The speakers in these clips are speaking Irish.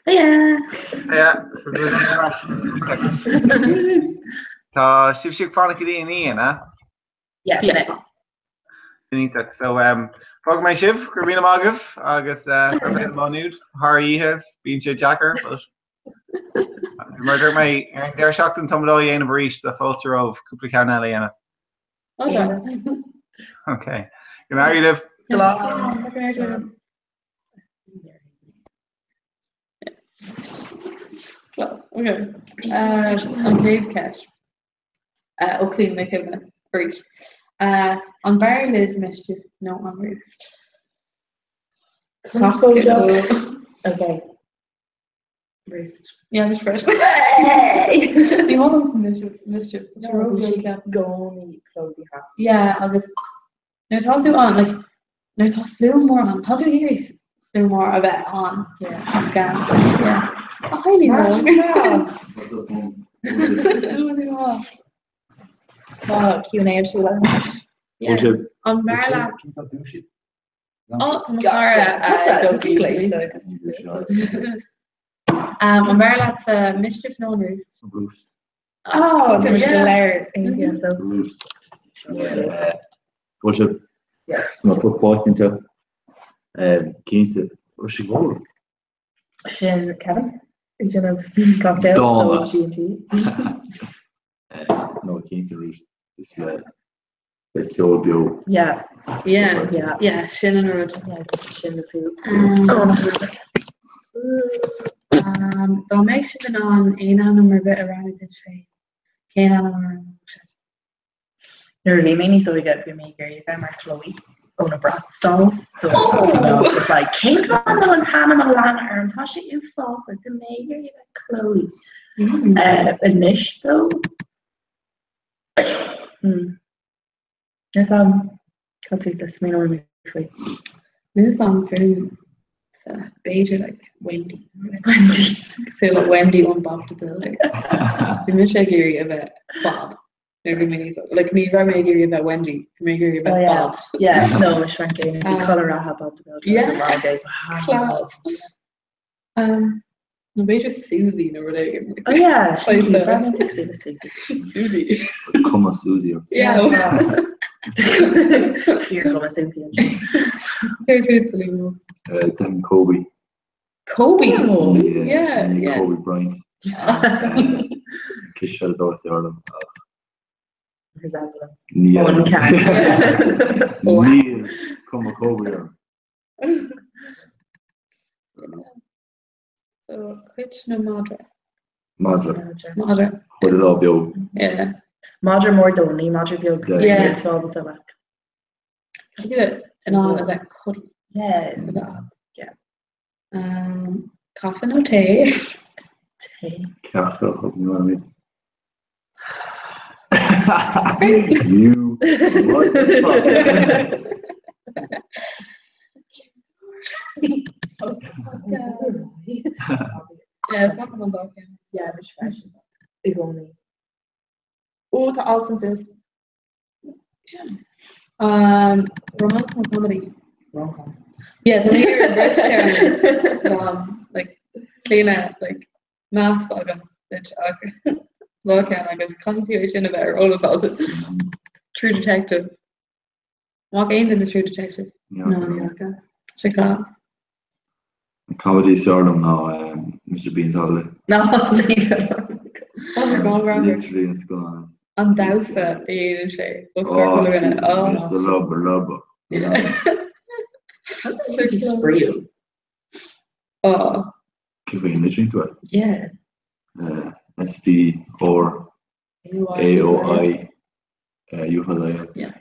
Yeah. Yeah, so good. Tá si fána í íon, Yeah. Finita. So fog mé sibh gur bhína agah agus manúd Thíthe bíon sé Jackar, mar mé ar deir seachtain tomdó dhéanamh ríis de fótaróh cúpla ceanna léana. Okay. Good night, Liv. Okay. An Cave Cash. Clean the Kevin. Great. On Barry Liz Mischief, no on Roost. Okay. Roost. Yeah, Miss Fresh. You want to Mischief. Going clothes hat. Yeah, I was. No, talk to on like. No, talk still more on. Talk to here is still more of it on. Yeah. Yeah. Highly wrong. Q&A or so. Yeah. On Marla. Oh, on Marla's Mischief no Roost. Oh, there was Lair. Roost. What's up? Yeah. My foot post into Keith. What's she called? Kevin. Region of cocktail. Donna. So G&T's. No, Keith Roost. It's like killed you. Yeah. Shin and Road. Shin the food. Don't make sure on Aina number bit around the tree. Canaan or No, really, mainly so we get your maker, you found Mark Chloe on a brat stalls. So it's just like Kate and Hannah Malana and Tasha you false like the maker, you got Chloe. Anish though. This can't take this main or me. this very Beige like Wendy. So like Wendy on Bob to building. You miss I hear you about Bob. Like me if I make you about Wendy, you make you about Bob. Yeah, no, I shrank in colour Bob to building. Yeah. Class. No beige Susie no related. Oh yeah, Susie. Susie. Come on, Susie. Yeah. Here come a Susie. Tim Kobe. Kobe. Yeah. Kobe Bryant. Kiss shut it off the Ireland. Resemblance. Neil. One can. Neil. Come on, Kobe. So which no Madra. Madra. What did all do? Yeah. Madra more Donny, Madra Biog. Yeah. It's all the back. I do it and on a bit cuddle. Yeah. Coffee no tea. Capital, you know what I mean? You what the fuck? Yeah, it's not coming back. Yeah, which fashion? Big only. Oh, to also says. Yeah. Romance and comedy. Rom-com. Yeah, so you're vegetarian. Like Lena, like mass saga. Look at I guess continuation of our all about it. True Detective. Walk into the True Detective. Yeah. No, okay. Check out. Comedy stardom now, Mr. Bean's Holiday. No, Literally, it's gone. And Dowsa, the shape. Mr. Lubber. That's a pretty spree. Oh. Can we literally to it? Yeah. SP or AOI. Euphazia. Yeah.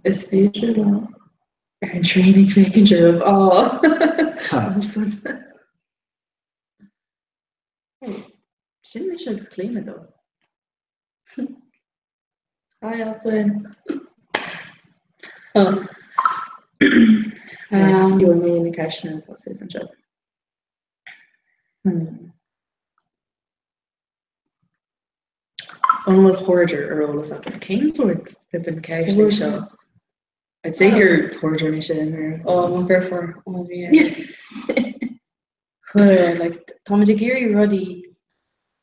It's future law. And training making sure of all. Shouldn't we should clean it though? I also you were me in the question of what's isn't it? Onward Hoarder or all of that. King's Sword have been occasionally show. I'd say your poor journey in Oh, I'm fair for all the like Tom Giri Ruddy,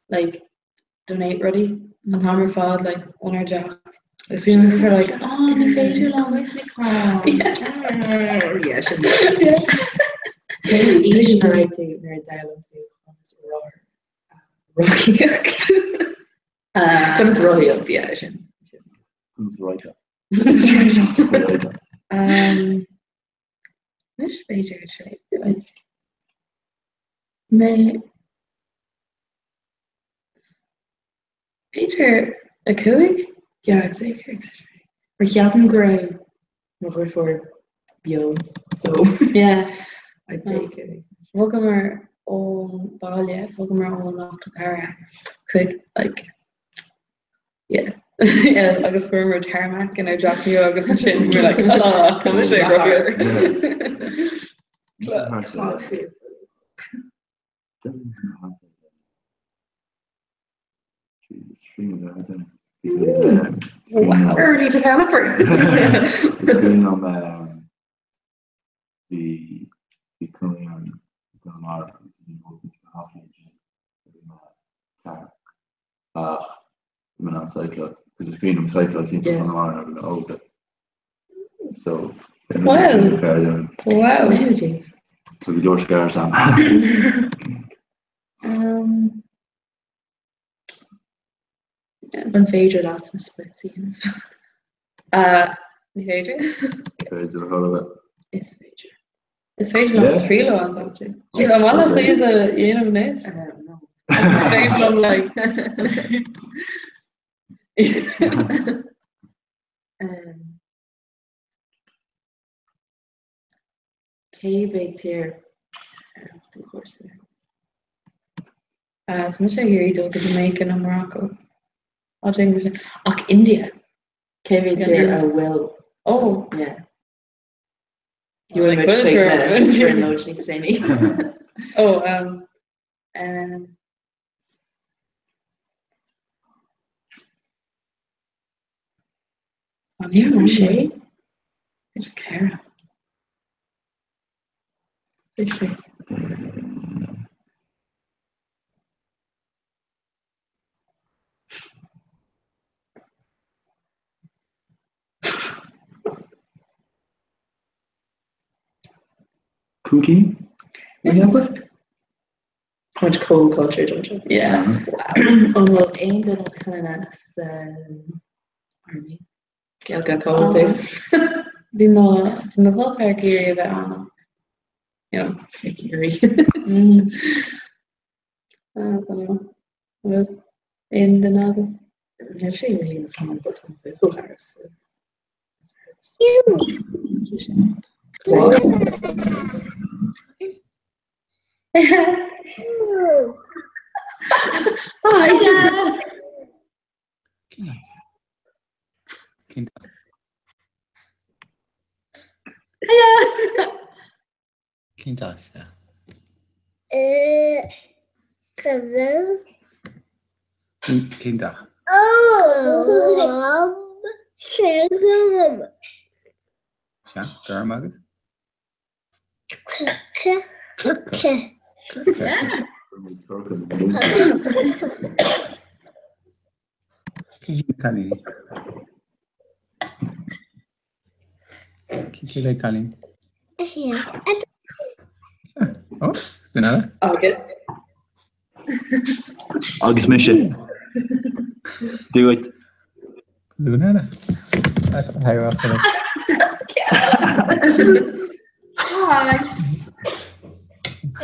like donate Ruddy and Hammer Fad like on our jack. It's been for like, oh, we fade too long with me call. Yeah, should be. Yeah. Each night they're down to Rocky Act. Comes Rocky up, yeah, I should. Comes right up. Right up. Which page should I do? Like, May Peter a Kuig? Yeah, I'd say Kirk's or Gavin Gray. We're good for Bio, so Yeah. I'd say Kirk. Welcome all Balia, welcome all Noctara. Quick, like, yeah. Yeah, I guess we're tarmac and I dropped you agus and shit and we're like, oh, come and shake up here. Wow, early developer. It's been on the currently on Granada, it's been open to half an inch car. I'm on cycle because it's been on cycle. I think on the line I'm going to so Wow. Wow. So we do scars on. When Phaedra lots of splitsy. Phaedra? It's a whole of it. It's Phaedra. Is Phaedra not three low actually? I'm all saying the you know net. I don't know. I'm like K-Baked here. Of course. how much I hear you do Jamaica and Morocco. I'll change it. India. K-Baked here, I will. Oh, yeah. You want to put it for emotionally samey. Oh, Shade? It's Cara. Cookie? Much cold culture, don't you? Yeah. Oh no, ain't that kind of army? Gelka cold too. Be more welfare gear about Yeah, Kiri. I don't know. Well, in the novel. Actually, really common but who has? Hi. Kintasha. Kinta. Ja, daar mag het. Kalin. Kijk Kalin. Oh, is er nada? Okay. August mission. Do it. Doe nada. Hij wacht even.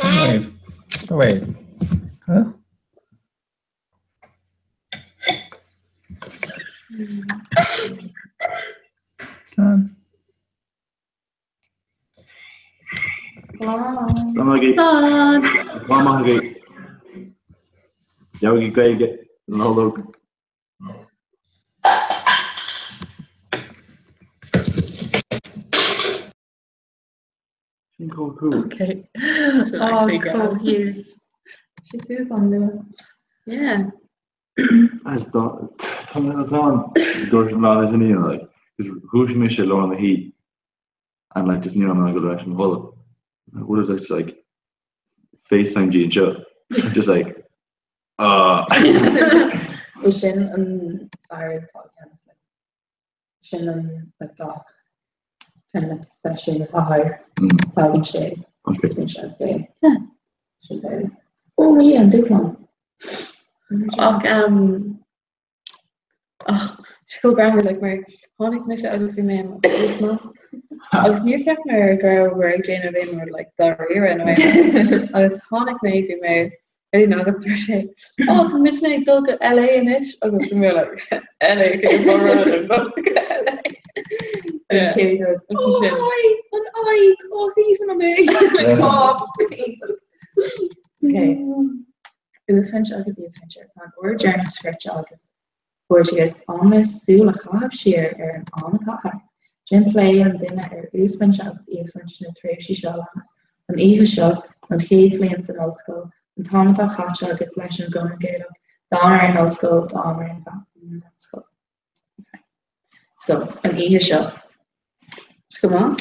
Hi. Wait. Huh? Son. Samagi. Samagi. Yogi Greg. No look. Cool. Okay. Oh, So cute. She sees on the yeah. I just thought, tell me what's on. Go to Lana Janine, like, because who's Michelle on the heat? and like just knew I'm not good action follow. What is it just like FaceTime G and show? Just like Well, sin an air sin an like gach kind of session with a higher thousand shade. Okay. It's been shot there. Yeah. Should I? Oh yeah, do one. Go grammar like maar honnig mis agus vi me mas. Agus nu heb me go waar Jane of maar like diarrhea en agus honnig me vi me agus sé oh mis me dulke LA in is agus me like LA Okay. It was French agus is French or German script agus. Portuguese honest Sula Hab sheer an hart. Jim play and dinner Usman shops is French na Tracy Shawlands an Iha shop and Heath Flins in old school and Tomata Hatcha get flash and gun and Gaelic the honor in old school the honor in school. Okay. So an Iha shop. Come on.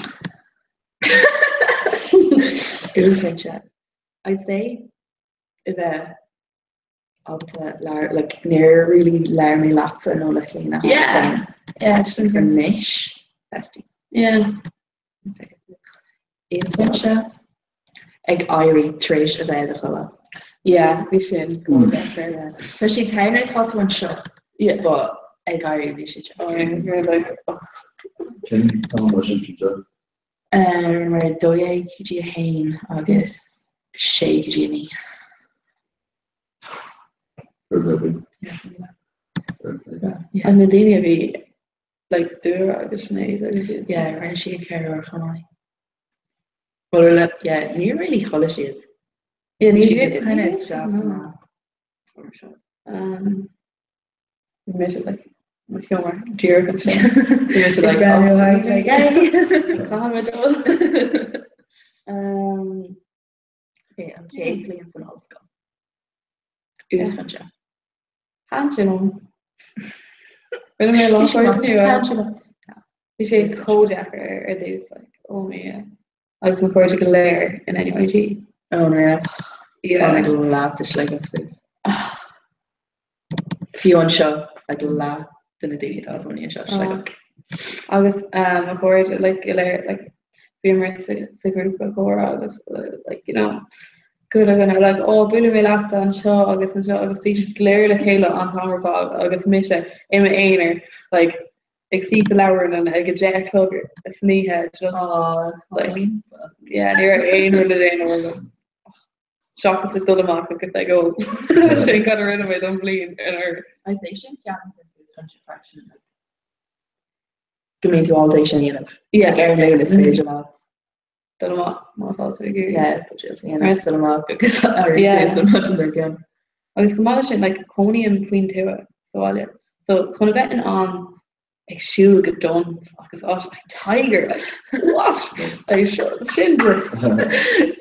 It was French. I'd say if like near really learn me lots and all like yeah she's a niche bestie is Fincha ag Irie Trish available we should so she kind of thought one shot but ag Irie we should you're like Can you tell me what you do? mar dói could you hain agus sé could you need and the Dania be like do agus and she care or chomai well yeah you really college it she just kind of stuff for sure measure like my humor dear like okay I'm Kate and old school Who's Fincha? Angelo. Ben me long for you. Angelo. You say Kodak or these like oh yeah. I was looking forward to layer in NUIG. Oh no. Yeah. I love this like this. Fiona show like laugh didn't do it when you shot like I was recorded like layer like being group before I was like you know good gonna like oh bully me last on show agus speech glare like halo on hammer fog agus mission in my einer like exceed the lower and like a jet club a snee head just like yeah near einer the shock is the mark because I go she got rid of it don't bleed in her I think she can't do such a fraction give me to all day she yeah like Erin Lewis stage a lot Más yeah because so much in their game. I was commanding like Coney in between two so all so kind of betting on like shoe get done because like tiger like what like sure shin just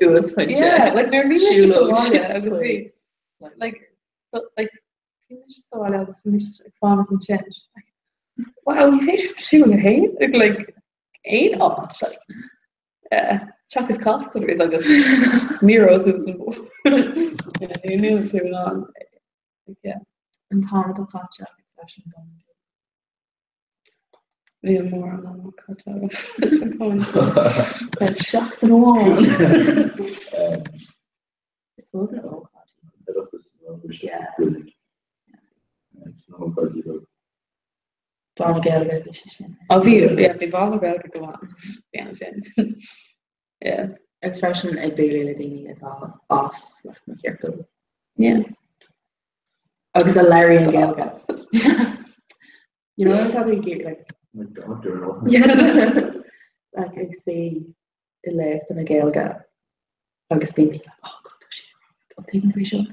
it was funny like they're really like so like so I was just farmers and change like wow you think shoe in your head like ain't odd like Chuck his cost cutter is like a Miro's yeah, you knew what's going on. Yeah. And Tom the hot Chuck fashion going. Even more on the like shocked and wall. I suppose it all yeah. Bonnie Gallagher. I'll see you. Yeah, the Bonnie Gallagher go on. Yeah. Expression a big lady at all. Us like my hair go. Yeah. Oh, because Larry and Gallagher. You know what I get like doctor. Yeah. Like I see it left and a Gallagher. I was thinking like, oh God, I'm taking 3 shots.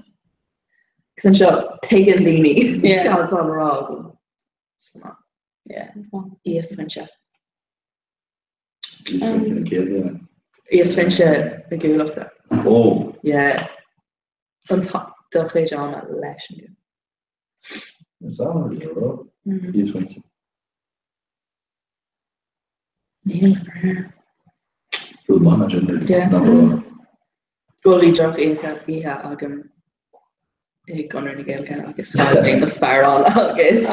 Because I'm sure taking Dini. Yeah. God's on the road. Yeah. Yes, Fincha. Yes, Fincha. The girl of that. Oh. Yeah. On top, the page on that lesson. It's already a road. Yes, Fincha. Yeah. Good man, Yeah. Gully drop iha agam gunner ni gael gan agus calming a spiral agus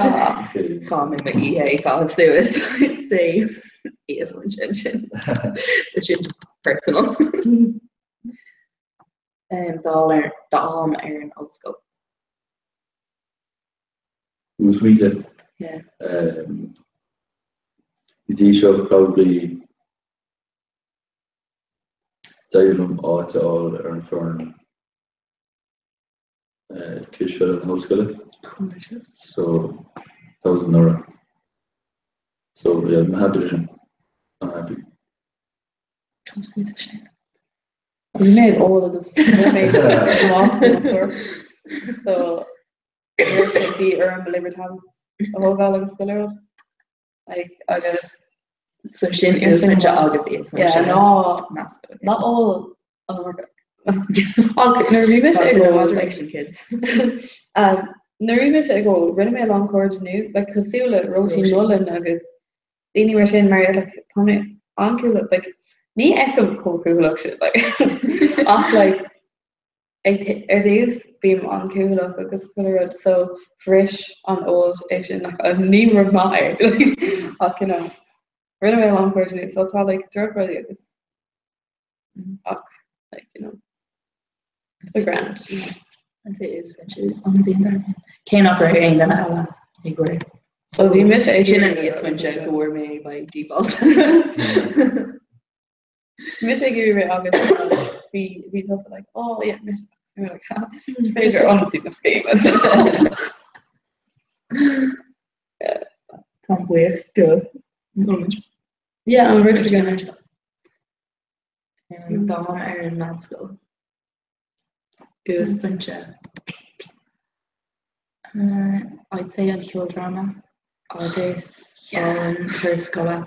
calming the EA college there is say is one chin which is just personal. The arm Aaron old school. Was we did. Yeah. The show probably Dailum out all Aaron Fern Kishfeld and Hospital. So that was Nora. So yeah, I'm happy. I'm happy. We made all of this. We made last before. So there should be unbelievable times. The whole valley was still like I guess. So she is when August is. Yeah, no, not all. Election kids. Narume should go rinne me along cord new like Cosula Rosie Nolan agus Dini mar sin mar like Tommy uncool like me echo cool shit like off like it is beam uncool agus color so fresh on old Asian like a new reminder like you know rinne me along cord new so it's all like drug really agus like you know it's a grand. I say it's Finches on the internet. Can't operate ain't gonna have a So the imitation and yes when check were made by default. Michigan give you August we told like oh yeah we're like major on the scheme. Yeah. Can't wait. Good. Yeah, I'm ready to go now. Dom Aaron Mad School. Goose Fincher. I'd say on Kill Drama. August on her scholar.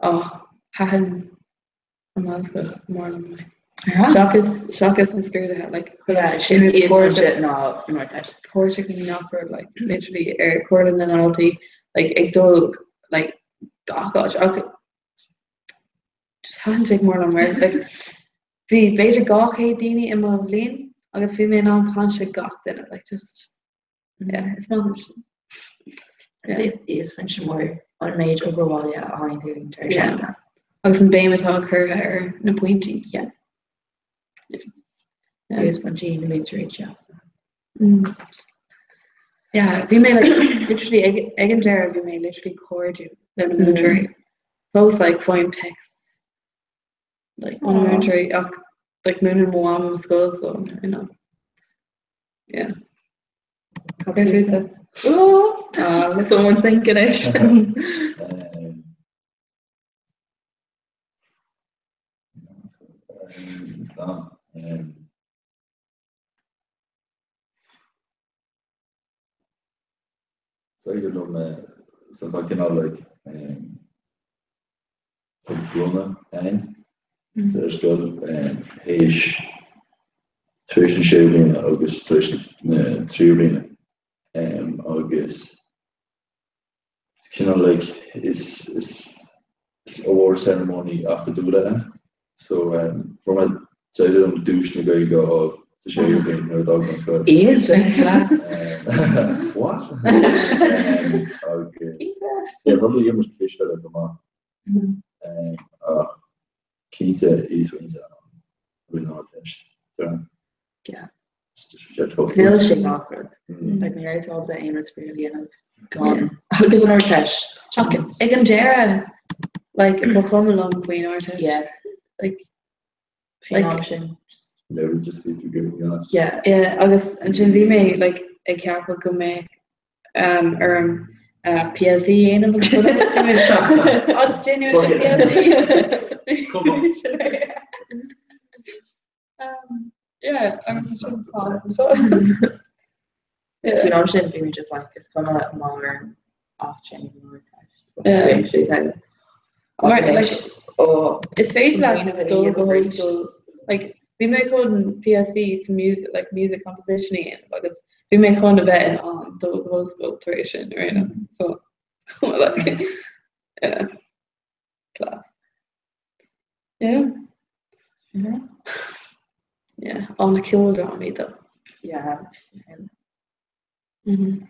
Oh, Hahan Mad School more than like Shock is and scared of it like yeah, she is budget now in my Portuguese offer like literally recording the novelty like it do like oh gosh okay just haven't take more than words like the better gawk hey Dini in my lane I guess we may non conscious gawks in it like just yeah it's not much it is when she more on mage overall yeah I'm doing yeah I was in Bama talk her na pointy yeah is when she made to reach us yeah we may like literally egg and Jared we may literally cord you in the military post like point texts like on military like moon and Moam school so you know yeah oh someone thinking it so you know so talking about like Corona and so there's got his tuition sharing August tuition 3 August you know like is award ceremony after do that so from a side of the douche you go to share your brain or dog one's got what August yeah probably you must fish for them on Kinsa is when we know attention so yeah it's just feel awkward like my right all the aim is really gone because an test again Jara like perform along Queen artist yeah like option never just be too good yeah August and should we may like a careful go make PLC ain't of the I'll just genuine PLC come on yeah I'm just you know shouldn't be just like it's kind of more off chain yeah oh it's basically like we make fun PSC some music like music composition in because we make fun of it on the whole school tuition right so like yeah class. Yeah. Yeah, on the cool on me though. Yeah. Mm-hmm.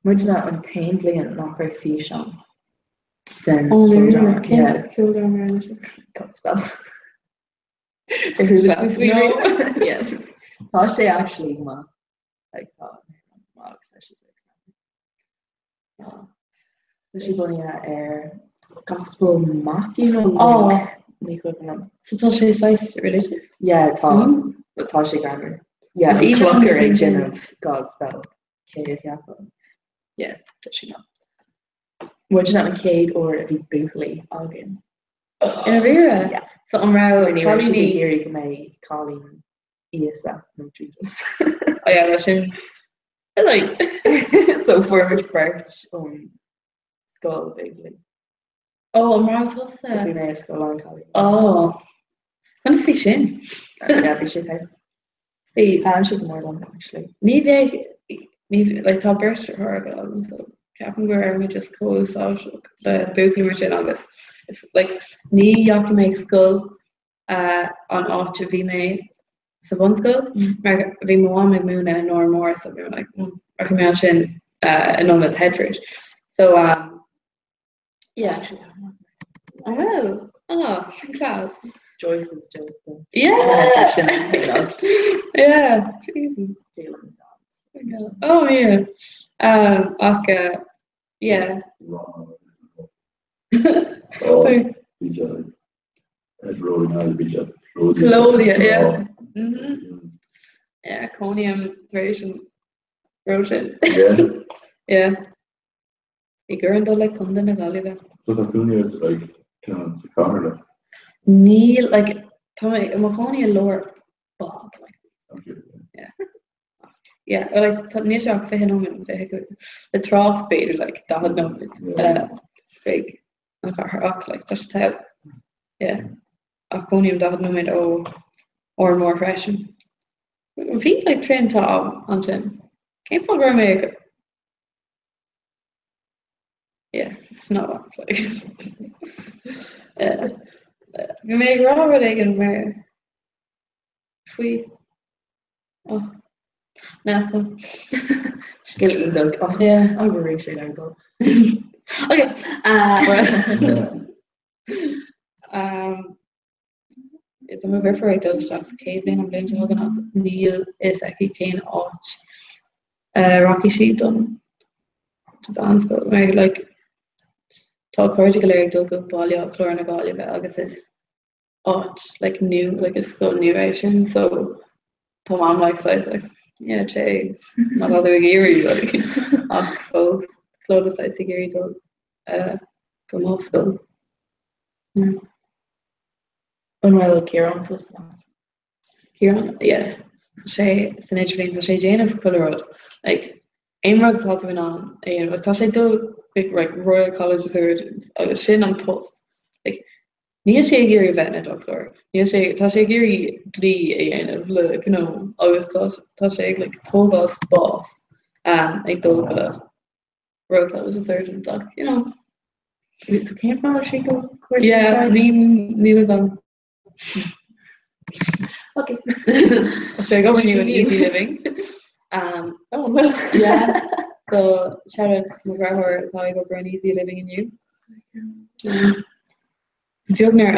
Muid na an tain blian nach raibh fi seán. Den Oh, there Kildare, you yeah, go. Cool down around. Godspell. Class, No. Yeah. Tá sé actually ma like Mark she's so she going gospel Matthew no Oh. ní go So that's she size religious. yeah tá Mm. tá sé gamer yeah Is an either clucker one ag of sin them- of Godspell Céad Ceapal yeah does she know muid na an céad or a bhí buchlaí agin In a vera. yeah So I'm around when you probably actually the hear go mé Colleen Isa no Jesus oh yeah, Russian. I like so for much birch skull bigly oh I'm around what's be that? mé skull an Colleen Oh, that's fiction. yeah be shit See, should more than actually need like top burst her so Captain Guerrero me just go social the bookie merchant August. It's like ni yaki make skull on off to V May Sabon skull V Moa moon and nor more so we were like recommendation and on the headridge. So yeah. actually Oh well. Oh class. Joyce's joke though. Yeah. Yeah. Oh yeah. Okay. Yeah. Oh, bija. Het rode naar de bija. Claudia, yeah. Mm-hmm. Yeah, Conium version. Roshan. Yeah. Yeah. Igor like London and Oliver. So dat kun je like kind of Canada. Neil like Tommy Maconia lower Bob like Okay. yeah, or like Nisha Fehinom the trough bait like that had no big and got her up like touch the yeah. Aconium that had no made or more fresh. Feet like train top on chin. Can't put her make yeah, it's not like we make Robert again where sweet oh nasty Skeleton dog. Oh yeah I will reach it out okay it's a movie for those stuff cabling and blame talking up Neil is actually Kane Arch Rocky Sheep done to dance but like Tá chuirde go léir dul go bailile chlór na gáile bheith agus is áit like new like it's got new version so Tá mam like yeah sé má other géirí like ach fós clódas I géirí dul go má school Unwell Kieran plus Kieran yeah sé san éidirlín sé déanamh color like aimrad tá bhín an tá sé dul like Royal College of Surgeons agus sin an post like níl sé géirí bheith na doctor níl sé tá sé géirí dlí a dhéanamh le you know agus tá sé like tógás boss ag dul go Royal College of Surgeons like you know so came from she goes yeah ní was an okay sé go new and easy living oh well yeah so shout out to McGregor how I go for an easy living in you Jugner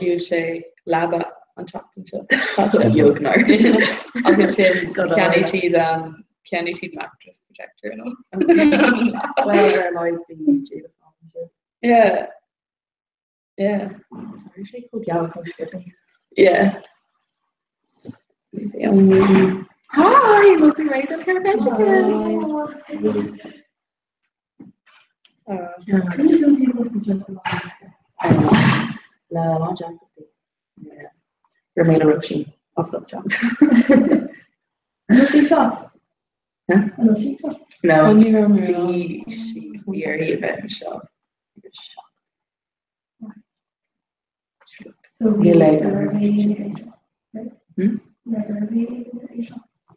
you say laba on top Jugner Kenny she's mattress protector you know well I like yeah hi what's the right of her La Maja. Yeah. You're made a roshi. Also, John. Huh? No. Only remember She very event shop. So You like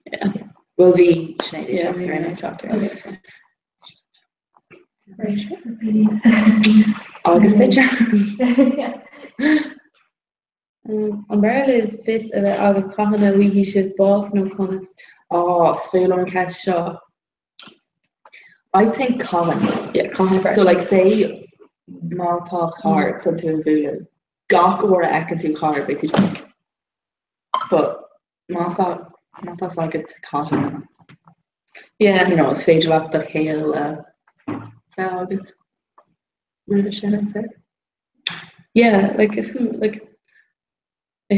yeah. Will be Schneider Yeah, chapter and I chapter. Right. Agus leite. An bearla fis a bheith agad caihanna bhí siad bás nó conas. Sfeil an catch seo. I think common. Yeah, caihanna. So like say mátá car chun tú an bhúla. Gach óra ecin tú car be tú drink. But mátá agad caihanna. Yeah. You know, it's féidir leat do chéal agad. Ruúla sin an say. Yeah, like it's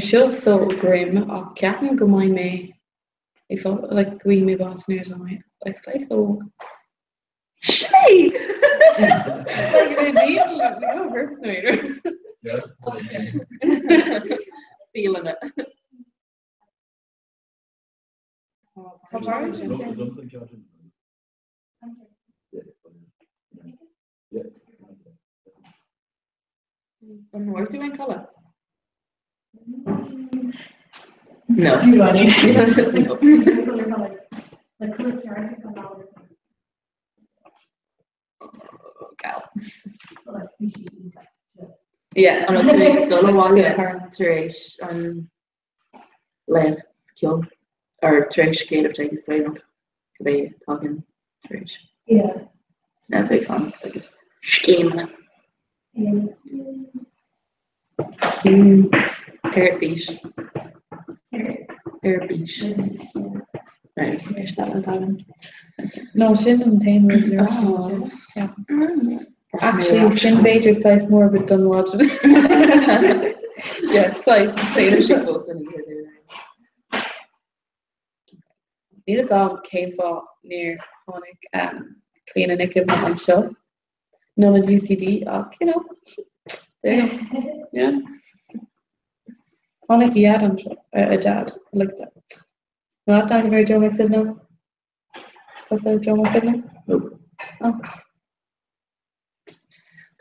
just so grim. Ceapan go maiid mé. I felt like we made boss nears on my like so shade. Like they even like we don't hurt me. Feeling it. What do you want colour? No. Do you want it? Gal. Yeah, An tú dul bháile taréis an le cill ar taréis céad tegus léach go bhéh tágan taréis. Yeah. Sná é fan agus scéimena. Airbís. Right, here's that one. no, sin an tame was yeah. Actually, sin Beidir size more of it done watching. Yes, like Taylor she goes in here. Need us all came for near Honig cleaning a kid on show. None of UCD, you know. There you go. Yeah. Honig he had a dad like that. Not talking about Joe McSidney. What's that Joe McSidney? Nope. Oh.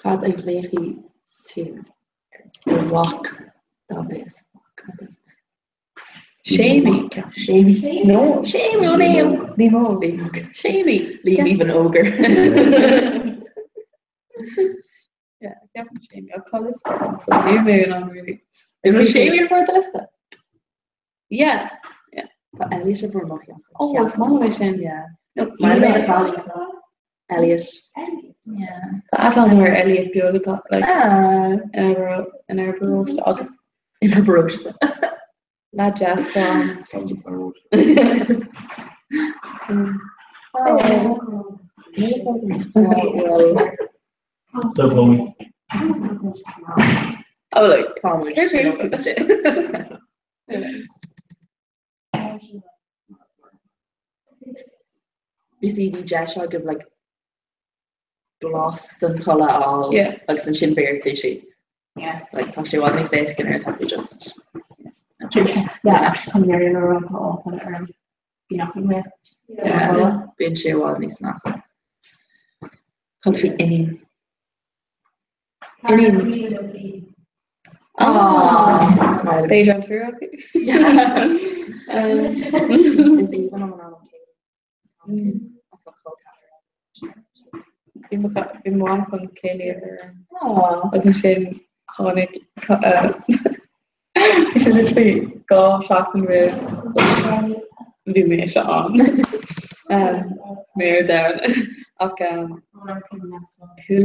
Cad ag léchi to the walk that is. Shamey. No, Shamey O'Neill. Shamey. Leave even ogre. Yeah, definitely Shamey. I'll call this one. So you're moving on really. It was Shamey for the list. Yeah. But Elliot or Burma. Oh, it's not a vision. Yeah. No, Mine made a colleague. Elliot. yeah. But I thought we were Elliot Buell got like In an August. the brush. La Jazz song. So Chloe. Oh, like Palmer. You see the Joshua give like gloss and colour all Yeah. like some shin bear tissue. Yeah. Like Tasha Wadney says skinner to just Yeah, come here in a row to open it or be nothing with. being sure Wadney's massive. Can't fit in. Oh, Smile. Beige on through. Yeah. Um, Is even on an okay. Been one from Kelly or Oh. like sin Honig. You should literally go shopping with do me on. Mayor down. Okay. Who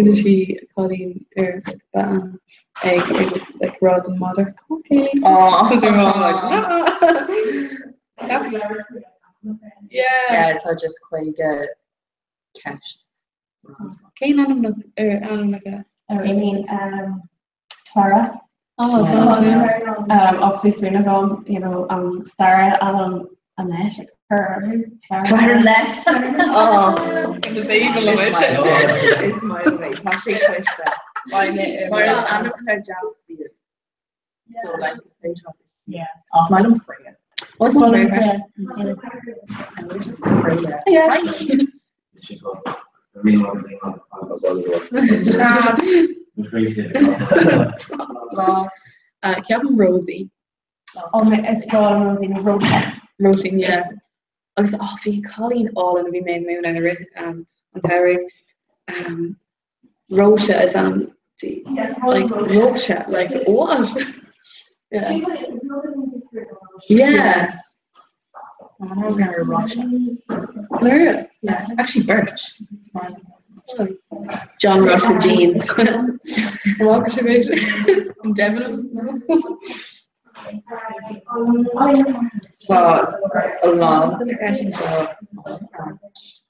did she calling her like Rod and Mother? Okay. Oh. They're all like, yeah. Yeah, I just quite get cash. Kane Adam like a. I mean, Tara. Oh, so Obviously, we're going, you know, Sarah, Alan, Annette, her, Clarinet. Oh, the baby of it. It's my way. Passion Krishna. Whereas Anna Claire Jalsi. So like the stage of yeah. Smile and Freya. what's one of I wish it was Freya. Yeah. She got I really want to think about it. Kevin Rosie. Oh, my, it's Paul Rosie, no road. Rosie, yeah. I was fi Colleen all and we made moon and on Terry. Rocha is on like Rocha, like what? Yeah. Yeah. I don't know Russia. Where? Yeah. Actually, Birch. John Russell Jeans. Walker Street. Devon. Wow, a lot.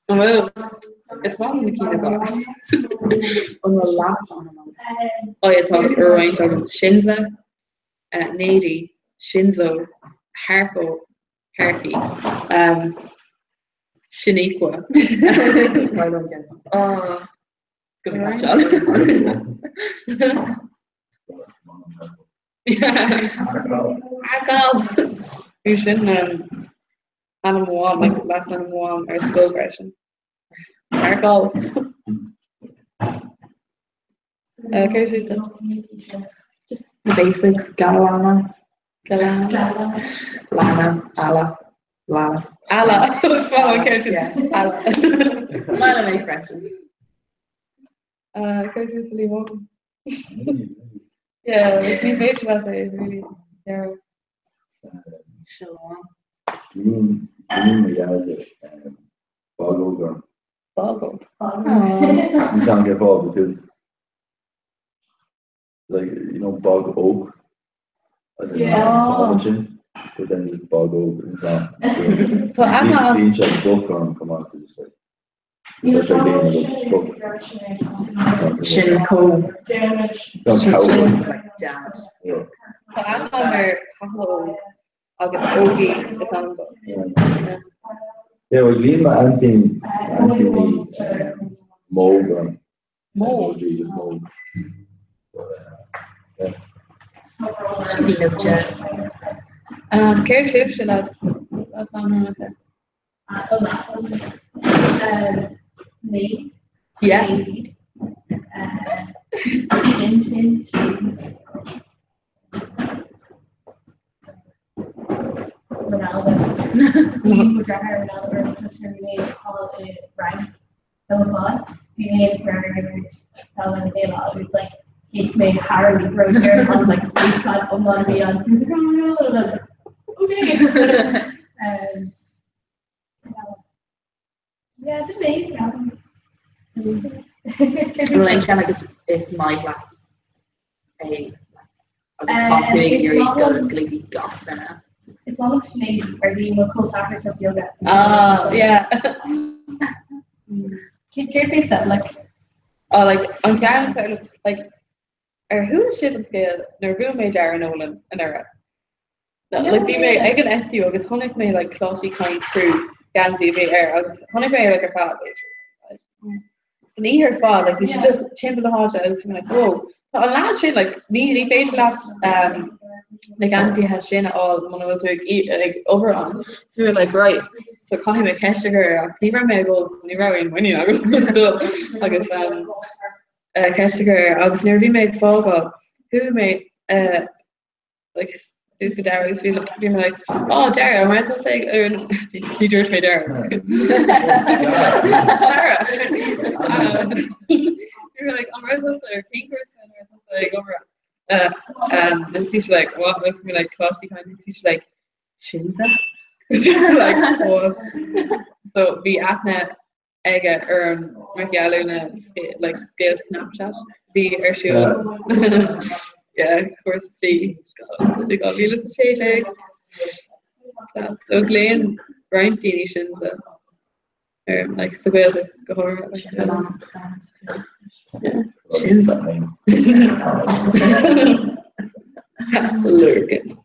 Well, it's one of the key about. On the last one. Oh, yeah, so we're going to talk Shinza, Nady, Shinzo, Harko, Harky, Shaniqua. Oh, good match on. Yeah. Harko. You shouldn't Animal One, like last Animal One, or school version. Harko. Okay, Teresa. The basics, Galana, Galana. Lana, Ala, Lana. Allah. Oh, okay, Yeah. Allah. Lana make friends. Okay, Teresa Lee Walton. Yeah, like, his age was really narrow. Shalom. You mean guys bog over. Boggle. You sound get involved because, like, you know, bog oak, as in origin, but then just bog oak and so on. But I'm not. The inch of the book come on, so just like, that's like being a book. Shinko. Sounds cowboy. Like dad. Yeah. But I'm on her Cahill. August Ogie is on the. Yeah. Yeah, well, Lima anti mold on. Mold. Just mold. But, She lived Jen. Care Shifsha, that's on her. Nate. Yeah. Shin. Ronaldo. We would rather Ronaldo just her name call it rank. So what? We named her tell them they lot. It was like it's made Harry wrote here on like Facebook on Monday on Tuesday. Okay. Yeah, it's amazing. Like, it's my black. Hey, I'll it's your not ego, one- glitty goth in it. It's all of Sinead, or the local fabric of yoga. Oh, yeah. Can face that, like, Oh, like, on Gans, like, or who is shit on scale? No, who made Darren Nolan and era? No, like, we made, I can STO, because Honig made, like, Closhy kind through Gansy, I was, Honig made, like, a fat bitch. And he her father, like, we should just chamber the hodge, I was like, whoa. But on last shit, like, me, fade lap, like, Gansy has Shin all, one of like, over on. So we were like, right. So Connie McKeshiger, he ran my goals, and he ran winning. I guess, Keshiger, I was nearly made Fogo, who made, like, who's the Dara, who's being like, oh, Dara, I might as well say, he George made Dara. Dara. You were like, I might as well say, King person, or like, over. And she's like, what? Let's be like, classy kind of, she's like, Shinza? Like, what? So, the Athna, Ega, Machialuna, like, scale Snapchat, the Ursula. Yeah, of course, see, they got me a little shade egg. So, Glenn, Brian Dini Shinza. Like, so where's it? Go over, like, yeah. Shinza. Lurking.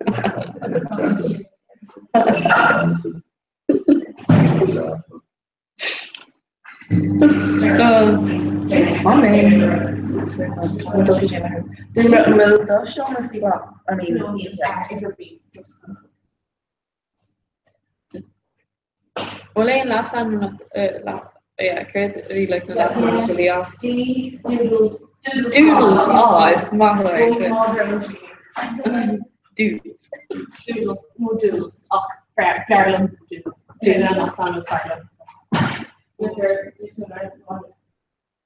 I mean, Well, last time, yeah, Kurt, like, the last one was really off. Doodles. Doodles, oh, it's not right. Doodles. Doodles. More doodles. Oh, Garland. Doodles. Doodles. Not Simon Simon. With her,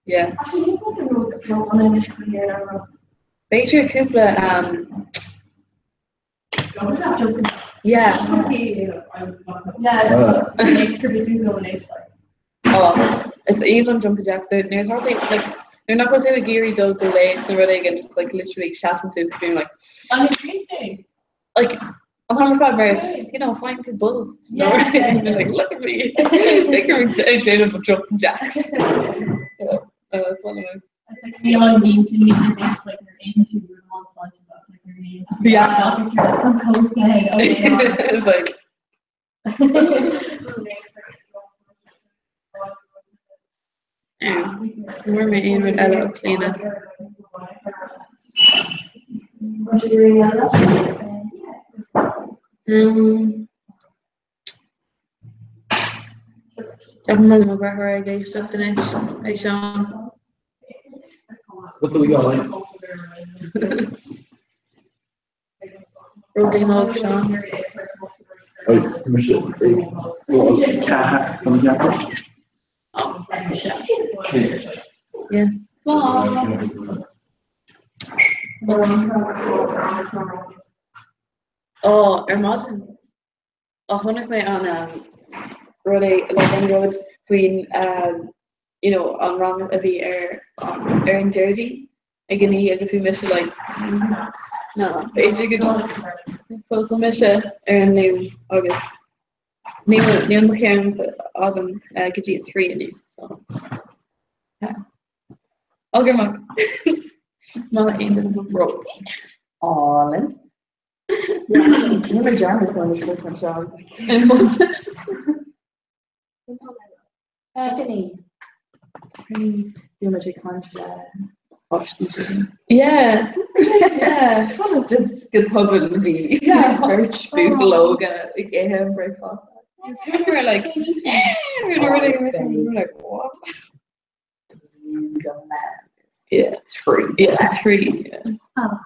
Yeah. Actually, you fucking wrote the pro on English here now. Beidre cúpla yeah. Yeah, it's makes Kirby's nomination. Oh, it's even jumping jacks out. There's hardly like they're not going to do a geary dull delay. They're really and just like literally chatting to being like I'm painting. like I'm talking about where flying two bulls. Yeah. And they're like look at me, figuring Jane of jumping jacks. Yeah, that's one of them. It's like feel like being too many things like they're into the ones like they're into. Yeah. Some coast ahead. Oh my god. It's like we're making with Ella cleaning. What are you doing now? I'm not over her I guess stuff the next I Sean. What do we got? Like? Rugby mug Sean. Oh, commission. Well, cat from Japan. Yeah. Oh, imagine. A hundred mate on really like on the road between on wrong a bhí ar an Jersey again agus bhí mise like no if you could just so mise ar an new agus níl machéan agam gotí 3 inniu so yeah. Okay, Mark. Mal aon bro. Oh, Lynn. You're my German one, you listen, Sean. You're my Yeah. Yeah. Just good husband to be. Yeah. Birch food logo. Get him breakfast. We're like, we're like, what? Yeah, it's free. Yeah, 3. Yeah. Oh.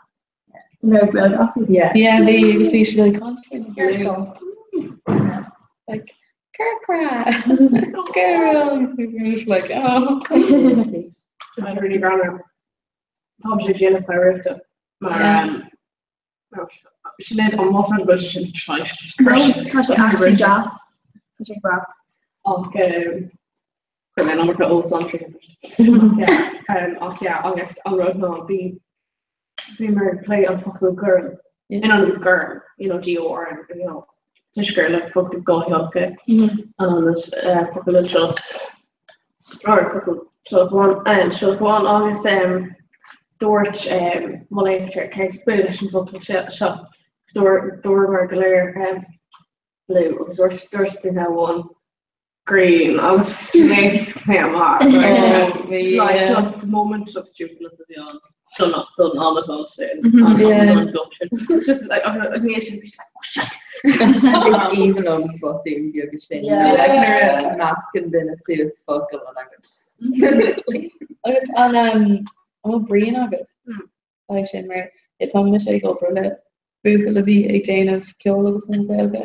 No, bro. Yeah. Yeah, they usually confident. Like, Kirkra, girl. It's like, oh. It's really grammar. Obviously, Jennifer wrote it. She lived on Moffat, but she didn't try. She's Actually, jazz. Such a brag. Okay. Then I'm working old song. Yeah. August on road now. Be more play on fucking girl. And on the girl, GOR and this girl like fuck the guy up, okay. And on this fucking little she'll go on August Dort Molecular Cake Spoon and fucking shop. Dort regular blue because Thursday now one green. I was nice came out. Like just the moment of stupidness of the done all the time saying just like Agnieszka be like oh shit. It's even on what the yoga thing. Like mask and then a serious fuck Agus an brian agus sin mar it's on sé go brule buúcha le bhí ag déanamh ceol agus an bhilge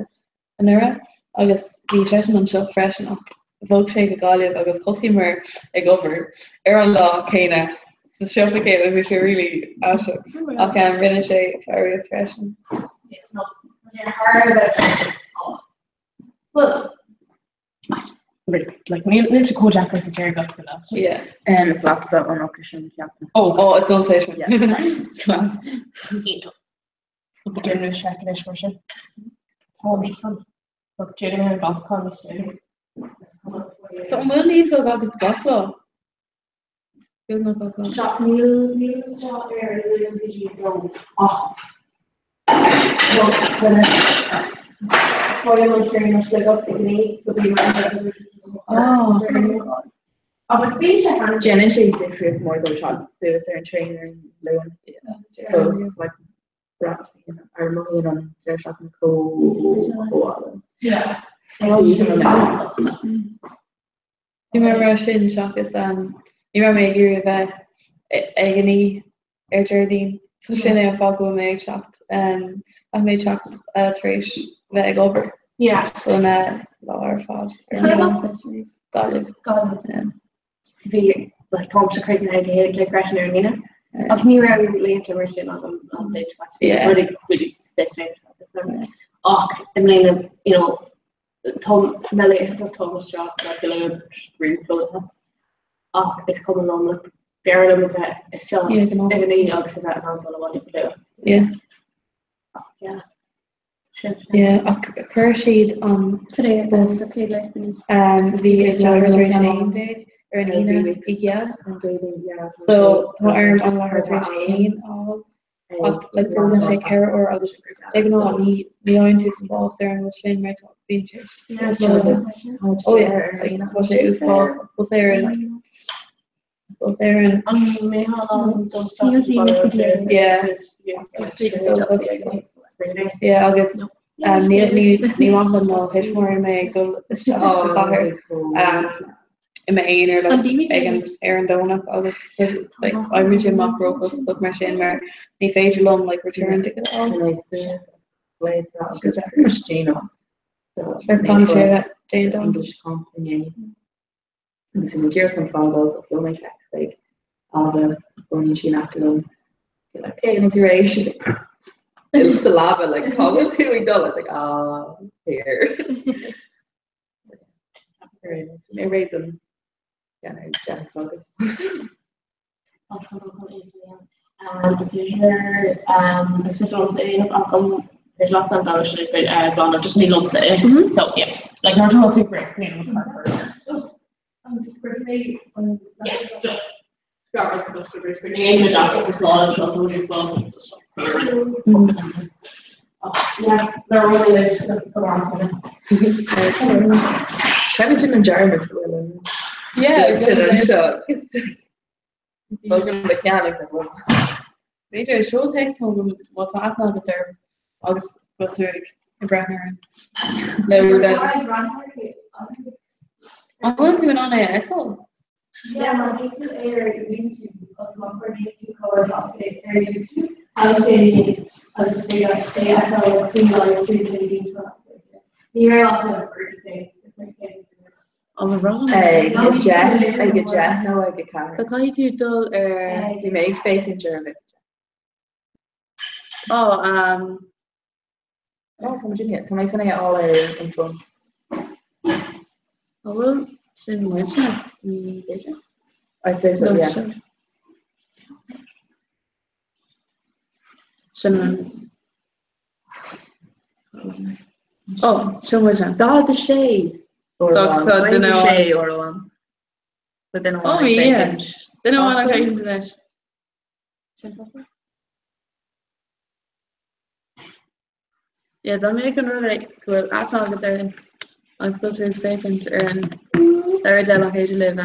an nura agus bhí session an seo freisin bhog sé go gáileh agus chosí mar ag over ar an lá chéine sa sioplicéad bhí sé rilí as ach an rinne sé fear freisin. Well, like need to call Jack as a chair got to know. Yeah. It's lots of on occasion. Oh, it's don't say Yeah. class. During the second version. Look, Jeremy and got comments. So I'm going to leave go to Buffalo. You're not Buffalo. shot new shot there in the video. Oh. For your saying set up the knee, so we might Oh, but we should have Jen and she different more than Sean. So is there a trainer in Lewin? So it's like our money on their shopping co. yeah. you remember sin shock is you remember you have agony air Jardine. So sin an fog go méid shocked I made shocked Trish veg over. Yeah. So na lá ar fád. So I lost it. Got it. God. Severe. like Tom to create an idea like Gretchen or Nina. Of me where we relate to version on the Yeah. really specific. Oh, I mean, you know, Tom Nelly Thomas Shaw like a little really close. Oh, it's coming on like there with that. It's still Yeah, genau. everything else about how to what you do. Yeah. Yeah. Yeah, cur siad an Today, bus the play like me. bhí ag leabhar tar Yeah. éis day ar an ine ige. I'm breathing, yeah. So tá arm an leabhar tar éis ach le tugann sé ceir ó agus ag ná ní aonn tú san bás ar an bhil sin mar bíonn tú. Oh yeah, tá sé úsás bus ar an yeah agus ní má ná hismór mé ag dul fahar I mé éonar le ag an ar an dónach agus aimimid sin macrógus lu mar sin mar ní féidir lom like return ticket all Christina. fan sé dé don English company. And so the dear confounders of your text like all the going she not alone. Like okay, integration. It's a lava like how do we go? Like here. May rate them. Yeah, Jack focus. This is what I'm there's lots of those but just need lots of it. So yeah, like not all too great. Yeah, just start with scriptures for name and just for slide and those classes. Yeah, they're really so long. Kevin and Jeremy for women. yeah Sure. Logan mechanics and one. Major show takes home what after the there August go to a Brenner and they were then I want to on a echo. Yeah, my YouTube air YouTube of my YouTube cover up to YouTube. I would say it's they echo clean lights to the very often a first thing. On the wrong. I get Jack, no I get car. So can you do dull You make fake in German. oh Oh, from Virginia. Can I find out all in phone? oh well sin much I'd say so, yeah. Sin oh so much dog the shade Or Shea or one. But then oh yeah then I want to go into that yeah they'll make another cool I thought that they're in I was going to vacant and they're delicate to live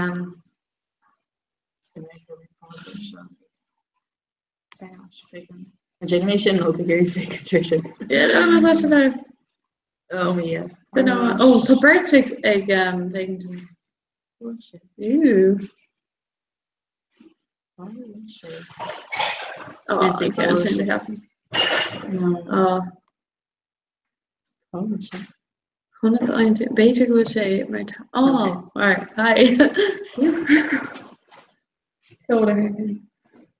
A generation will be very fake attrition. yeah I don't know much about Oh yeah. but no oh so Bertic egg vacant ew oh I think that's going to happen oh Honest eintje beter goed say met oh maar hi so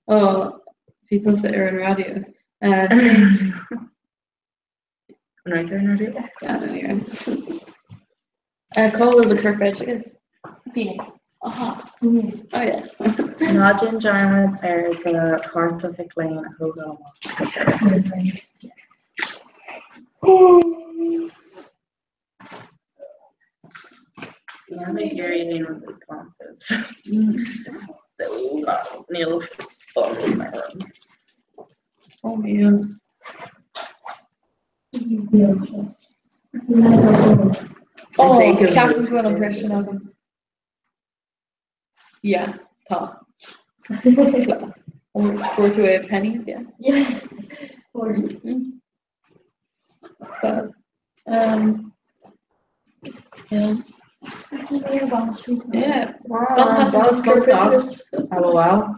oh people sit there on radio Right there, Cole was a Kirk Edge Phoenix. oh yeah Nodgen Jarman are the Carth of Lane and Hogo. Yeah, the Gary name of the classes. So Neil in my room. oh man oh Captain for an impression of him yeah top or to a pennies yeah but yeah yeah LOL.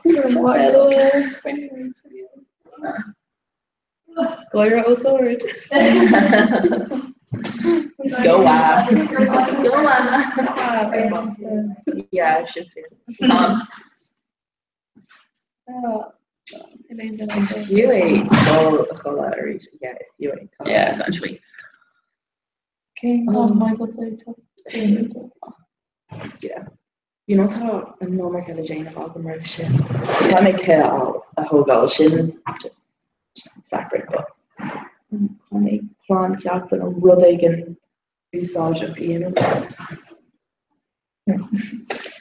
Gloria O'Sword Go wow. Go on. Yeah, I should say. Elaine's in it. UA, all chola or yeah, it's UA. Yeah. Eventually. Okay, Michael said. Yeah. You know how I know my kind of Jane about the murder shit. I make a whole girl shin just separate, but I make plan captain and rubbing usage of you know.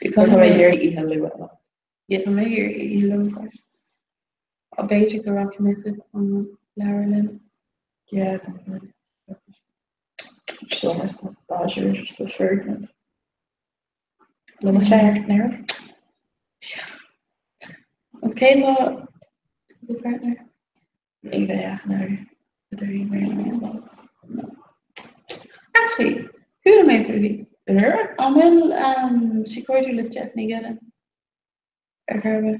Because I I hear eating a little. yeah, maybe you're eating those. A basic or committed on Lara Lynn. Yeah, definitely. So much badger, so sure. Little fair now. Was Kayla the partner? Maybe yeah, no. They're very nice ones. Actually, who am I for you? Her? Oh well, she cordial Stephanie get it. Or her.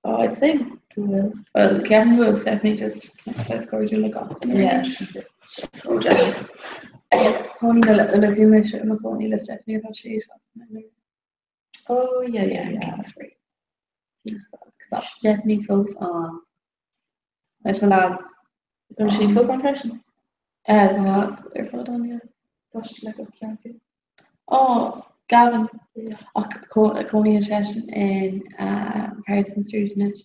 Oh, I'd say who will. Well, Kevin will Stephanie just says cordial look after me. Yeah. So jealous. Pony the few minutes I'm Pony the Stephanie about she Oh yeah. That's right. That's Stephanie folks on. Little lads. When she feels on fashion. The lads, they're full on yeah. That's like a campy. Oh, Gavin. Yeah. Coney and Session in Harrison Street in it.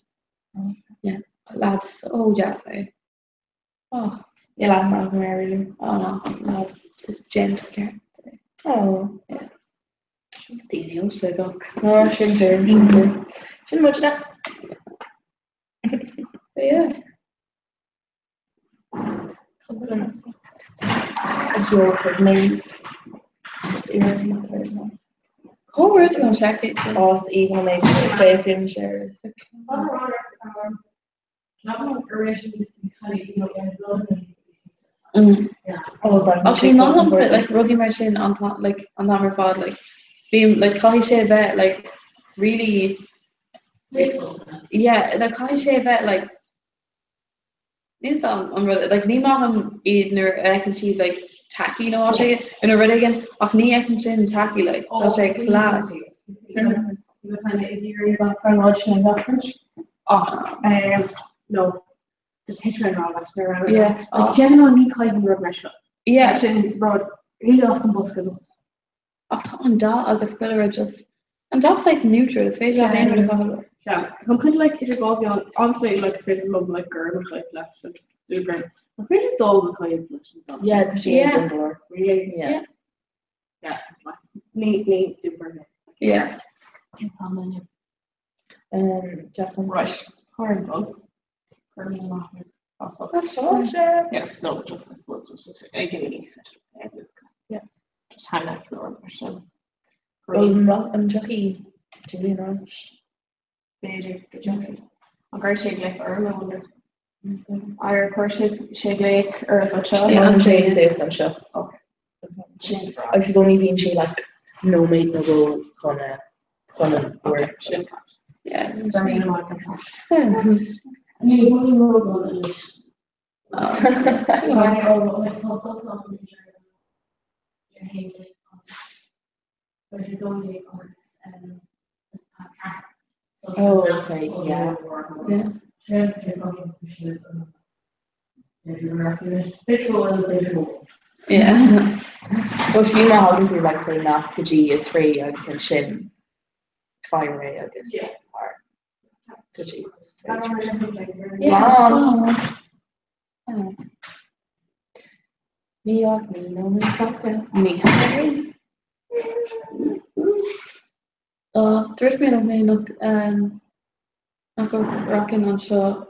Yeah, lads. Oh, yeah, sorry. Oh, Yeah, I'm not really. oh no, lads. It's gentle care. Oh. Yeah. The news they go. No, shouldn't much that. But yeah. A joke of me. Oh, where's you going to check it? Oh, even makes it bacon share. Oh, but Actually, none of them sit like Ruddy Machine on top, like on top of fod, like being like Kai Shea Bet, like really, yeah, like Kai Shea Bet, like these on like me mom eating her egg and cheese like tacky, you know what I say? In a red again, of me egg and cheese tacky, like that's like class. No, just hit me around last year. Yeah. Like, genuinely, kind of road mesh. Yeah. Actually, road really awesome bus good. And that agus better just and that's like neutral. It's very Yeah, name of yeah. the colour. Yeah, so I'm kind of like, if you're going beyond, honestly, like, if there's a love like girl, like, left, like, do great. I'm pretty sure all the clients, like, yeah, the she is Yeah. indoor. really, Yeah. yeah, it's like, me, do brilliant. Yeah. Jacqueline. Right, horrible. Also, That's awesome. yes, no, just, I suppose, it's just, I get it easy. Yeah. Just hang out for one person. Golden Rock and Jackie. Julian Orange. Major, good jockey. I'll go shake like Earl, I wonder. Or course shake like Earl, but shall Yeah, I? I'm sure you say some shit. Okay. Actually, only being she like no made no go gonna work. Yeah. Very important. You only roll on it. But you don't make cards and Oh, okay, yeah. Yeah. Well, she might have to like say not the G, it's free, I guess, and shin. Fire away, I guess. Yeah. Or the G. Yeah. Oh. New York, me, There's been a way look I'll go rocking on show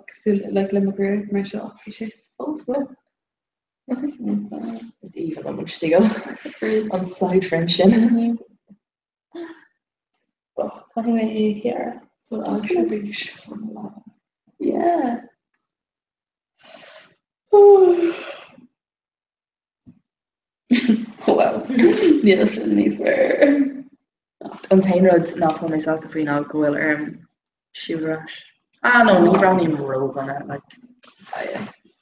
like Limagre, commercial fishes. Also. It's even a much still on side friendship. Oh, anyway, here. Well, actually, Yeah. Well, yeah, shouldn't swear. Container not on myself if we know go shoe rush. Ah no, we ran in rogue on it like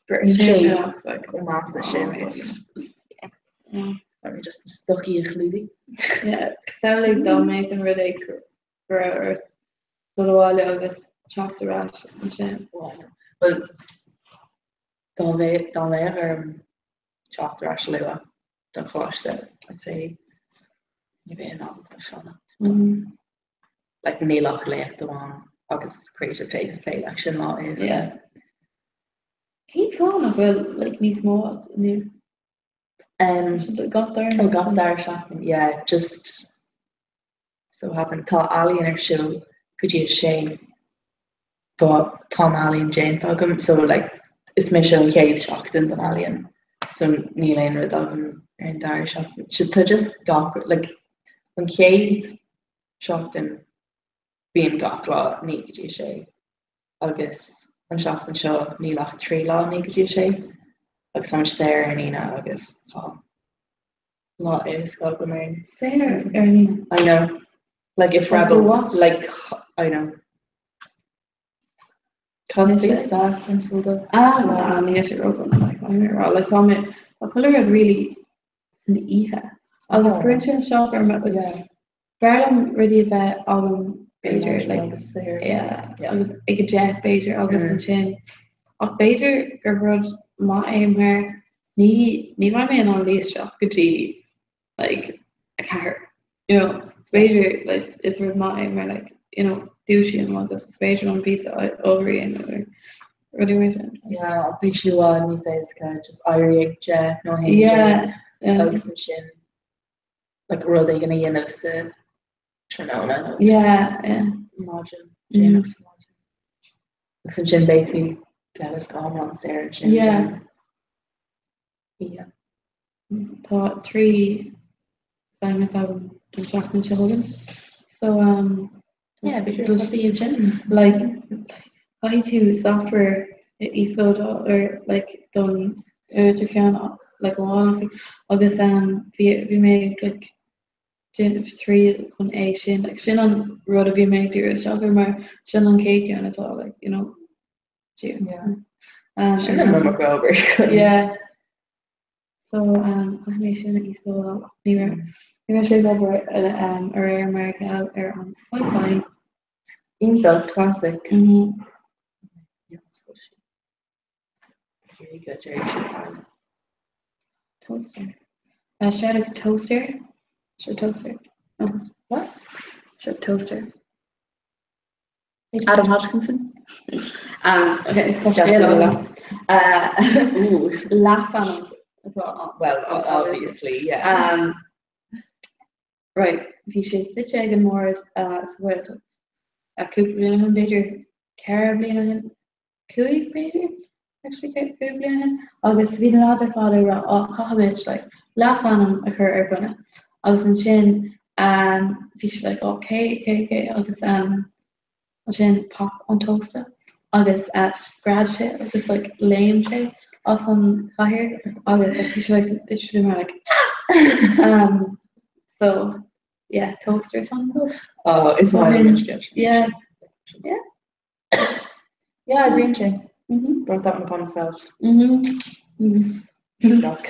very shade like the master shade. Let me just stuck you including. Yeah, Sally don't make them really for a while August shocked the rat and shit. Well, dá bheith teach ar lua don chláiste, I'd say ní bheith an seanna. Like nílach léach doán agus creative play action lá is. Yeah. Keep on bhfuil like níos mó nu. Got there. I got there shopping, yeah, just so happened tá Ali in her show could you shame but Tom Ali and Jane dogum so like it's my show Kate shocked in the alien so Neil and dogum in there shopping to just got like when Kate shocked in being got law ní could you shame agus an shocked and show nílach trí lá ní could you shame agus so much Sarah and Nina agus Tom. Not in Scott Marine. Sarah, I know. Like if Rebel, like I know. Can't be exact and sort of. No, yes, it wrote on like I'm right. Like comment, I colour had really in the iha. I was Corinthians shopper, but yeah. Barlam really about album Bader like yeah. I was like a jet Bader August and Chin. Of Bader, Gerbrod, my aim here. Ní mai me an least shop could be like a car, you know. Spader like is with my aim where like you know douchey and all this Spader on piece of ovary and really weird. Yeah, I'll pick you on. He says kind of just Irish jet, no hate. Yeah, August and Chin. Like were they gonna yin us the Trinona? Yeah. Imagine. Jane August and Chin Beatty. Get us calm on Sarah. Yeah. Yeah. Taught 3 assignments album in Jackson Children. So yeah, but you'll see like I do software Eastload or like done to can like one August we made like 3 on A shin like shin on road we made dear shopper mar shin on cake and it's all like you know yeah. Shin on McGrover. Yeah. So animation that you saw near shows over at Rare America or on Wi-Fi. In the classic. Yeah, very good, Jerry. Toaster. Shout out toaster. Shout toaster. Oh, what? Shout toaster. Adam Hodgkinson. Okay. Last song. Well, obviously, yeah. Right. If you should sit and more swear to a cook blinahan better, care blinahan, cook better, actually cook blinahan. August we lot of father comment like last on occur gonna. August and Shin if you should like okay, August Shin pop on toaster. August at grad shit, like it's like lame shit. Awesome here. August like you should like it should be more like so yeah, toaster something. It's my yeah. Yeah, green chain. Brought that one upon himself. Luck.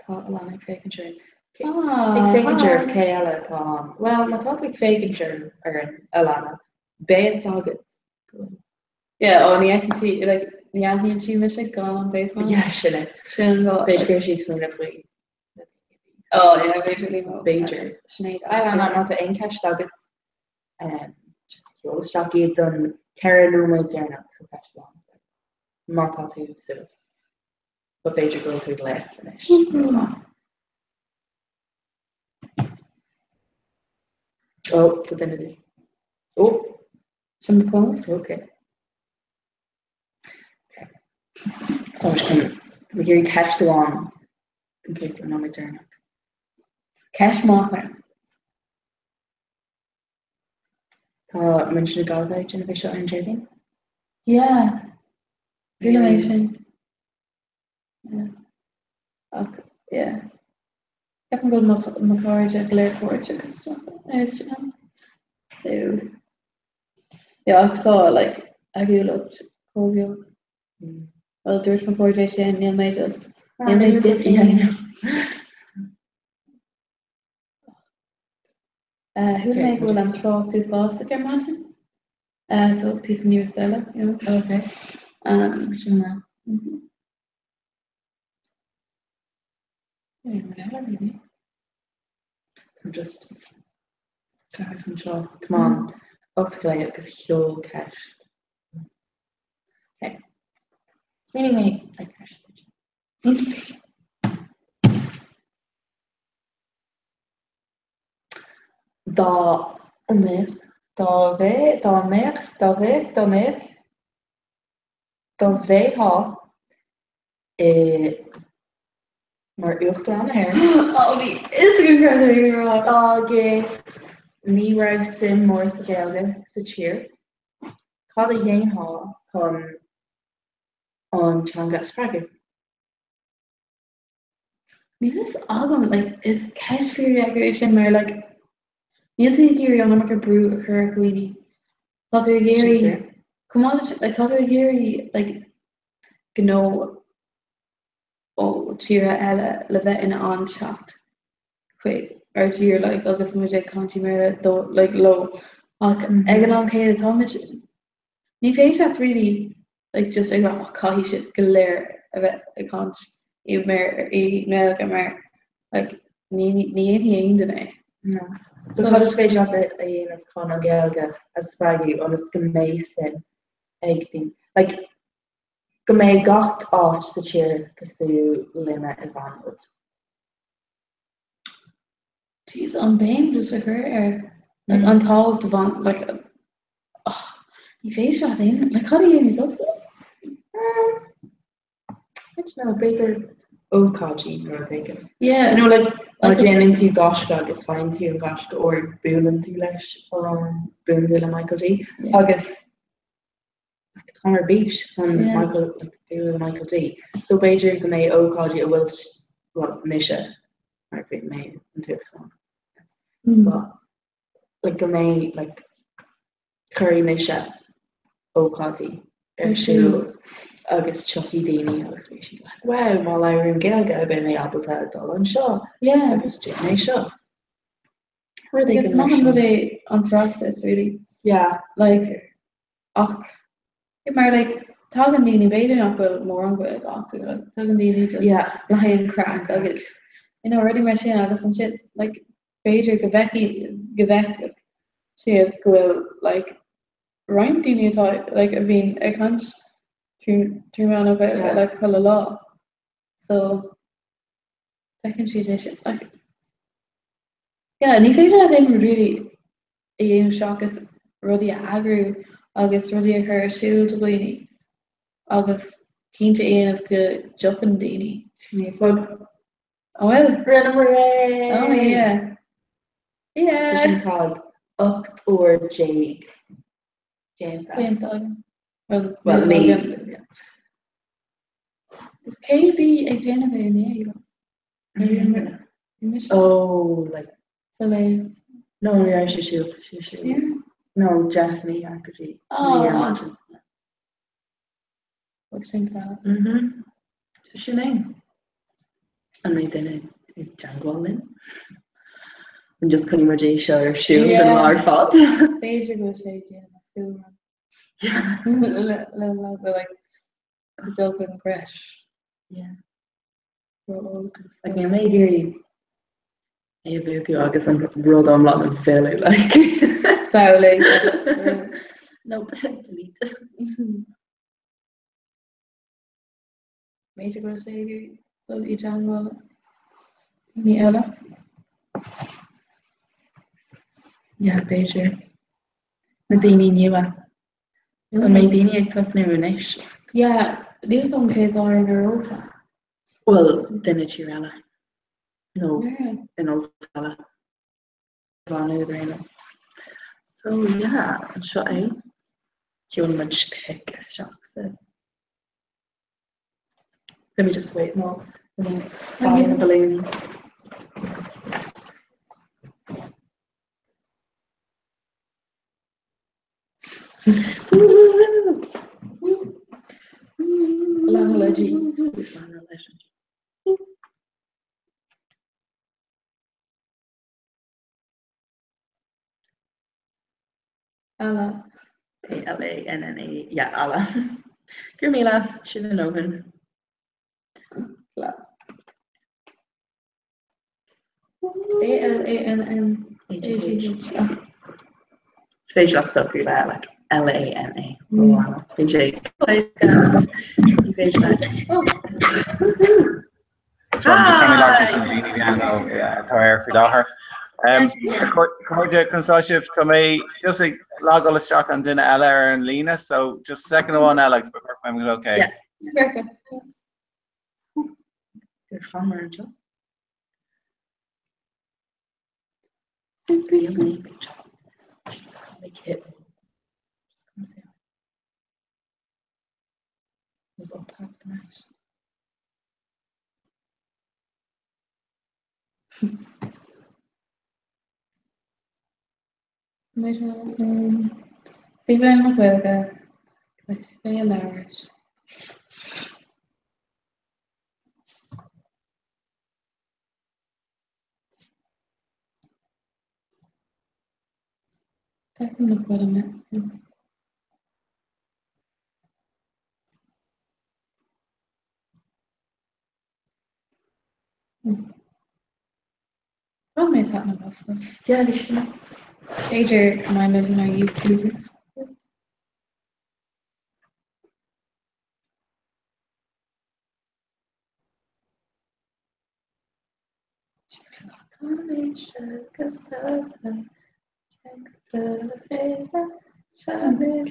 Thought Alana fake insurance. Big fake insurance of Kayla Tom. Well, my thought like fake insurance or Alana. Base August. Yeah, and I can see like yeah, he and she was like gone on baseball. Yeah, shouldn't. Basically, she's moving up with. Oh yeah, basically Bajers. Sinead. I don't know not to encash August. Just all the stuff you've done. Karen Luma there now, so catch long. Not how to so. But Bajer go through the left finish. Oh, divinity. Oh, from the post. Okay. So much can we hear you catch the one? Okay, no my turn. Cash marker. Mention the Galway Genevieve and Jading. Yeah. Renovation. Yeah. Okay. Yeah. Definitely good enough Macarage at Glare Forge and stuff. So yeah, I saw like I do looked Covio. Well, there's my poor day and Neil may just Neil may just Who make will I'm throw too fast again, imagine? So piece of new fella, you know. Okay. Mhm. Yeah, whatever, really. I'm just sorry from sure. Come on. Oscillate because he'll cash. Okay. It's really me. I cash. Da mer. Da ve. Da mer. Da ve. Da mer. Da ve ha. Maar ucht aan her. Oh, wie is er going to wrong? Agus ní raibh sim mór sa gaeilge sa tír. Cad a dhéaná chun an teanga spreagadh. Nílas agam, like, is cash for your aggravation, maar, like, nílas a géirí an amach a brú a chur a chuoine. Tá a géirí, come on, like, tá a géirí, like, gno ó tíra eile le bheith ina anseacht chuig, ar tír, like, agus mu county mare do, like, low. Ach, ag an am céad táid, ní féidir really, like, just ag an caihí si go léir a bheith ag cant I nuail go mar, like, ní aon duna. No. So cad is féidir a dhéanamh chun an gaeilge a spreagadh agus go méid sin ag tí. Like, go méid gach áit sa tír cosú lime I bhanúd. Jeez, an béim just a chur like, an táil de van, like, ní féidir a dhéanamh, like, cad a dhéanamh go? No, better ócáidí nó thinking. Yeah. You know, like, Agus- déanann tú gasca agus fáin tú an gasca or buúlann tú leis buúlan tú le Michael D. Yeah. Agus tá mar bís chun Yeah. Michael buúlan Michael D. So beidir go méid ócáidí a bhfuil mise mar bhí mé an tuachtáin. But like go méid like curry mise ócáidí siú agus choí daoine agus mé si like, wow, má leirún gaeilge be mé appletá dul an seo Yeah. agus dú mé seo. It's not really on practice, really. Yeah. Like, ach, maar like, tagan dini beidir nach bhfuil mór an bhfuil acu, like, tagan dini just Yeah. lying crack, agus, you know, already mar sin agus an shit, like, beidir go bheic siad go bhfuil, like, roiint dini atá, like, a bhín ag cant trú man a bheith, Yeah. like, chuile lá. So, fecinn siad is, like, yeah, ní féidir a dhéanamh really a dhéanamh seo agus rudí a agrú agus rudí a chur siúil do dhaoine agus cínte aonmh go deochan daoine. Níos fud. Oh well, Rinne oh yeah. Sa sin Yeah. called 8 or Jake. Céintá. Well, me. Is KB ag déanamh in éag. Oh, like, So like, no, yeah, she. yeah. No, Jasmine, actually. Oh. Imagine. What's in class? So she name. And they didn't jangle in. I'm just cutting my J show or shoe Yeah. and our fault. Féidir go sé déanamh school run. Yeah. Like, dog and crash. Yeah. We're all Like, I may hear I have you August and rolled on lot and fail it like. So like, No, but delete. Major go say so each annual ní eile. Yeah, Beijing. Nadini nua. Well, my dini ag tasnu unish. Yeah, these on kids are in a row. Well, then it's Chirella. No, Yeah. in Ulstala. Vanu the Reynolds. So yeah, shot I. Kill much pick as shocks. Let me just wait more. Buying the balloons. Lang legend. Legend. Ella. Alanna. Yeah, Alla. Gurmila, Shivanogan. Alann. Spatial Soccer like Lana. PJ. Cordia consortium to me just a log all the shock on dinner Ella and Lena, so just second one Alex, but I'm okay. Yeah. Very good. Good fun, Rachel. Make it. Was all packed tonight. Stephen McWilga, Faye Larrish. I can look what I meant. I'll make that in a stuff. Yeah, we should. AJ, my imaginary YouTubers.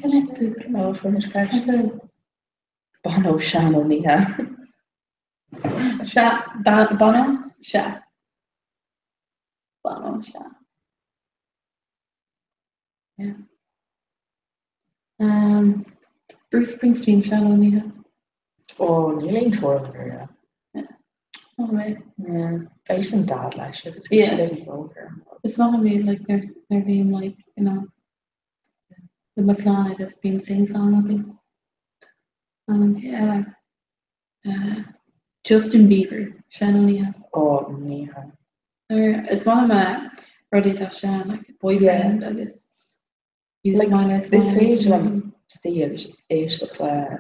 Connected. Oh, from his crash. Bono, Shannon, Nia. Bono? Sha. Bono, Sha. Yeah. Bruce Springsteen, Shannon, Nia. Oh, nearly tour, yeah. Oh, right. Yeah. I used to dad last year. Yeah. Over. It's not gonna be like they're being like, you know, the McFly that's being sing song, I think. Yeah. Justin Bieber, Shannon Nia. Oh, Nia. It's one of my Roddy Tashan, like boyfriend, I guess. Like this age when see it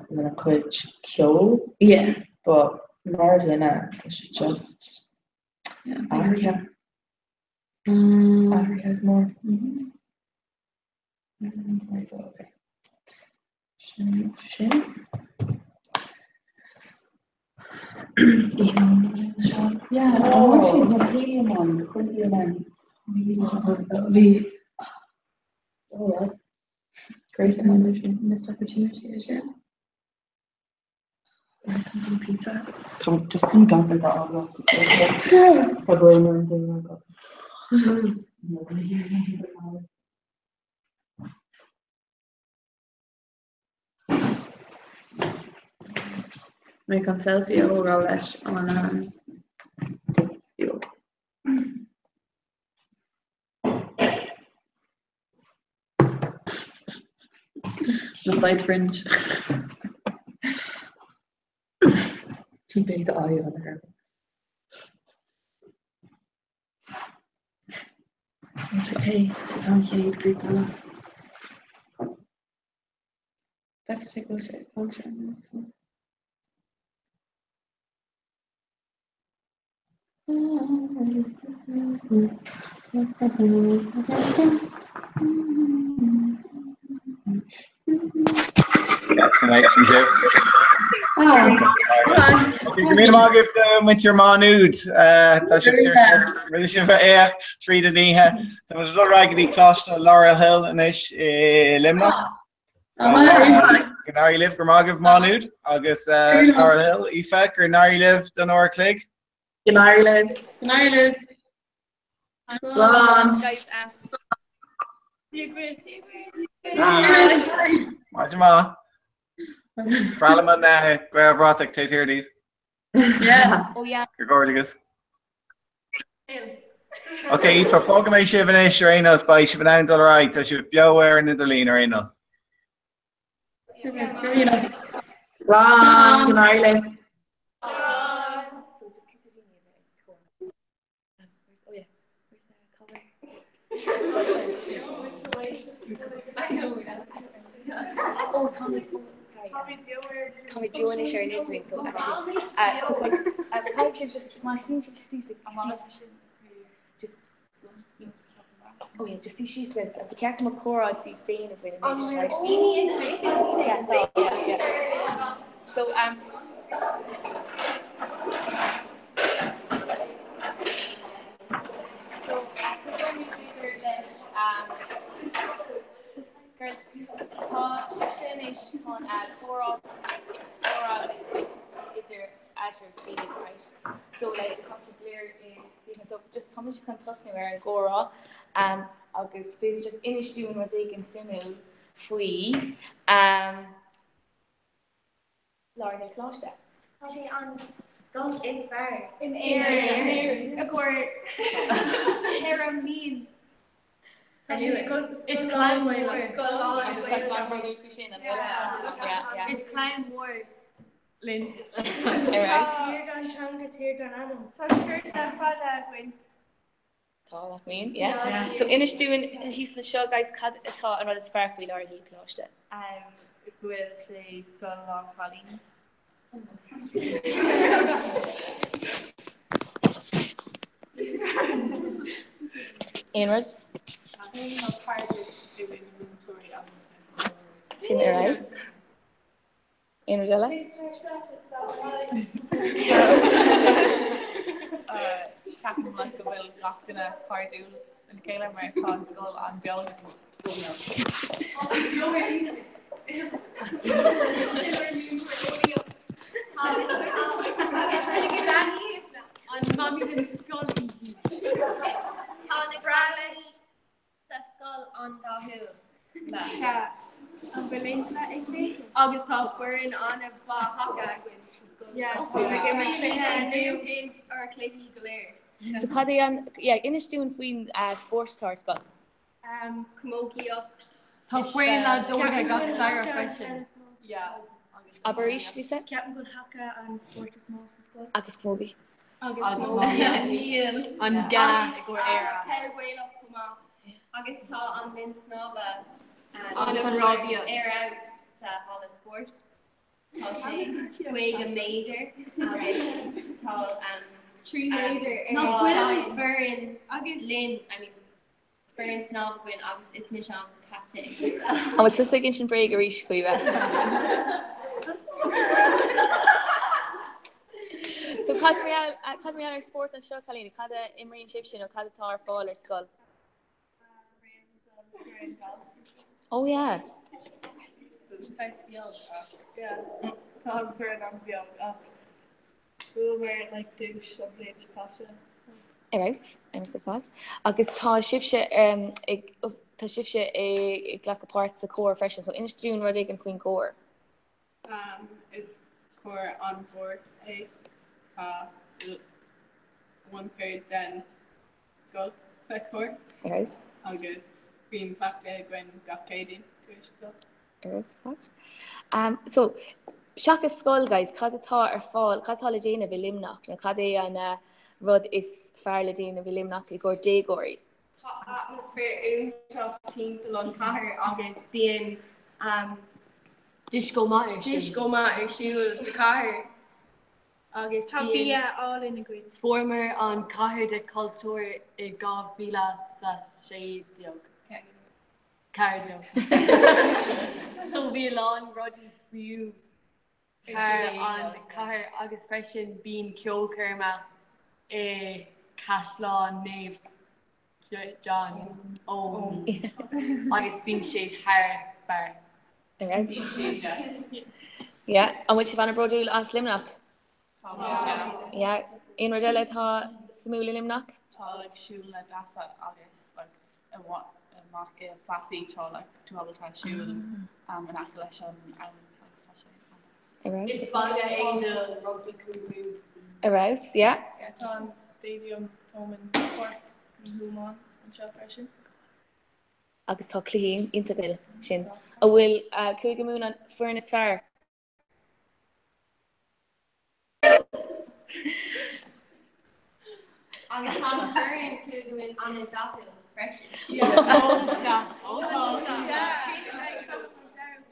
when I could kill. Yeah. But Marlena, they should just Africa. Africa more. Okay. Shin. Yeah. Oh, she's a medium one. Quincy and then. Oh, great missed opportunity, yeah. Pizza. Just come down with that all off. For going and doing that. Make a selfie over all that on you. The side fringe. Too big the eye on her. Okay, it's okay, Greek one. That's a good shit. Vaccination, Jeff. Give me the mug if with your manúd. Tá sé really sin écht trí den níthe. Tá was lo raggedy closta Laurel Hill in ish Limnach. Gnar live gur magah manúd agus Laurel Hill Ife gur nar live den or clig. Good Ireland. Good Ireland. Watch ma. Fralaman Gwabratic Tate here, Dave. Yeah. Oh yeah. You're gorgeous. Okay, for folk may shiv and ish reinos by shiv and all right. I should be aware in the lean reinos. Long, Good Ireland. Oh, Tommy. Sorry. Tommy Bjorn is sharing it. So actually, college just my senior just sees it. Just. Oh yeah, just see she said the Captain McCora see Fane is winning it. Yeah. So So this one you figure that girls Shishin is on Cora is their address feeling right. So like the Tasha Blair is speaking so just how much can toss me where Cora agus maybe just inish doing what they can simul free Laura they closed that. Actually on Skull is fair. In air. A court. Harameen. It's Clan Moore. It's Clan Moore. Lynn. Tír gan Shanga, tír gan Adam. Tá sure that fada when Tall I mean, yeah. So inish doing he's the show guys cut another fair free Laura he closed it. Will she Skull on Colleen? Einrod? Sin Rice? Einrodella? Captain Michael will locked in a Cardool and Kayla Marathon Skull on Bill. On Mommy's in Skull. Tonic Raleigh. The Skull on the hill. An Valentina Igni. August tá furin on a Bahaka when Skull. Yeah, New Kent or Clayton Galair. So Caddy on inish doing fwyn sports tour skull. Camogie up. Tá fuin le dótha gach saoire freisin. Yeah. Aberish Lisa? Ceapan go Haka an Sport is Moss is good. Agus Moby. Neil. An gas go air. Hellway up Kuma. August tá on Lynn Snova. On Robbia. Air out sa Hall Sport. Tá sé Wig a major. August tá Tree Major. Fern Lynn, I mean Fern Snob when August is Michon captain. Oh, it's just like in break Arish Kuiva. So cad me our sport and show Colleen, cad Imreen Shipshin or cad tar fall or skull. Oh yeah. Yeah. Tá fuin on Bill. We'll wear like douche on page Pasha. Eros, I'm so fat. Agus tá sibse tá sibse ag ghlach apart sa core freshen, so inish June rud ag an queen core. Is core on board a 1/3 den Skull set core. Eros, Agus Queen Clapta when got Katie to her Skull. Eros fat. So Shaka skull guys, cad atá ar fall, cad tá le déana bhí limnach, na cad é an rud is fear le déana bhí limnach I ggur dégóirí. Tá atmosphere úntaach timpeall an chathair agus bíonn Disco Matter. siúil sa chathair. Agus Tá bia all in a green. Former on Cahir de Culture I Gav Vila sa Shade Diog. Cardio. So Vilon Roddy's view. On Cahir August Freshen being Kyo Kerma a Cashlaw Nave John August being shade hair bar. Yeah, and which Vanna Brodul as limnach. Yeah, in Rodella tá smúla limnach. Tá like siúla dasa agus like a mark a plasí tá like to all the time siúl an accolation It's fun angel rugby kubu. Arouse, yeah. It's on Stadium Home in Cork in Human and Shell Freshen. Agus tá clean integral sin. A bhfuil chuig go mún an furnace fear. Agus tá Fern Cúgamin an a dapil. depression.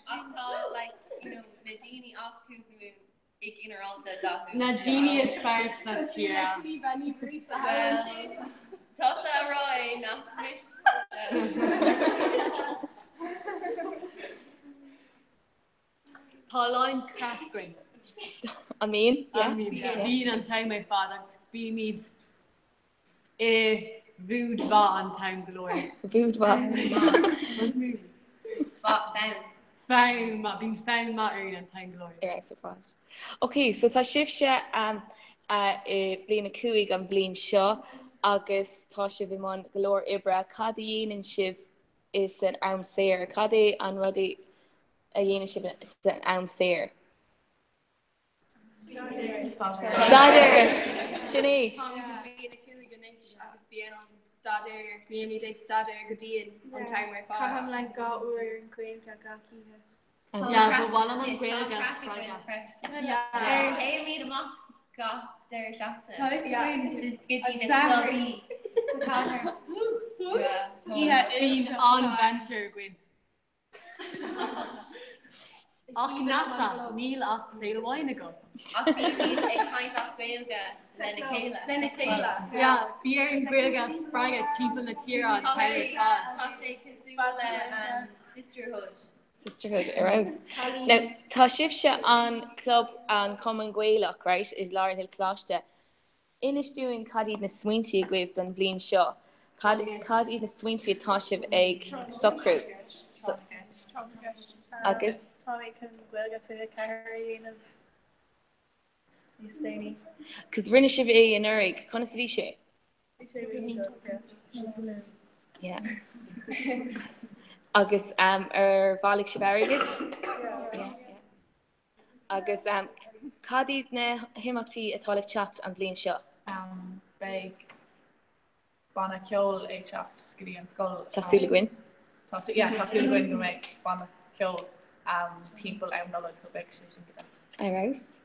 After like, you know, Nadini off Kuku, ik in her alta dahu. Nadini is first, that's yeah. Well, Tosa Roy, not fish. Pauline Catherine. I mean, yeah. Being on time, my father. Be needs a vood va on time glory. Food va. Being found matter on time glory. Yeah, so fast. Okay, so tá sibse bliana cuaig an blian seo agus tá sibh imán golóir ibre cad a dhéanaan sibh is an am séir cad é an rudí a dhéanaan sibh is an am séir. Staidir sinné. Yeah, but while I'm on Grail gas, Hey, meet him up. Got their shot. Yeah, he's on Venture, Gwyn. Ach, nasa, Neil ach, say the wine ago. Ach, he's a pint of Lena Kayla. Yeah, beer and Grail gas, sprang at people the tier on Tyler Sod. Tasha Kasula and Sisterhood arouse. Now, tá sibse an club an Common Gaelach, right, is Lauren Hill Cláiste. Inis doing cadid na swinty gwibh don blian seo. Cadid na swinty atá sibh ag socrú. Agus? Tommy can gwelga for carrying of Eustani. Cos rinne sibh é an urig, conna sa bhí sé? Yeah. Agus bhálaigh sibh airgid? Agus cadid na himachtaí atá le chat an blian seo? Beg banna ceol é chat sgurí an scoil. Tásúla Gwyn? Tásúla Gwyn go méid banna ceol timpeall am nolog so beg sé sin gydas. Airás.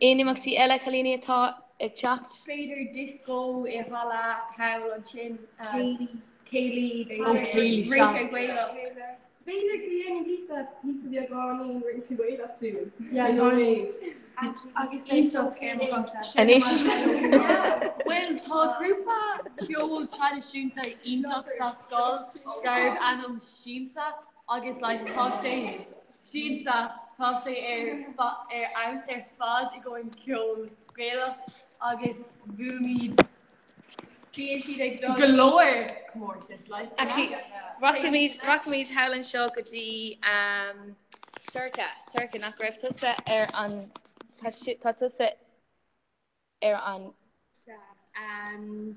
Éonimachtaí eile chalíní atá ag chat? Trader Disco, Evala, Howl and Chin, Kaylee, Kaylee, Vader Grian Pizza via Garmin, Ring Kuwait too. Yeah, Tommy. Agus Anis. Anis? Well, tá grúpa ceol tradiisiúnta ionach sa scoil darbh anam síomsa agus like tá sé síomsa tá sé ann ar fad I go an ceol Gaelach agus bhúmíd galore. Actually, Rockmead Howland Shaw go dtí Circa nach raibh tusa an tá tusa an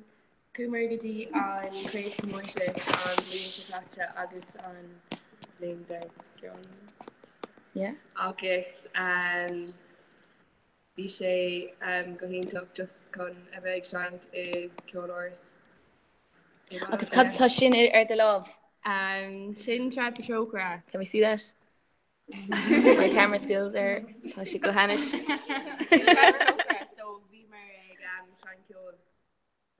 Cúmar go dtí an Creation Moise an Blian Siplachta agus an Blian John. Yeah. Agus bhí sé go híntaach just chun a bheith seant I ceolóras. Agus cad tá sin ar de lámh? Sin trad patrocra. Can we see that? Your camera skills are tá si go hanis. So bhí mar ag sean ceol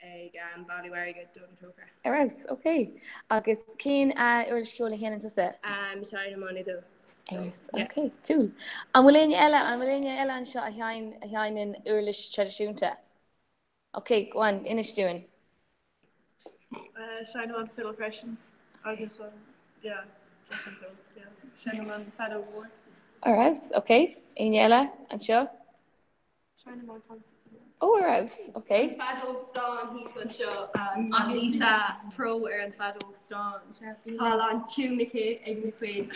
ag Ballywarriga dún trocra. Airás, okay. Agus cén uair ceola chéanaan tusa? Sean Monidó. Airás, okay, cool. An bhfuil eile an seo a theainn in uirlis tradiisiúnta. Okay, go on, inis dúin. Shineman Fiddle Crescent. Agus Shineman Fado War. Airás, okay. Aine eile an seo? Shineman Constantine. Oh, airás, okay. Fado Strong, he's on show. He's a pro an Fado Strong. Hall on Tunica, ag Quid,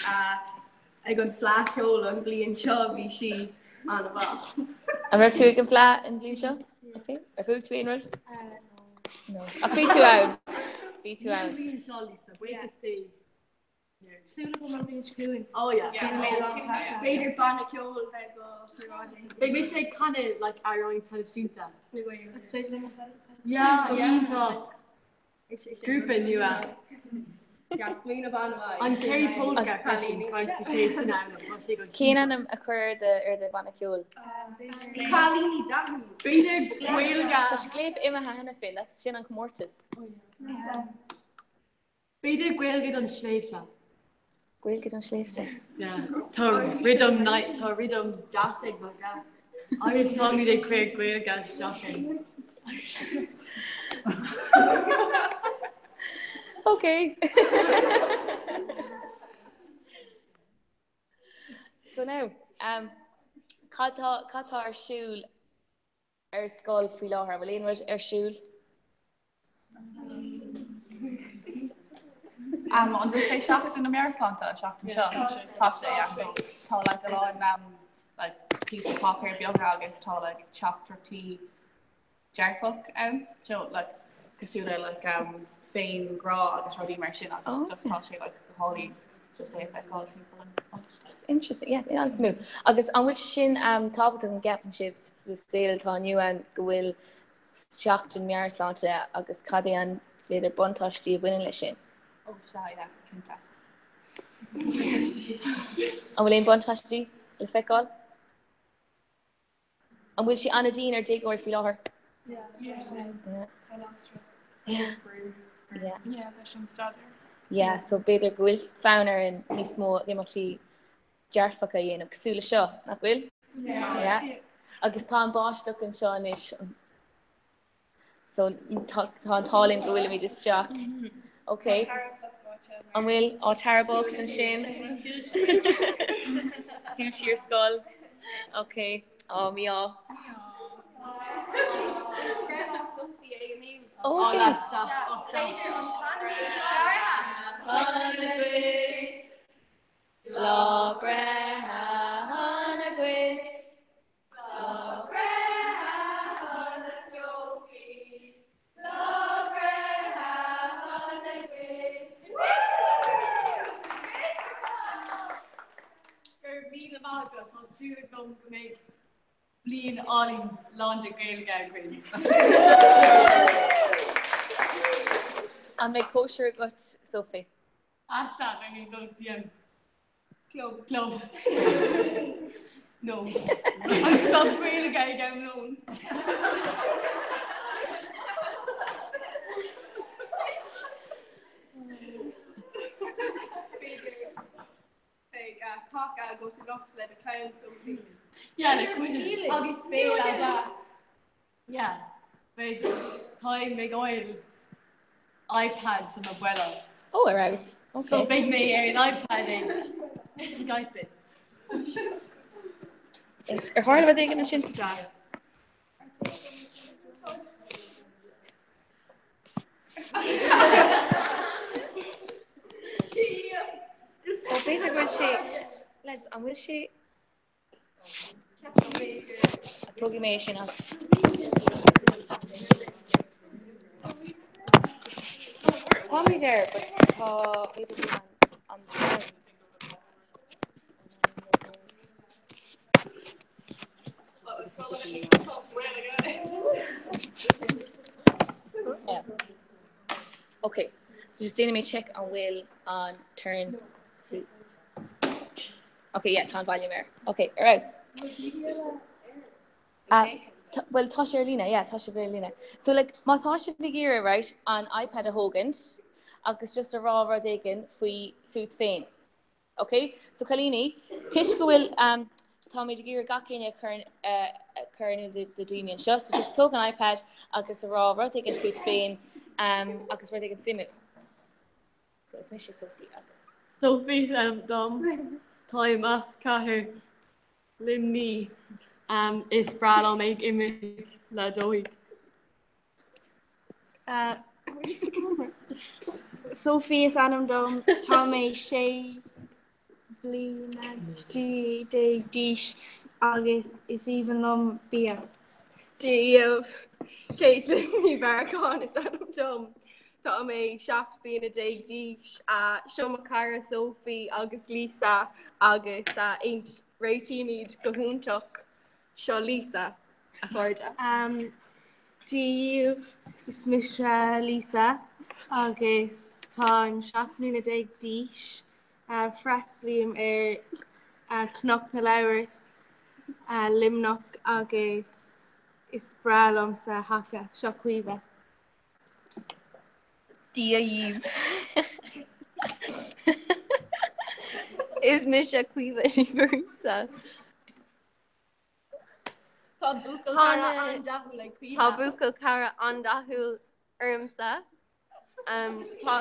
ag an flat ceol an Blian seo bhí si an a bach. An raibh tú ag an fleadh an blian seo? Okay. Ar fuaigh tú aon rud? No. Ach bhí tú ann. Bhí tú ann. Blian seo Lisa, wait to see. Sula go man Blian Scuin. Oh yeah. Beidir banna ceol bheith go Big bhí sé kinda like airing tradiisiúnta. That's right. Yeah, ionach. Grúpa nua. Yasmina Banawai. An Kerry Polka concentration Céanam a chur de banna ciúil. Colleen Dahoo. Beidir Gaelga. Tá scléif imime hena fin, that's sin an comórtas. Beidir Gaelga an Schleifta. Gweil an sléifte. Tá ridum night, tá ridum dathig mag ga. Agus tá mi de Craig Gaelga shocking. Okay. So now, catá ar siúl ar scóil faoi láthair, bhfuil éonrad ar siúl? An bhfuil sé seachtain na Mearslánta seachtain seo tá sé tá le go láin pí papir beaga agus tá le chaptartí dearfach ann le cosúla le féin grá agus rodí mar sin agus just tá sé le háí just sé feáil timp. Interesting, yes, yeah, smooth. Agus an bhfuil sin tábhacht an gapan sibh sa saoil tá nniu an go bhfuil seachtain Mearslánta agus cadé an beidir buntáistí a bhaineann lei sin. Ó se cinnta. An bhfuil éon buntáistí le feicáil? An bhfuil si anna dín ar déagóir faoi láthair? Yeah, so beidir go bhfuil fánar in níos mó imachtí dearfacha dhéanamh cosúla seo, nach bhfuil? Agus tá an báisteach an seo is so tá an tálinn go bhfuil mí isteach. Okay. An bhfuil á tarbócht an sin. Hiú siar scóil. Okay. Á mí á. Okay. Lá bretha hana gwit. Lá bretha hana Sophie. Lá bretha hana gwit. Gur bhí na mága tá súla gom go méid blion áling lá de Gaelga grin. An méid cóisiir got Sophie. Asha, I mean, don't young. Club. No. I'm not really guy down known. Cock goes to look to let the clown something. Yeah, like August Bale and yeah. But time make oil iPads and abuela. Oh, arouse. Okay. So big me an iPad in. Skype it. Hard about taking a shin. Oh, basic good shape. Let's. I'm with shape. A togi me shin up. Call me there, but maybe on the phone. Yeah. Okay, so just doing me check on will on turn. See. Okay, yeah, turn volume air. Okay, arouse. Well, Tasha Lena, yeah, Tasha Lena. So like, my Tasha Vigira, right, on iPad a Hogan's, agus just a raw again, fui food fain. Okay, so Kalini, Tishka will Tommy Gira Gakin a current the Union show, so just talk an iPad, agus a raw again food fain, agus again simu. So it's Misha Sophie, agus. Sophie, dumb. Time us, Caher, Limni. Is Brad I'll make image la doi. Sophie is Adam Dom, Tommy Shay, Blina, D, Dish, August is even Bia. D of Caitlin Barcon is Adam Dom. Tommy Shaft being a day Dish, Shomakara Sophie, August Lisa, August ain't Rati need Gahuntuk. Seo Lisa a chuirde. Díomh is Misha Lisa, agus tá an seaachnú na déag díis freislíam knoch na leiris limnach agus is bralam sa hacha seo cuive. Dia Eve. Is mis a cuive sin versa. Tá bucail cara an dahul le cuive. Tá bucail cara an dahul armsa. Tá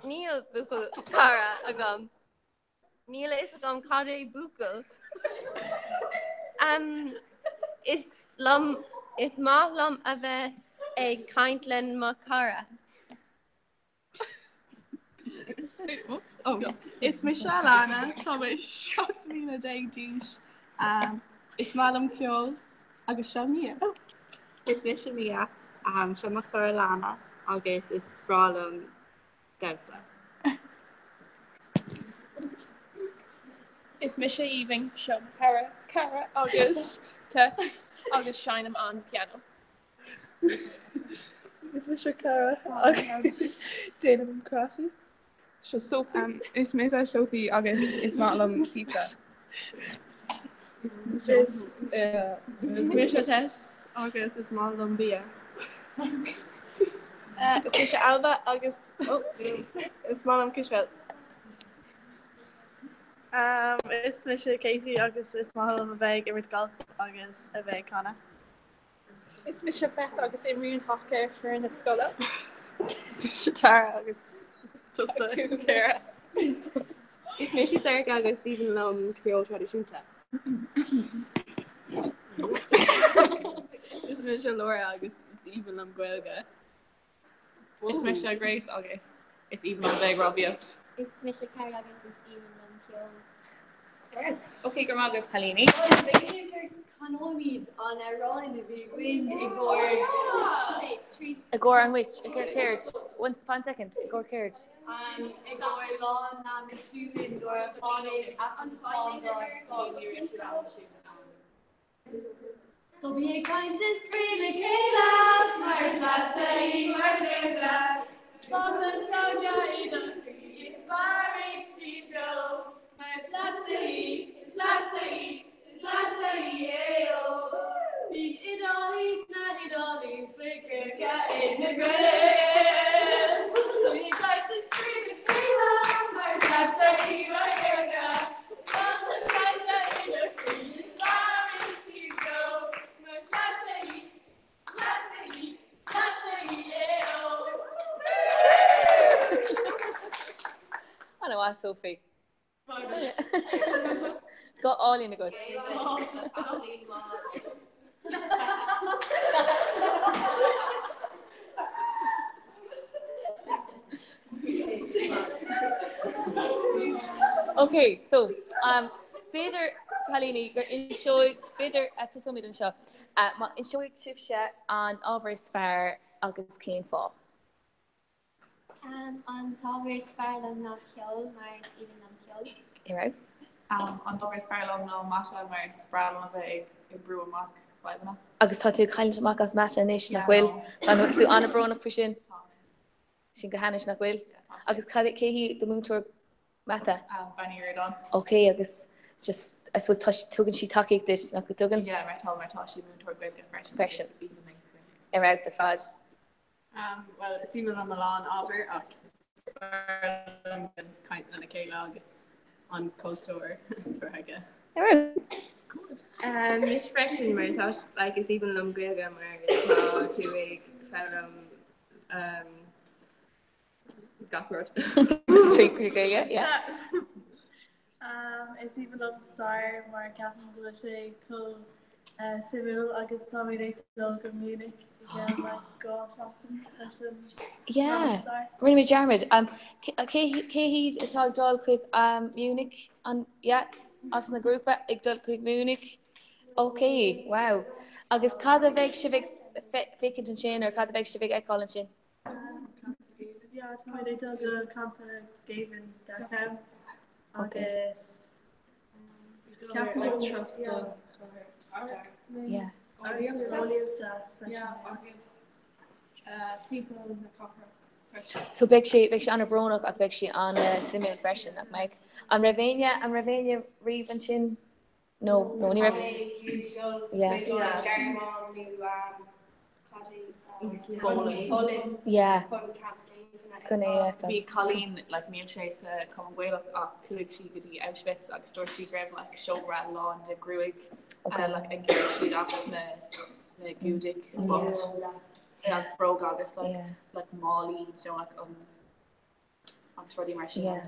níl bucail cara agam. Níl is agam cadé bucail. Is málam a bheith ag caintlen má cara. Is Michelle Anna, Thomas, Shotmina Day Dish, is Malam Kjol, agus Shamia. Is Michelle Mia, Shama Lana, agus is Bralam Devsa. Is Misha Eving, Shum, Cara, August, Tess, August Shineham on piano. Is Misha Cara, Dana Crossy. Sophie. Is Mesa Sophie August is Malam Sita. Is Misha Tess, August is Malam Bia. Is Misha Alba August is Malam Kishvel. Is Misha Katie, August is Malam Aveg, Irid Golf, August Aveg Kana. Is Misha Beth August Imrune Hocker for in the Scola. Tara, August. Just Tara. Is Misha Sarah August even Creole Traditionta. Is Misha Laura August is even Guelga. Is Misha Grace August is even Beg Robiot. Is Misha Carrie August is even Kill. Yes. Okay, Grandma goes Palini. Canóid an Iran a bhí win Agor on which? Agor cared. 1 second. Agor cared. Igor lá na misúin go fáid afan So bhí caiinteas trína céile mar saí mar céile Slás an teanga iad an trí is maring si do mar slatsaí Big Idollies, not Idollies, flicker cat in the grave. So you like to scream and clean my slatsaí my hairga on the side that in the tree is maring si do mar slatsaí I know why Sophie. Got all in the goods. Okay, so Peter Kalini in show Peter at the summit and show in show chip share on over spare August came for. On Tavers Farlam not killed, Mars even not killed. Eros. On Tavers Farlam no Mata, Mars Bralum of a brew mock 5 enough. August taught you kind of Makas Mata Nish Nakwil. And so Anna Brona Frishin. She can Hanish Nakwil. August Kahi the moon tour Mata. Bunny Redon. Okay, August just I suppose Tugan she talking this Nakutugan. Yeah, my she moved toward good fresh. Eros are fad. Well, Simon on Milan over kind of a Kayla August on culture for I guess. Just fresh in my thought like it's even Grega where to a Gothroad. Yeah. It's even star where Catherine Bullshit cool civil August Tommy go Munich. Yeah, really Jarmid. He talk dol quick Munich on us in the group ag dol quick Munich. Okay, wow. Agus cada veg shivik ficant and shin or cada veg shivik I call and shin. Yeah, they did the company Gavin Dakam. August. Capital Trust. Yeah. People in the copper. So big she on a bronach ach big she on a simul freshen ach Mike. An Ravenia Reeve sin. No, ní rah. Yeah. Yeah. Bhí Colleen like níl sé sa cum bhfuil ach chuig si go dtí Auschwitz agus dúirt si greibh like seomra lá de grúig like an gcéir siad as na gúdig agus brog agus like Molly like rudí mar sin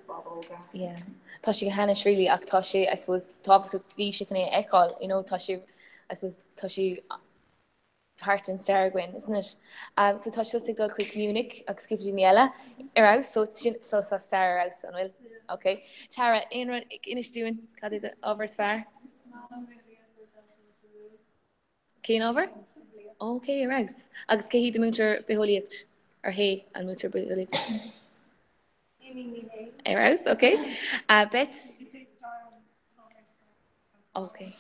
Bob Olga. Yeah. Tá si go hanis really ach tá si I suppose tábhachtach dí si canna eáil tá si I suppose tá si part in Stargwin, isn't it? So tá si dul chuig Munich agus cúpdíile arás so sin sa star arás an bhfuil. Okay. Tara, aon inis dúin cad é ábhar fearr? Céan ábhar? Okay, arás. Agus cé hí de mútar beholíocht ar hé an mútar beholíocht. Arrows, okay. Beth? Okay.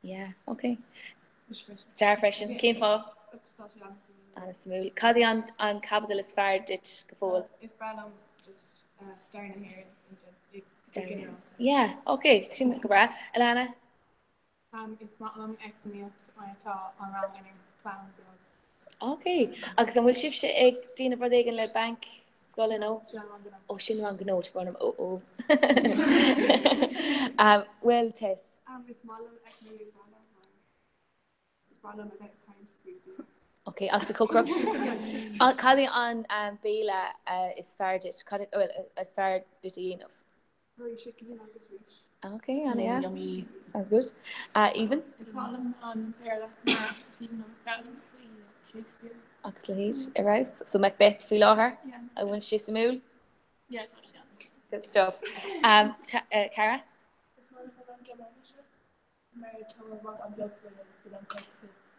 Yeah, okay. Star freshen, céim fá? Anna Smúl. Cadí an capital is fearr dit go fóil? Is brenn just staring here. Yeah, okay. Sin go bra. Alana? It's not long eicníocht tá an ranginings clown blog. Okay. Agus an bhfuil sibh sé ag dína bhd éigen le bank Scoil nó? Ó sin an gnót bannam ó. Well, Tess. Is málam eicní brenn Okay, agus the co-crocht. Cadí an béla is feardit. Is feardit enough. Okay, Anna, yes. Sounds good. Even? It's málam an Perla. Shakespeare. Agus le héit arás. So Macbeth fi láthair? Yeah. I win si sa múl? Yeah, good stuff. Cara? It's málam an Germanische. Mar tá rug an blog is an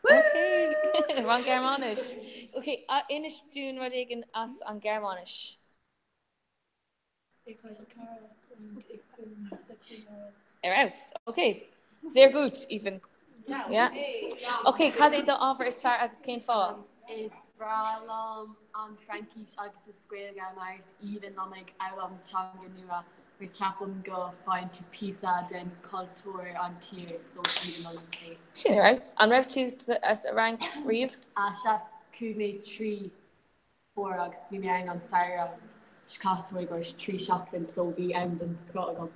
Okay. Ran Germanish. Okay, inis dún rud éigen as an Germanish. Arás. Okay. Sehr gut, even. Yeah. Okay, cad é do ábhar is fearr agus céim fá? Is bralam an Frankish agus is squailga mar even am ag elam changa nua we capam go find to pizza den culture an tier so even on the Sin arás. An raibh tú as a rank riamh? Asha cúne 3 4 agus vi meang an Sarah Scotland or 3 shots in so vi end in Scotland.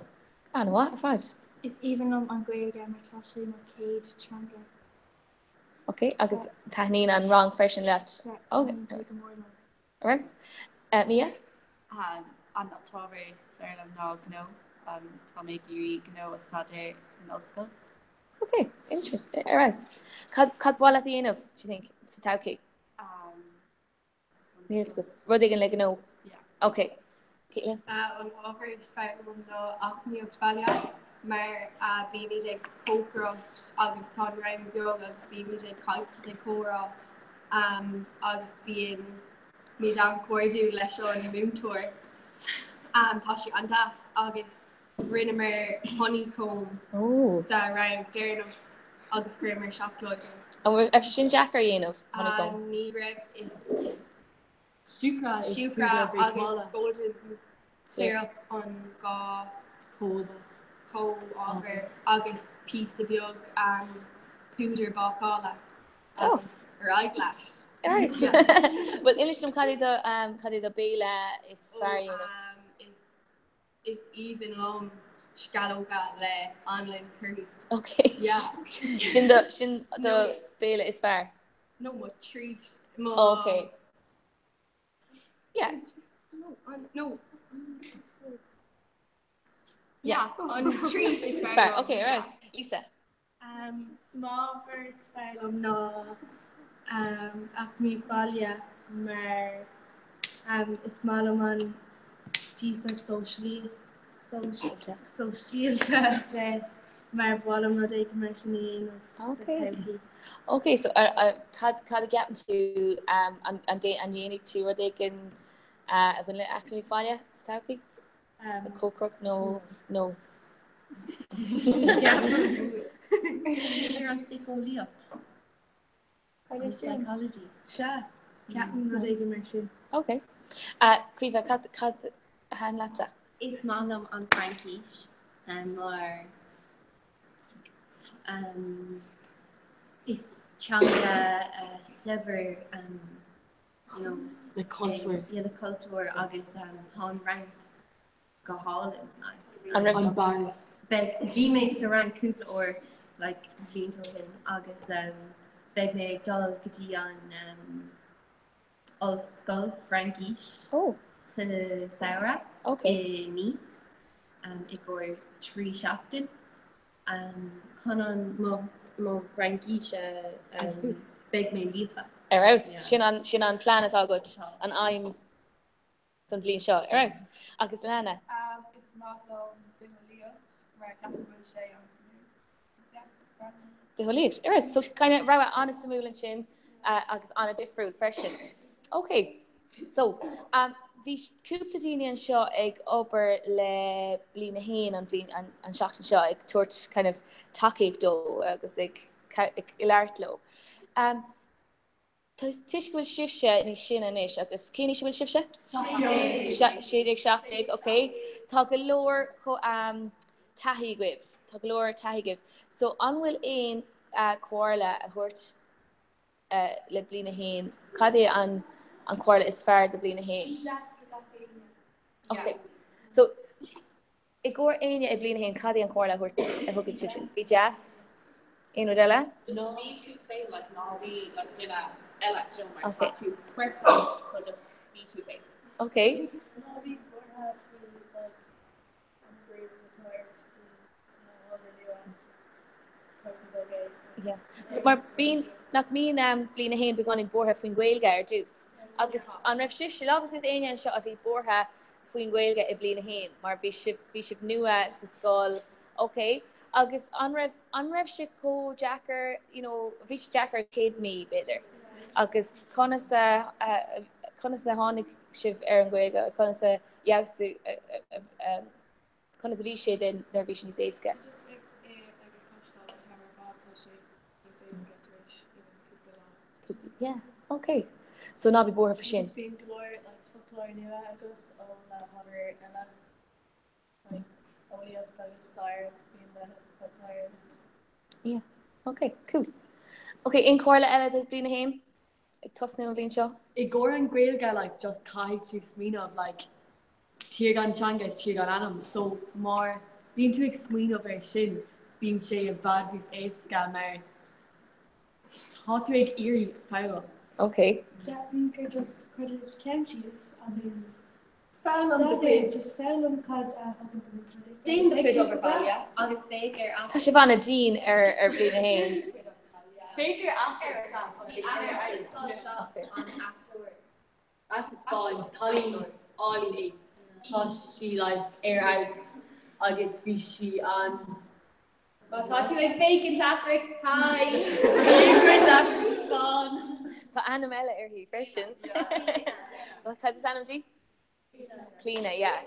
An what? Faz? Is even mar gailge mar tá sé mar céad changa. Okay, agus taithnín an wrong fresin let. Okay. Arás. Mia? An October is fairlam ná gno tá mé gurí gno a stadé san ollscoil. Okay, interesting. Arás. Cad bhla dhéanamh, do you think? Sa taucaí? Níos go. Rud igen le gno? Okay. Caitlin? An ábhar is fearlam ná achníocht bhaile. Maar baby de co-croft agus tá raim beag agus baby de caiilte sé córa agus bíon mé an cuairú leis an múmtóir tá sé an das agus rinne mar honeycomb sa raim déirnam agus gréimar seaachláide. An bhfuil sin Jackar dhéanamh honeycomb? Ní raibh is siúcra agus golden syrup an gá ábhar agus pí a beag an púidir báála agus ar aglas. Well, inistum cadí do béla is fearr is even long scalóga le anlin curry. Okay. Yeah. Sin do béla is fearr? No, more trees. Okay. Yeah. No. Yeah, on trees is fair. Okay, right. Lisa. Mábhar is fearlam ná achní bailile mar is málam an písa socialta de mar bhlam rud ag mar sin éanamh. Okay, so cad a gap tú an dhéananig tú rud ag an a bhfuil le acní bailile stácaí? A co-crook? No. You're on psychology. Psychology. Sure. Ceapan rud éige mar sin. Okay. Cuiva cad han lata. Is málam an Frankíis mar is teanga sever you know the culture. The culture agus tá rank go hálinn An raibh An bars. Beg bhí mé sa ran cúpla ó like bhíontóhin agus beg mé dul gotí an ollscoil Frankíis sa saora i níos i ggur trí seachtain chun an má Frankíis beg mé lífa. Eros, sin an plan atá good an aim don bblin seo. Eros, agus Lena. It's not the Holiot, where I can say on some. The Holiot. Eros, so kind of rawa an samúlan sin agus an a difriúil freisin. Okay, so bhí cúpla daoine an seo ag obair le blina hain an seachtain seo ag tuairt kind of takeíag dó agus ag ilartló. Tá tuisc bhfuil sibse ní sin anis agus céine bhfuil sibse? Séideag seachtaigh, okay. Tá go leor taithígwibh. Tá go leor taithígwibh. So an bhfuil éon cuarla a thuirt le blina hain. Cad é an cuarla is fearr go blina hain? Okay. So I gcóir aine I blina hain cad é an cuarla a thuirt a thugad sibse? Bhí jazz? Éon rudile? No, me too fame like no, we like dinner. Ella, Joe, my Okay. tattoo, fresh so just be too big. Okay. No, we have like I'm brave and tired just talking about gay. Yeah. Mar bín nach mín blina hain began in bortha faoin Gaeilge ar dús. Agus an raibh sibh sin agus is aine an seo a bhí bortha faoin Gaeilge I blina hain, mar bhí sibh nua sa scáil. Okay. Agus an raibh si có Jackar, you know, bhí Jackar céad mí beidir. Agus conas a tháinig sibh ar an Gaeilge, conas a jausú, conas a bhí sé den nar bhí sin níos éasca. Just like a coastal camera fog pushing Yeah, okay. So ná bhí bortha fa sin. Just being glory like folklore nua agus ó na hover ela like only of the star being the folklore. Yeah. Okay, cool. Okay, in cuarla eile de blina hain? Ag tosnú an blin seo? I gcóir an Gaeilge like just caiig tú smín of like tíag an teanga tíag an anam. So mar bíonn tú ag smín of ar sin bíonn sé a bhd bhís éasca mar tá tú ag irí fáil. Okay. Ceapan gur just credit counties as is Studied. Fálam cad a hagan to Déan go chuid over fáile agus féidir an Tá sé bhana dín ar blina hain. Féidir after after Spain, Colleen Ollie, cause she like air house, agus bhí si an. Tá tú ag vacant Afric. Hi. Favorite after Spain. Tá anam eile ar hí freisin. Cad is anam dí? Cleaner, yeah.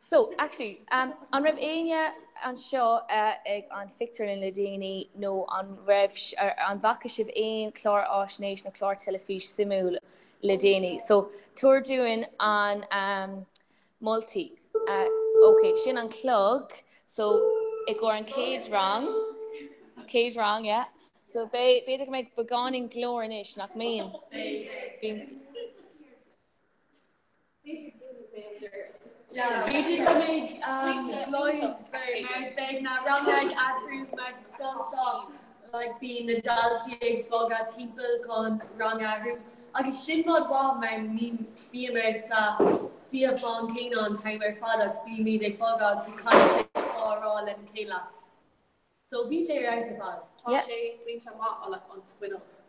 So actually, an raibh aine an seo ag an fictar in le déine nó an raibh an bhaca sibh aon chlár áisnéis na chlár telefís simú le déine. So tuair dúin an multi. Okay, sin an clog. So I gcóir an céad rang, yeah. So beidir go méid begáning glór inis nach mín. Yeah, we did make Lloyd very big now round like Africa my skull song like being the Dalti boga people con Rangaru. Agus sin mod wa my mean be sa see a phone king on timer products be me the boga to contact or all and Kayla. So be share eyes about. Yeah. Swing to what on Swindles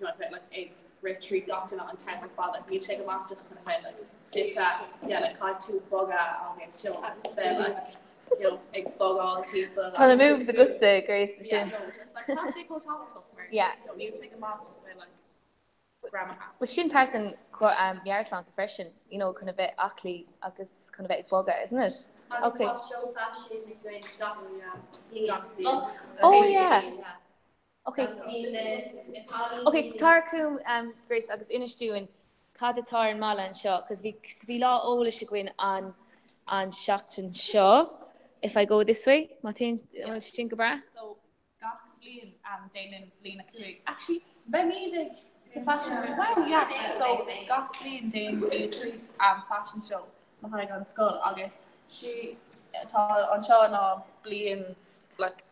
like a retreat doctor on time with father. You take them off just kind of like sit like kind to boga on it show like you know egg boga people. Tá na moves a good say Grace sin. Yeah. Don't need to take them off just like grammar. Well sin part an Yarsan to freshen, you know, kind of bit achlí agus kind of bit boga, isn't it? Okay. Oh yeah. Okay. Okay, Okay, Tarcum Grace agus inistúin cad tar an mala an seo, cos bhí lá óla se gwyn on seachtain seo. If I go this way, Martin, tin go bra? So, gach blian Danon Lena Craig. Actually, Benedict, it's a fashion show. Wow, yeah. So, gach blian Danon Lena Craig fashion show. Na haig an skull, agus. She, on show na blian, like,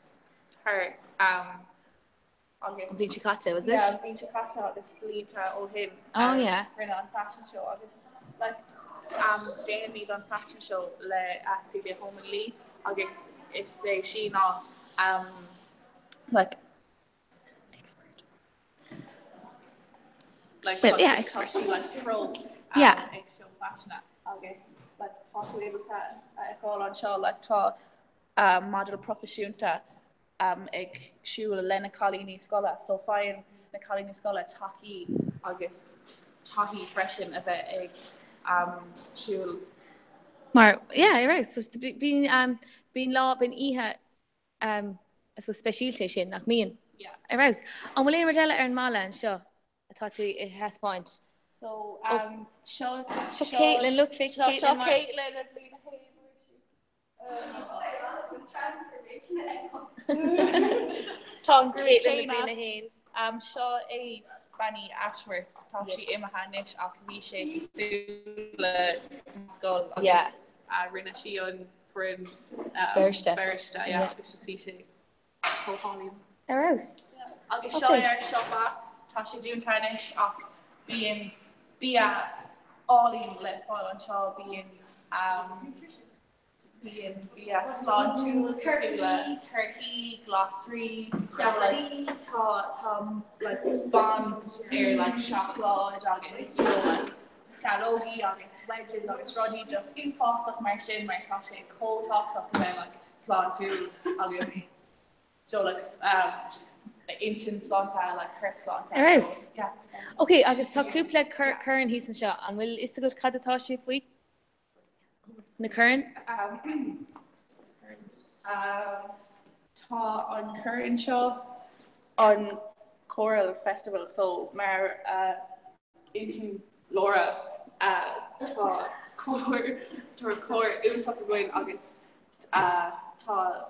her, Blin Chicata, was it? Yeah, Blin Chicata, agus blian ta o him. Oh, yeah. Rinna on fashion show, agus, like, Dana meet on fashion show le Celia Holman Lee. Agus is say she not like expert. Like well, yeah, expert. Like pro. Yeah. Show fashion. Agus like talk to able to call on show like to model professionta ag siúil lena Colleen scola. So fine na Colleen scola taki agus tahi freshen a bit ag siúil. Maar yeah, you're right. So being law being ihe I suppose specialty sin nach mean. Yeah. Right. And we'll Rodella and Mala and sure. I thought it has point. So show Caitlin look fake Caitlin. Show Caitlin Tom Caitlin show a Bunny Ashworth Tashi Imahanish Alchemy Sula Skull. Yeah. Rinna Shion for Bersta, yeah, this is Fishy. Profiling. Eros. I'll get show her shopper, Tashi June Tarnish, being all in let fall on Shaw being slot tool, turkey, glossary, like tom like bond air like chocolate, August, like scalogi, August wedges, August roddy, just in fast like my shin, my tashi, cold talk about like slot tool, August, so like ancient slanta like crep slanta. Yes. Yeah. Okay, August tá cúpla current he's in shot and will is the good cadatá if we the current tá on current show on choral festival so mar into Laura tá cor únta going agus tá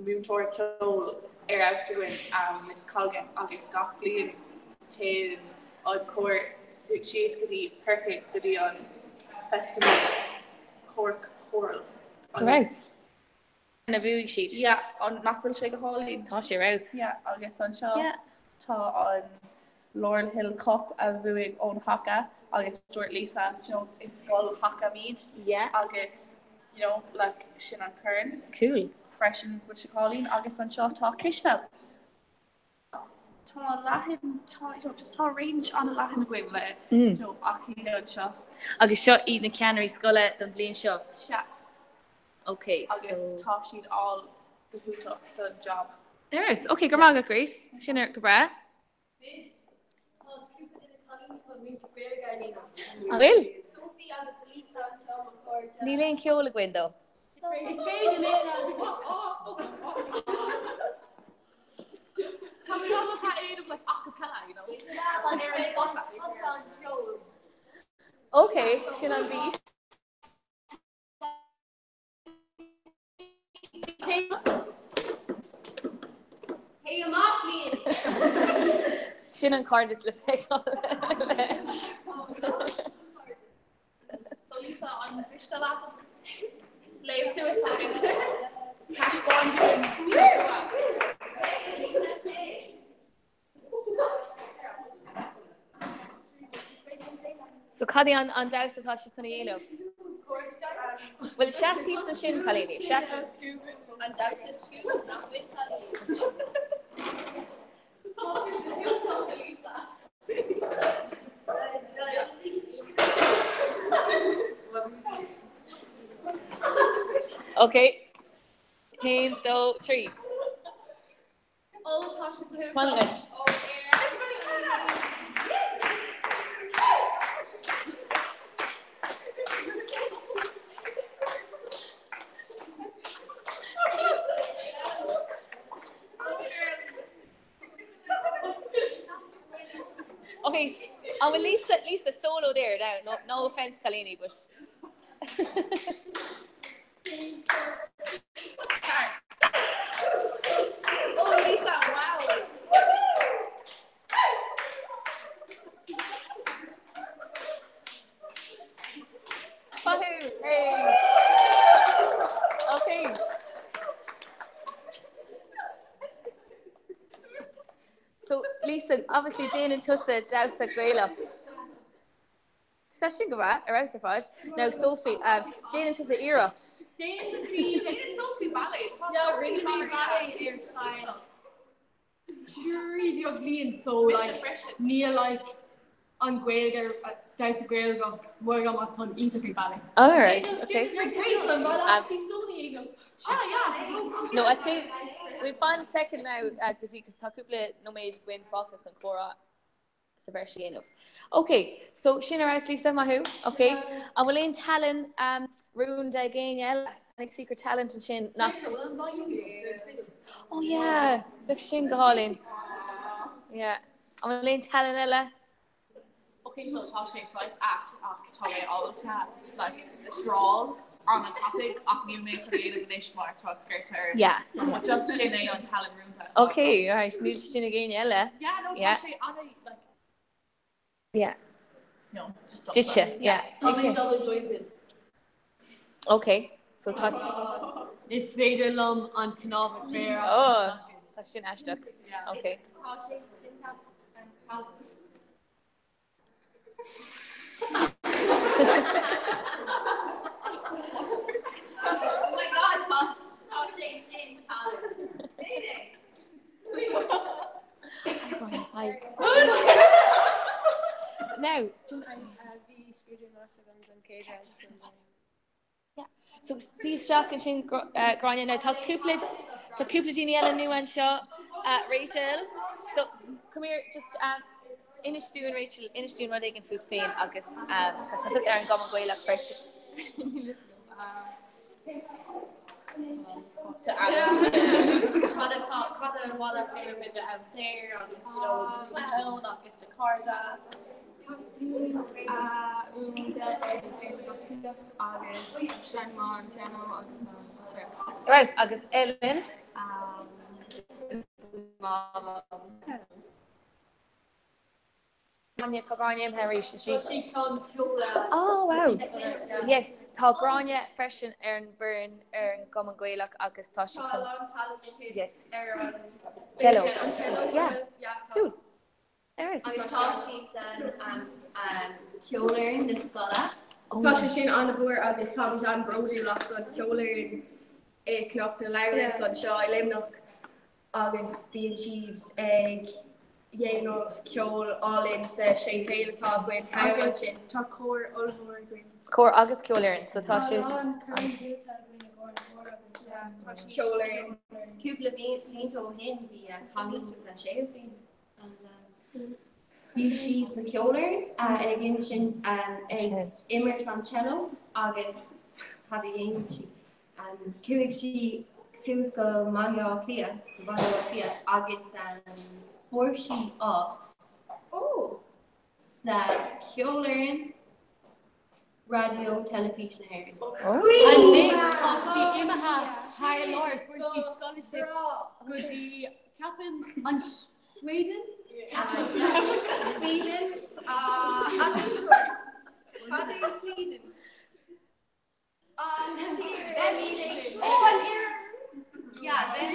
mútor ceol ausúin Miss Colgan agus gaflíon tail on cor she's goodie perfect goodie on festival Cork choral. Right. And a viewing sheet. Yeah, on Knockville Shake a Hall. Tá sé Rouse. Yeah, I'll get on show. Yeah. Tá on Laurel Hill Cup a viewing on Haka. I'll get Stuart Lisa. You know, it's all Haka mead. Yeah. I'll get, you know, like Shin and Kern. Cool. Fresh and what you calling. I'll get on show. Tá Kishfell. Tá Latin. Tá, you know, just tá range on a Latin gwimle. So Aki on show. Agus seo í na Canary scoile don blion seo. Yeah. Okay, agus tá siad all gohúta the job. There is. Okay, go mágad Grace. Sinnar go bra. Will? Ní leon ceola gwein dó. It's fading in. Tá we all tá aid of like acapella, you know? On Aaron Spotter. Okay, sin an beat. Hey, I'm up, please. Sin an card is le fé. So Lisa, on fish the last late suicides. Cash bond So cadí an daus atá se chuna dhéanamh. Well, seaí sa sin chalíní. and daus is shoe, not with Okay. 1, 2, 3. Oh, Tasha, too. One minute. Okay, and with Lisa solo there now. No offense, Kalini, but. Oh, Lisa, wow. Wahoo! Hey. Okay. So, Lisa, obviously, Dane and Tussa, Dowsa, Gaela. Session go back, around the fudge. Now, Sophie, Dane and Tussa, Erupt. Dane and Sophie ballet. Yeah, really ballet here tonight. Really ugly and so like near like on Gaeilge, there's a Gaeilge, more on what ton into the ballet. All right, okay. You're great, son, but I see something. No, I'd say we found second now, because Takupla no made win focus and Cora. Sabershi enough. Okay, so Shinna Rouse, Lisa Mahu. Okay, and we'll in Talon, Runda again, any secret talent and Shin. Not. Oh yeah, the Shin Galin. Yeah, and we'll in Talon Ella. Okay, so Tasha slice act after Tasha all of that, like a draw on a topic of new make creative Nishmar to skirter. Yeah. So just Shinna on Talon Runda. Okay, all right, move Shin again, Ella. Yeah, no, Tasha on a like. Yeah. No, just double. Did you? Yeah. Okay. Double jointed. Okay, so that's. It's Vader Lum on Canova Fair. Oh, that's Shin Ashduck. Yeah. Okay. Oh my God, Tasha, Shin, Talon. Hi. Now, yeah. So see Shock and Shin Grania now. Tá cúpla Jeannie Ellen new and Shaw, Rachel. So come here, just Inistún Rachel, Inistún what they can food fain August because that's Aaron Gom and Gaelic fresh. To add Connor Wallach David Midget Sarah on this cloud off the Carda Costume August Shannon piano August Right, August Ellen Grania tá Grania Harry she come oh wow yes tá Grania freshen Aaron Vern Aaron Gom and Gaelic August tá she come yes cello yeah cool there is she's Kjoler in the scholar Tá sé sin an bhór agus tá an broú las an ceolair knop na leir san seo I limnach agus bíon siad ag dhéanamh ceol all-in sa sé féiletá buin agus sin tá cór olmór green. Cór agus ceolair so tá sé ceolair cúpla bhíos paint ó hin bhí coming sa sé féin and Bhí si sa ceolair ag gin sin ag immers an cello agus cad dhéanamh si. Cuaigh si suas go maiá clia go bhaile clia agus fuair si áit sa ceolair radio television area. And níos tá si imethe thar leir fuair si scholarship go dtí ceapan an Sweden? Sweden? Sweden? Yeah, then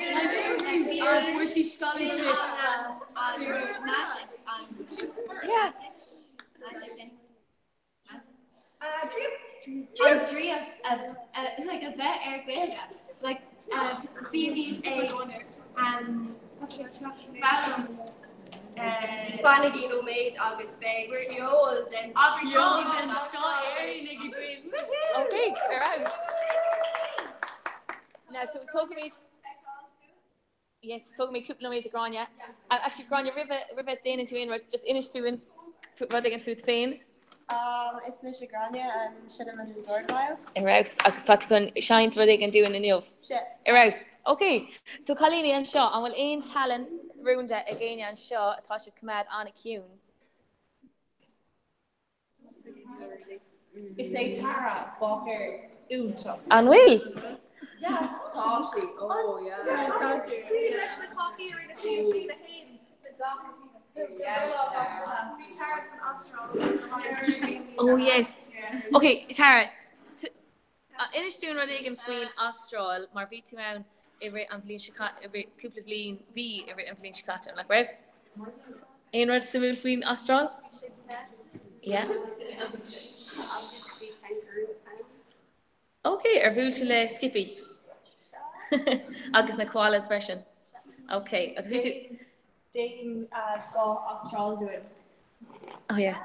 where she scholarship magic yeah. Drift like a vet air like being Fannagy no maid agus bag fiol den okay, they're out. Now, so we talk about yes, talk about couple of Grania. Actually, Grania Rivet Dane into in just inish doing what they can food fain. It's Misha Grania and Cinnamon and Gordmile. Erouse, I start to shine what they can do in the new. Erouse. Okay, so Colleen and Shaw, and we'll aim talent Runda again and Shaw, Tasha Kamad on a Cune. Is é Tara Walker únta. An bhfuil? Coffee. Oh, yeah. Oh yes. Okay, Tara. Inis dún rud ag an faoin astráil mar bhí tú ann I ré an bblin I ré cúpla bblin bhí I ré an bblin sicata le raibh? Aon rud sa bhfuil faoin astráil? Yeah. Okay, bhúil tú le Skippy. Agus na koalas version. Okay, agus bhí tú... Dating go astral doing. Oh yeah.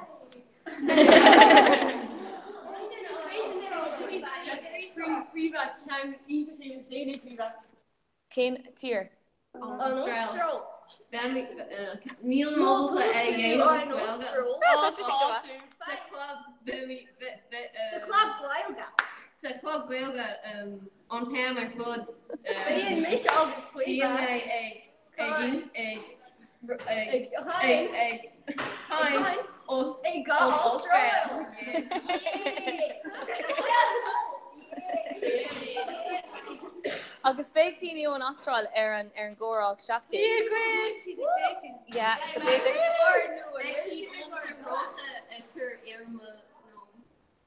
Cén tír? Níl mógus a Sa club Gaelga on time ar fud Agus beag tíine ón astráil ar an gcórág seachtaí. Yeah, so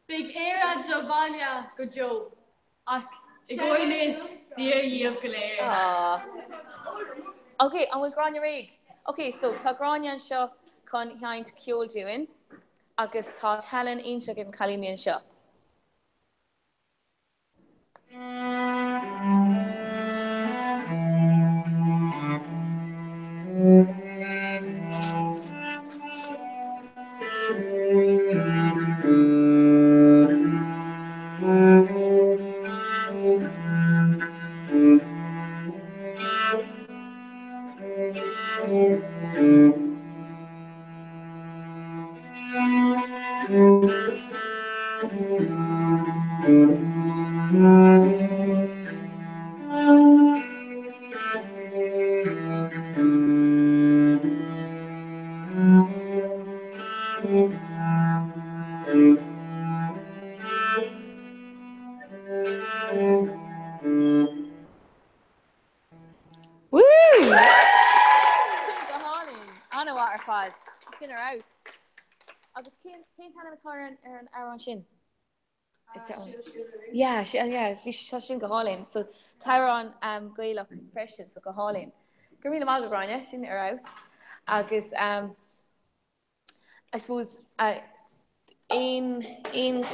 Big era Giovanna go Joe. Ach, I going is dear ye of Galera. Okay, and we'll grania rig. Okay, so tá grania an seo con hiant ciol doing. Agus tá talan inseach an Calinian seo. Sin ar out. Agus cén tanna atá an arán sin? Yeah, bhí sin go hálinn. So Tyrán gailech freisin so go hálinn. Gur míle mála ráine sin ar aus. Agus I suppose ein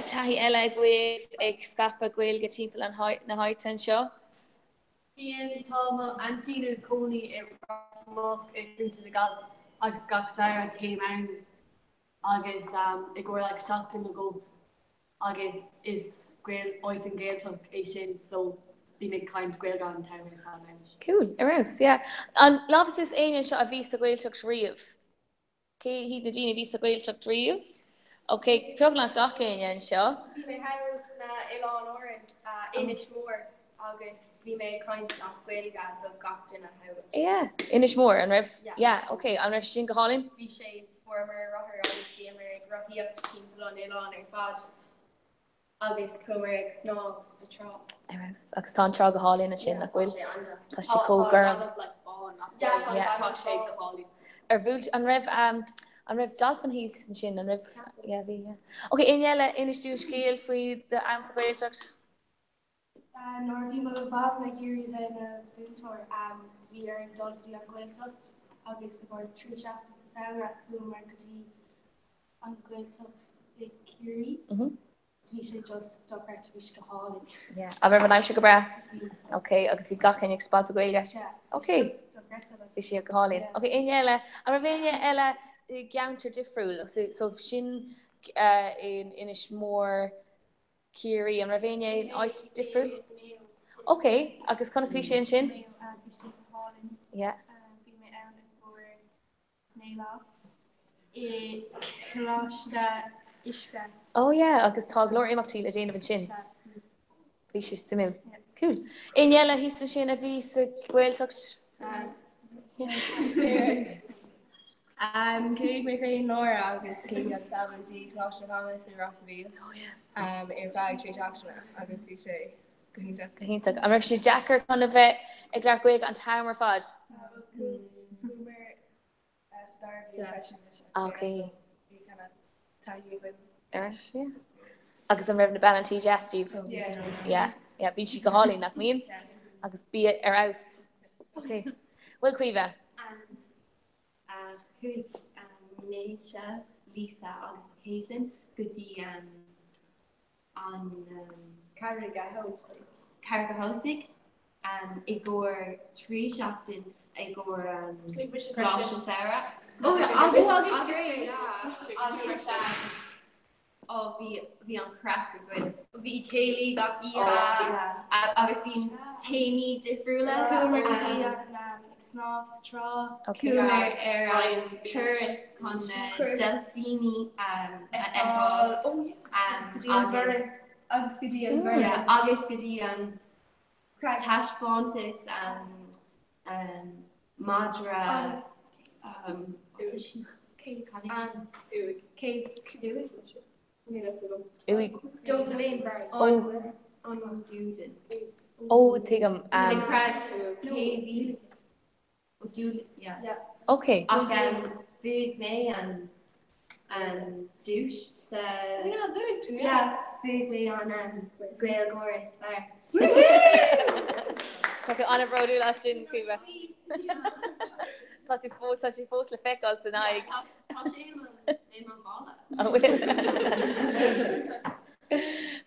tahi eile gweith ag scapa gweil go timppla na haitan seo. Bhíon táma antíú cónaí ar ag dúnta na gal. Agus gach sair an taim ann agus I ggur like seachtain na go agus is gweil oit an gaeltach é sin so bhí mé kind gweil gan an taim an. Cool, arouse, yeah. An láfas is aine seo a bhís a gaeltach riamh. Cé hí na dína bhís a gaeltach riamh? Okay, probably gach aine an seo. Bhí mé hails na Ilan Oran Inish mór. Agus bhí mé kind as gweilga do gach in a hail. Yeah, Inish mór an raibh. Yeah, okay, an raibh sin go hálinn. Bhí sé former rothar agus bhí mar rothíocht timppla Ilan ar fad. Agus cumar ag snáb sa trá. Agus tá trá go hálinn a sin nach bhfuil. Tá si có gurm. Ar bhúlt an raibh dolphin hís an sin an raibh bhí. Okay, inéile Inish dú scéal faoi de amsa gaelteacht. Nor bhí mar bhab na géirí le na búntóir bhí ar an dulgadí an gcuilteacht agus bhar trí seachtain sa saoire chu mar gotí an gcuilteacht ag cúirí. Bhí sé just dochart bhí go hálinn. Yeah, a raibh an aimse go bra. Okay, agus bhí gachan ag spalpa gaeilge. Okay, bhí sé go hálinn. Okay, inéile a raibh aine eile geantar difriúil so sin Inish mór Curie and Ravinia out different. Okay, agus kind of sweet sin. Yeah. Oh yeah, agus tá glór imachtaí le déanamh an sin. Bhí si samú. Cool. Inéile hí sin a bhí sa gaelteacht. Cúig mé féin Laura agus cé an salatí Cláiste Thomas in Rossaville. Ar bag trí teachna agus bhí sé Gohíntaach. An raibh si Jackar chuna bheith ag lecuig an tamar fad. Okay. Agus an raibh na banantí Steve. Yeah, bhí si go hálaí nach míon agus bí ar aus. Okay. Bhfuil cuimhe? Chuig Naoise, Lisa agus Caitlin go dtí an Carriga Haltig I gcóir trí seachtain I gcóir Cláiste Sarah. Agus great. Bhí an crack goin. Bhí Kaylee gach agus bhí Tammy difriúla. Snobs, Tra, Cúmer an Turris chun Delphini agus go dtí an Tash Bontis Madra Dublin Barry. Dúden. Tuigem. KZ. Okay. Bhig mé an dúis bhig mé an Gaelgóir fear. Tá tú anna broú lá sin cuimhe. Tá tú fós le feicáil san aig.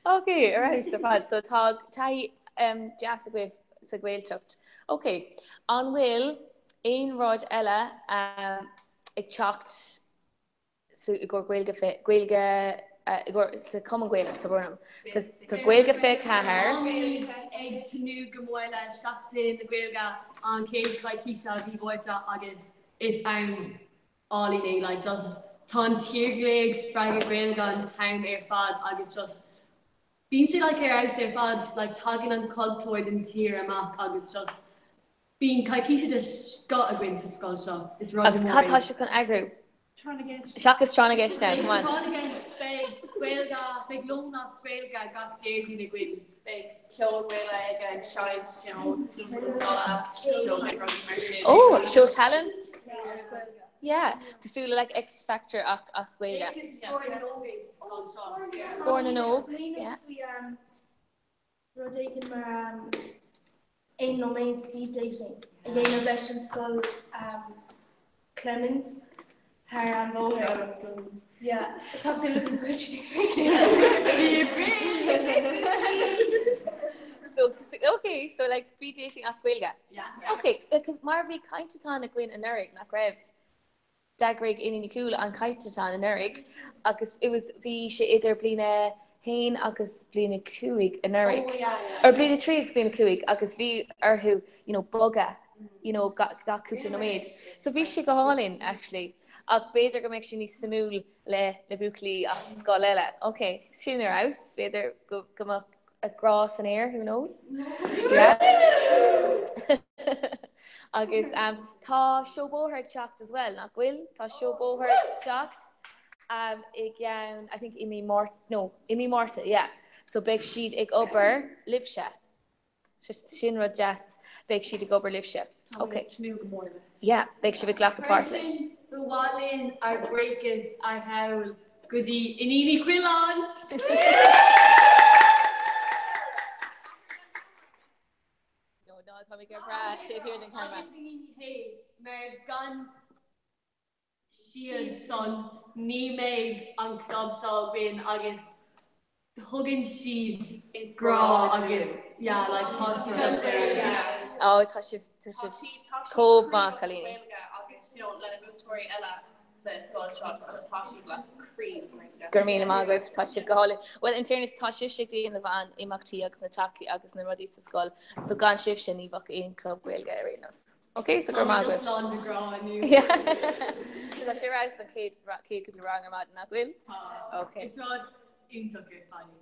Okay, alright, so fad. So tá jazz sa Gaeltacht. Okay, an bhfuil ein ráid eile ag teacht gur Gaeilge sa Common Gaelic tá burnam. Cos tá Gaeilge fé chathair. Ag tunú go mhaile seachtain na Gaeilge an céad císa bhí bhaite agus is an álíné like just tá tíorglaigh spreag Gaeilge an time ar fad agus just bhí sé like ar aus ar fad like tagging an cultúir den tír amach agus just bín caiiciise de scot a grin sa scoil seo. Is rud agus catá se chun agrú. Seachas trána gist now, come on. Trána gist Gaeilge, big lóna Gaeilge gach déirtí na gcuin. Big ceol Gaeilge ag seid, you know, Oh, show talent? Yeah, cosúla like X Factor ach Gaeilge. Scorn an óg, yeah. Rodéigen mar ein nomaid speed dating. Again of leis an scoil Clemens. Her an bóir. Yeah. Tá sé listen to Okay, so like speed dating as Gaeilge. Yeah. Okay, because Marvy kaintatá na gcuin an Eric nach raibh dagrig in cool an kaintatá an Eric agus it was bhí sé idir blina hain agus blina cuaig an Eric. Or blina trí blina cuaig agus bhí arthú, you know, boga, you know, got cúpla na maid. So bhí sé go hálinn actually. Ach beidir go meid sin ní samúl le buclí as scoil eile. Okay, sin ar aus, beidir go a gras an air, who knows? Yeah. Agus tá seobóthar teacht as well, nach bhfuil? Tá seobóthar teacht ag I think Imi Marta, yeah. So beag siad ag obair libse. Sin rud jazz, beag siad ag obair libse. Okay. Yeah, beag siad ag ghlach apart leis. Bhálinn ar breakas ar hail go dtí iní cuileán. No, tá mé gur bra sé fiú den caiime. Hey, mar gan siad son ní méid an club seo bin agus thugann siad grá agus like tá siad. Oh, tá si cób má chalíní. Gur míle má goibh tá sibh go hála. Well, in fairness tá sibh sé in na bhain imachtaí agus na taí agus na rudí sa scoil, so gan sibh sin ní bhach aon club Gaeilge ar rénos. Okay, so gur má goibh. Tá sé ráis na céad cúpla rang ar mad nach bhfuil? Okay.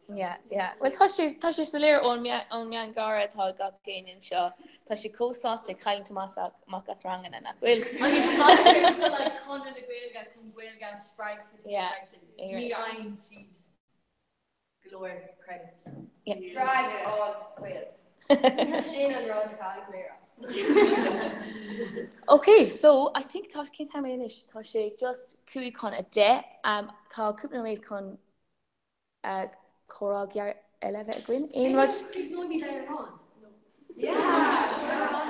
Yeah. Well, tá sé sa léir ón meán gara tá ga céin seo, tá sé cósáiste caiint machas rangan nach bhfuil. Glory credit. Yeah. Brag on Will. Shane and Roger clear. Okay, so I think tá cin time inis tá sé just cúi con a de tá cúpla méid con chorá gear eile bheith a gcuin éon rud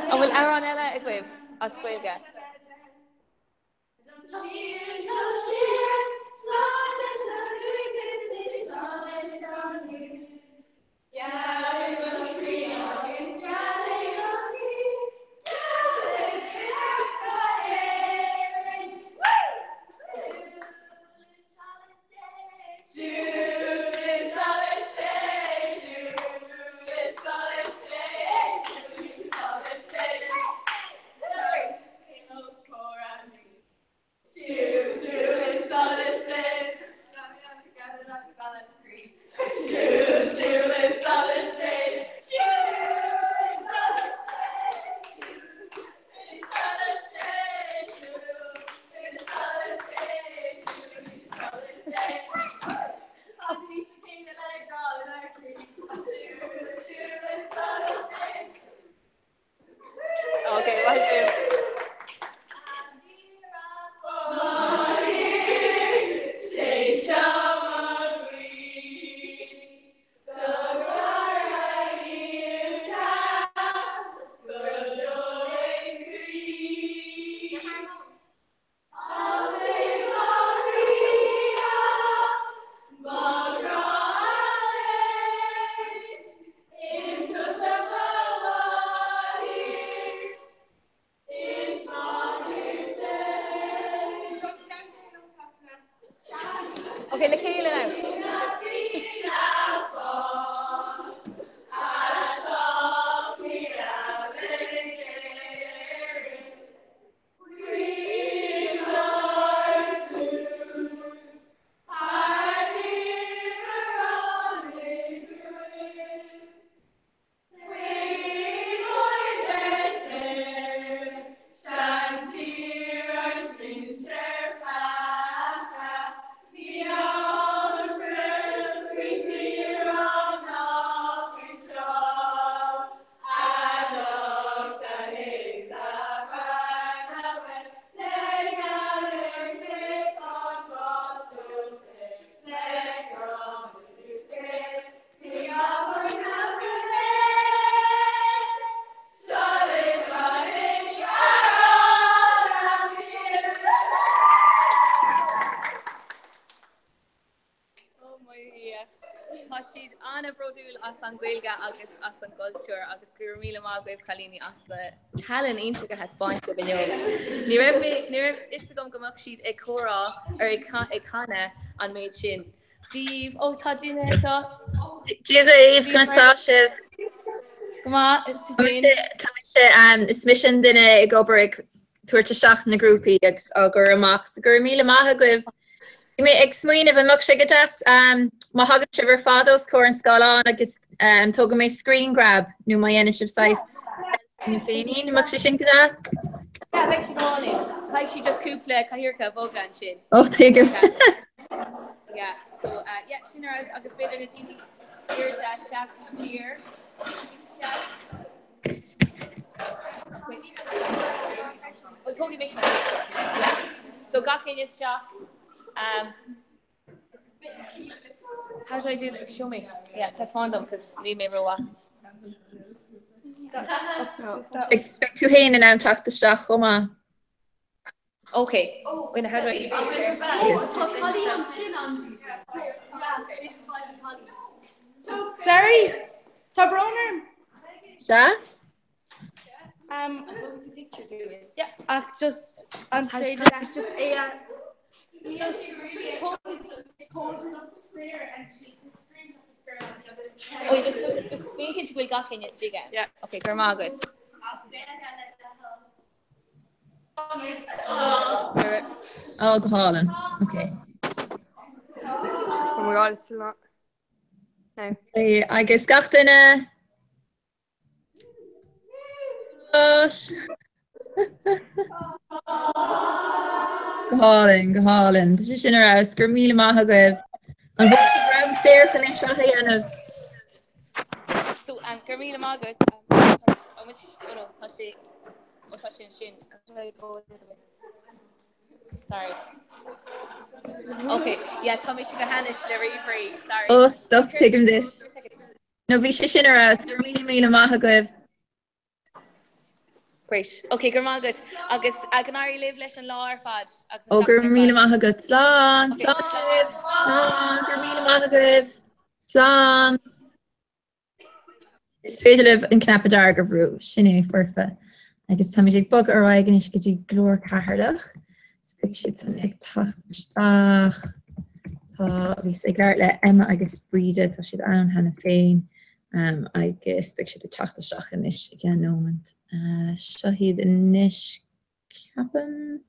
an bhfuil ar an eile a gcuibh as cuilge. Okay, what's your Okay, look here now. Siad anna brodúil as an gcuilge agus as an cultúr agus gur míle mágah chalíní as le talan intuige has fáinte beneo. Ní raibh is gom gomach siad ag chorá ar ag canna an méid sin. Díomh ó tá duine tá? Díomh chuna sibh. Gomá Is mission duine ag obair tuairte seach na grúpaí agus gur amach gur míle maithe goibh. I mé ag smuoineh an muc sé go deas má hagad sibh fádos cóir an scáilán agus tóga mé screen grab nó má dhéanana sibh 6 na féinin amach sé sin go deas? Yeah, bheith si gáin. Cai si just cúpla caithircha bóga an sin. Oh, tuigh. Yeah, so sin agus beidir na daoine tíir de seach tír. Well, tóga mé sin. So gacin is seach. How do I do that? Show me. Yeah, that's one of them because leave me rowa. Tú héin an amtach de staach chuma. Okay. Wait, how do I Sorry? Tá Broner? Sha? I'm going to picture doing. Yeah, just I'm saying just just oh, you just speak into we got in yesterday again. Yeah. Okay, grandma good. Oh, go on. Okay. Oh my god, it's not. No. Agus gachtainna. Gosh. Gohalin. Tá sin arás gur míle maithe goibh. An bhfuil si ram séir fan é seo dhéanamh. So gur míle mágad tá sé sin. Sorry. Okay, yeah, tá mé si go hanis le riomhrí, sorry. Oh, stop taking this. No, bhí sé sin arás gur míle maithe goibh. Great. Okay, gur mágad. Agus an áirí libh leis an lá ar fad. Oh, gur míle maithe goibh. Slán, gur míle maithe goibh. Slán. Is féidir libh an cnapadar go bhrú, sinné fuirfa. Agus tá ag bog ar aigen is go dtí glór cathairlach. Spik siad san ag tachtach. Tá bhís ag leir le Emma agus Bríde tá siad ann hena féin. Agus spik siad a tachtasteach in is again moment. Shahid inis capam.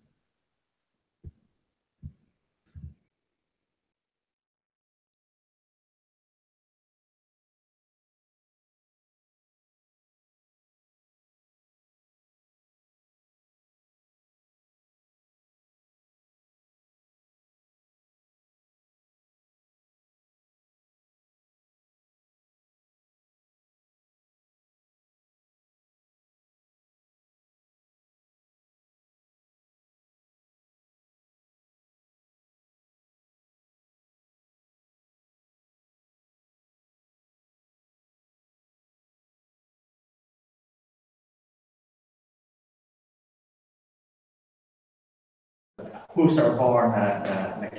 Who's our bar na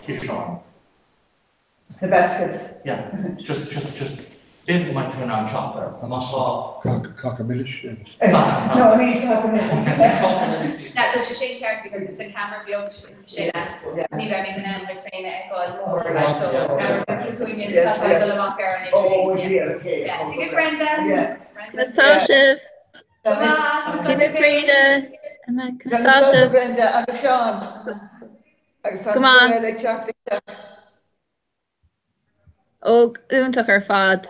Kishon? The baskets. Yeah, just in my turn on shop there. I'm not saw Cockamillish. No, I mean cockamillish. Now, does she care because it's a camera view? It's shit. I mean, like saying it echo more like so. Camera view, so we stuff like the Lamar and oh dear, okay. Yeah, take it, Brenda. Yeah. Nasashiv. Timmy Breda. Nasashiv. Brenda, and Sean. Come on. Oh, úntaach ar fad.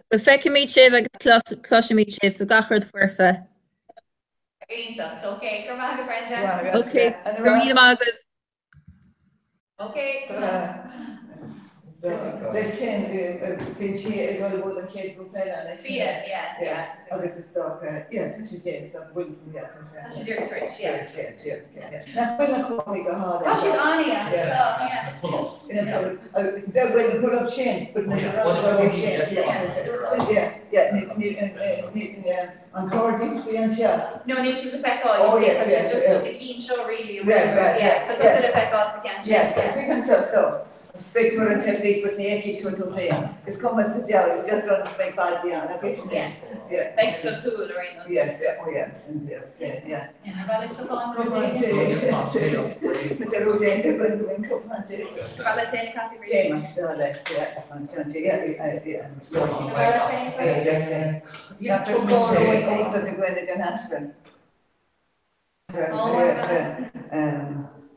Ba feice míid sibh agus cloise míid sibh so gachard fuirfa. Okay, go on, Brenda. Okay, gur míle mágad. Okay. Let's change the Hollywood and Kate Rupella. Yeah. Oh, this is stuff. Yeah, she did stuff. She did rich, yeah. That's when the coffee go hard. Oh, she's on here. Yeah. Pull-ups. They're going to pull up chin, but not yeah. On Cordy, see and shell. No, need to affect all. Oh, yes. Just look at teen show, really. Yeah, but does it affect all the can? Yes, I can tell so. Speak to her and tell me what they keep to it. It's come as a job, it's just on a spec party on a bit. Yeah. Like the pool or anything. Yes, oh yes, yeah. And well, it's the fun. But the routine, they're going to win cup on tea. Valentine coffee. Same, still like, yeah, some country, yeah. So, Valentine. Yeah, to go away to the Gwen and Ashburn.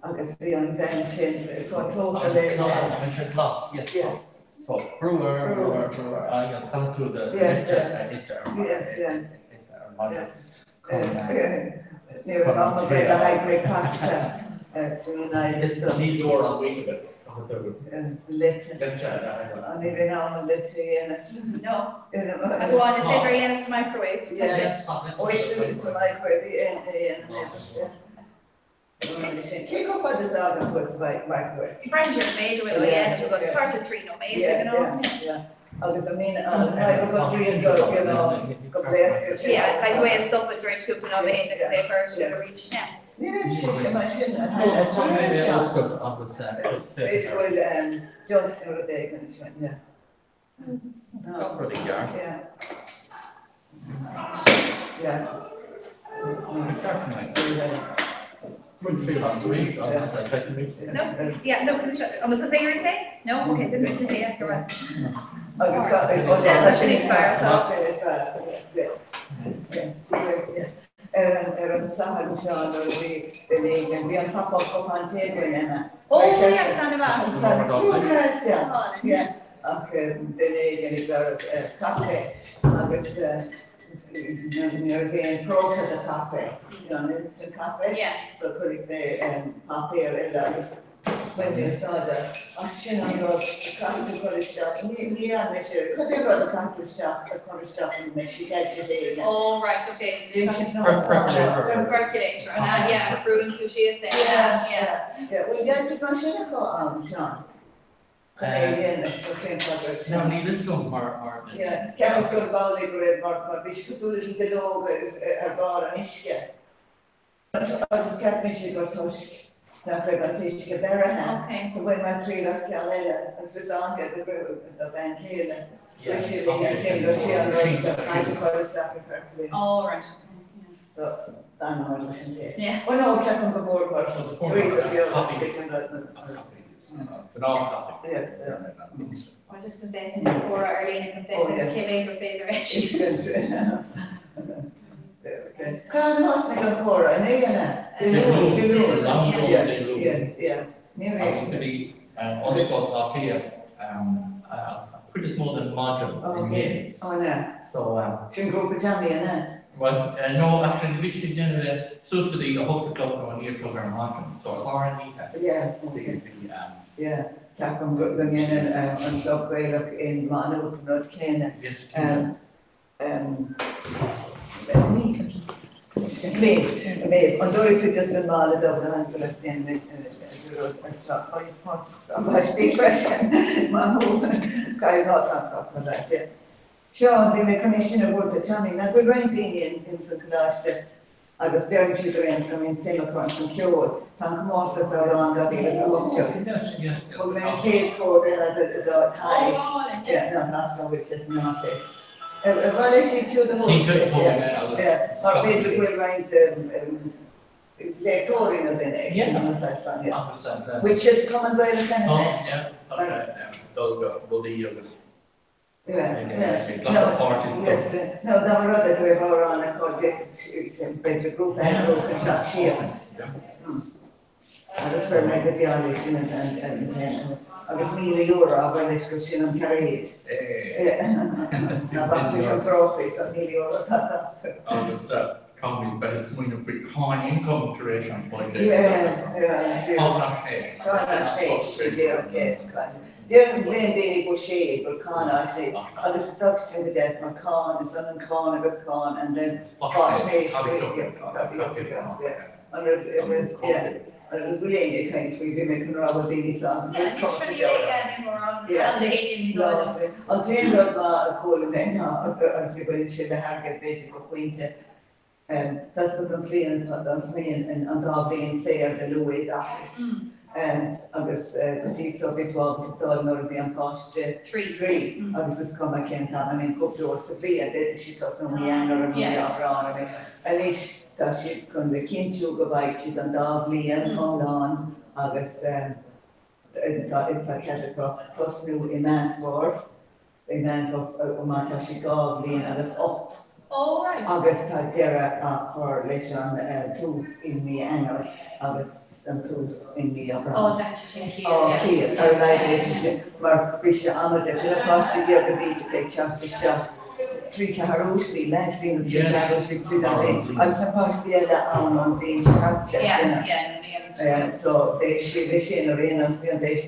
Agus the young Ben Shin for talk yes. So brewer, I just come to the near a high grade pasta. It's the lead door on weekends. Only they know no. I go on, it's Adrian's microwave. Yes. Oh, it's a microwave. Kick off at the side and was microwave. You bring your maid with it's hard to treat no maid, you know. Yeah. Because I mean, I go free and go, you know, go bless you. Yeah, like the way of stuff it's rich cooking of it because they first should reach now. Yeah, she's a machine. It will just for the day, yeah. No, finish it. Was the singer in take? No, okay, so finish it, yeah, correct. That's an expire. Summer Sean the be on top of on table. Oh, yes, on the yeah. ach dine cafe agus near being pro to the cafe, an instant cafe. Yeah. So could it be happy or agus when they saw that, she on your cafe could stop. Me and Michelle, could they go to cafe stop, the corner stop and she gets you there. Oh, right, okay. Percolator. And yeah, brewing sushi is Yeah. We get to go Sean. No, needless to mar. Yeah, Kevin's got a bally great mar bish cosúil de dóga is bar an isce. Agus ceap me sé go tuisc na raibh an tuisce berathe. So bhain mar trí las ceall eile agus is ange a ben chéile. Oh, right. So, Dan mar sin té. Yeah. Well, no, ceapan go mór mar trí Yes. I'm just going to say, before Arlene can fit with federation. Can ask me go Cora, and also here, pretty small than module in here. Oh, no. So, Shin group of champion, well, no, actually, the which didn't so to the hope club on near program module. So, R&D. Yeah. Yeah. Capcom going in and upgrade up in Manu, not Ken. Yes. Me, although it's just a mile of the handful of things, I speak question. Mamu, I not for that yet. Sean, the commissioner would the Tommy, now good rain thing in St. Clash. I was there to the ends from in Singapore and cured. Thank Marcus around that he was a look. Yeah. Well, when Kate called in at the time. Yeah, no, that's not which is not this. What is she to the whole? Yeah, or maybe we'll write lectoring of the next. Yeah. Which is common by the kind of. Yeah. Will the years. Yeah. No, that were other we were on a called better group and group and shot shields. And that's where my evaluation and I was €1,000,000 when this was in carried. Now back to some trophies of €1,000,000. I was coming by the swing of recon income creation point. During Glen Daly Boucher, but Khan actually, I was stuck in the death from Khan, and son and Khan, and this Khan, and then Fox Nation. And really, kind of, we make a rather daily songs. Yeah, I'll tell you about a call and then I'll say, well, you should have get basic acquainted. That's what I'm saying, that's me, and I'll be in say, the Louis Davis. Agus gotí so bitwal dal nor be an cost 3 agus is come came down I mean couple so be that she does no me and or me around at least that she can the kintu go by she done dogly and hold on agus it's like had plus new iman for iman of mata she dogly and agus up agus dera correlation tools in me and agus an tools in me around. Oh, that's she. Oh, she. Our relationship. Mar bisha amade. Kila pasti dia kebi to take chap bisha. 3 carosli, last thing the 3 carosli to that thing. I'm supposed to be on the structure. Yeah. So they in arenas and they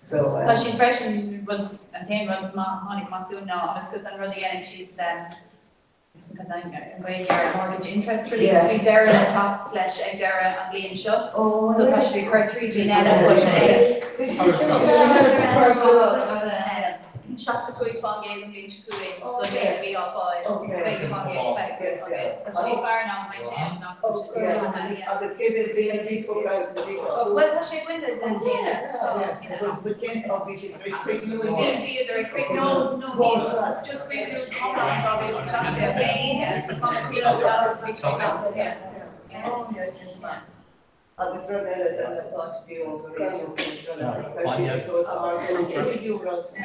So. So she's fresh and runs and then runs Monica Montoon now. I'm just going to run again and she's because I'm going to mortgage interest relief. Big Dara and top slash Dara and Lean Shop. Oh, so that's actually quite 3 Shop the Kui Fongi and Lean Chakui. The baby off oil. Baby Fongi expected. So she's far now, my jam, not I'll just give it the well, she windows and we can't obviously quick no, just quick new come on, probably for some to come and feel well, which is helpful, Oh, yes, agus rud eile den na pátí óperation euros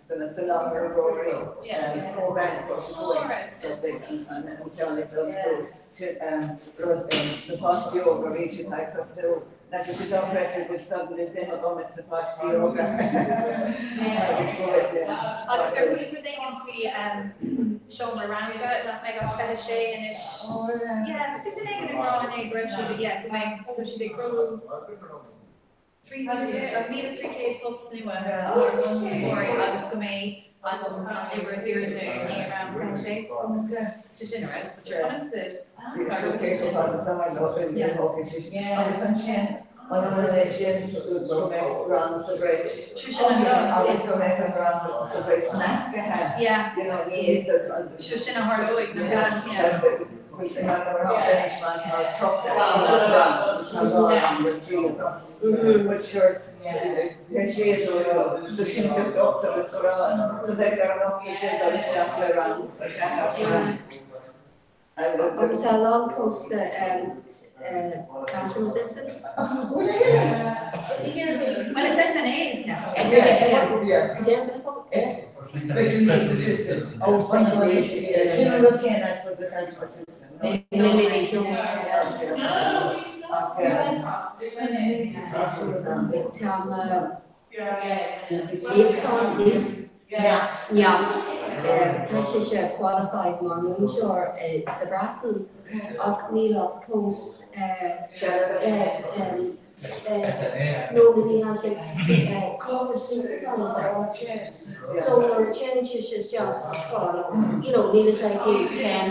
the salon rory over so they can the pátí óperation type of still like you should not record with something the same comments the pátí óper agus ar bhfuil tú daon faoi show around it nach mé an fetish and ish yeah fit an egg and raw and egg roast but yeah go make should they grow 300 3k plus nua or agus go mé an liver 0 to around fetish just interested but you're honest okay so far the summer go in the hockey agus an sin Organizations to make rounds of race. I was to make a round of race. Nasca yeah, you know, he Shushing a hard oik, yeah. We say I'm not finished man, I'll truck that around with 3 of them. Which sure, she is so she just up to the around. So they got enough you should have stuff around. I was a long post classroom assistants. Well, it says an A's now. Yes. Special needs assistant. Oh, special needs. General care, I suppose the transport assistant. Qualified or Sabrakan Neela post nobody has cover supervisor. So our changes is just you know, Neela's like you can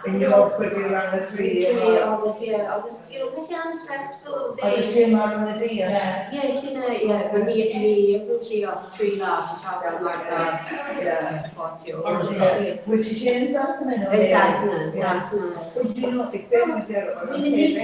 and you all put you around the 3 I was you know, because you're on a stressful day. I was seeing more on the day, yeah, she know, yeah, for me, she off 3 last, she talked about like that, which is in Sassana, it's Sassana. Would you know, the equipment there, I mean, the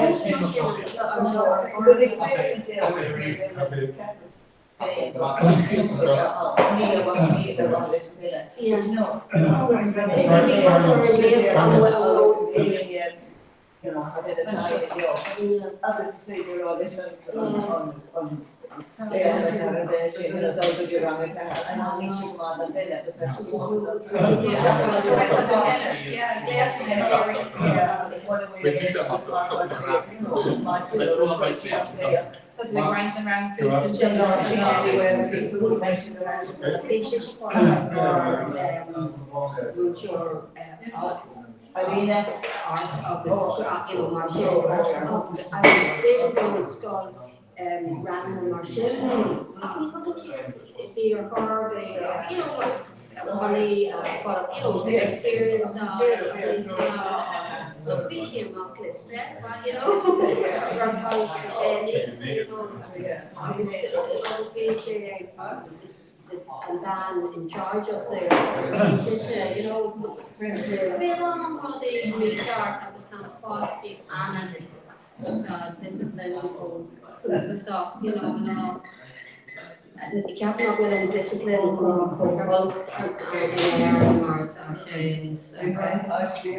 you know, I did a time obviously you're all listening on and I'll meet you on the minute because she's one of those. That we rank and round suits and Alina Random Marshall, be your car, you know, money, you know, the experience so vision market stress, you know, and then in charge of the relationship, you know, we start understand positive and discipline or purpose of, you know, the captain of will discipline or bulk and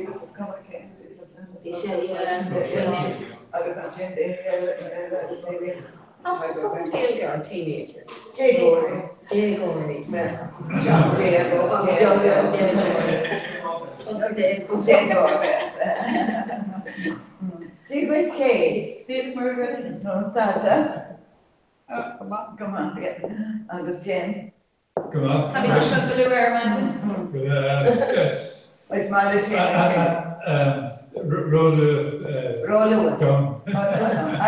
this is coming I was on teenager. David K. No, Santa. Come on, yeah. Agus Jen. Come on. Have you got shot the lure, imagine? Yes. Where's my Jen? Roll John. I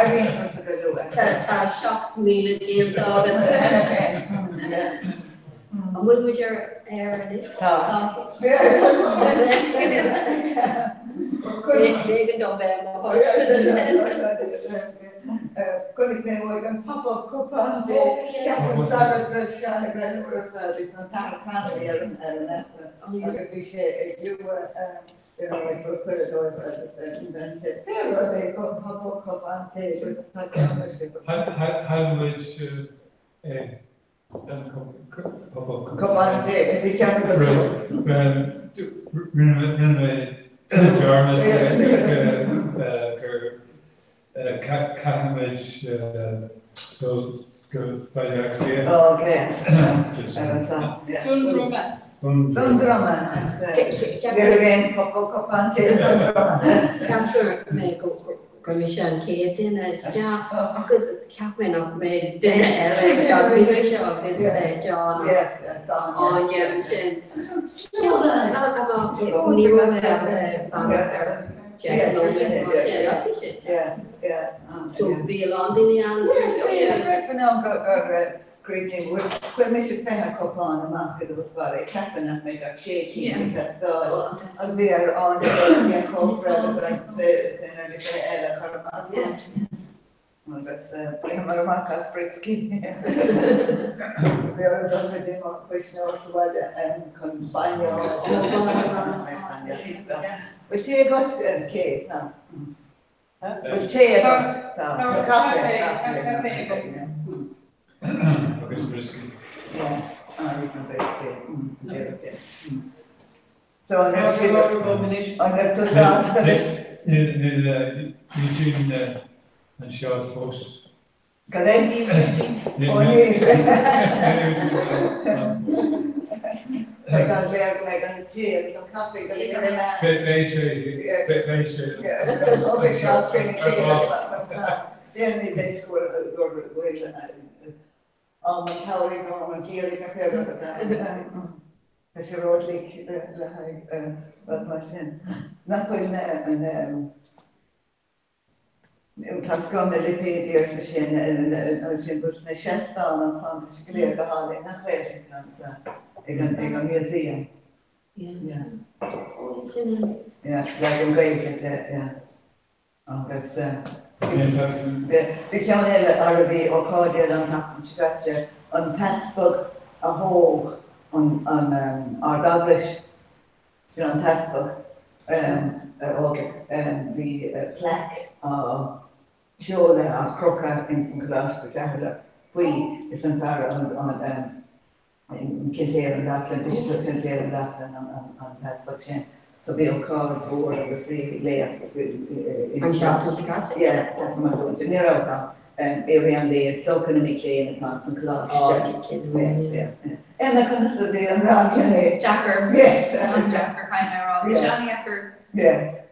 mean, that's a good lure. Shocked me, Jen, dog. And when was your hair in it? Megan don't bear my Couldn't they work and pop up coupons? Captain Sarah Gresham, Grand Urfeld, it's on Tarkan here and I guess we say you were, you know, like for put it over and then they go pop up coupons, it's not ownership. How much Come on, we can't go Dundrumma. Again, Capture me commission Katin as job because Captain of me dinner job because John on Yamshin. So be along the creating when we should pay a cup on a market that was very clapping and make a shaky because and we are on the conference and say well, that's Marcus Brisky. We are done with him on question also and combine your but you got Kate now. But you got coffee. Yes, I remember it. So I'm going to ask and short folks. Can they? I got there, I got tea and some coffee. Very my calorie normal gearing up here with that. As you wrote like what was it? Not when Tascon the Lipid machine and Bush Neshestan and some clear the Harley, not waiting a museum. Yeah, like in great, yeah. Oh, that's the County Arabi or Cordial on top of structure on Facebook a whole on our Douglas, on Facebook, the plaque show the croca in St. Claus the Catholic. We is in Para on in Kildare and Laughlin, Bishop of Kildare and Laughlin on Facebook chain. So they'll call it board and the lay up near us area and they stuck in a clay in the plants and collage. And the concept they are Jacker. Yes. Jacker kind of Jacker. Yeah.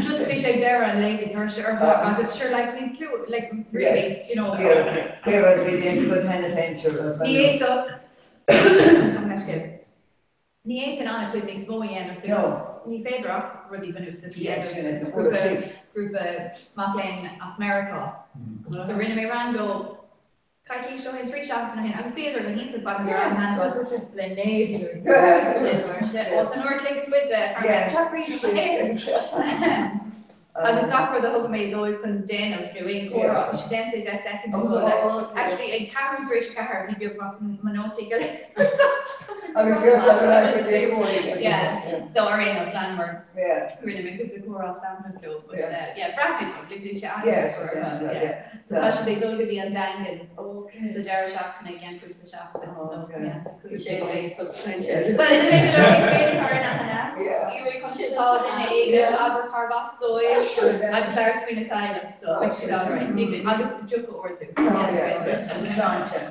Just to be sure there and lady Thursday or it's sure like me too, like really, you know. Here we did good kind of venture or something. He ate up. I'm not kidding. Ni eten aan het niks mooi en because ni verder really been to the group Maclean as America. So rinne me rando Kaki show in 3 shots and I was better than he did but around hand was the nave. Was an orclick with I was not for the hug made always been den of New England Cora. She then said that second to go. Actually, in Cameron Drish Car, he be up Manotic. Yeah. So our aim was Landmark. Yeah. We're gonna make a big Cora Sam Club. But yeah, Bradley the fashion they don't get the undangled. The Dara shop can again prove the shop. So yeah. But it's maybe you come to call in a Abercar Bastoy. I'm sorry to be in Thailand, so actually all right. August Juko or the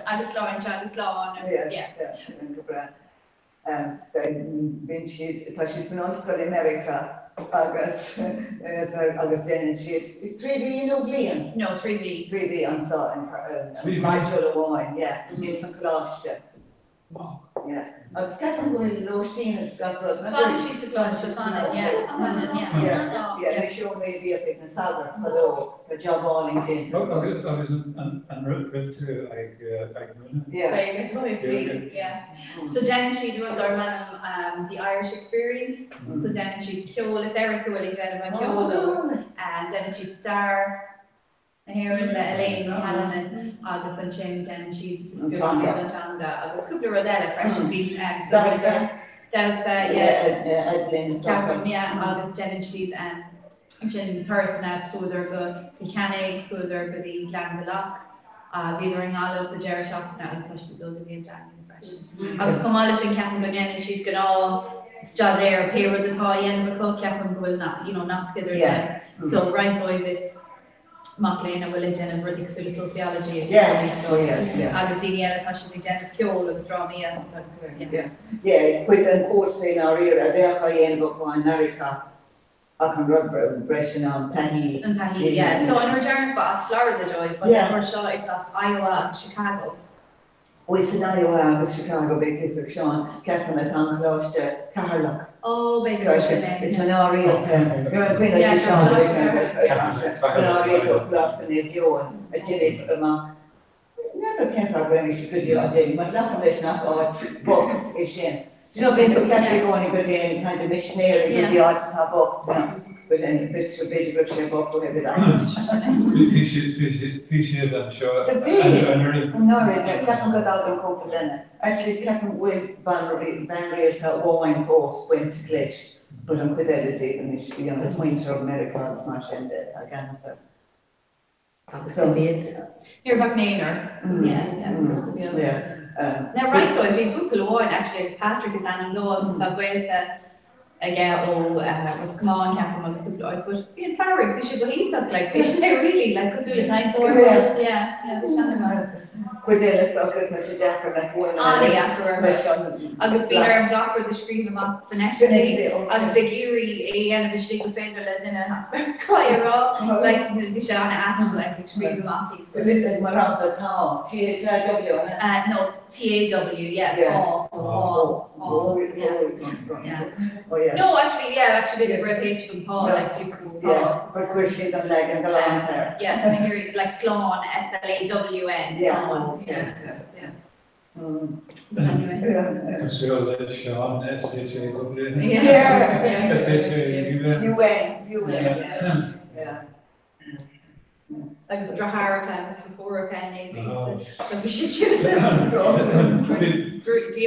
August Lawn, when she's in school in America, August then she 3B no Glean. No 3B on saw in Nigel wine, in some Colossus. Yeah. I was getting going low steam and stuff, but she's a glass with on it, yeah, they show maybe a big Salver, hello, a job all in Jane. I was en route to yeah. So then she doing the Irish experience. So then she's Kyola, Sarah Cooley, Jennifer Kyola, and then she's Star. Here in Elaine, Helen, and August and Jim, then she's good on Tonga, August Cooper Rodella, fresh and beaten, so there's August Jen and she's in person at who they're good, Mechanic, who they're good, the Glandalock, Bhí ar ngáil the Jerry shop na an social building in Jack impression. Agus cumáile sin ceapan go nnéan siad gná sta there pair the tie end of a cook ceapan gohfuil na, you know, nascidir le. So right boy this Maclean will in and British sociology. Agus daoine eile tá sin ag déanamh ceol agus rámaí it's quite an course in our area. A bheith a dhéanamh go America. I can run breaking on Penny. And Penny, yeah. So in return, but as Florida joy, but in Marshall, it's as Iowa and Chicago. Oh, it's in Iowa, it's Chicago, because of Sean, Captain at Unclosed Carlock. Oh, baby, it's an area. You're Queen of Sean, an area of Lost and the Dion, a Jenny among. Never can't have very good you are Jenny, but not unless not all books is in. You know, being a Catholic going to be any kind of missionary, the odds have up, but then it's a bit of a book to have it on. Fish head and show. The big, no, Captain got out and cooked dinner. Actually, Captain Will Banbury at wine force went to Clish, but I'm with Elity and it's, you know, it's winter of America, it's not sent it again. So, you're back Nainer. Yeah. Now, right though, if you book a wine, actually, if Patrick is on low, and stuff with was come on, Captain was good, but being fabric, we should go eat that, like, we should really, like, because we night door. Yeah, we should have Cordelia stuff that Mr. Jacker and phone. Agus being our doctor the screen of up phonetically. Agus the Giri and the Shlik of Federal and a hospital choir like the Bishop on act like the screen of up. Listen, what up the town? THIW? No, TAW, yeah, Paul. No, actually, the Rev from Paul, like different Paul. Yeah, but Christian and like and along there. Yeah, and you're like Sloan, SLAWN. Yeah. Anyway. So Sean, SHAW. Yeah. UN. Yeah. Like it's a Drahara it's before a maybe. So we should choose DRIS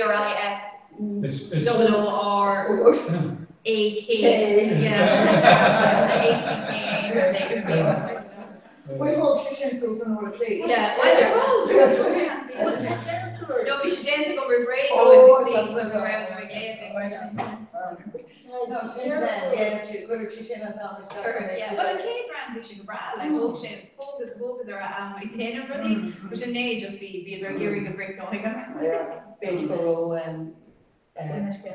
OORAK. Yeah. We hope she can Susan or Clay. Yeah, well, no, we should dance to go with Ray. Oh, but in case round we should grab like focus there my tenor really, which in they just be there gearing a break no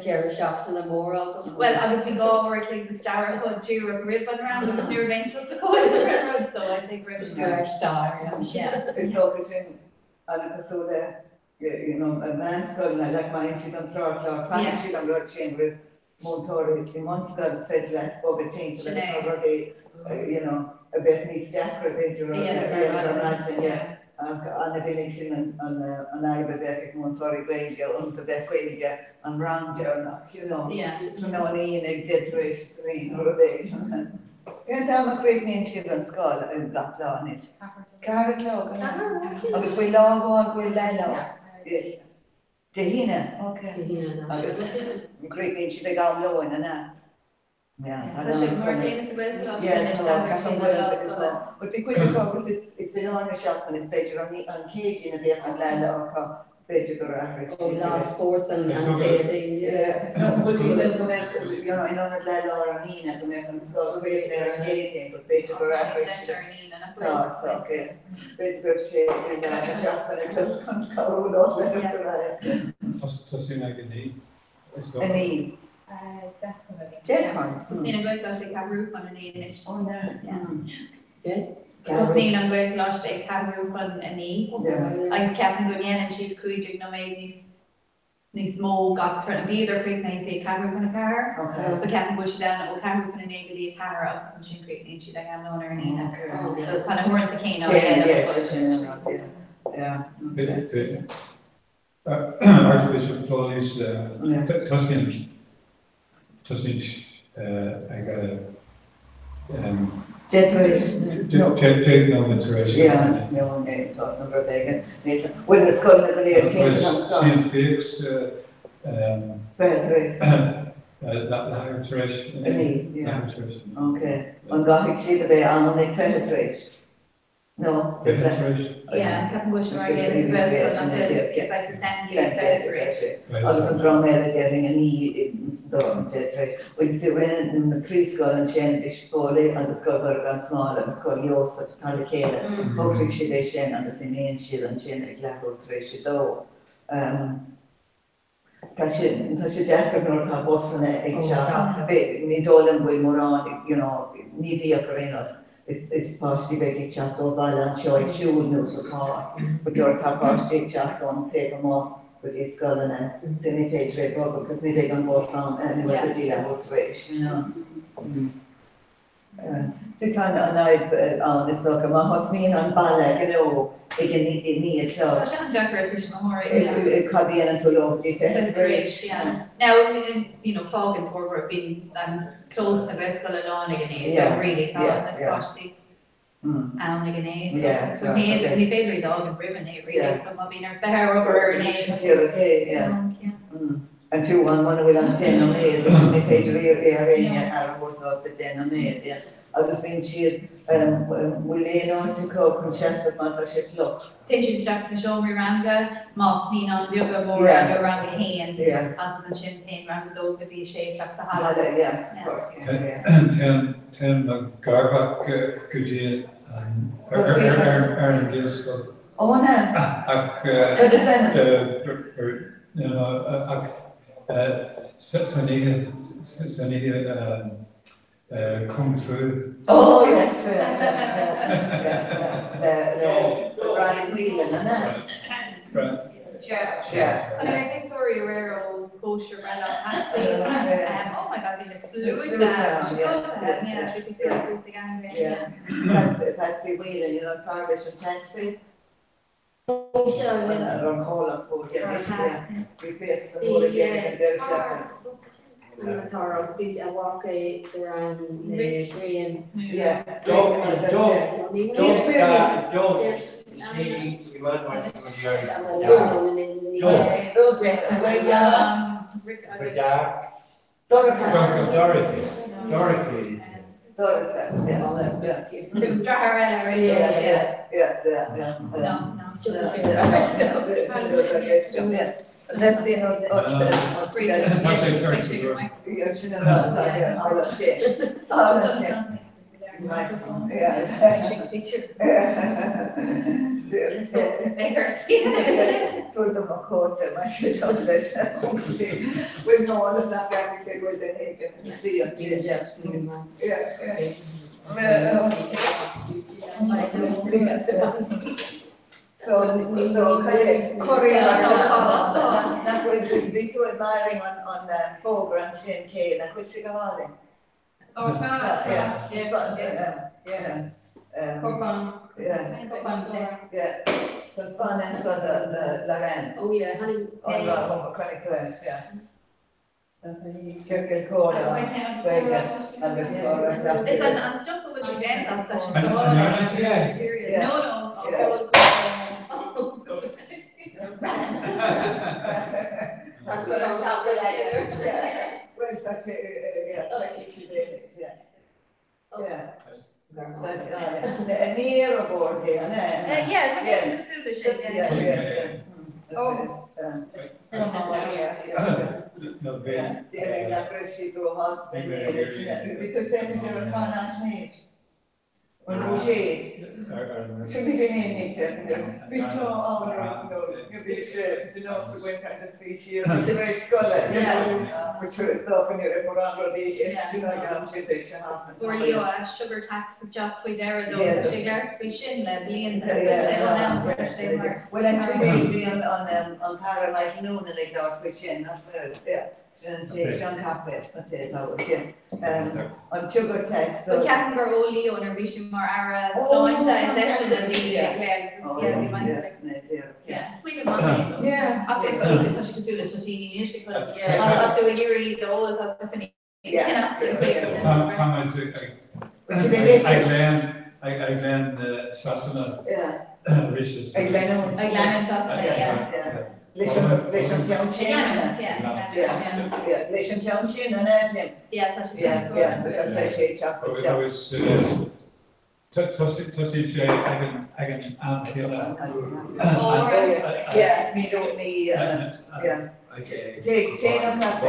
Jerry shop in the moral. Well, obviously go over like the Star Hood Jura Ribbon around because near Ventus the road, so I think Ribbon Star. Yeah. It's focusing on a Casula, you know, a man's skull, I like mine, she can throw a she can Lord Chambers, Montoris, the Munster, said like Bobby Tink, but it's already, you know, a bit needs Jacker, on the village and I be back Montori Gaelga, on the back Gaelga, and round there, you know. So no one in a dead race train or a day. Can't have a great name children's skull and black law on it. Carrot log. I was with long on with Lalo. Tehina, okay. I was great name she began low in that. Yeah, but because it's an honest shop and it's better on cage in a bit and Lala or better or last fourth and yeah. No, but you know, in on Lala or Nina to make them so great there engaging, but better so okay. Better shade in the shop and it just can't go without Does it like a knee? A knee. Definitely. Seen a good actually Cameroon on an English. Oh no. Yeah. Because seen a good lost a Cameroon on an E. I was Captain Gunyan and she's cool no made these small gaps for the either quick nice a Cameroon on a car. So Captain Bush down or Cameroon on a negative car up and she created and she like I'm on her Nina. So kind of more into cane Archbishop Foley's Tusnich, I got a yeah, no, talking about that. When the skull the clear change on Saint Felix, that higher thresh. Okay. On Gothic see the bay on the penetrate. No. Yeah, Captain Bush or Elizabeth, and it's like Assembly Federate. Agus an dromera dearing a ní dorm tetre. Wedi si wen yn y tri sgol yn sien bisbole agus gofar gan smal agus sgol Iosef Talikele. Hwgri si de sien agus yn ein sydd yn sien ag lefel tre si do. Ta si dechr nôr ta bosan ag ja. Ni dol yn fwy moran, ni fi ag arenos. It's past big chat of Valan Choi Shoe news of car, but your top past chat on table more with his skull and Sydney Page Red Rock because we take on board some anyway, but you have so kind of annoyed on this look of my husband on ballet, again, in me a club. It could be an yeah. Now, fog and forward being close to the school alone again, really thought that again, so we favorite dog and ribbon really, so maybe there's the hair rubber and few one will on den made, my favorite area are worth of the den made, I was being cheered, we lay on to cook and chefs of mothership look. Tension straps the show me ranga, moss mean on yoga more around the hand, and chin pain around the dog with the shade straps a holiday. Yes, Ten Garba could you Aaron Gilscott. Oh, Kung Fu. Oh, yes. The Brian Whelan, isn't it? Yeah. And I think Victoria Rero, Kosherella, Patsy. Oh my God, being a slew down. Yeah, she could do this again. Yeah. Patsy Whelan, Farlish and Taxi. Oh, sure. I don't call up for we face the whole again. Tara, big walk around the green. Yeah. Don't see you might want to for dark. Dorothy. Let's be not So Korea, that would be too admiring on Fogger and Shane Kane and which you go on. Oh, yeah. The Span and so the Laren. Oh, yeah, honey. Kirkle Cola, and the scholars. It's an stuff that was again last session. No. That's what I'm talking about. Well, that's it. Yeah. Near aboard here, Yes. Oh. Daring la presi go has vi took them to a Canaan when Roger should be getting it. We saw our you be sure to know so when kind of see she is a very scholar, which was talking here for already for you sugar taxes job for there those sugar we shouldn't be well actually on Paramount noon and they thought which in Sean Capet, on sugar tax. So Captain Garoli on a vision more ara slowing time session of the sweet money. Yeah. Obviously, because she could do it to teeny, she could up to a year either all of the company. I learned Sassana. Yeah. Wishes. I learned Sassana, yeah. Lisham County. Lisham County and Edging. Yeah, yes, because they say chocolate. Tussage again Ankilla. Yeah, me do me, yeah. Take up that.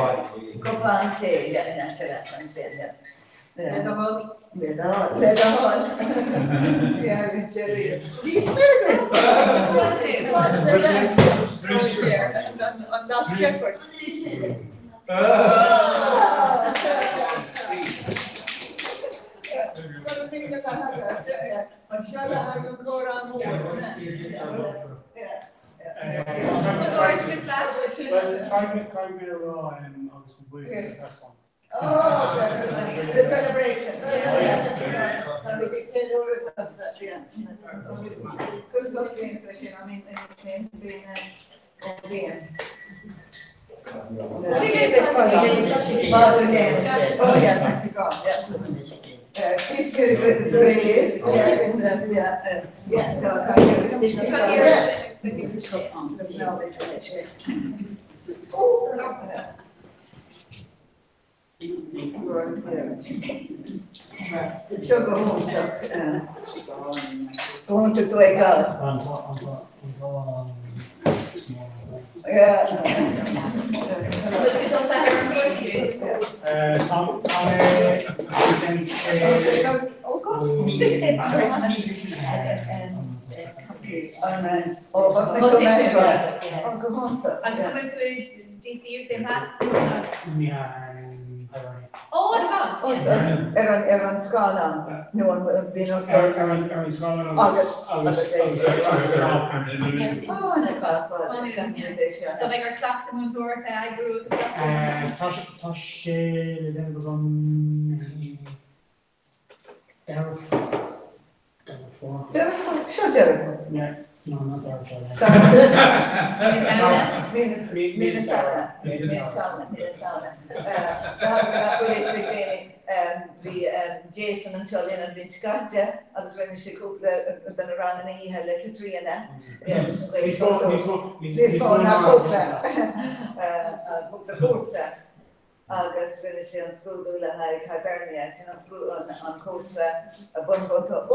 Come on, take, yeah, that one, yeah. Yeah. Yeah, we cherry. These spirits. I'm not shepherd. Oh, the celebration. And we can get over with us, yeah. Who's us being fishing? I mean, being oh, yeah, Mexico, yeah. He's good with the grade. Yeah, She'll go home to wake up. DCU St. Pat's? Eran skala, någon blir något August. So like our clock to Montour, I grew up. Tosh, then begun Sure, yeah, no, not Minnesota. Vi Jason and Charlie and the Chicago, others when she cooked the around and he had little tree in there. He's going now cook the course. August finish on school do la high Hibernia, and school on course a one bontor,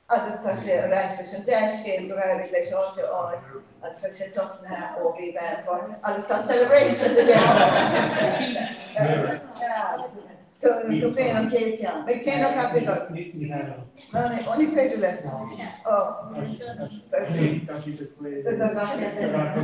August touch a ranch and dash game, where they short to all at such a toss now or be bad for August celebrations again. To pay on cake, yeah. Make chain of happy dog. Only pay to let. Oh, I mean, it's an Egypt plane. An Egypt plane.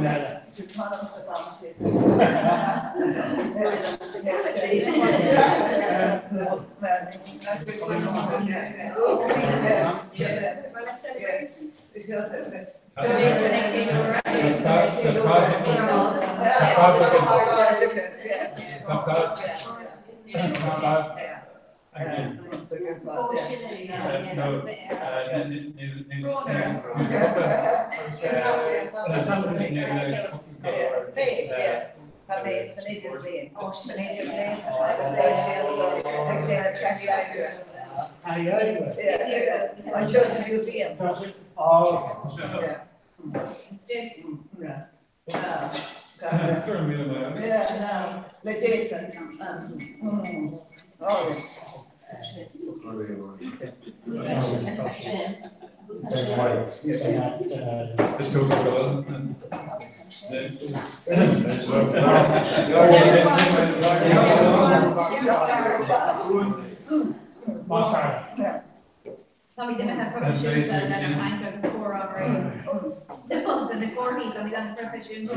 Yeah. On Chelsea Museum. Oh. Yeah. Yeah, no. Like Jason. Oh. Tommy didn't have profession that I mind of before already. The core heat, Tommy done profession.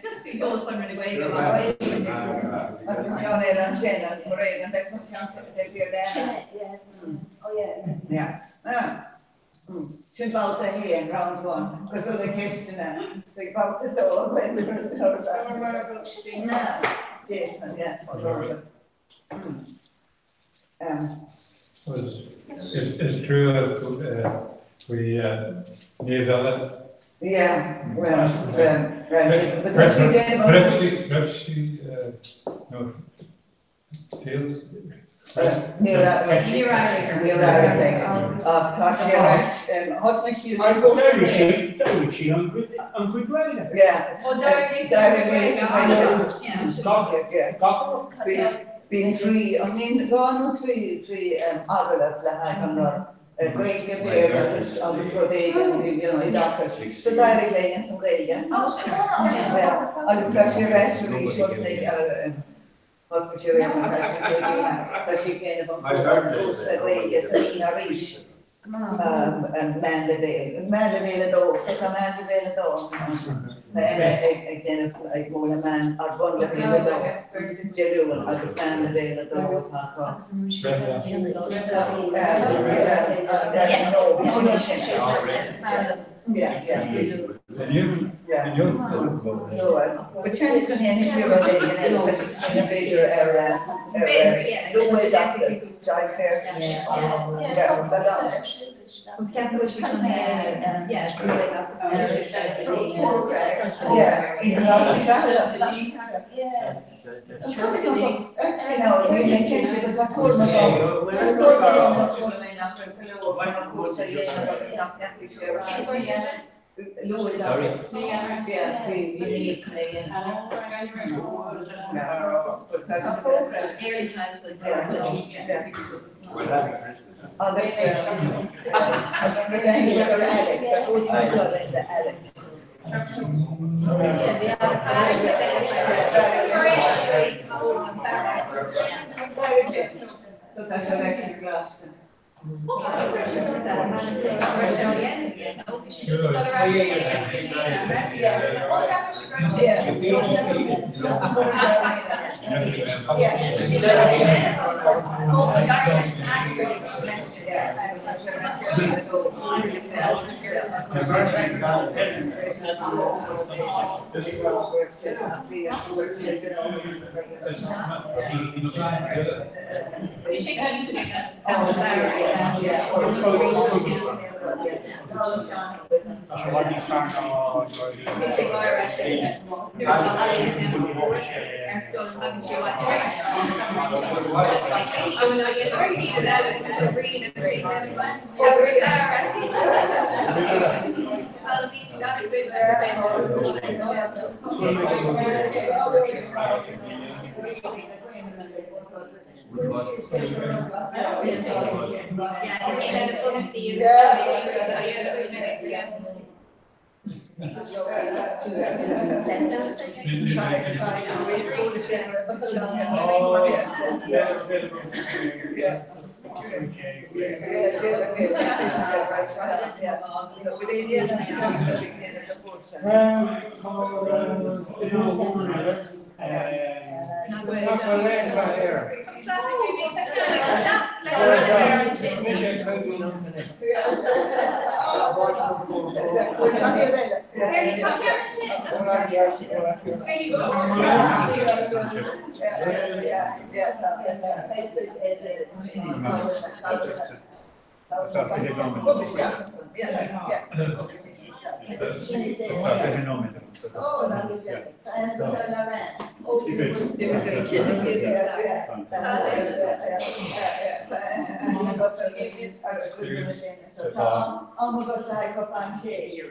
Just to go when we're going to go. She's about to hear round one. Because of the question, they about the door when we were Jason, yeah. It's true that we need that. Yeah, well, right. But she did. Perhaps she no feels. being three, I mean, gone three, agala, great bear, agus rodégan, I dachas. So dair léin san gaige. Agus tá sé restaurant was was she came Mandeville do, so Mandeville do. Again, I call a man, I want to be the Jeru, I stand the day the door pass off. So, but Chinese can handle your because it's in a major area. The way that is, Jive Fair. Actually, no, we came to the so that's an extra glass.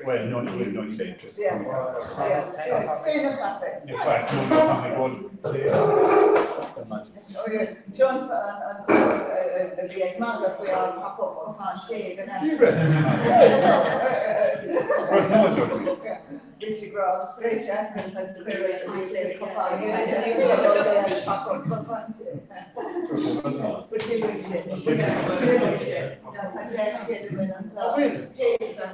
Well, no, it's interest. In fact, John and the Egmont, we are pop up on Panche, this is grass, straight Jackman has the very pop up on Jason,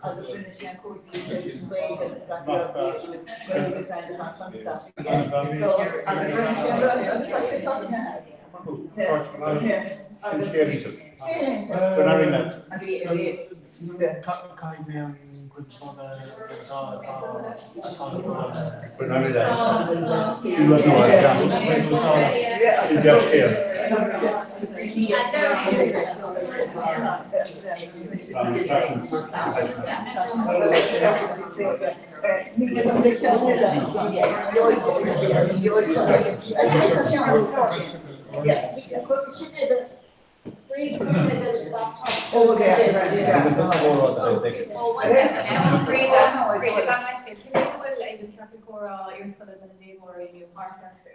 I was finishing a course in Wade and stuff, very good kind of fun stuff again. So I was finishing yes, I was Oh, okay.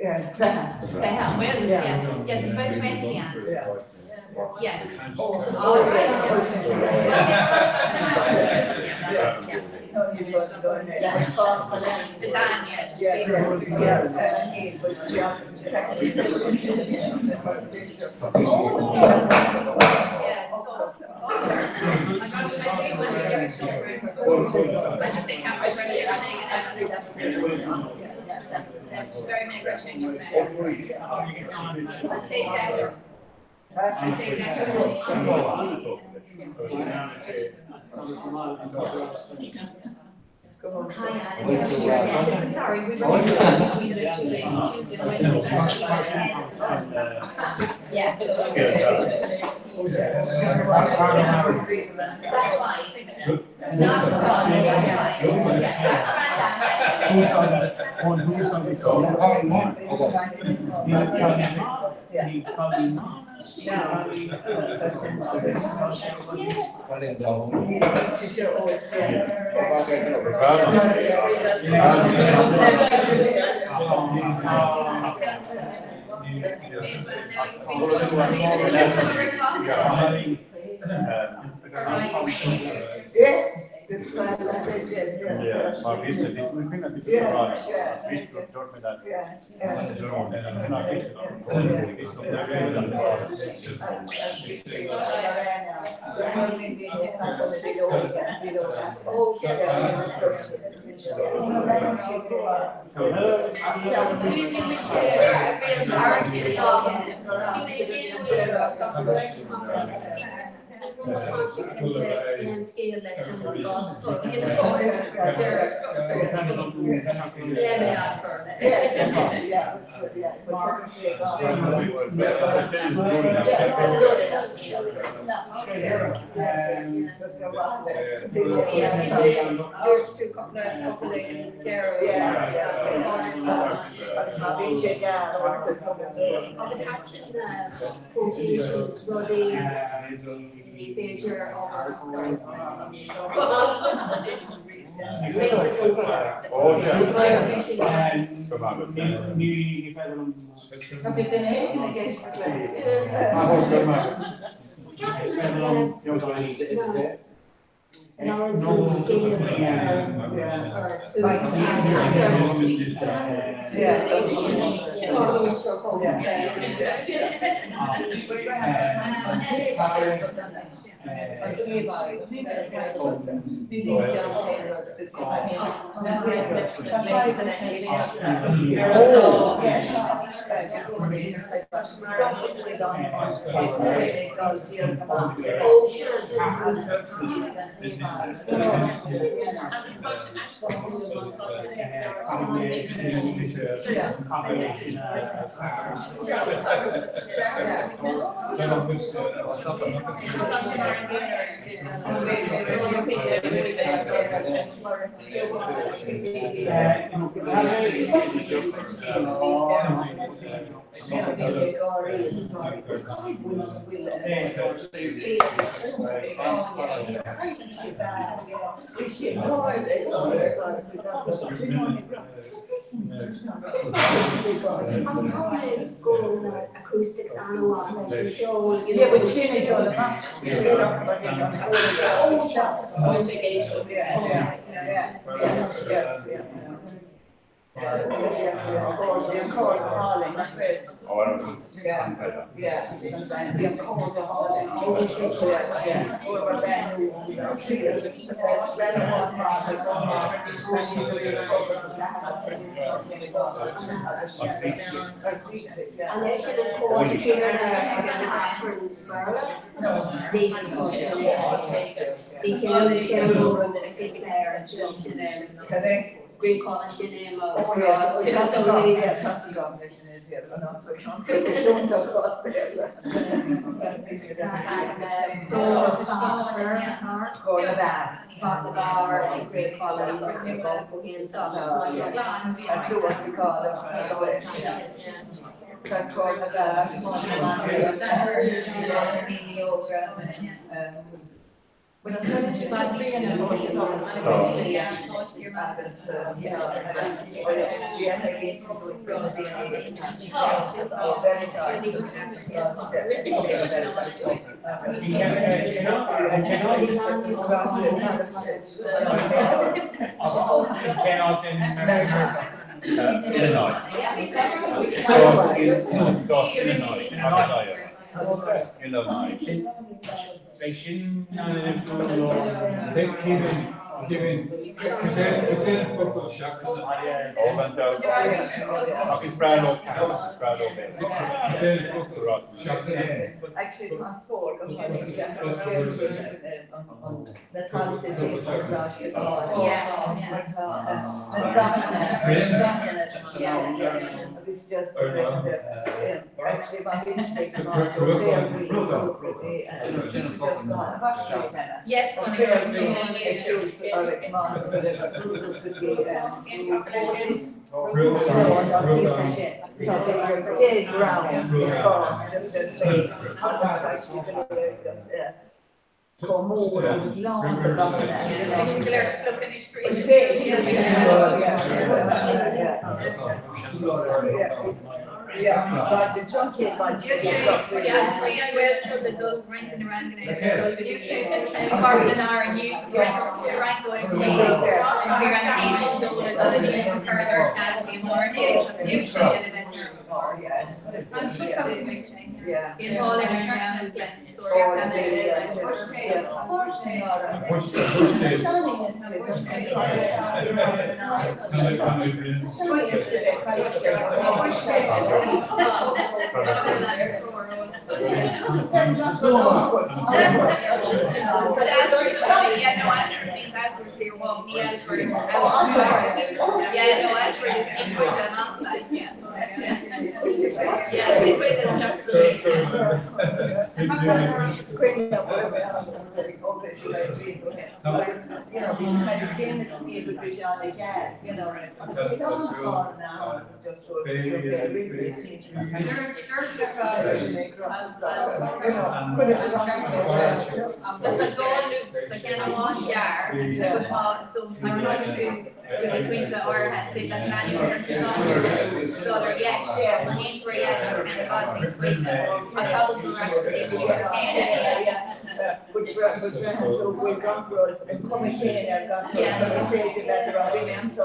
Yeah. Well, yeah, it's about 20 and. Yeah. Very migration. I'd say that. Sorry, we were between the 2 days, Tuesday and Wednesday. Yeah, that's fine. Not at all, Yes. Ja, maar wie is het? Ik vind dat het raar is. Wie is het door met dat? Acoustics and what, yeah, but she ain't got Great college name of the bar, like great college, and go again, But I'm trying to buy 3 and a half years old, Yeah, most of your mountains. you know, yeah, I guess to do it from the beginning. Very tired. Actually, on 4, it's just actually my district Yes, dead ground fast, just to say, kom mor, det was långt och gammalt. Yeah, but the junkie bunch. Yeah, so yeah, we're still the dog ranking around and part of an hour and you rank going to be further at the morning. Yeah. In all in town, You know, these kind of gimmicks me with Vijay Gas, you know, we don't call now, it's just for really teach me. That's a goal loops, the kind of wash yard, so I'm not to Quinta or has said that manual and so yes, means where yes, kind of bad things Quinta. I probably actually able to So we got road and coming here, I got road, so we created that around William, so.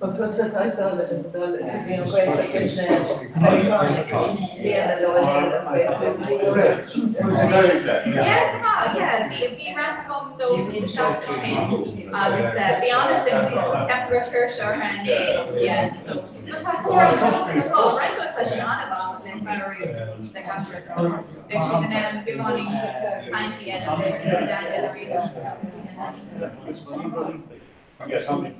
Because I thought if you ran come though shop for him, I was be honest with you, kept your church or hand yeah. But that's more on the call, right? Because you're not about then February the country. Actually the big morning plenty and then Yeah, something.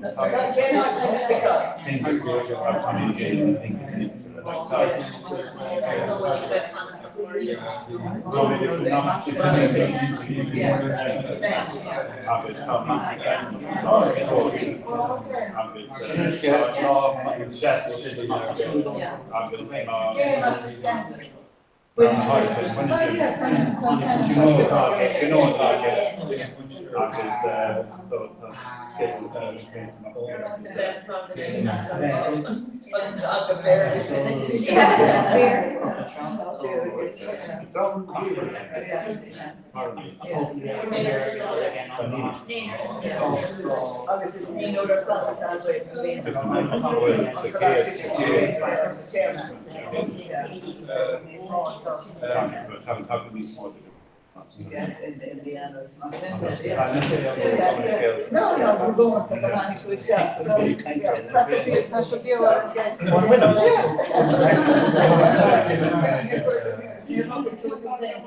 Yes, in the end, it's not. No, we're going to the money to step. So that could be our again. You're not going to do things.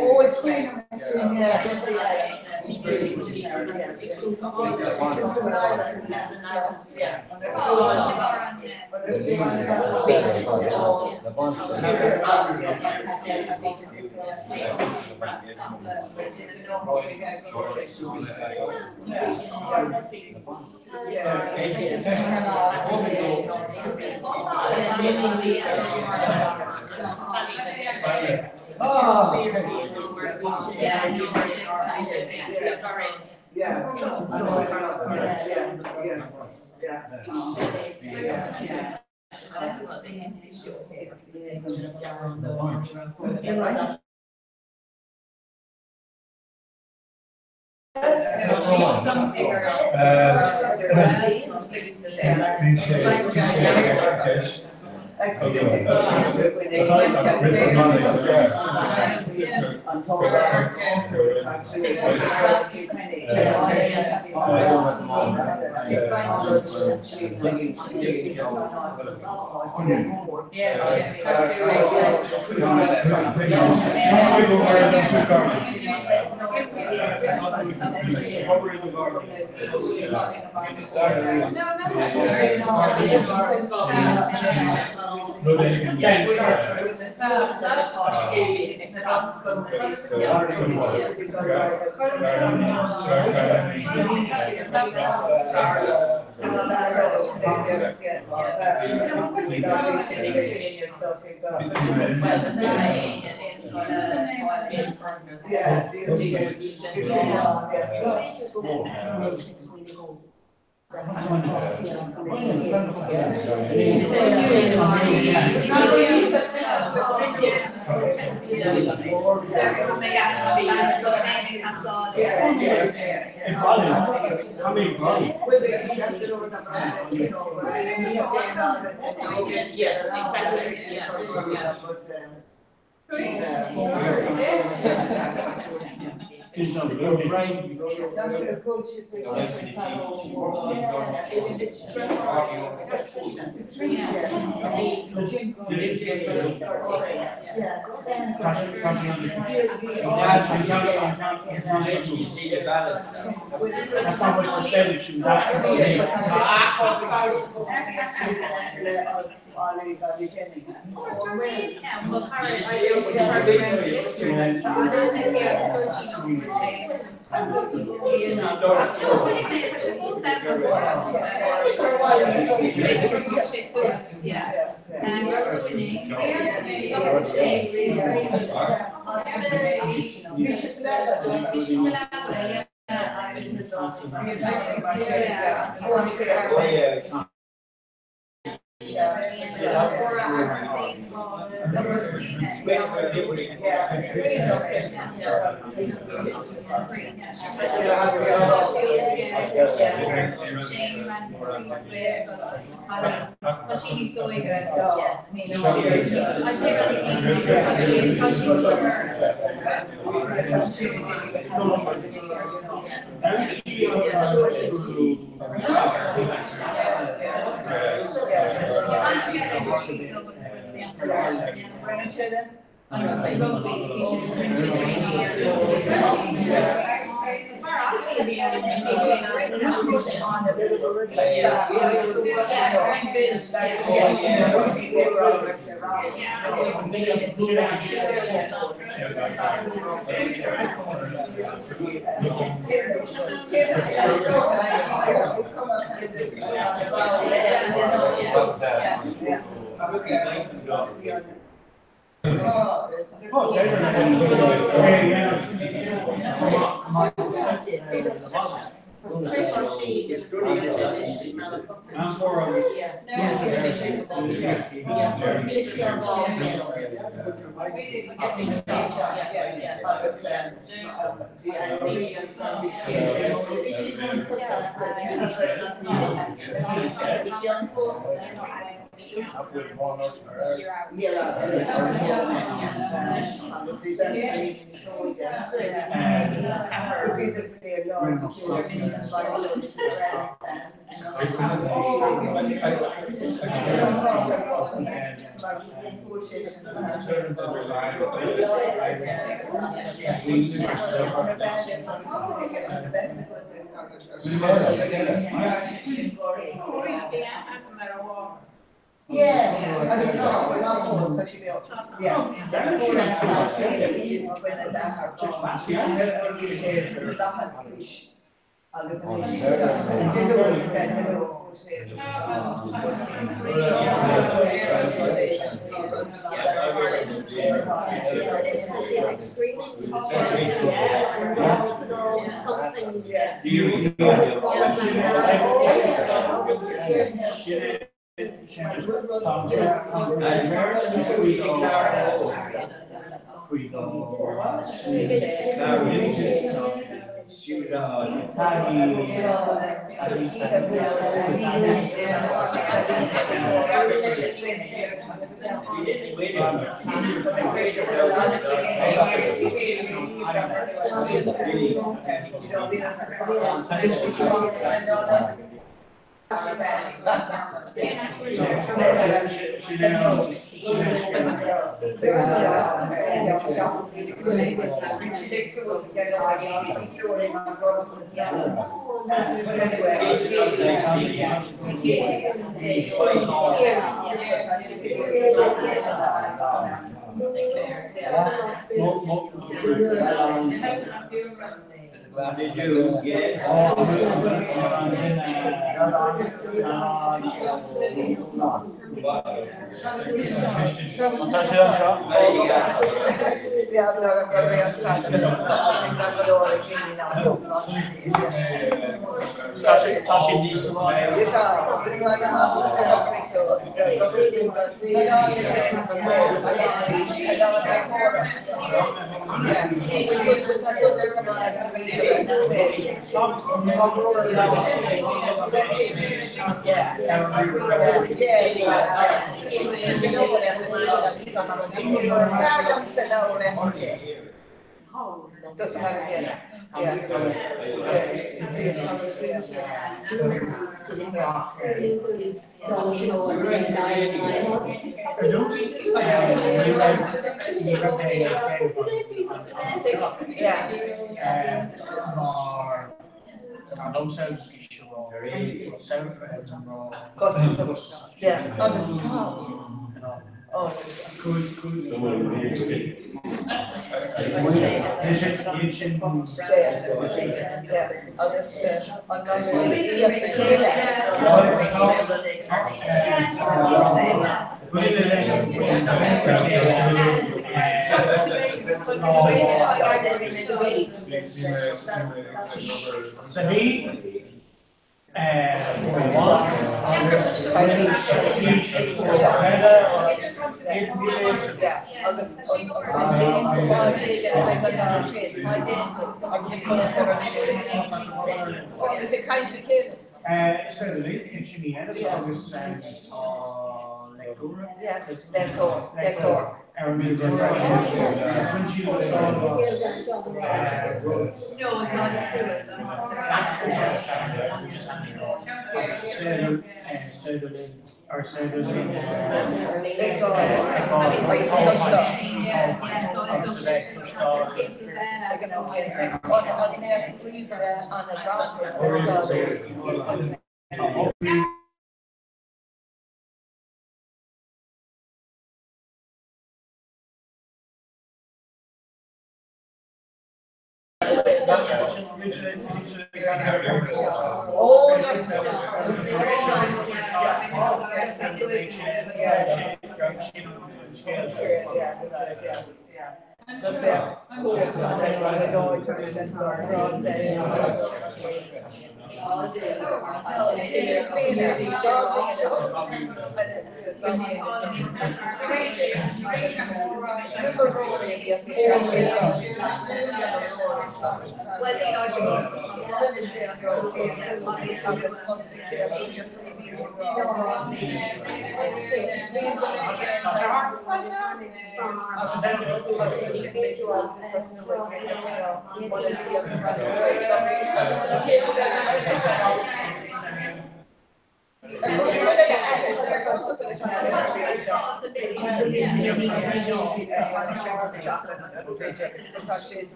Always clean. Yeah. She was Did you get doesn't matter yet.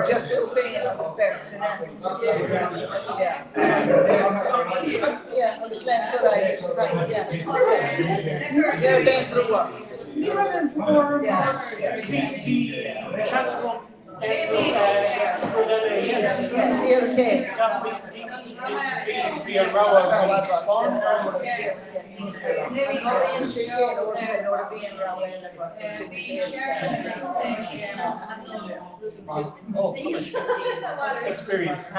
Just to fail on the spirit. Yeah, on the plant right, yeah. They're then grew up. Experience.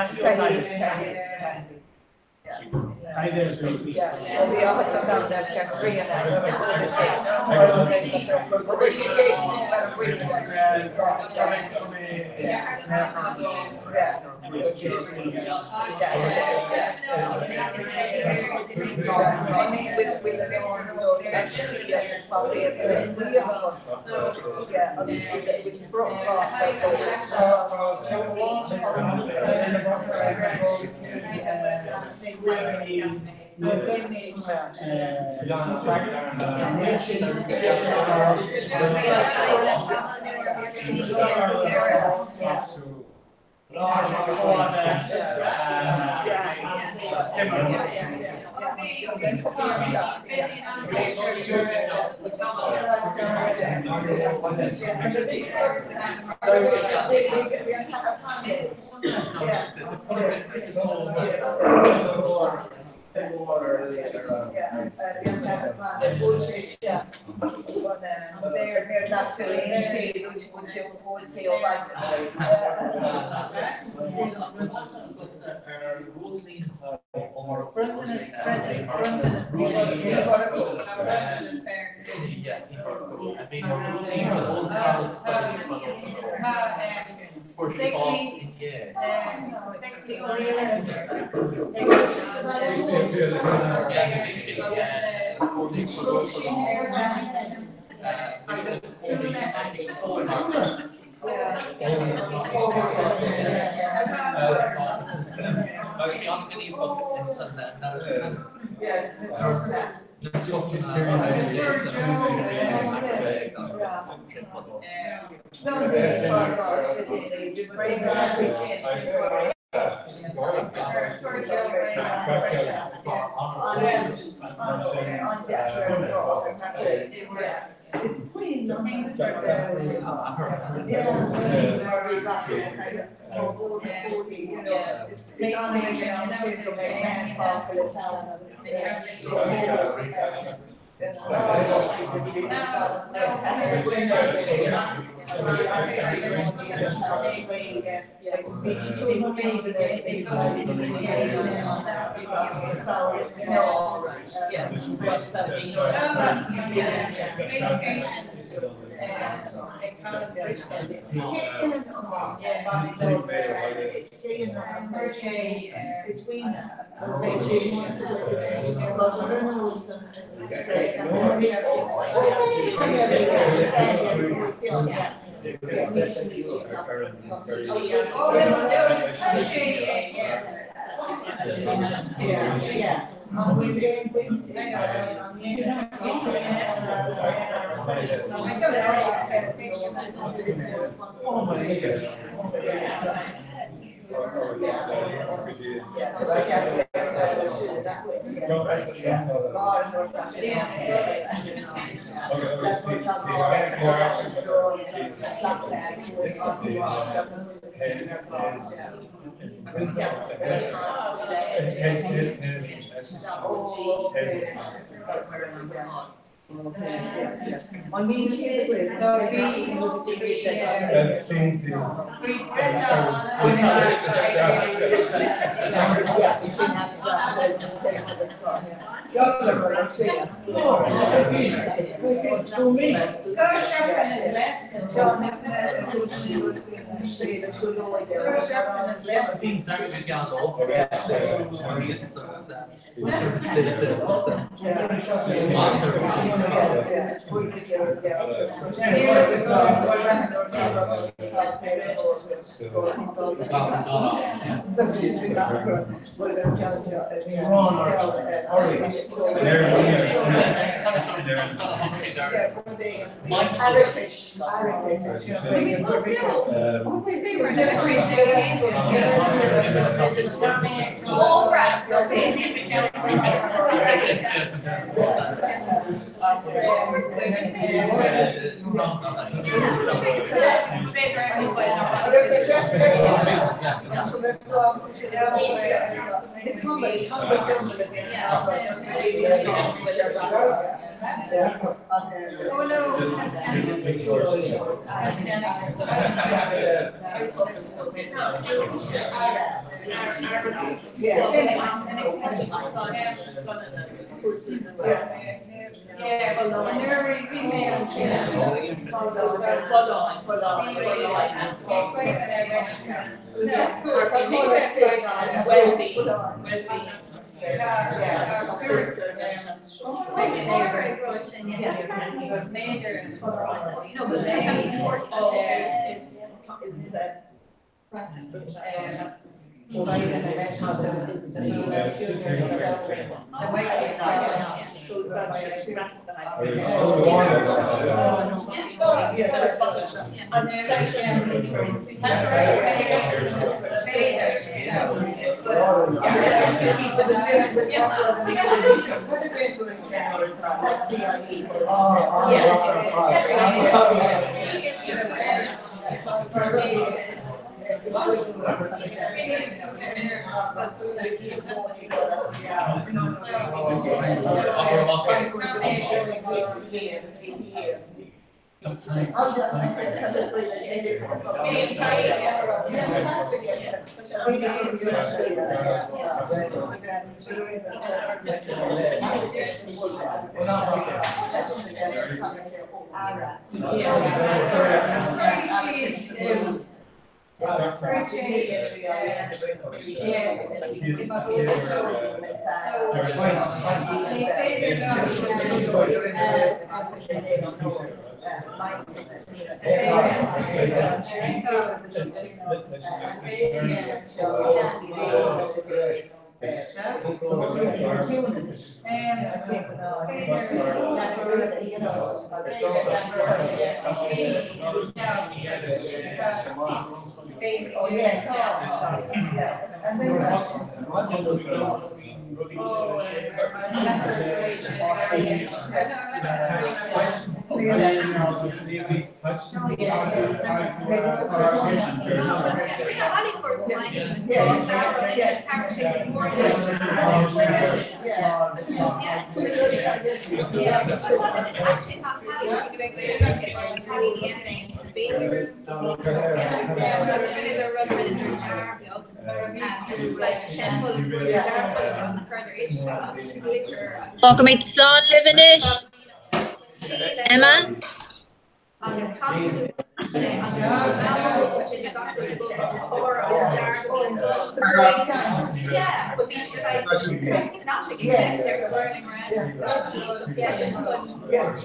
We also found that Katrina but she takes no matter which one. I mean, with the one, so actually, it's probably a three of us. Yeah, we broke off. Yeah. And we then on me, Welcome to Sloan Living Ish. Emma? Yeah, but beach guys, not to get they're swirling around. Yeah, just fun. Yeah.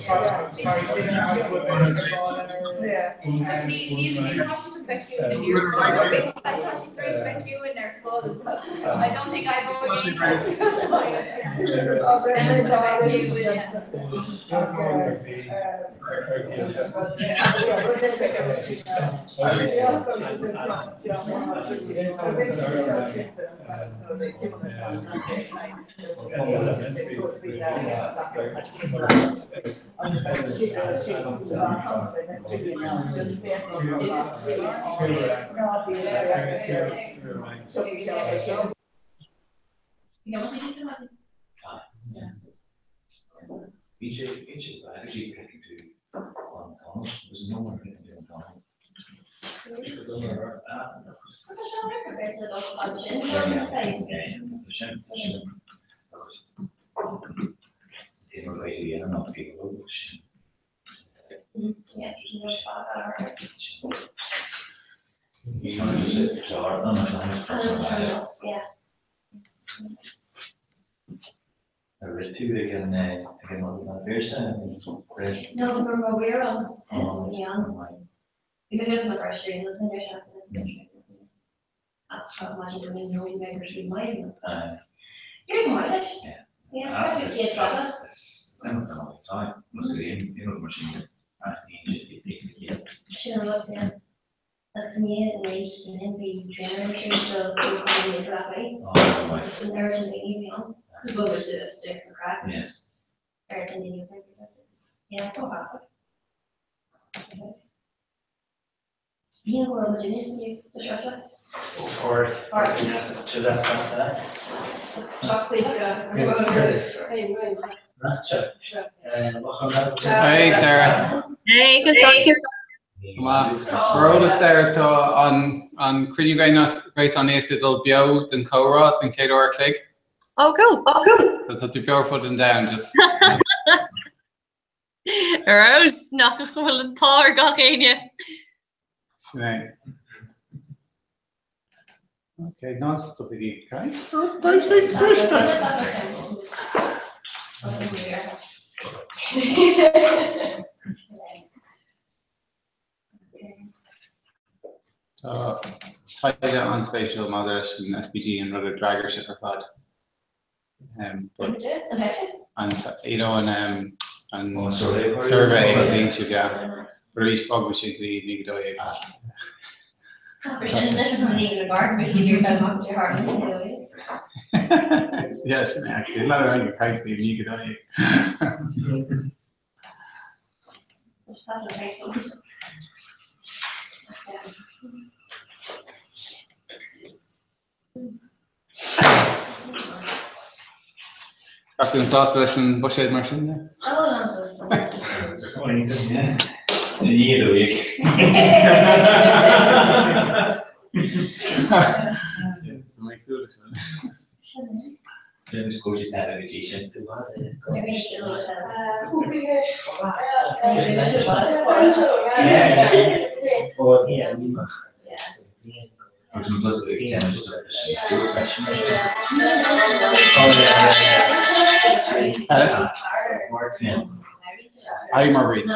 But the Washington vacuum in your school, Washington vacuum in their school. I don't think I go Actually getting to on was no one getting to on. I read two again on the first time. No, remember we were on because it's the first year, it's in your that's how much you mean you members we might. You're more it. Yeah, probably kids love it. Some of them all the time. Must be in the machine. Sure, look there. That's me and me and then we generate so we go that way. Oh, right. And there's an easy on. Because we'll just do this different crack. Yes. Everything you think about it. Yeah, go have it. You will do it, you trust it. Or to that. Chocolate. Hey Sarah. Hey, good morning. Come on. We're all Sarah to on Crinny Grace on it it'll be out and co-rod and Kate or Clegg. Oh cool. So to be barefoot and down just Rose no well and tar got in you. Right. Okay, nice to be guys. Tied on spatial mothers and SPG and other dragger shit or fad. But and you know and survey and things you get. But each fog machine can need to do Yes, actually, a lot of you can't be legal, don't you? Captain Sausage and Bushhead Machine there. Then go to navigation to us. I'm a read.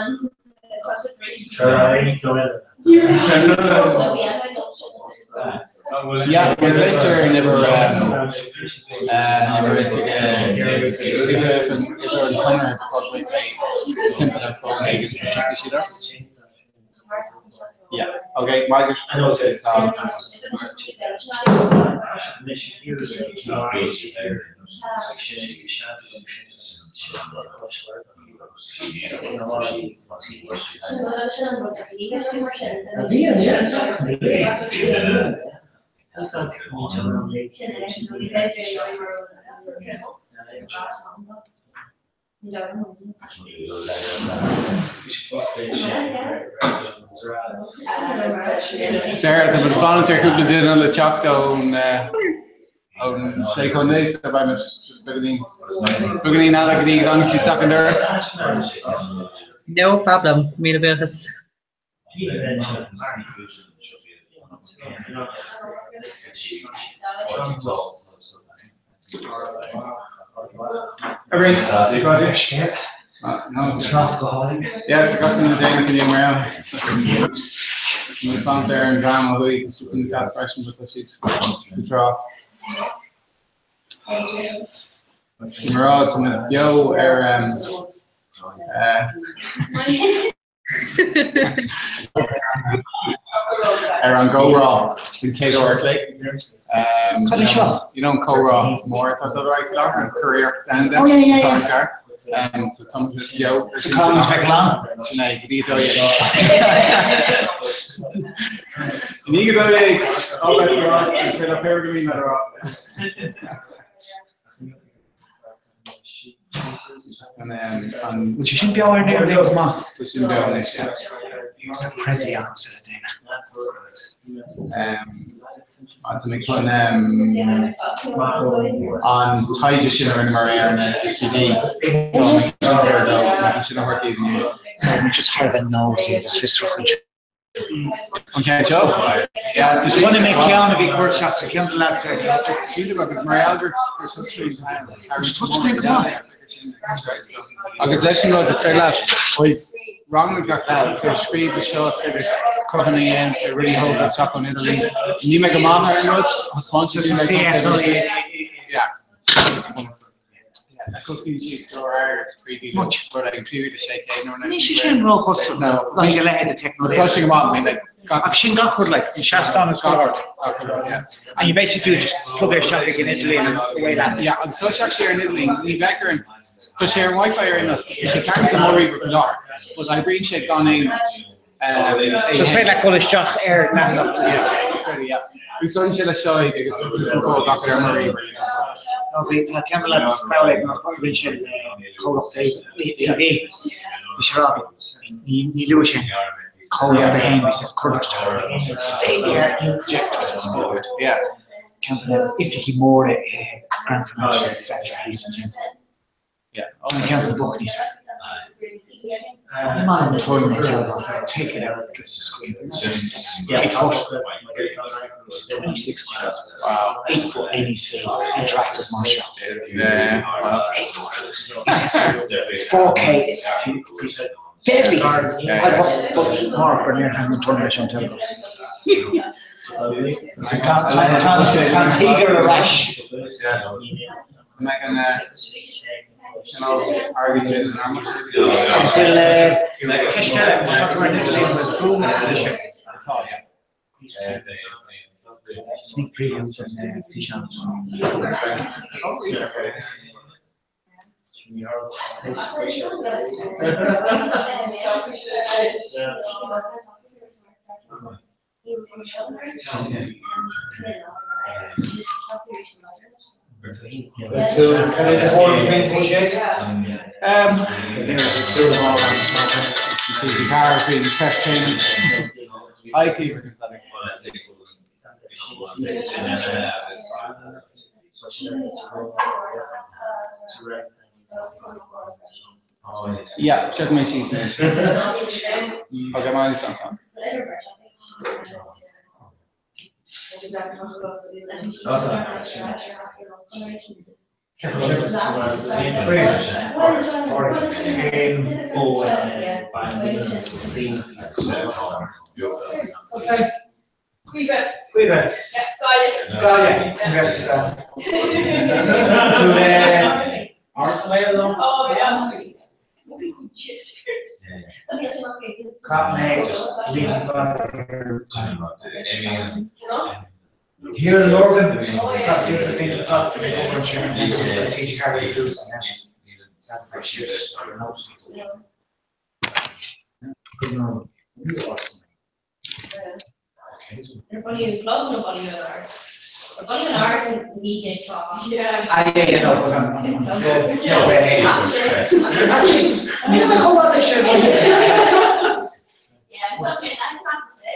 Yeah, my lecturer never yeah, okay, Margaret. I know it's Sarah, to the volunteer who did on the chalk on Shake on this, I'm just beginning out like the long she's stuck in there. No problem, Mila Bilhas. No, it's not alcoholic. Yeah, the got in the day in the around. We found there in drama who you can that question because it's the draw. We're some yo on Go Raw in Kate Ortley. You know, Co Raw more I thought the right car and career stand there. Oh yeah. So some yo. It's a common reclam. Sinead, you need to you need to all that's right. Instead of everything that are and which you shouldn't be all in there, those months. We shouldn't be all in this, yeah. Use the Prezi answer, To make fun on Tiger Schiller and Maria and SPG. We just have a nose here, it's just fucking. Okay, Joe. Yeah, so you want to make Keanu be court shots, so Keanu last there. She's about because Maria Alger is touchscreen. Touchscreen, come on. Because let's know the straight left. Wrong with got that. They're screen the shots, they're cutting the ends, they're really holding the top on Italy. And you make a mom here notes, a sponge of I could see she door preview much, but I can preview the shake head. No, she shouldn't roll hustle now. Like you let the technology. Touching on, I mean, like, she got good, like, you shot down and scored. Yeah. And you basically just plug your shot like in Italy and away that. Yeah, I'm so shocked here in Italy. Leave Becker and so sharing Wi-Fi are in us. She can't come over with the door. But I agree she'd gone in. So it's made like Gullish Jock air now. Yeah. We saw each other shy because it's some cool back there, Marie. No, the camera lads spell like not quite rich and cold up the TV. The Shirabi. He Lucian. Cold up the hand, he says, Kurdish. Stay there, inject us. Yeah. Camera, if you keep more grand formation, etc. Yeah. I can't the book, he said. I'm not on the toilet, take it out, just the screen. Yeah, 8 foot. 26 kilos. Wow. 8 foot NEC, interactive martial. Yeah. Wow. 8 foot. It's 4K, it's deadly. I put Mark Bernier having a tournament on television. This is Tantiga Rash. I'm making arguing sneak preview from Fish on. I keep it. Yeah, check my sheets there. Okay, mine's done. Okay. Cuivas. Got it. Arsenal. Oh, yeah. Here in Lorgan, talk to me over and share teach how to do this. That's for sure. Everybody in the club, nobody in ours. Everybody in ours and DJ talk. Yeah. You know, because I'm you don't know what they should be. Yeah, that's it. I just have to say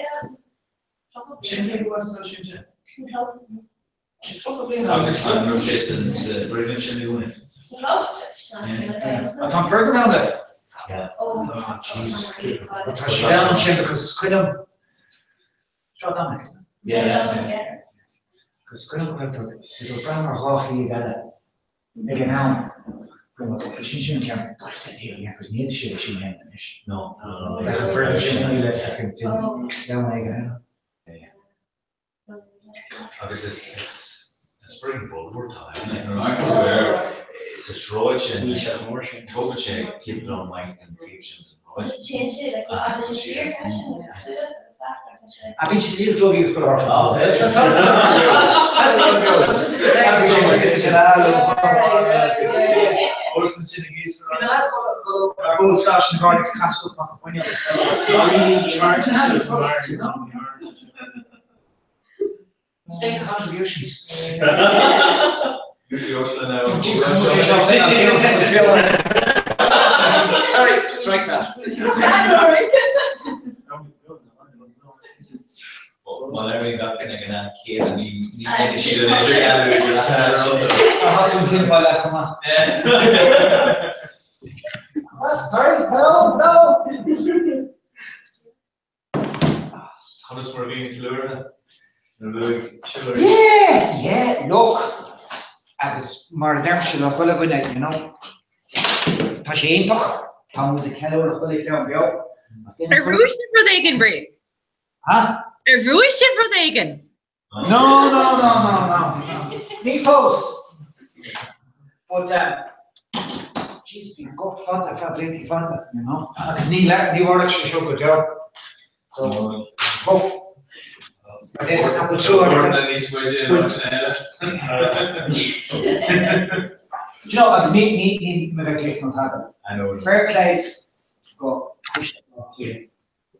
I'm resistant to brilliant in the unit. I come further around it. Yeah. Oh, jeez. Tá chegando, chega, because cuidam. Shut down. Yeah. Because cuidam, the grammar half you got it. Again now, from a position can touch the deal, yeah, because need shit she had finish. No. Like a friend, she only left I can do down again. I guess it's spring boulevard time. It's a stretch and Kovacic keep it on mic and preaching. Change it, like, I was just here, fashion, I mean, she did jogging for her. Oh, that's a Full station guard is castle from when state contributions. Sorry, strike that. Well, there we go. Gonna kid and you made a sheet of it. I have to think about that, come on. Sorry, no. How does we're being clear? Yeah, look. I was more redemption of well good night, you know. Tashin toch, Tom the Keller of the Clown Bill. Ruish for the Egan break. Huh? Ruish for the Egan. No. Me folks. But she's been got fanta, fabric fanta, you know. It's new order she show good job. So tough. But there's a couple two you know, it's neat with a click on top. I know. Fair play. Go push it off here.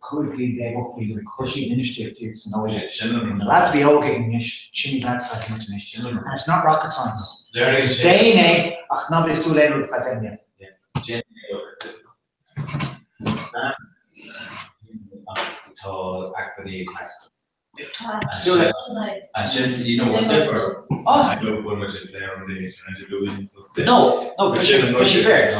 Could be they won't be the cushy initiative to know it. Lads be all getting this. Chinny lads back into this. And it's not rocket science. There it is. Day and ach, not be so late with that. Yeah. Tall activity text. And then you know what differ. I know what much there on the trying to do. No, but she fair.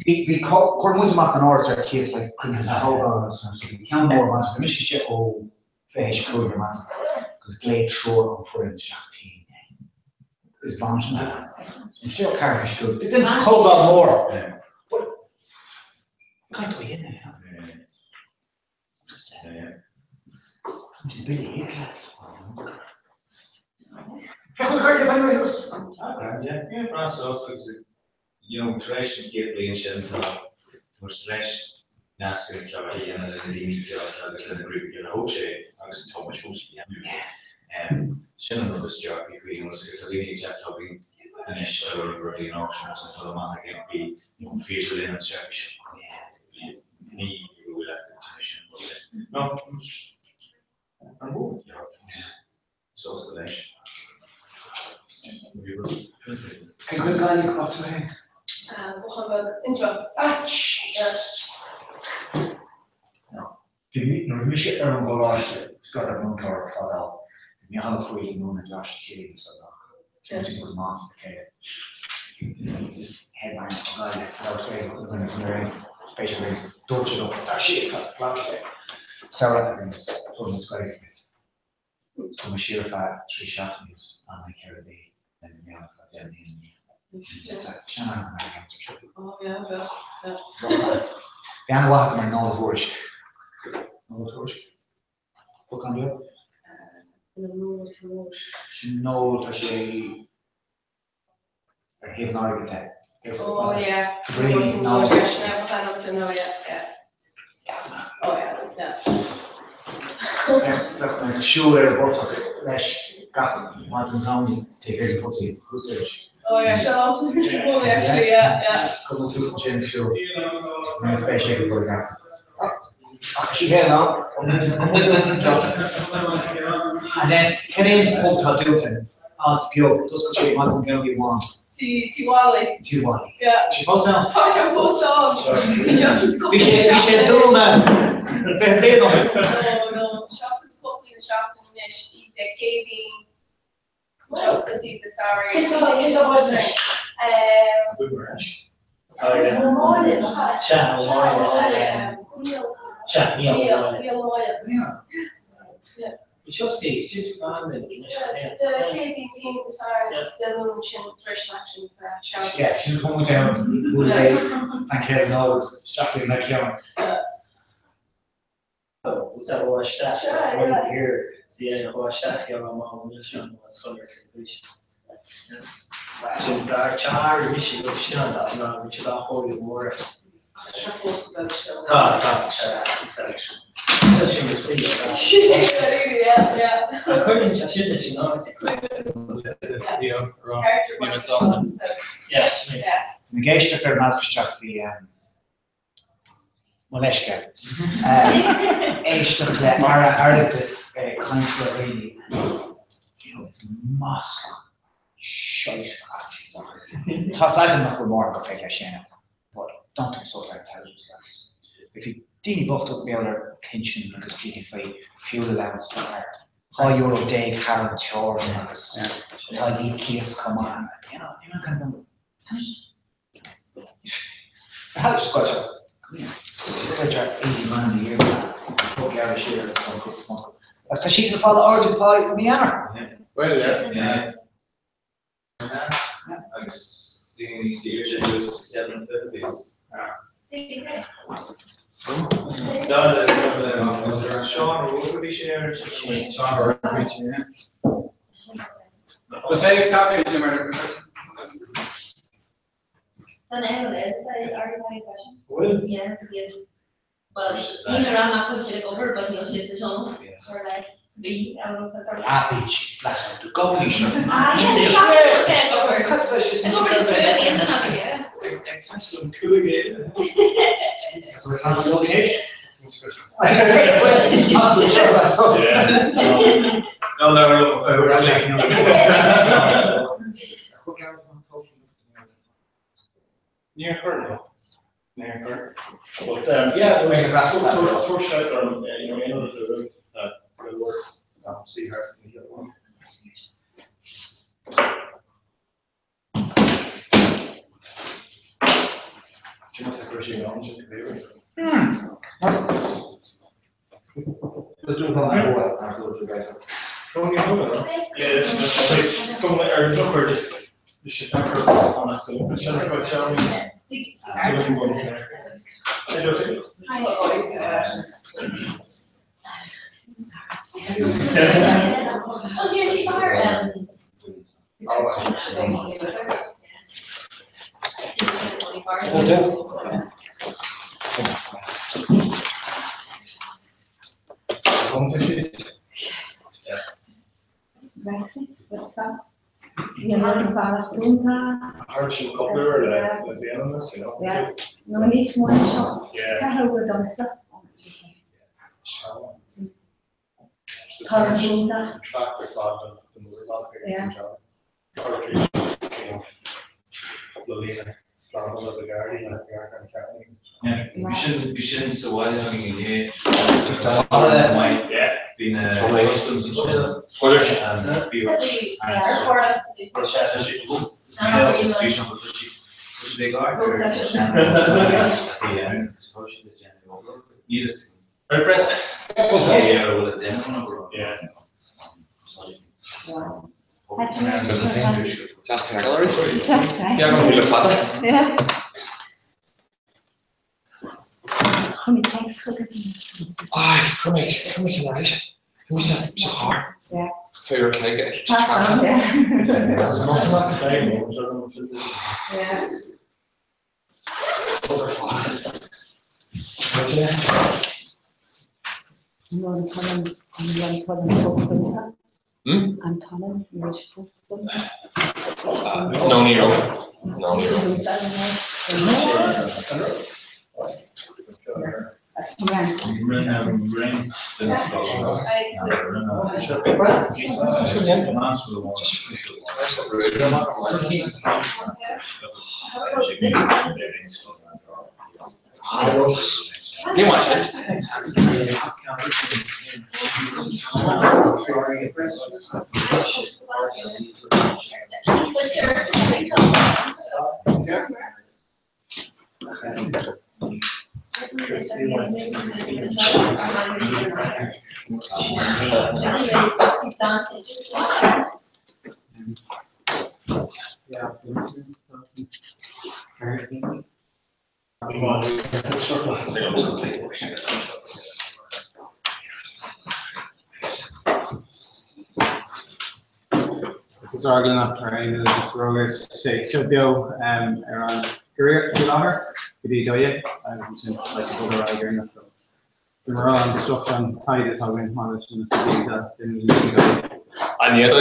We couldn't want to make an order to case like couldn't have so we can't more mass. The mission shit all fish cool mass because Glade short on for the shot team is bouncing. And still carfish good. They didn't hold on more. Yeah. But can't we in there? Billy A-class. Yeah, process because you know trash and get the ancient was trash nasty travel and then the need to the group you know che I was too much was and shouldn't was job between was the really check talking and it's really an option so the man can be you know feature in and service me you will have no I'm good. So it's the next. Can good guy you cross the way? Mohammed intro. Jesus. No. We should earn go last year. Got a moon car cut out. We have a free moon at last year, so that it was not the just headline of a guy that was very special ways touch it up that shit cut flash there. Sarah is told us great. So we share that 3 shots on the Caribbean and we have that Oh yeah, Ben wat maar no horse. No horse. Wat kan je? No, dat je heeft nou gezegd. Oh yeah. Really no. Oh yeah. Like sure what flash got what now take it for the research. Oh yeah, shout out to the people actually, yeah. Couple of James show. My special for that. She had now. And then Kevin pulled her Dilton out pure. Those are she wasn't going to be one. Tiwali. Yeah. She was now. We should do man. No, Shasta Spotley and Shasta Nish, the caving. Just because he's sorry. Oh, yeah. Chat, chat, just the, just on the. The KP team decided still fresh action for shout. Yeah, she'll come down, good day, thank you, no, it's chocolate like young. Oh, what's that watch that? Sure, Right yeah. here, see, I watch that, yeah, I'm on the show, what's color completion. So, dark char, we should go stand up now, we should all hold it more. Exactly. So she will see it. Yeah. I couldn't just shit it, you know. Yeah, wrong. It's awesome. Yeah. Negation for Malcolm the Moleshka. Age to the Arctis council really, you know, it's Moscow. Shite. Because I don't know who more of a Shana, but don't think so like thousands of guys. If you didn't buffed up the other pension because you can fuel allowance for her, €1 a day Karen Jordan because I need kids come on, you know, you're not gonna do it. How does got you? Look at 80 grand a year, put your share because she's the father origin by Miana. Where is it? Yeah. I was doing these years and it was 750. No, Sean, what would be sharing? Sean, yeah. But say it's copy, Jim. Then anyways, are you question? Will? Yeah, because well, either I'm not pushing it over, but he'll shift it home, or like be out of the. Beach, flat out to go, you sure? Yeah, the shop is okay, over. It's over the food, yeah. Catch some cool again. We're on the location. No, we're Near her, near her. But yeah, we can push out on, you know, in order to do that will work. See her, see the other one. Do you know if pushing on to the yeah, it's come later, look where this should have her on it, so it's not quite showing. Hardship coupler, like the animals, you know. Yeah, no need one shot. Yeah. That's how we're done stuff. Tarantula. Tractor cloth, the motor cloth. Yeah. Poetry, you know. Lolina, Starbull of the Guardian, and the Guardian Academy. Yeah, we shouldn't so wide having a year. Just a lot of that might be customs and stuff. And be How many thanks look at them? Come here, right? Who is that? So hard. Yeah. Favorite cake. Pass on, yeah. Yeah. No, I'm telling I'm telling you, No, Nero. You want it? This is arguing up around this Rogers should go around career to her. Did you like to go around so we're all on stuff on tight as how we managed in the cities And yet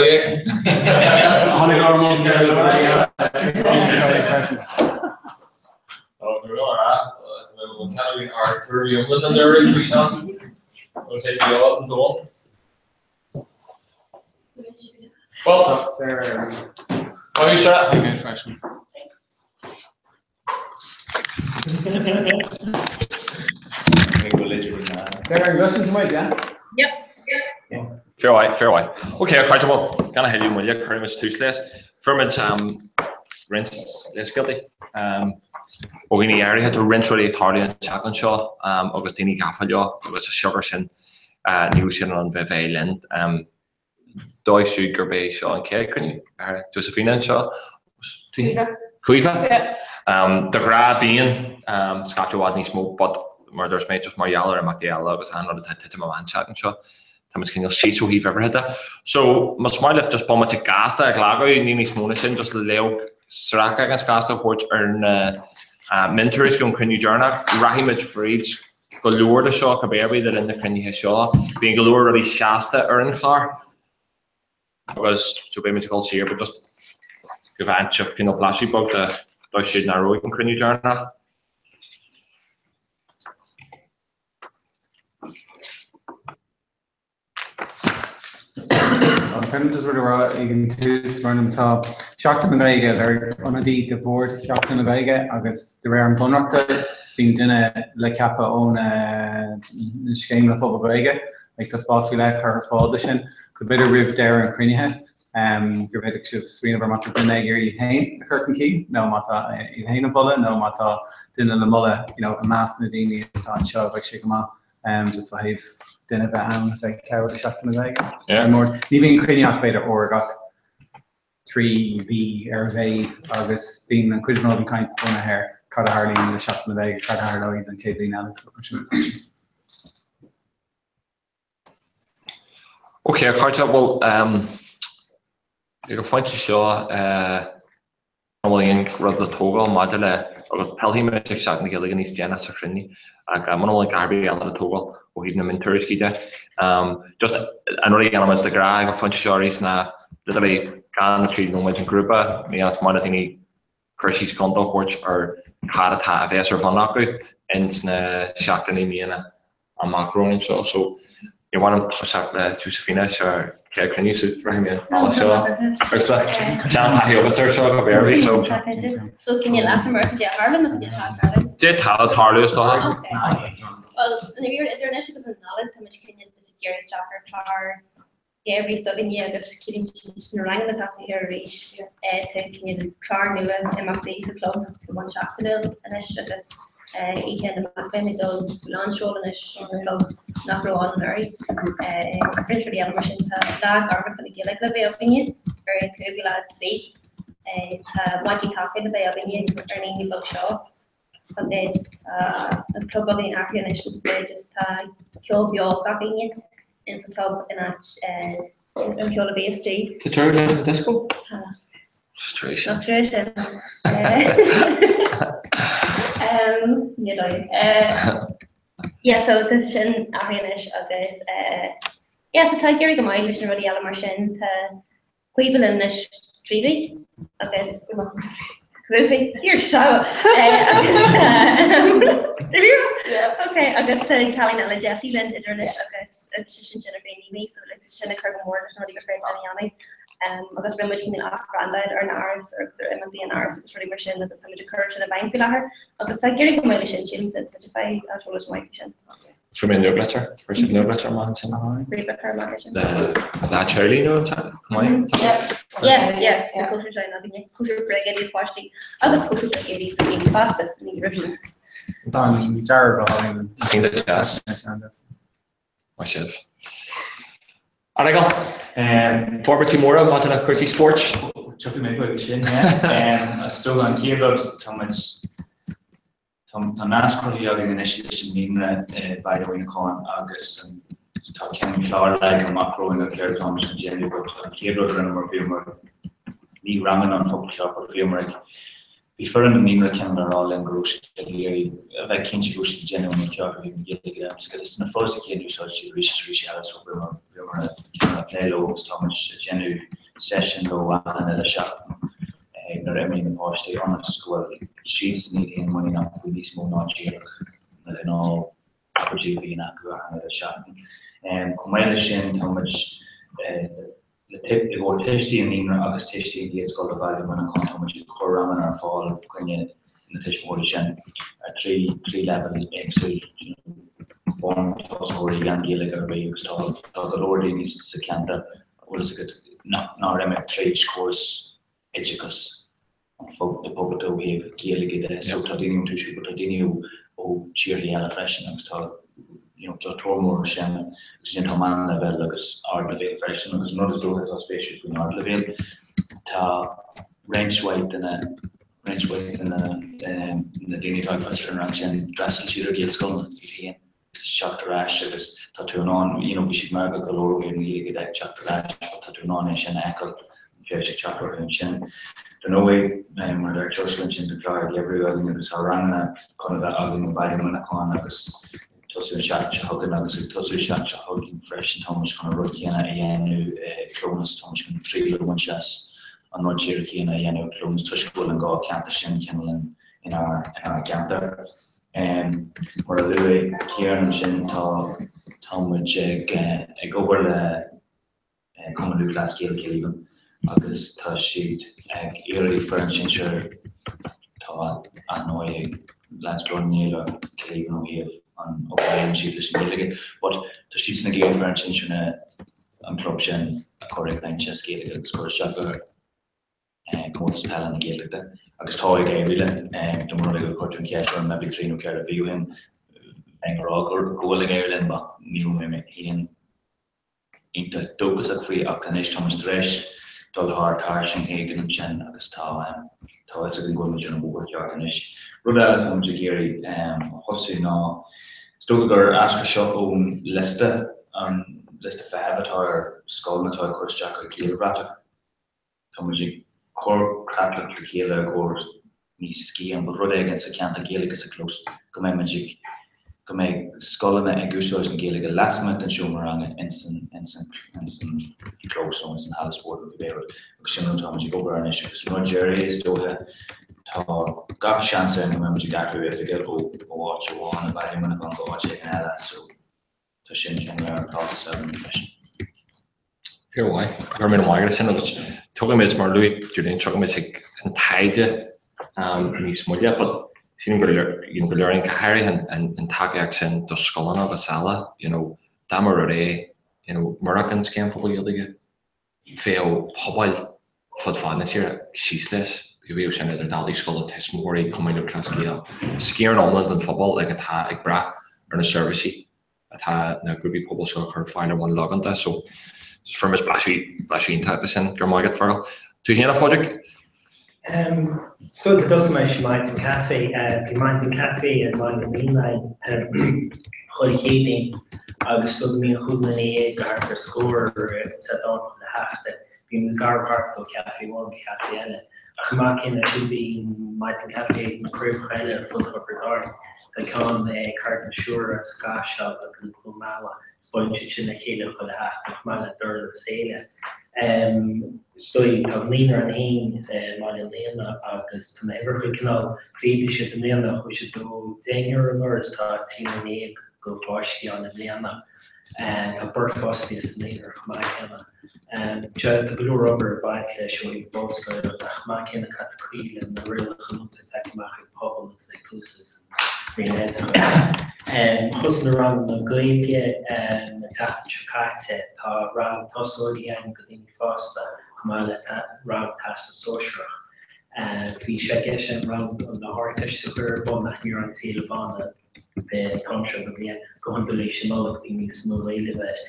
Oh, we are. We'll kind of our career in there, we'll say the odd and all. Well, how are you, sir? I'm good, freshman. There, Russian might, yeah? Yep. Fair way. Okay, accountable. Can I help you with you? Very much too slash. Ferment rinse less guilty. We need area to rinse really thoroughly and chocolate shaw. Augustini Gaffalio, it was a sugar sin, new sin on Vivail and Doi sugar bay shaw and cake, can you? Josephina shaw. Cuiva. The grab being Scotch Wadney smoke, but murders made just Mariella and Macdiella was handled at Titimaman chat and shaw. Thomas King sheets who he've ever had that. So much more left just much a gas there, Glago, Nini Smonishin, just Leo Sraka against Gasta, which earn mentors going can you journal, Rahimage Freeds, Galore the shock of Airby that in the can you shaw, being Galore really Shasta earn car. Was to be mythical here, but just give a chip in a plastic boat the Deutsche Narrow can you journal. Apprentices were the igen twos run top. Shocked in the Vega, or on a deed the board, shocked in the Vega, August the rare and Bunrock being done a La Kappa on a scheme of Papa Vega, like the spots we like her for audition. It's a bit of riv there and Criniha. Gravitic shift swing over Mata Dinagiri Hain, a Kirk and Key, no Mata in Hainapola, no Mata Dinna the Mulla, you know, a mass Nadini on show like Shikama, just so I've dinner that like how the shot in the Vega. Yeah. More leaving Craniac Beta Orgok 3V Ervade August being a quiz northern kind of one hair, Carter Harley in the shot in the Vega, Carter Harley and KB Alex. Okay, Carter, well, you can find to show normally in Rudder Togal, Modula, or Pelham, shot in the Gilligan East Jana Sacrini. I'm only Garby on the Togal, or even in Turkey. Just another elements the Grag, a bunch of stories now, literally can treat no one in Grupa, me as one of the Kirschie's Condo, which are Carata Vess or Von Locku, and Shakani Miana and Macron and so. You want to touch up Josephina, or can you sit for him? So can you laugh from Earth to Harlan or can you talk Harlan? Did Harlan still have? Well, if you're international knowledge, how much can you the security stalker car? Every so then you just kidding snurring the task here reach. Can you car new MFD the club the one shot to the initiative. Weekend and family does launch all in a club, not grow on very. French for the other machine to flag or for the Gaelic the way of opinion, very cool lads speak. Watching coffee the way of opinion, earning new book show. And then a club of the African nations they just kill the old opinion in the club in kill the BSG. The third is the disco? Frustration. You know, yeah, so this is an Arianish of this. Yeah, so take your my mission really Alamartion to Cleveland this treaty of this. Ruthie, you're so. Okay, I guess to Callie Jesse Lynn is really okay. It's just in me, so like it's Shinna Kirk Moore. There's not even afraid of any. I guess very much in the Grandad or Nars or MMB and Nars, it's really much in that the same occurs in a bank pillar. I guess like getting my mission, Jim said, certified as well as my mission. From a new glitter, first of new glitter, man. That Charlie, no, yeah. Culture design, I think culture brigade party. I was culture brigade in pasta in Russian. Dan Jared on I think that's yes. Myself. Aragal, former Timora, Montana Curtis Sports. Chucky Maywood, I still on here, but Thomas Nascoli, I initially mean by the way, in Con August and Ken Flower like a macro in the Claire Thomas and Jenny, but here, and more Boomer, me ramming on football club or Boomer. Before in the Nina Canada all in Gross, I can't use the genuine cure of him. Because it's the first kid who saw she reaches Alice or Boomer play low, Thomas Jenny session low and the shop. I mean, the post day on the school, she's needing money now for these more not here. I know, opportunity in the shop. And Kumail how much the tip the whole tasty and even August tasty it's called a value when I come how much core ramen or fall when you in the fish motion at three level exit one or young like a way you start the Lord needs to canter what is it not trade scores educus for the public to have Gaelic so Tadinium to shoot Tadinium or cheery and fresh and start to throw more shame, because man level agus art level fresh, because not as though it was special from art level. Ta range weight in the daily type fashion interaction, dressing sheet or gets gone. If you shock the rash, because tattoo on, we should mark a color when we get that shock the rash, but tattoo on and shin ankle, facial chakra and shin. The no way, where they're just mentioned to try every other thing is around that kind of that argument by him when I can't because. Touching shot, hugging, obviously, touching shot, hugging fresh and Thomas kind of rookie and a new clones, Thomas can 3 little one chest on one Cherokee and a new clones, touch cool and go canter shin kennel in our canter. And we're a little bit Kieran and Shin Thomas go where the common look last year, even August sheet, eerily furniture, annoy Lance Clone or Cleveland we have on O'Brien sheet but the sheets in the game furniture on club shin a correct line chess gate score shopper and come to tell and gate like that. I guess toy game really tomorrow they go cut and catch or maybe 3 no care review him and or goal again but new me in into Douglas at free up Canish Thomas Dresh Dol hard Carson Hagen and Chen I guess it's a good one with work Canish Rudal from Jagiri Hossi now Stoker ask a shop own Lista Lista for Avatar Skull Metal course Jack or Keel Ratter Tomaji Core Crackler Keel or me ski and but Rudd against a Canta Gaelic is a close come magic come Skull and Gusos and Gaelic last month and Shumarang and instant close ones and Halisport will be able to Tomaji over an issue because no Jerry is doing got a chance and remember you got to if you get watch you want about him when I'm going to go watch it and that so to Shin can learn talk to 7 mission. Here why? Herman Wagerson was talking about smart Louis Julian talking about and tied me small but you can go learning Harry and tag action to Scullen of Sala Damarade Moroccan scam football league fail Hobble foot fitness here she's less we were saying that Dali Skull test more coming to class scared on London football like a tag bra or a servicey a tag na groupie public show for final one log on that so just from his flashy intact this in your market for to hear a project so the doesn't much Mountain Cafe and Mountain Mainline Hurricane August told me who many Garber score set on the half that being the Gar Park Cafe 1 Cafe Ellen Makin should be Mountain Cafe Crib Highland full for Bernard I come Carton Sure as a gosh shop at Kumala Sponge in the Kilo for the half of Mala Durl Sailor Stoy of Nina and Hain Malin Lena August to never know creative shit in Lena who should do Zanger and words to Team and Egg go wash the on the Lena and a birth was this later Makena and the blue rubber bike showing both Makena cut the creel and the real the second market pub looks like clues and hustling around the guide and attack Chakate round Tosodi and Godin Foster Kamala round Tassa Social Bhí sé gceist an ran an na háirteis sa chuir bon nach níor an téileána be tantra go bblion go handúla sin nóla bhí níos mó réile bheith.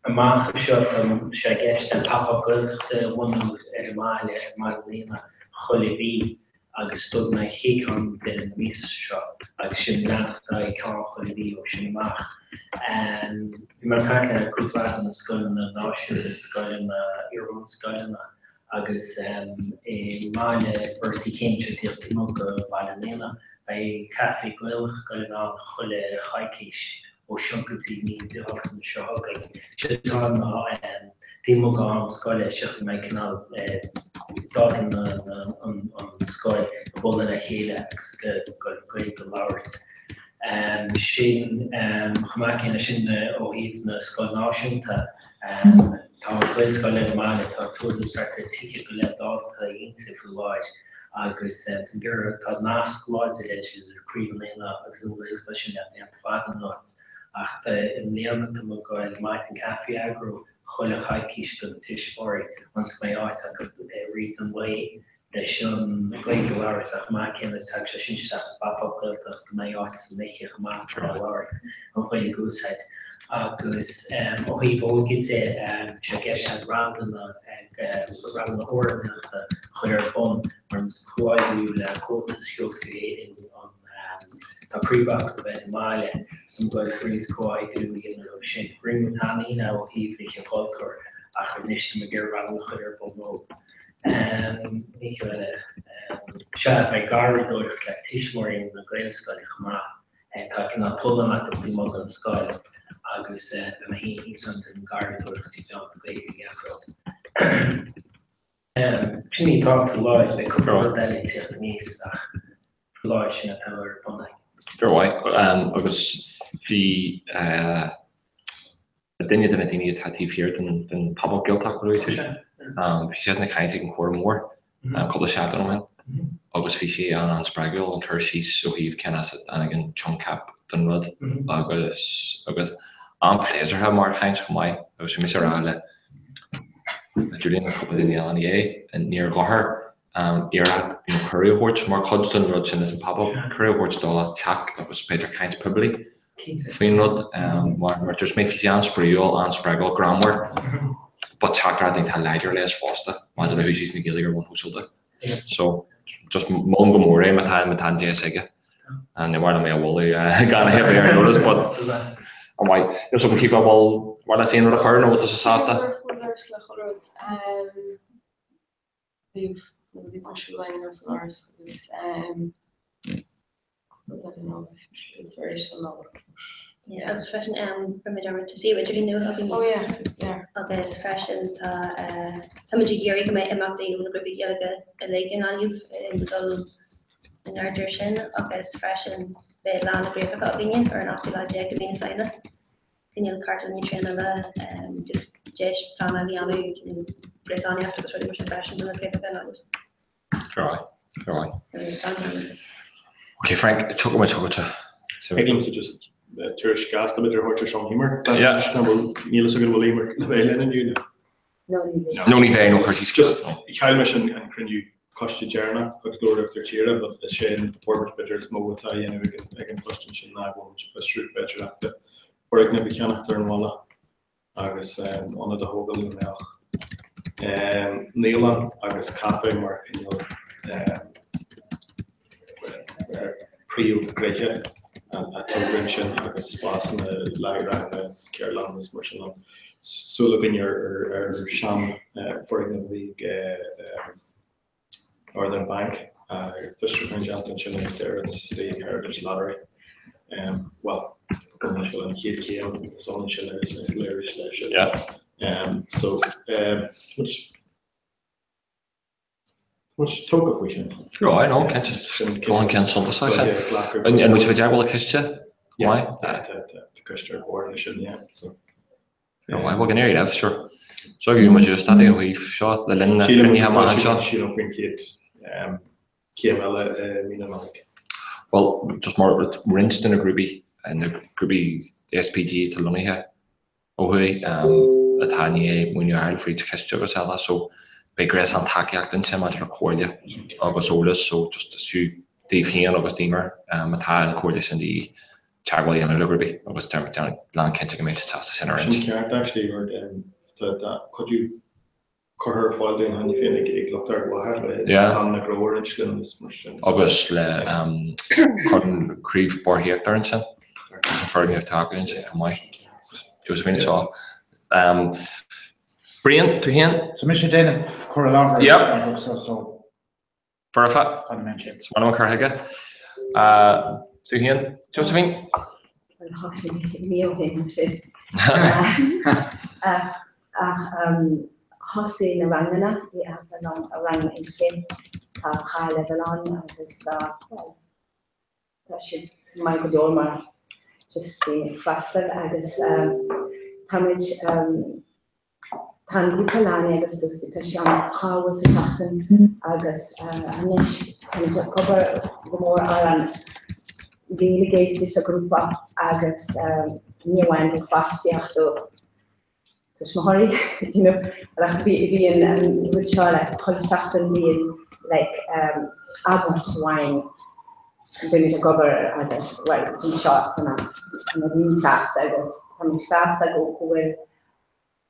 Amach seo sé gceist an papa goh de bhhaú máile lína chola bhí agus stod na chéán den mís seo agus sin nach cá chola bhí ó sin amach. Bhí mar caiile cúpla an scoil na náisiú scoil na Iorún scoilna agus máile bursaí céinte tíochtta go bhaile bei café gwylch going on cholle haikish o shunkati ni de often shohagai chitan demo gam skoile shach my canal dotting on skoil bolen a hele go lowers shin khamakin shin o hit na skoil nashunta tá gwil skoile male tá tudu start ticket go let off the into for large agus gur tá náskláid is krína agus special an fadan nos ach léan goil mait an cafe agro cholle chaikis go tiisóri ons mé áit go ri an wei leis an gléir ach ma ken tag sin papa go mé áit méich ma an chuile goúsheid agus ó hí bógit se ge radan ran ornachta chuir bon marms choáú le cótasúfé an tá príbach go bheith máile san goil frís choáú sin ringtaína ó hí fi fácur a chu niiste me gur ran chuir bon nó. Se bei garidóir le tiismóring na gréilscoil chumá tá cin pulamach go bhí mag an scoil agus na hí san an garidóir si an gléisi afro. Sinní tá láid le cupra deile tíocht níos ach láid sin a táir bonna. Sure, agus bhí duine den daine tatí fiir den papa giltach roiite sin. Bhí sé na caiinte an chóir mór chu se an agus bhí sé an spregul an thuir síos so híh cen an chun cap den rud agus an pléisirthe mar chaint go maiid agus mis ráile Julian couple in the LNA and near Goher, Iraq in Curryhort, more constant roads in this pop up, Curryhort's dollar tack that was Peter Kinds publicly. Finrod, where there's maybe the Anspriol and Spraggle grammar, but tack I think had lager less faster, I don't know who's using the Gilliger one who sold it. So just Mongo More, Matan Jessica, and they weren't me a woolly, got a heavy notice, but I'm like, so we keep up all what I seen with the current, what does it say? We've line of stars is I don't know if it's very similar. Yeah, I was fashion from it to see what you know how. Oh yeah. Okay, it's fashion how much gear come out of the group a legging on you in our direction. Okay, it's fashion the land of great opinion or an optimal to be inside it. Can you cart on your train of just Jesh plan the other break on after the sort of fashion and the paper then out. Right. Okay, Frank, it took me to just Turkish gas, the better horse from humor. Yeah. Neil is a good believer. No need very no Curtis. Just Kyle mission and can you cost you Jarna, but go to their cheer, but the Shane, Porters, bitters, Mowatai, and we can question that one, which was true better after. Or I can never can turn Walla. Agus one of the whole building now. Neil agus cafe mark pre-graduate and at Togrention agus spas in the Lagerang Caroline was marshal. So look in your sham for the Northern Bank, Fisher and Johnson Chillings there in the State Heritage Lottery. Well, commercial and KTM, it's only Chillings and hilarious. Yeah. So which talk of we can. Sure, I know. Can't just go on cancel the size. And which we will kiss you. Why? The Christian coordination, yeah. So. Why we're gonna that sure. So you must just study we've shot the Linda. Can you have my shot? She don't bring kid. KML Minimalk. Well, just more rinsed in a groupie and the groupie SPG to Lunny here. Oh, hey, a tiny when you're free to kiss you, so be Grace an takeíocht sin mar recordja agus ólas so just sú Dave Hean agus Deemer matá an cordis in the Chagwell and Lugarby agus term down land Kent go to test in orange. Actually heard that could you cut her fall down and you feel like it looked there what yeah on the orange glimmers agus le chun críomh bar héachtar an sin is an fergin of takeíonn sin go mai Josephine saw Brian to Hean so Mr. Dana Coralon yep so perfect it's one of Carhiga to Hean Josephine Hossi na rangana, we have a rang in Flint, high level on, well, that should Michael Dolmar just be faster, I guess, Tamage, Tangi Palani, I guess, just to show how was it often, I guess, Anish, and to cover more around really gaze this a group of, I guess, new and the fast, dus maar you know, like being which are like Holsafton being like Albert wine, being to cover I guess like G-shot and a disaster I guess from disaster go with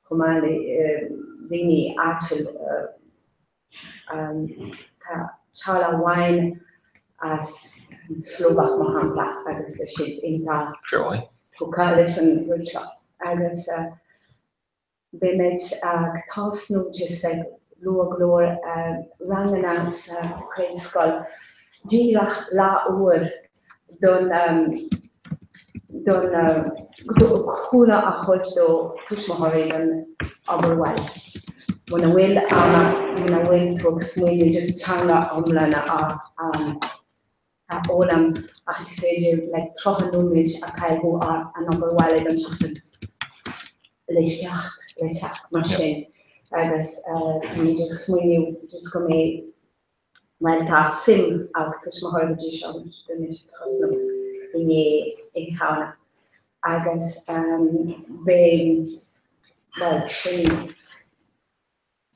command the actual Chala wine as Slovak Mahambla I guess the shit in that to college and which I guess Bimage Tosno just like lower glor ranganans Queen Skull Dira la oor don Kuna a holdo Tushmahorigan Aberwell. When a will to swing just changa omlana olam a his like Trohanumage a Kaigo are another wallet and something. Lechacht machine agus just when you just come a well sim out to small position the next custom in a house agus they well she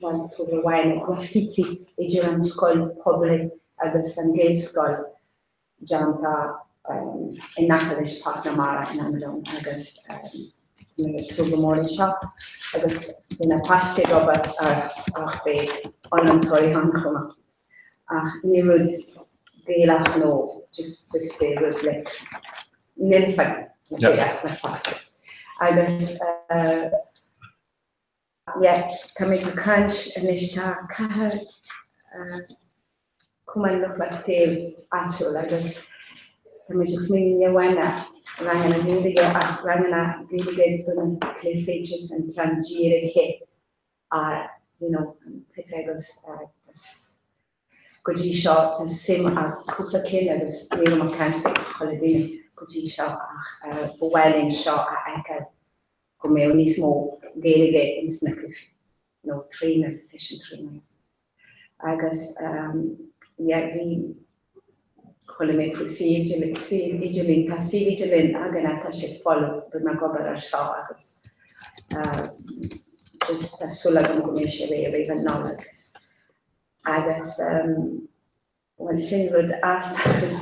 want to the wine graffiti Adrian Skull public agus and gay skull janta in Nakalish partner Mara in Amadon agus so the morning shop I was in a past Robert be on Tori Hancroma. Ni would they no just they would like Nilsson I guess yeah coming to crunch and Nishta Kahar come and look like they actual I guess coming to swing your winner. Rangana done clay features and trangiere hit are you know Pythagoras Goji shot the same couple as near my country holiday Goji shot Welling shot Eka Gomeoni small Gaelic instantly no trainer session trainer I guess yeah we Colme perceived vigilin passive vigilin aganata should follow the Magobar Shawas just as Sullivan Commission even knowledge. I guess when she would ask just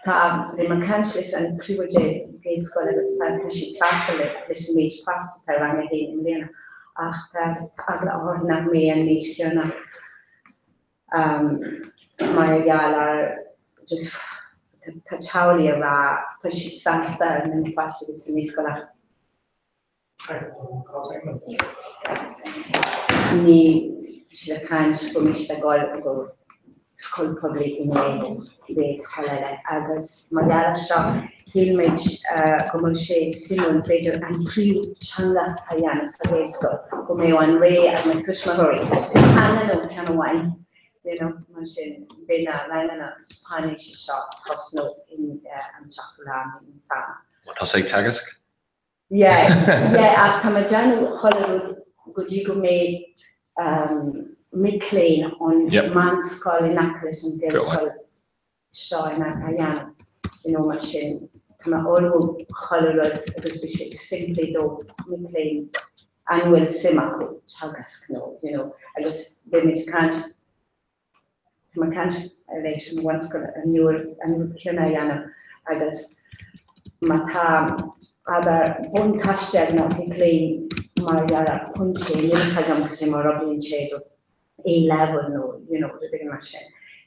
the mechanics and privilege gates scholars that she started this meet past the Taranga in Lena after Agla or not me and Nishkiana Mariala just Tachaulia Tashi Sasta and then passed this Niskola. Ni Shilakans for Mr. Gold School Public in the Scala Agas Madara Shah, Hilmage, Commercial, Simon Pedro, and Crew Changa Ayana Savesko, Kumewan Ray, and Matushmahori, and then can wine. You know, machine Bena Langana Spanish shop Cosno in Chatulan in Sana. What I'll say Kagask? Yeah, yeah, Kamajano Hollywood Gojigo made McLean on Man's Skull in Akris and Girls Skull Shaw in Ayana, you know, machine. Kama Hollywood Hollywood, it was simply though McLean annual simaku chagas no, you know, I guess they need to can't election once got a new Kenayana, I guess Mata other one touch that not be clean Maria Punche, Nisagam Katimarabian shade of A level, no, you know, the big machine.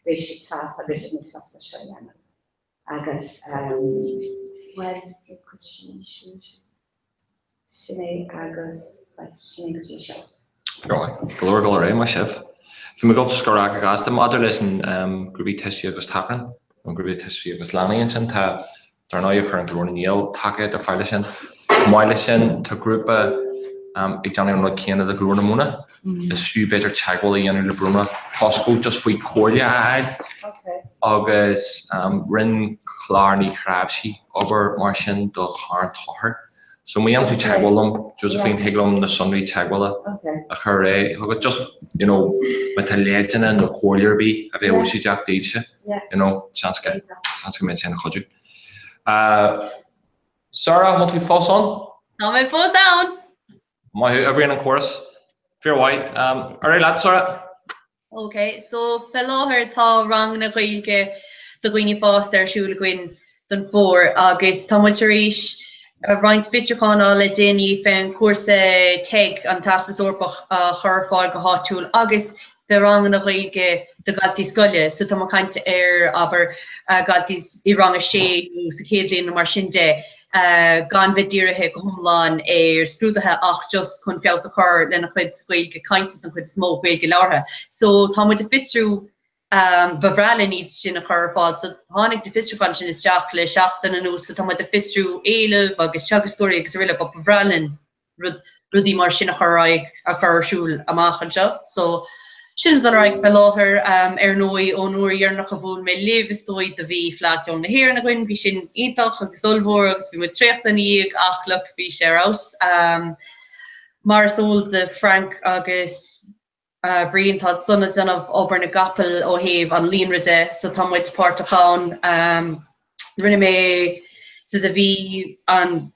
We should task a vision is fast Shayana. I guess, well, it could she Agus, like she show. Right, glory, my chef. If we go to Scoraga gas, the other lesson, Gruby Tessia was Tapran, and Gruby Tessia was Lanians and they're now current running Yale, Taka, the Filation, Milison, to group examining like Canada, the Grunamuna, a few better Chagwally and Lebruna, Fosco just for Cordia, August, Rin, Clarny, Crabshy, Ober, Martian, the Hard Tar. So we have to Chagwallum, Josephine Higlum, the Sunday Chagwalla, a Curry, just, you know, with a legend and the Cordier be, a very Jack Davis, you know, Sanska mentioned Hodju. Sarah, what we false on? No, my false down. My everyone in chorus. Fair white. All right, lads, Sarah. Okay, so fellow her tall wrong na goilge the Gwynny Foster Shul Gwyn dun 4 August Tomacharish. Right Fichacana le Jenny fan course take an tastas orpach her fáil go háúil agus the wrong na goilge the galtis golle so tam kaint aber galtis I wrong a sé sa chéadlín mar sin de gan vidíirithe go thomláin scrútathe ach just chun fios a chur lena chuid scoilge cainte an chuid smó bhéilge látha. So tá muid a fistrú Bavrala needs sin a chur fáil, so tháinig de fistrú fan sin is teach le seachtain an ús, so tá muid a fistrú éileh agus teagastóirí agus riile ba Bavralin rudí mar sin a chur a chursúil amach an seo. So sin is alright fel láthair nói ó nuair nach a bhfuil mé lévisdóid a bhí flaceón na hhéir na gcuin bhí sin ítach agus olmhór agus bhí mu tríochtan íag ach luch bhí sé rás. Mar sóil de Frank agus Brian tá sunna denmh obair na gapel ó héamh an líonride so tá muid páirteáin rinne mé so de bhí an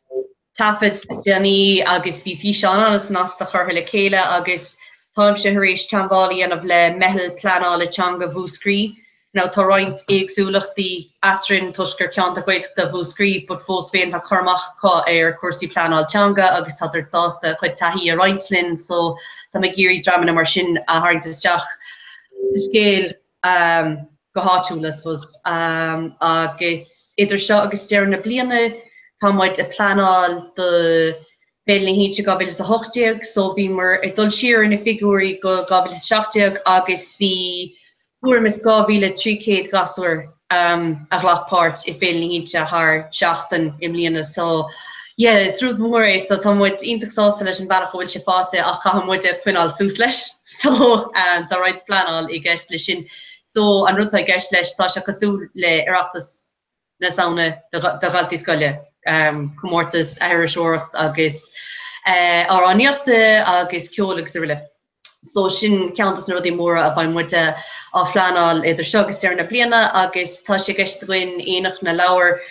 tafid déanaí agus bhí fi seán anas nas de churtha le chéile agus Time se haréis Tambali and of le mehel plana le changa vúscrí. Now tá roint éagsúlachtaí atrin tuisgur ceanta gweithta vúscrí, but fós féin tá chumach có cuasaí plana changa agus tá sásta chuid taí a rointlin, so tá me géirí draman mar sin a haingteteach sa scéal go háúil I suppose. Agus idir seo agus dear na bliana tá muid a planál de Belling hí go bhfuil a hochtéag, so bhí mar dul siar in a figúí go bhfuil seachtéag agus bhí uair is 300 gasúir a ghlachpáirt I Belling hí th seachtain im líana. So yeah, is rúd mór é so tá muid intachsása leis an bailach bhfuil sé fása ach cha muid a chuinál sús leis. So tá roid planál I gceist lei sin. So an rud a gceist leis tá se cosú le Oireachtas na saona de galtaí scoile. Comórtas Irish-Orcht agus aráníochta agus ceolalas riile. So sin ceantas na rudí móra a bhain muide á phleanáil idir seo agus dearna bliana agus tá sé gceist goin éanach na leabhar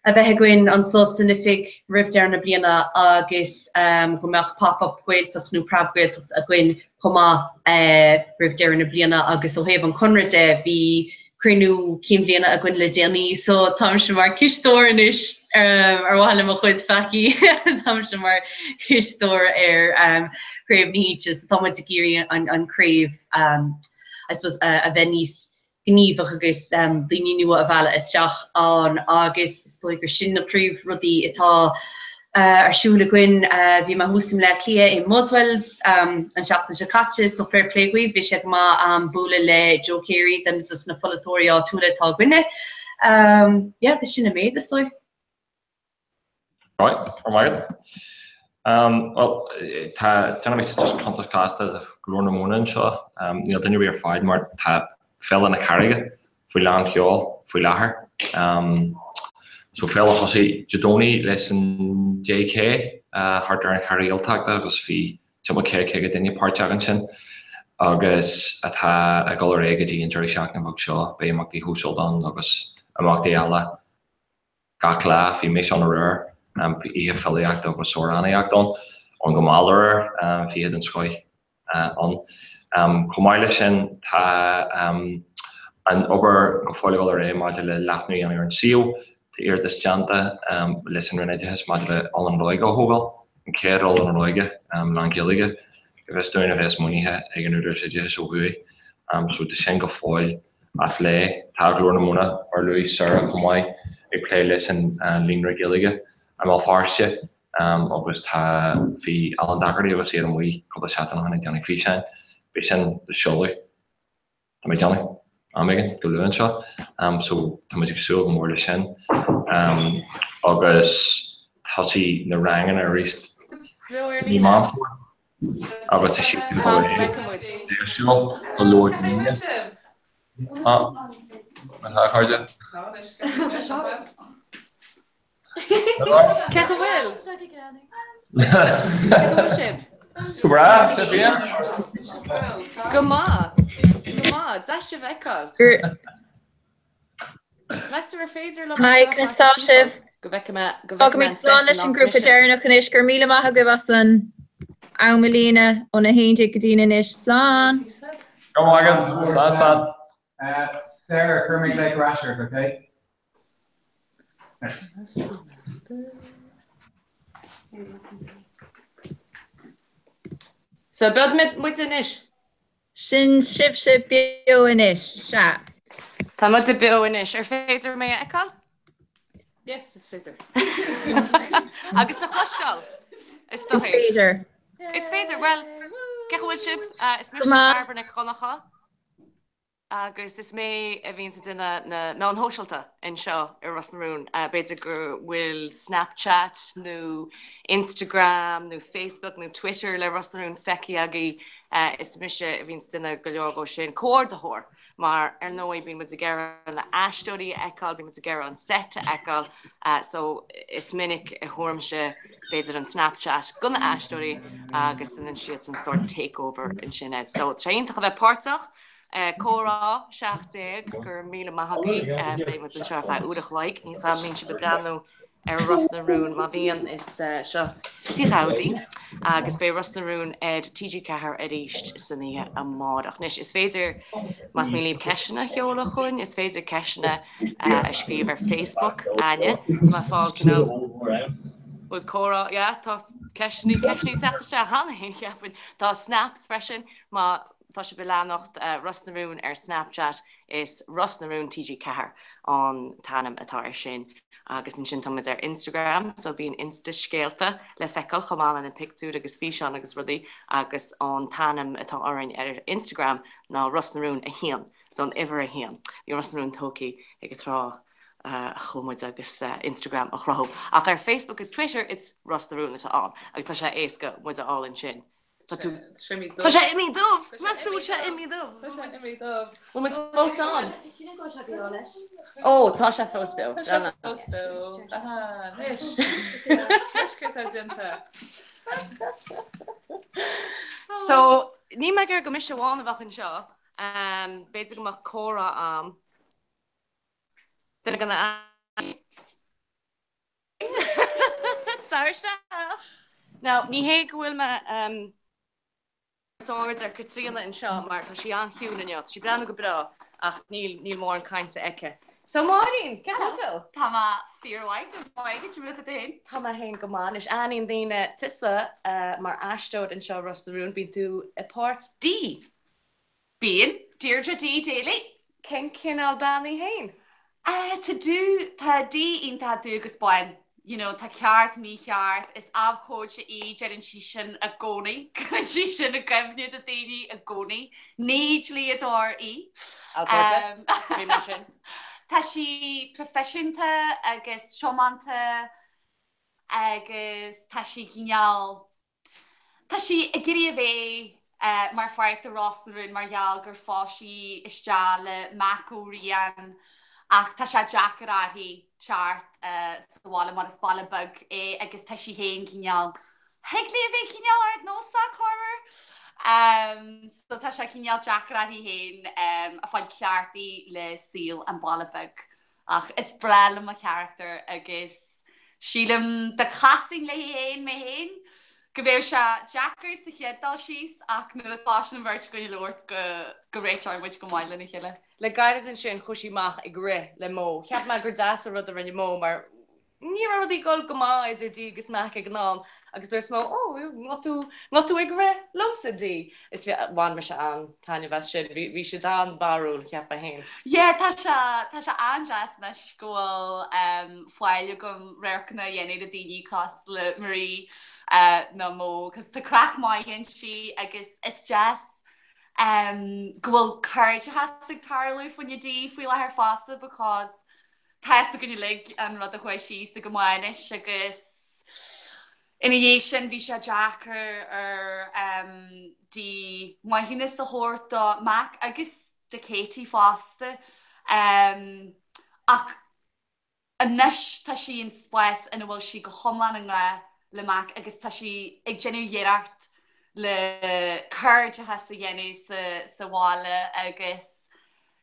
a bheithe goin an so sinifig rih dearna bliana agus go meach pop-up ghailteach nó prabhghailteach a goin comá rih dearna bliana agus ó héamh an conrad bhí Crinu cím bliana a gin le déanaí, so tá se mar cistóir inis ar bhhaile mo chuid feici tá se mar cistóir craobh níos tá muid géirí an craobh I suppose a bheith níos gníomhach agus daoine nua a bheile isteach an agus stoig gur sin na príomh rudí atá arsúla goin bhí mar húsam le clia I Muswells an seachtain se caite so fair play goibh bhí sé má búla le Joe Carey den just na folatóí á túla tá gine. Yeah, the sin a méid is stoig. Right, alright. Well, tá mé just contact casta the glóna móna seo níl duine bhí ar fáid mar tá fell na carige faoi lean ceol faoi láthair. So fel hosi Jadoni lesson JK hard during Harry Iltagda agus fi chama ke dinne partagan sin agus atha a golar egadi in Jerry Shack na bog shaw be mak di húshaldan agus amak di alla gakla fi mis on a rare fi ihe feliacht agus soraniacht on an go málar fiad an scoil an. Comáile sin tá an ober go fáileáil ar máide le leithnaí an ar an síl, tá ar is teanta leis an rinneidethes máide le all an roiige hógáil, an céad all an roiige lá gilige, go bheits dúin a bheits múnithe ag an úidir sé deis ó bhuaí, so de sin go fáil a lé tá glór na múna ar luí Sarah Comáid ag lé leis an línra gilige am á fáiste, agus tá hí Alan Daggerty agus éar an mhuí go seatan hanna deannig fhí sin, bé sin de seolaí tá mé deannig Megan go luúan seo, so tá muid go súil go mór lei sin, agus tátí na rangan ar ríist ní má agus is siad go go Lord Níine. Tá chuide? Ce go bhfuil? Go bra, sé bhíon? Go má, da se bheicáil. Meister ar féidir le Hi, Cnistá sibh. Go bheice me Go mid slán leis an grúpa dearnach an is gur míle maithe go bh san Melina ó na héinte go dtíine is slán. Go mágan, slán. Sarah, Kermit Lake Rashford, okay? So bud mit in is? Sin sib bio in is, se. Tá mu a bio in is, ar féidir mé eáil? Yes, is féidir. Agus a chluistal? Is féidir. Is féidir, well, cehfuil sib, is mis arbar na chonacha. Agus is mé a bhíon duine na ná an hóisialta in seo ar Rosnarún, beidir gur bhfuil Snapchat, nó Instagram, nó Facebook, nó Twitter le Rosnarún feici agaí is mise a bhíon duine go leor sin cóir dethór, mar ar nóí bhíon muid a gceann na aistóí eáil, bhíon muid a gceann an sete eáil, so is minic a thuairmse beidir an Snapchat go na aistóí agus in siad an sort takeover in sin. So treintach a bheith pártach, Córá 16 gur míle maithagaí bé mu an seo bheith údach laig, ní sam mín si be breanú ar Rosnarún má bhíon is seo tírádaí agus bé Rosnarún ed TG cethir a ríist san í a mádach. Nis is féidir mas mí líb ceisina cheola chun, is féidir ceisina a scríb ar Facebook aine má fáil bhfuil córá, tá ceisní teachtaiste hána haon ceapan, tá snaps freisin má tá se be leannacht Rosnarún ar Snapchat is Rosnarún TG cethir an tanam atá ar sin. Agus in sin tamid ar Instagram, so bíon Insta scéalta le feiceáil chamála na picú agus físeán agus rudí agus an tanam atá árainn ar Instagram ná Rosnarún a héan, so an ihar a héan. Bhí Rosnarún tócaí ag trá chomid agus Instagram a chrathó. Ach ar Facebook is Twitter, it's Rosnarún atá an, agus tá sé éasca muid all in sin. Tá sé imi dubh, mas tú sé imi dubh. Bhfuil mu fósán. Ó, tá sé fósbeo. So, ní me gur go mis bháin a bhachan seo, beidir go mar córa am. Duna gana Sairste. Now, ní hé gohfuil me Táid ar cutríanna in seo mar tá sí an hiún in sí breanna go bra ach níl mór an caiinte aice. So Máirín, ce tú? Tá fíorhaid go bhaige tú a dain? Tá hen go máin is aíon daine tusa mar aistóid in seo Rosnarún bín tú i Part D. Bíon, Deirdre D. Daly. Cén cinál bannaí hain? Tá D on tá dúgus bain. Tá ceart mí ceart is abhcóid se í an si sin a gcónaí, si sin a gomhnú a daoine a gcónaí, néad líadár í. Tá si professionanta agus seomanta agus tá si genial. Tá si a giri a bheith mar fáirt a Rosnarún margheall gur fáisí isteá le macóíon ach tá sé Jackaraí teart sáhála mar is ballabug agus tá si héin cineal. Heagla a bheith cineal ard nósa choir. So tá sé cineal Jackaraí héin a fáil ceartaí le síl an ballabug. Ach is brelam a character agus sílam de casting le héin mé héin Go bhéir se Jackar sa chéaddal síos ach nuair atá an bhirt go leort go réitear muid go maiile na chéile. Le gaiad an sin chuisiach ag ri le mó. Cheap me gur deas a rud a rinne mó mar ní rudí goil go má idir dí gus meach ag ná agus dúir smó ó tú ag ri lomsa dí. Is bháin me se an taine bheith sin bhí si dá an barúil cheap a hain. Jé, tá se anjas na scóil foiile gom réircanna dhéanaad a daoine cos le Marie na mó, cos tá crack mai hen si agus is just gohfuil chuirte hasig tarlú fan dí faoi le ar fásta because tá go lig an rud a chuir sí sa go maiis agus ina dhé sin bhí se Jackar ar dí maithúna sa chóirta Mac agus de Katie fásta ach anis tá sí an spáis ina bhfuil si go thomlan an le le Mac agus tá si ag genú dhéirecht le chuirte has sa dhéanú sa bháile agus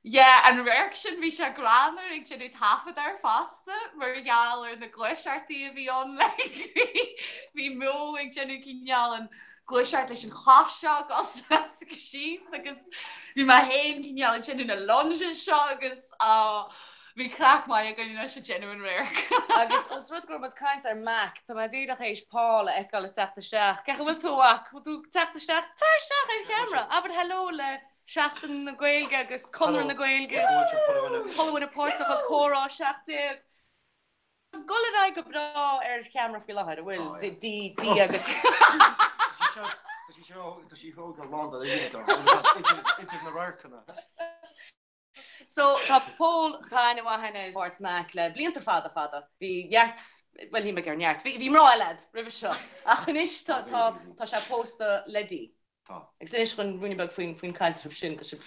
an reaction bhí se granar ag genú tafad ar fásta mar geall ar na gluiseartaí a bhí an le bhí mó ag genú cinneall an gluiseart leis an chaiseo agus síos agus bhí mar héin cinneall genú na longe seo agus bhí crack mai a gona se genuine réir. Agus os rud gur caiint ar Mac, tá mai dúach éis Pála ag gal teachtasteach. Cecha bhfuil túach, tú teachtasteach, tar seach ar camera, aber hello le seachtain na Gaeilge agus Conor na Gaeilge, Hollywood Reports agus chórá seachtaigh. Golan ag go bra ar camera fi lehaid a bhfuil dí agus. Tá sí go landa idir na rácanna. So tá Paul chaine bhaine bhart Mac le blianta fada. Bhí jeart well hí me gur neart. Bhí mráiled rih seo. A chunis tá se pósta ledí. Tá. Ag sin is chun bhuinebeg faoin caiilsúh sin tá si.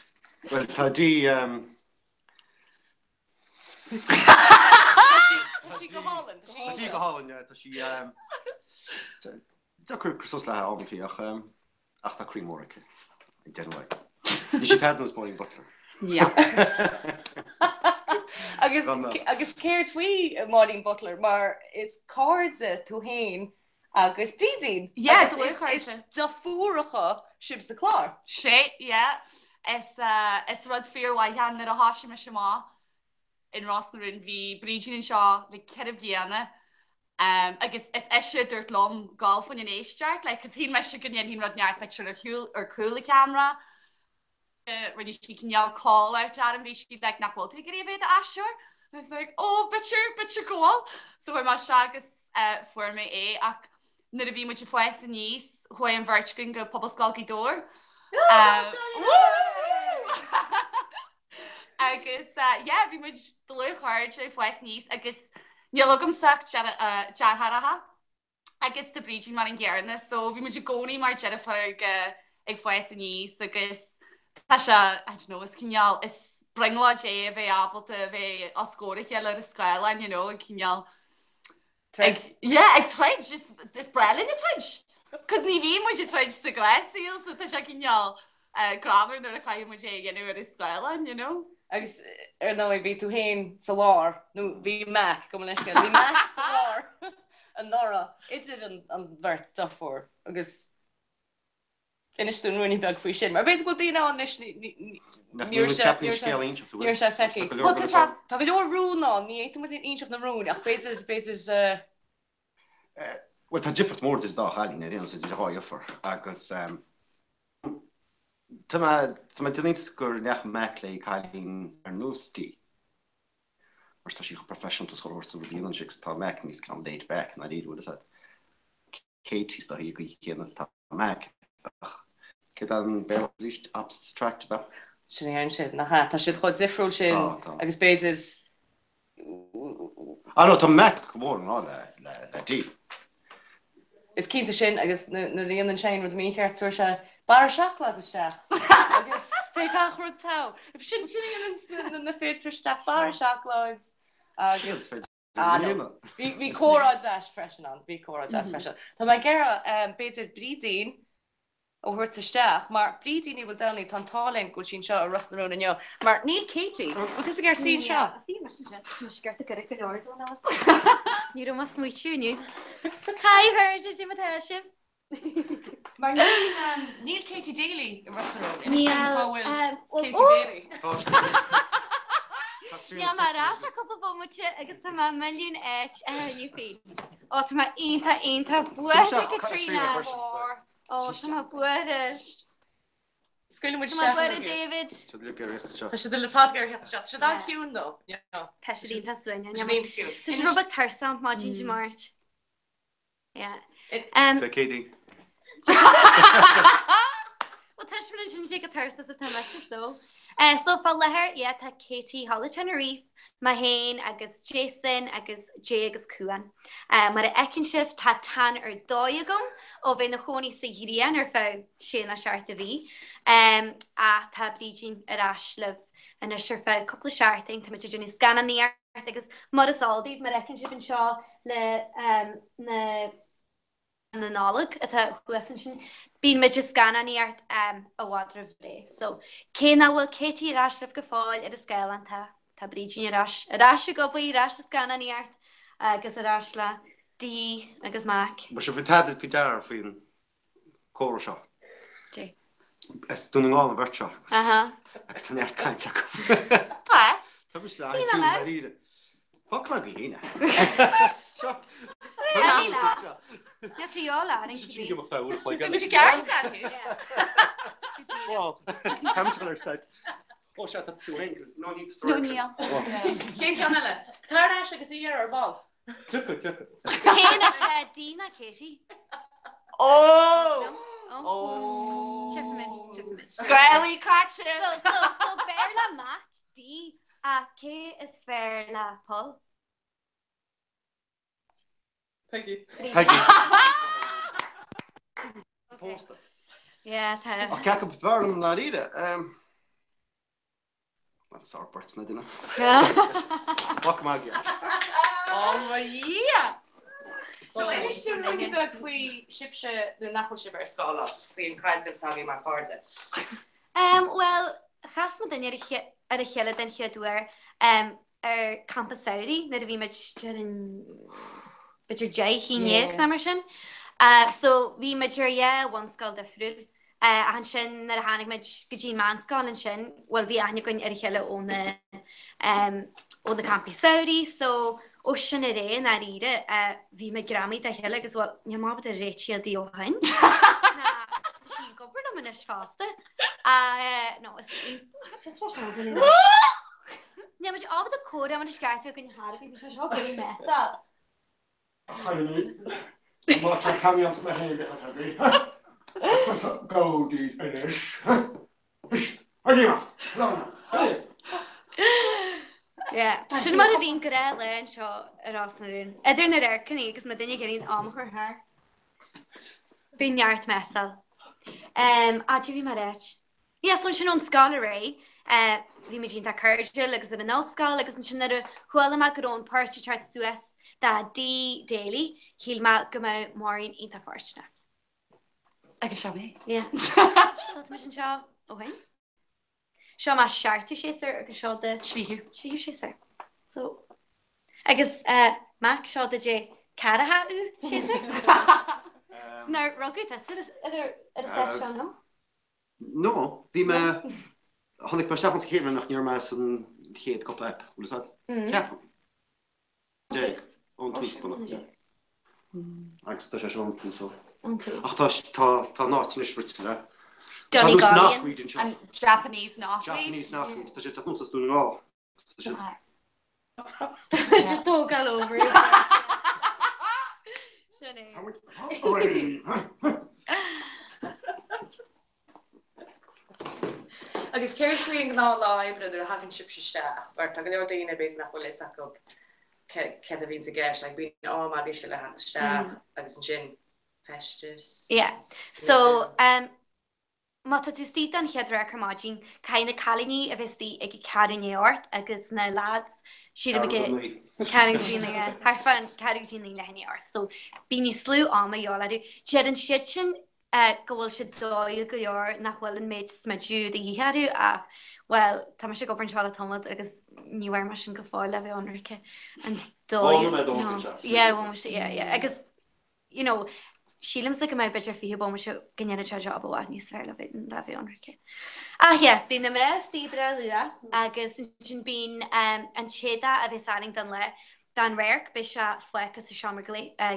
Well tá dí Tá sí go hálan. Tá dí go hálan, tá sí Dacr sos le ábantí ach tá crímórice ag denhaid. Ní sé tead nos Molly Butler. Yeah. agus céirt faoi Maureen Butler, mar is cardsa tú hain agus plídín. Yes, is do fuaracha sibs de chlár. Sé, is rud fearhhaithan ar a háisi me semá in Rosnarin bhí brídín in seo le cead bliana agus is eise dúirt lom gáil fan in éisteart, le cos hí me se gonne hín rud neart me ar coolla camera. Rinne si cinneall call out an bhí si ag nachhfuil tú gurí bhéad asúr. It's like, oh, bitir gháil. So bhfuil mar se agus fuirma é ach nuair a bhí muid foies a níos chuir an bhirtcin go poblscáilcí dór. Agus bhí muid dulú chuir sé foies níos agus nílagam suach deartharatha agus de brídín mar an ggéarna, so bhí muid gcónaí mar Jennifer ag foies a níos agus tá se, is cinneall, is bringla é a bheith ábalta a bheith oscóiriche le a scailin, ag cinneall. Ag treid, is brelin a treid. Cos ní bhí muid a treid sa gréisiil, so tá se cinneall gramar nuair a chaim muid é ghenú ar a scailin, Agus ar nó bhí tú hain sa lár, nó bhí Mac, go leis bhí Mac sa lár. An Nora, idir an bhirt stuffór, agus Inistún ruúnig beag faoi sin, mar beit go dtíine an níor se feici. Tá go leor rúná, ní éit mu inseach na rún, ach beidir Well tá differt mór is dá chalín ar réanús is háiofar agus Tá duníos gur neach Mac le chalín ar nóstí. Mar tá sí go professional go orú líon six tá Mac níos can date back na réadú is Katie tá hí go chéanas tá Mac. Cé an beist abstract ba? Sin an sin nach tá si chu difriúil sin agus beidir. No tá Mac go mór ná le dí. Is cínta sin agus na réon an sin rud mí cheartúir se bar seachlá isteach. Agus féachú tá. If sin sin na féidirteach bar seachláid agus Bhí córáid as freisin an, bhí córáid as freisin. Tá mai gera beidir brídín ó thuirt isteach, mar brídín bhfuil daní tá tálainn go sin seo a Rosnaróna neo. Mar níl Katie, bhil is gar sin seo. Sgurta go leir ná. Ní mas muitiúniu. Cai thuir sin me sib? Maar Neil Katie Daly in restaurant. Katie Daly. Ja, maar raas a couple bommetje agus tá milliún éit a hynny fi. O, tá einta buair Katrina. O, tá buair. Sgwylwn mwyn Tá buair David. Tá le fad gar hecht shot. Should I cue though? Yeah. Tá sé dínta swinne. Tá sé rubach tarsam má ginger mart. Yeah. So Katie. Well, tá sé sin sé go tarsa sa tá so. So fá lethir tá Katie Holly Tenerife, má hain agus Jason agus Jay agus Cuan. Mar a ecin sif tá tan dóigum ó bhé na choní sa hírían fá sé na seart a bhí. A tá brígin aráslih in sir fá coppla searting tá muidir dúna scanna níart agus mar is aldíh mar ecin sif an seo le na nálag atá chuan sin bín mid scanna níart a bhádra bhré. So céna bhfuil Katie ráisih go fáil ar a scéil tá brídín arás go bhí rás a scanna níart agus arás le dí agus mac. Mar se bhítad fi dar faoin córa seo. Dé. Es dún ngáil an bhirt seo. Agus tá neart caiinte go. Tá? Tá bhí sé an ríide. Fuck má go híine. Ja, ty jola. She give a foul if I get it. Well, Hamster said, oh shit, that's too angry. No need to search. Katie Annella, Tara Ash agus ar ball. Took it. Kena sé Dina Katie. Chipmint. Squally catch it. So Berla Mac D a K is Verla Paul. Peggy. Posta. Yeah, tá. Ach ceap bharm na ríide. Well, Sarparts na dina. Fuck má gea. Oh, yeah. So, is tú lúgi bag fwy sipse na nachol sib ar scala fwy yn craid sy'n tagu mar farda? Well, chas ma dyn ar y chile dyn chiadwyr Campus Saudi, na fi Bidr jay hi nieg na mar sin. So vi major one skull diffrud. Han sin na hanig med gajin man skull and sin. Well vi ahnig gon erchelle on the Campus Saudi. So o sin ere na ride vi me Grammy da helle gus wel ni ma de rechi di o hin. She go per no is faste. No is Nee, maar al de code aan de schaart ook in haar. Ik ben zo heel mess up. Wat kan je ons naar heen gaan? Go die finish. Ja, sin mar a bhín go ré lein seo arás na rún. Idir na aircaní agus ma duine geín amchar haar. Bhíneart mesal. A tú bhí mar réit. Ja, son sin ón scala ré. Bhí mé dínta chuirgil agus an nóscáil agus an sin ar chuála me go rón páirte teart Suas da D Daily híl me go mé marín ínta fáistena. Agus seo mé? Ja. Tá me sin seo óhain? Seo má seaartta séar agus seo de Svíú séar. So agus Mac seo de dé caratha ú séar? Nar rugad ar seo no? No, bhí me Honnig per stafans chéan nach níor me san chéad go app bhil sa? Ceap. Jay, ón tús buna. Agus tá sé seán túsó. Ach tá náit is rit le. Johnny Garvin and Japanese not. Japanese not. Tá sé tá stún á. Just talk all over. Agus ceir faoin gná láib idir hagann sibse steach, mar tá go leor daoine béis nach bhfuil is acu ce a bhín a gceis, ag bíon ámá bhí le hagan steach agus an sin festus. Yeah. So, má tá tú tí an cheadra carmágin caiina chalíní a bhistí ag carinné ort agus na lads siad a caringtína haar fan caringtína lehanní ort. So, bí ní slú áma jólaú. Siad an siad sin gohfuil se dóil go leor nach bhfuil an méid smaidú de dhéadú a well, tá se go an seála tomad agus níhar mar sin go fáil le bheith anrice an dóil. Yeah, agus, you know, sílam sa go mé beidir fi bom se gannne te job bhá níos fear le bhí anrice. Ahé, bí na mar tíbre lua agus sin bín an chéda a bheith saling don le dan réirc be se foichas sa seomar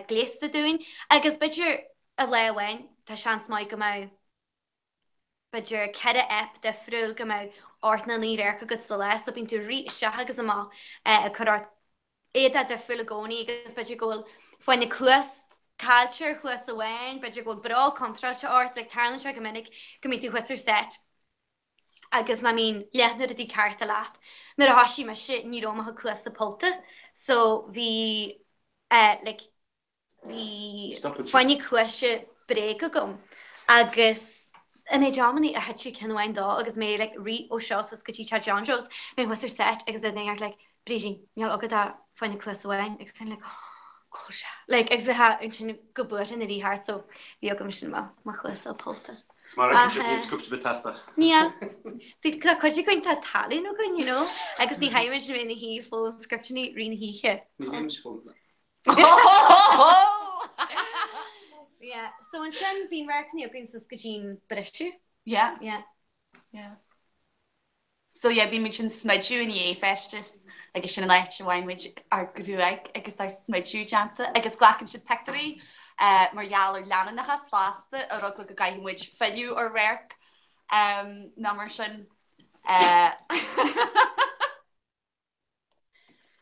gléasta dúin, agus beidir a lehhain tá seans mai go mé beidir cead ep de friúil go mé ort na ní réirc a go sa le, so bín tú rí se agus amá a chuart éad de friúil gcóí agus beidir ggóil foiin na cuas culture chluas a bhain, beidir go bra contra se ort le tarlan se go minic go mí tú chuir set. Agus na mín leithna a dtí carta leat. Nar a hasí me si ní roma ha chluas a polta, so bhí foiinní cuaiste bré go gom. Agus in é Germany a hetú cinhain dá agus mé rí ó seo sa gotí te John Jones mé chuir set agus a dhéart le bríding neall agad a foiinna chluas a bhain, agus tin le Like, ag ha sin go bút in í hart so bhí go sin má chluas á polta. Scupt be testa. Níl. Si chuide goin tá talí nó goin, agus ní haimime sin na hí fó scriptní rina híe. So an sin bín raní a gin sa gotín breú? Yeah. So bhí mid sin smidú in é festas agus sin leit bhainmuid ar grúig agus ar smidú deanta agus ghlacinn si pectorí margheall ar leanan na has fásta a rugla go gaiimiid fiú ar réirc ná mar sin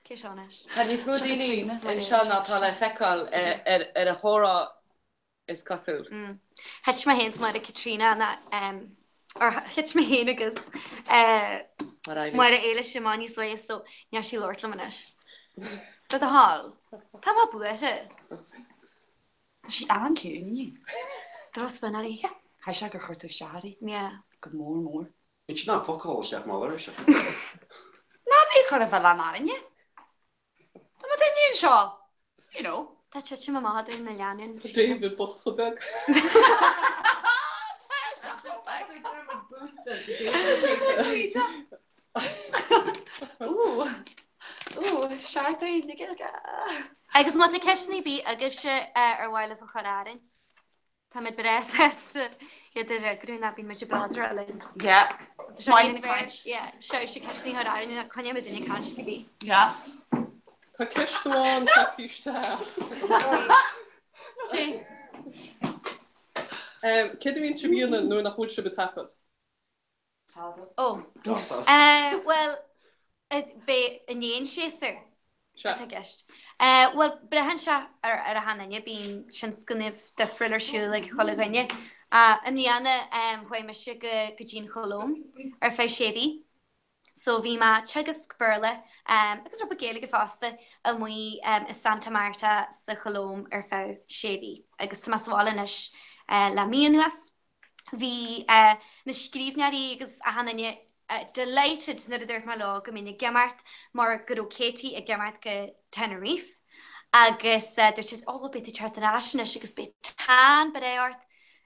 Cé seánis? Tá níos mú daoine in seo nátá le feicáil ar a chórá is cosú. Het me héins mar a Katrina na het me hé agus mar a éile semání swe so ne sí Lord leis. Dat a hall. Tá má buete? Sí an cúní? Dros bennaí? Cha se gur chuirtú seaí? Ne. Go mór. It's ná foáil seach má se. Ná mé chu a bheit le náine? Tá má daon seo? Tá tu má máidir na leanún. David Bostfabeg. Seaartaí agus má a ceisnaí bí agus se ar bhhaile a choráin. Tá mid bre idir a grúna bí meid bladra linn. Se sé ceisnaí choráin a chuine me duine can go bí. Tá ceistháin tá cíiste. Cé bhíon tribúna nó nach chuúil se be tafad? Well, be inéon séar gist. Well, brehan se ar a hanine bín sin scunneh de frillarsú le chogaine. Im líana chuim me si go dín cholóm ar fé séhí. So bhí má tugus burle agus rub géala go fásta a mu is Santa Marta sa cholóm ar fá séhí. agus tá sálanis le míúas. Bhí na scríbnearí agus a hanine delighted na dúirt me lá go mí gemart mar go Katie a gemart go Tenerife agus dúirt is ó bit chartarráisina agus be tan be éart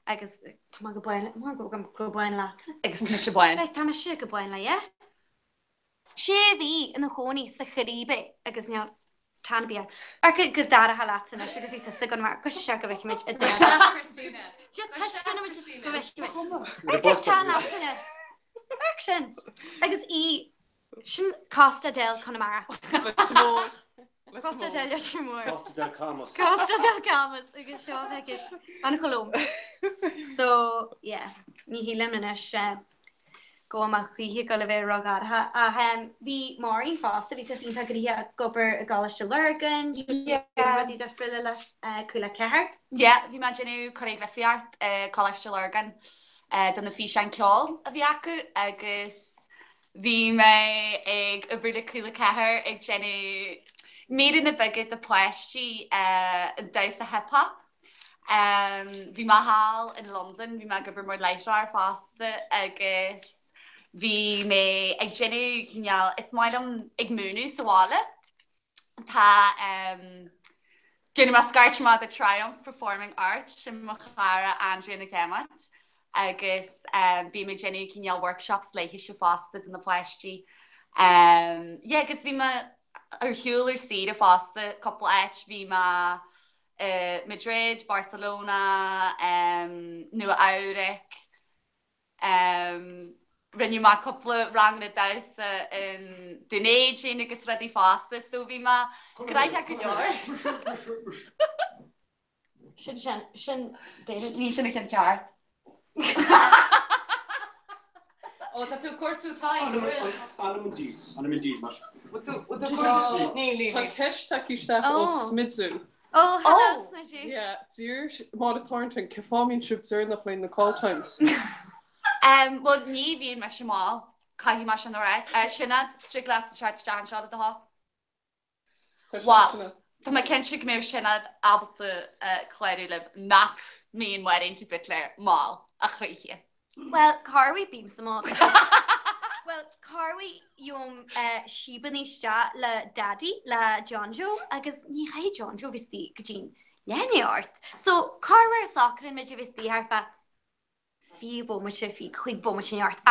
agus tá go buin mar go buin lá. Agus me se buin. Tá si go buin le, sé bhí ina choní sa choríbe agus ne tan bí. Ar gur dar a lána agus í sa go mar go se go bhicimiid a sin agus í sin Costa del Connemara. Costa del mór. Costa del Camas. Costa del Camas agus seo an cholóm. So, ní hí lemna go amach chuhí go le bheith rogartha a bhí marín fásta bhí ínta goí a gobar a gáiste legan í de friile le chula cethir? Bhí me genú chorégrafiart choiste legan don na fi an ceáil a bhí acu agus bhí me ag a brúla chula cethir ag genú méad na bigad a pleisttí da a hip-hop. Bhí má hall in London, bhí me gobar mór leithrar fásta agus bhí mé ag genú cinneal is maidm ag múnú sahála tá genú má scarrt má the Triumph Performing Arts sin mo chara Andrea na Cemat agus bhí mé genú cinneal workshops leiche se fásta in na pleisttí. Agus bhí me ar hiúil ar siad a fásta couple éit bhí me Madrid, Barcelona, Nua Auric, rinne má coppla rangna dausa in Dunéid sin agus rudí fásta, so bhí má graithe go leor. Sin David. Ní sinna cin ceart. Ó tá tú cuatú táin. Anamdí mar. Tá ceist takeíteach ó smidú. Oh, hello, Smidú. Yeah, tír má a Thornton ceáín siúbúir nach na Call Times. Well, ní bhíon me sem má, caihí mar sin ra. Sinad trí glas a seart dean seo aá. Wow. Tá me cin si mé sinad abalta chléirú le nach míon wedding to bitléir má a chuiche. Well, Carwy beam some more. Well, Carwy yung shibaniste le daddy le Johnjo agus ní hai Johnjo visti gajin lenny art. So Carwer soccer me visti harfa fi bomache fi quick bomache art.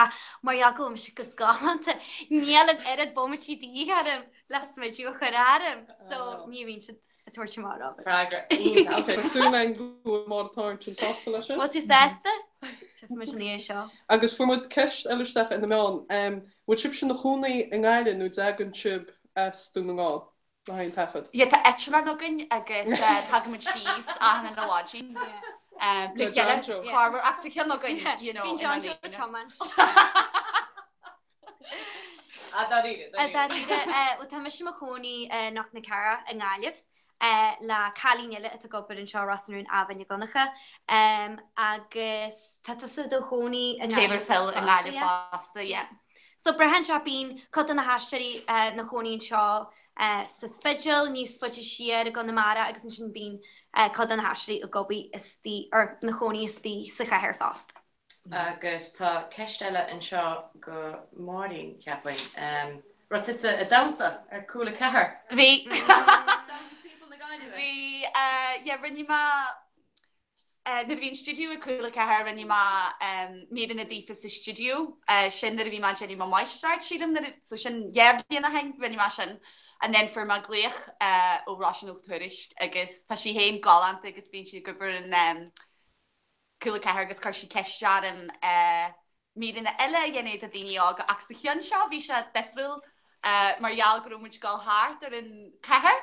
Maar ja go mich go galante nielen edit bomache di hadem las me ju geradem. So ní vin a torch mar op. Okay, soon I'm go more Thornton soft. What is that? Seo. Agus formid ceist eisteach in meán, bhil sib sin na chonaí in gáile nó dagan sib dú na gáil na haon tafad. Ie tá etna nógan agus tagmid síos a na láidí. Carver achta cean nógan, Bhín Johnjo Thomas. A daríide, ó tá me sin chonaí nach na cara in gáileh. La chalíile a gopur an seo rasanún ahaine gonacha agus tá do choní Taylor Hill in gáile fásta, yeah. So brehan se bín cut an na haisteí na chonín seo sa spidil níos fuide siar a go na mara agus sin bín cut an na haisteí a gobi istí ar na choní istí sa chair fást. Agus tá ceisteile an seo go máín ceapain. Rut is a damsa ar coolla cehar. Bhí rinne má na bhín studioú a coolla cethir rinne má méad na ddífa sa studioú sin na bhí má Jenny má maiistart siadm so sin jeabhíonna hain rinne má sin an then for má gléoch órá an Uachtaris agus tá si héin gálant agus bhín si go an coolla cethir agus chuir si ceisiadm méad na eile dhéanaad a daine ága ach sa chean seo bhí se defriúil margheall go muid gáil háart ar an cethir.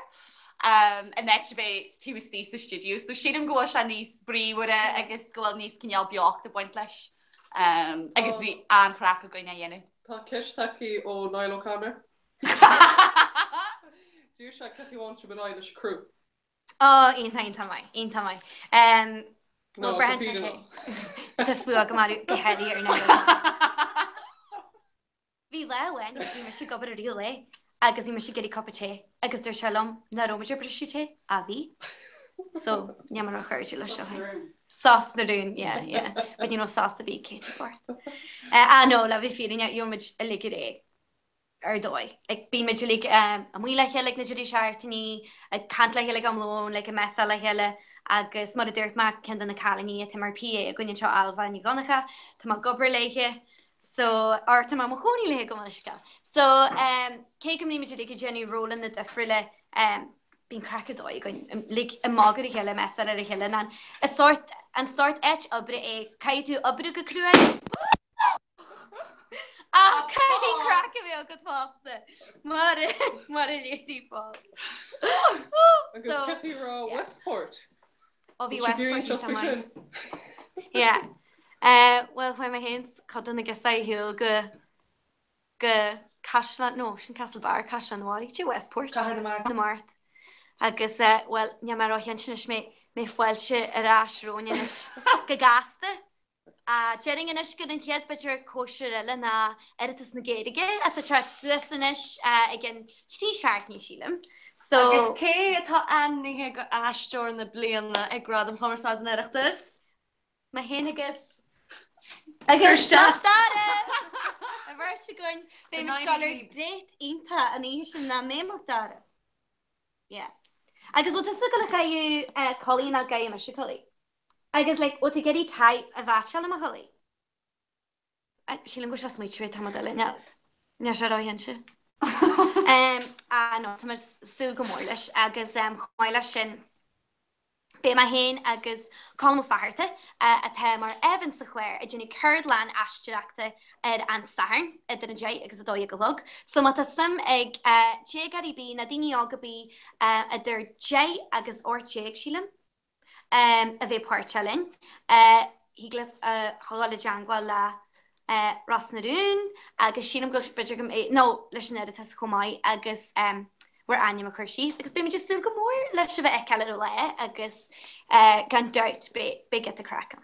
And net be tí was tí sa studio, so siadm go se níos bríúre agus goil níos cinneal beocht a buint leis agus bhí anchra go goine dhéanú. Tá ceist taí ó Niall O'Connor. Dúr se ceháin se beráid leis crew. Ó, ein tamai. No, Tá fu go marú i heí ar na. Bhí lehain bhí me si gobar a riú le. Agus í me si geirí coppa té, agus dúir selum na roidir breisiú té a bhí. So, neamar a chuirte le seo. Sás na rún, but sás a bhí Katie Forth. No, le bhí fíine dúmid a ligad é ar dói. Ag bí meid lig a mhuiile heala na dúí seairtaní, a cant le heala am lón, le a mesa le heala, agus mar a dúirt má cin na calaní a timar PA a gine seo alfa ní gonacha, tá má gobar leiche, so orta má choní le go muisca. So cé go ní go Jenny Roland na defriúile bín cracadóid lig a mágad a heile mesa ar a heile an sort et obre é caiú obrú go cruúin. Cai craca bhé go fásta mar a léirí fá. Agus ceirrá Westport. Ó bhí Westport. Well chuim a hés chudan agus sahiúil go Cashland, no, sin Castlebar, Cashland Wari, tí Westport, na Mart. Agus, well, neamar ó hen sin mé foiilte arás róinis go gasta. Jering inis go an chead beidir cóisiir eile na editas na géige, as a tra suasanis igen tí seart ní sílam. So agus cé atá annithe go aisteir na blianana ag grad an chomarsá na iireachtas? Ma hénagus agus a bhirsa goin bé mar scoir déit ionta an ihe sin na méachtára. Agus ó is go le caiú cholín a gaim me se cholí. Agus le ó geirí tai a bhhaseal am a cholí. Sílan go se smuitiú tá modile ne se rá hen se. No, tá sú go mór leis agus chuáile sin Bé ma héin agus colm faharte a the mar Evan sa chléir a djinnig Curdlan asteachta an sarn den jay agus a dói golog. So mat sim ag J gari bí na dini agabí a der jay agus or Jake sílim a bheit párchalin. Hí glyf hála jangwa la ras na rún agus sílim go bidrigam no leis na tas chomai agus we're anim a chuirsís, agus bé just sul go mór leis se bheith eceile le agus gan doubt be get a crackan.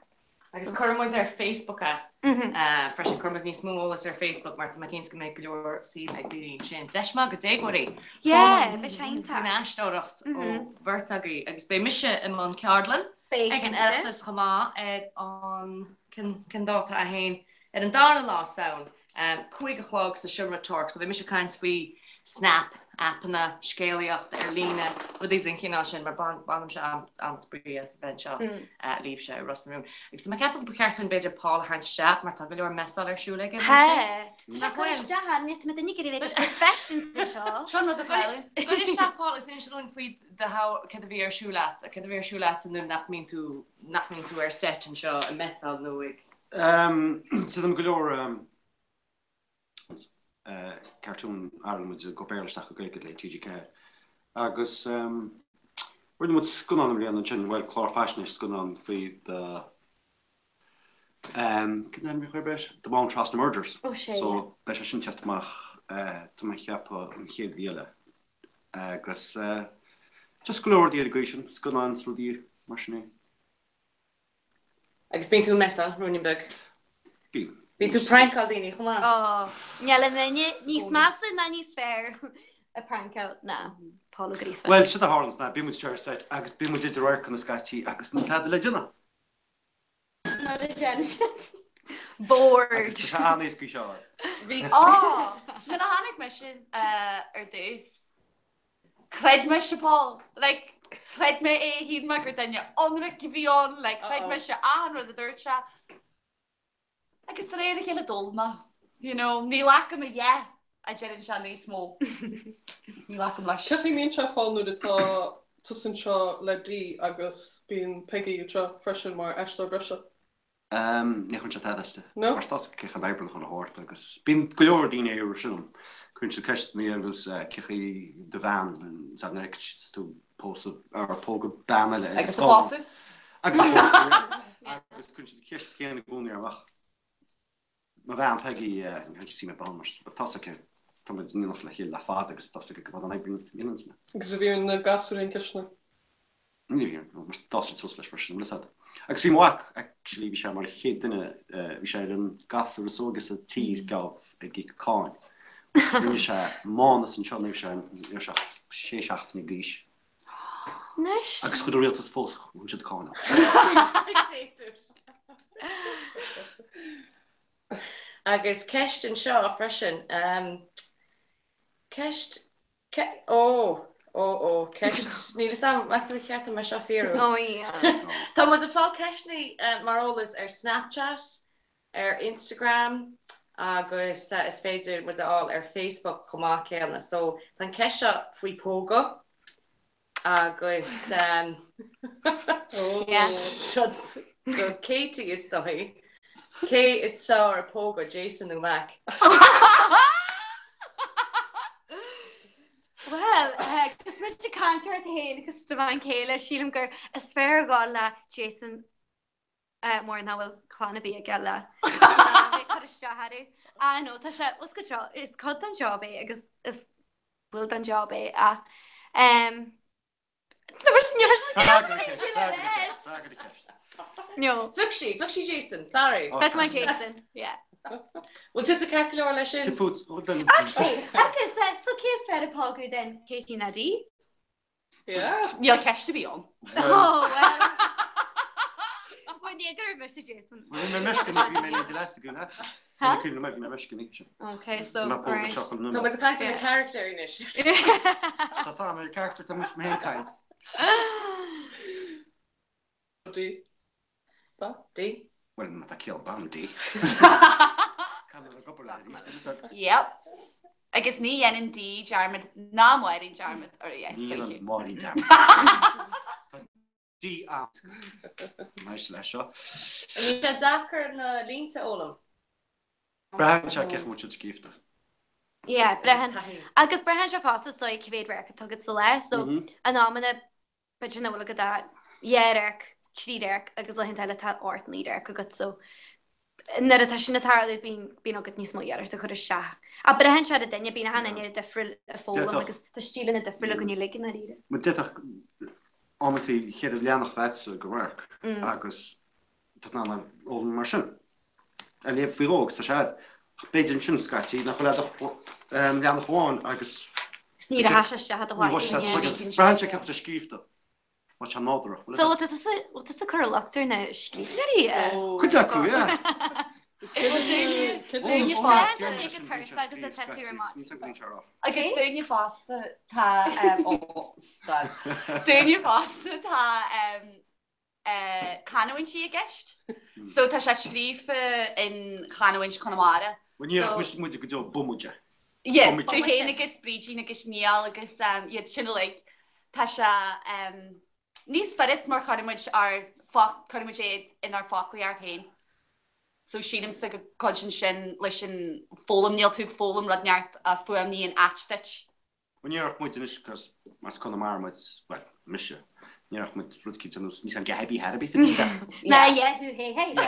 Agus chumid ar Facebook freisin chumas níos smólas ar Facebook mar ma cén go méid goor sí ag bíon sin deisma go dégóí. Yeah, be seinta. Náistóracht ó bhirrtaí agus bé mise im an ceardlan ag an elas chamá an cindáta a hain ar an dála lá saoin chuig a chlog sa siúra torc, so bhí mise caiint faoi Snap appna scéalaocht ar lína ru dís an cinná sin mar banam se an sprí as ben seo líb se Rusnarún. Agus ma ceap buceartún beidir Paul haar seap mar tá go leor meáil ar siúla. Nit me nig fashion Paul is in seún faoi de ce a bhí ar siúlaat a ce a bhí ar siúlaat an nu nachmín tú ar set an seo a meáil nuig. So go leor cartoon Ireland go béirteach go gaige le TGK. Agus bhfuil mu gun an rian an sin bhfuil chlár fashion gun an faoi de the Mount Trust Murders. So be sin teach tá cheappa an chéad bhíile. Agus just go leor díad gaiisisin gun an srúdí mar sinné. Agus bíon tú mesa running Bí tú prankáil daoine chumá? Neall níos massa na níos fér a prankáil na Paul Grífa. Well, si a Harlands na bímu teir seit agus bímu idir ar chun na scatí agus na cad le duna. No de gen. Bored. Tá níos go seáir. Na hánig me sin ar dús. Chreid me se Paul, chreid me híd me gur daine anra gihíón, chreid me se an a dúirt se. Agus tá réidir chéile dulma. Ní lecham a dhé a jean se níos mó. Ní lecham leis. Ceí míon se fáú atá tusan seo le dí agus bíon Peggy tre freisin mar eistá breise. Ní chun se teiste. No? Mar tá cecha eibrin chun háirt agus bín go leor daine ar sin. Chn se ceist mé agus cechaí de bhean an san tú pósa ar póga banna le. Agus pása? Agus chun se ceist chéanna gúna ar bach. Ma bhean Peggy an sí me balmars, tá táid níach le chéil le fád agus tá go an eibrin inans le. Agus a bhíon na gasúíon ceisna? Ní bhíon, mar tá tos leis farsin le. Agus bhí máach actually bhí sé mar chéad duine bhí sé an gasú sógus a tír gabh ag gí cáin. Bhí sé mánas an seanna sé 6-8 gís. Nice. Agus chud réaltas fós chun siad cáin. Agus ceist an seo freisin ceist ceist ní sam me ceart me seo fear. Tá mu a fá ceisnaí marolalas ar Snapchat, ar Instagram agus is féidir mu aáil ar Facebook chumá céanna, so tá ceist seo faoi póga agus go Katie is dói. Kay is star póga Jason og Mac. Well, gus mu de cantar héin agus do bhain céile sílam gur is sfr gáil le Jason mór na bhfuil chlána bí a geile. Chu seaú. No tá se go is cod an job é agus is bhfuil an job é a no. Fuxi Jason, sorry. Fuck my Jason, yeah. Well, just a calculator lei sin. Actually, so case fed a pógu then Katie Nadí? Yeah. Níl ceist to be on. Oh, well. When you get Mr. Jason. Okay, so alright. There was a kind of character in it. That's all my characters that much main kinds. D. D. Well, not a kill band D. Yep. I guess ní en D Jarmid ná muid in Jarmid or yeah. Ní muid in Jarmid. D am. Nice leis seo. Ní sé dachar na línta ólam. Brehan se ceach mu scífta. Yeah, brehan. Agus brehan se fásta stoi cyfeid rec a tugad sa le, so an amana bydyn nhw lag gyda ierec, tríderc, agus lehin teile ta ort líderc agad, so Nid ydych chi'n tarlu bín o gyd nis mwy arall chwrdd siach. A brehan siarad dynia bín a hanna ni dyffril y ffôl agus ta stíl yn y dyffril ag yn i legin ar ire. Mae dydych ometi chyr y lianach fets o gywerc agus dod na o'n mar sy'n. A lef fi rog, sa siarad beidyn sy'n sgati na chwledach lianach o'n agus Snír a hasha siarad o lai. Brehan siarad capta sgifta. Wat je nodig? So wat is de curlactor nou? Sorry. Goed dat koe, ja. Dyn je vast. Agus dyn je vast ta dyn je vast ta canwyn si gest. So ta se skrif in canwyn Connemara. Wanneer moet ik het bommetje? Ja, tu heen agus bridging agus nial agus je chinnelik ta se Nís ferris mar chuimiid ar chuimiid in ar fáclaí ar tain. So sílim sa codin sin leis sin fólam níl túg fólam rud neart a fuam ní an atstitch. Wanneer moet is cos mas Connemara moet misje. Wanneer moet rudkid an nís an gehebi herbi te diga. Na ja, hu hey. Na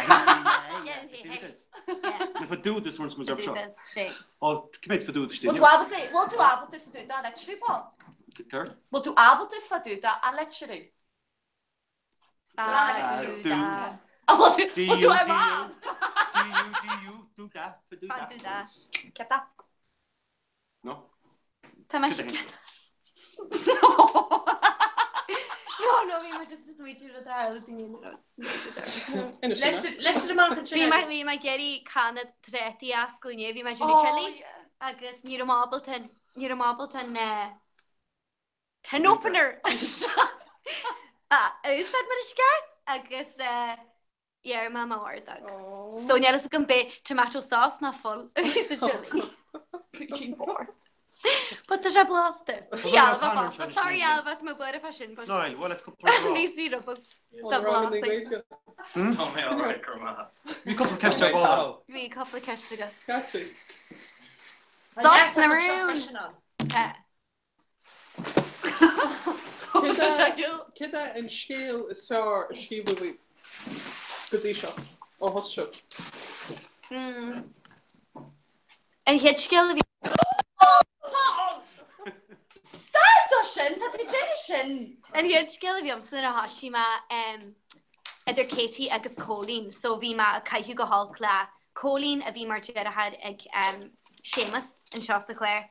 verdoe dus ons moet op zo. Oh, kmet verdoe dus dit. Wat du abel te verdoe da lecture Paul? Wat du abel te verdoe da a lecture? Do that. Get that? No. No, we might just wait to retire. Vi mae geri can treti asgol ni, vi mae Julie Chili, agus ni romabel ten opener. Is dat maar sgart? Agus, yeah, mama wardag. So, ni alas gan be tomato sauce na full. Is a chili. Preaching for. But there's a blaster. Alva, sorry, Alva, my blood fashion. No, well, it's complete. Needs to be up. The blaster. Tommy, all right, Kerma. We couple of cash ball. We couple of cash to go. Scatsy. Sauce maroon. Kida in scale is far skill we position or host shop. And hit scale of And hit scale of yum sin a hashima either Katie agus Colleen so vi ma caihu go hall cla Colleen a vi mar had ag Seamus and Shasta Claire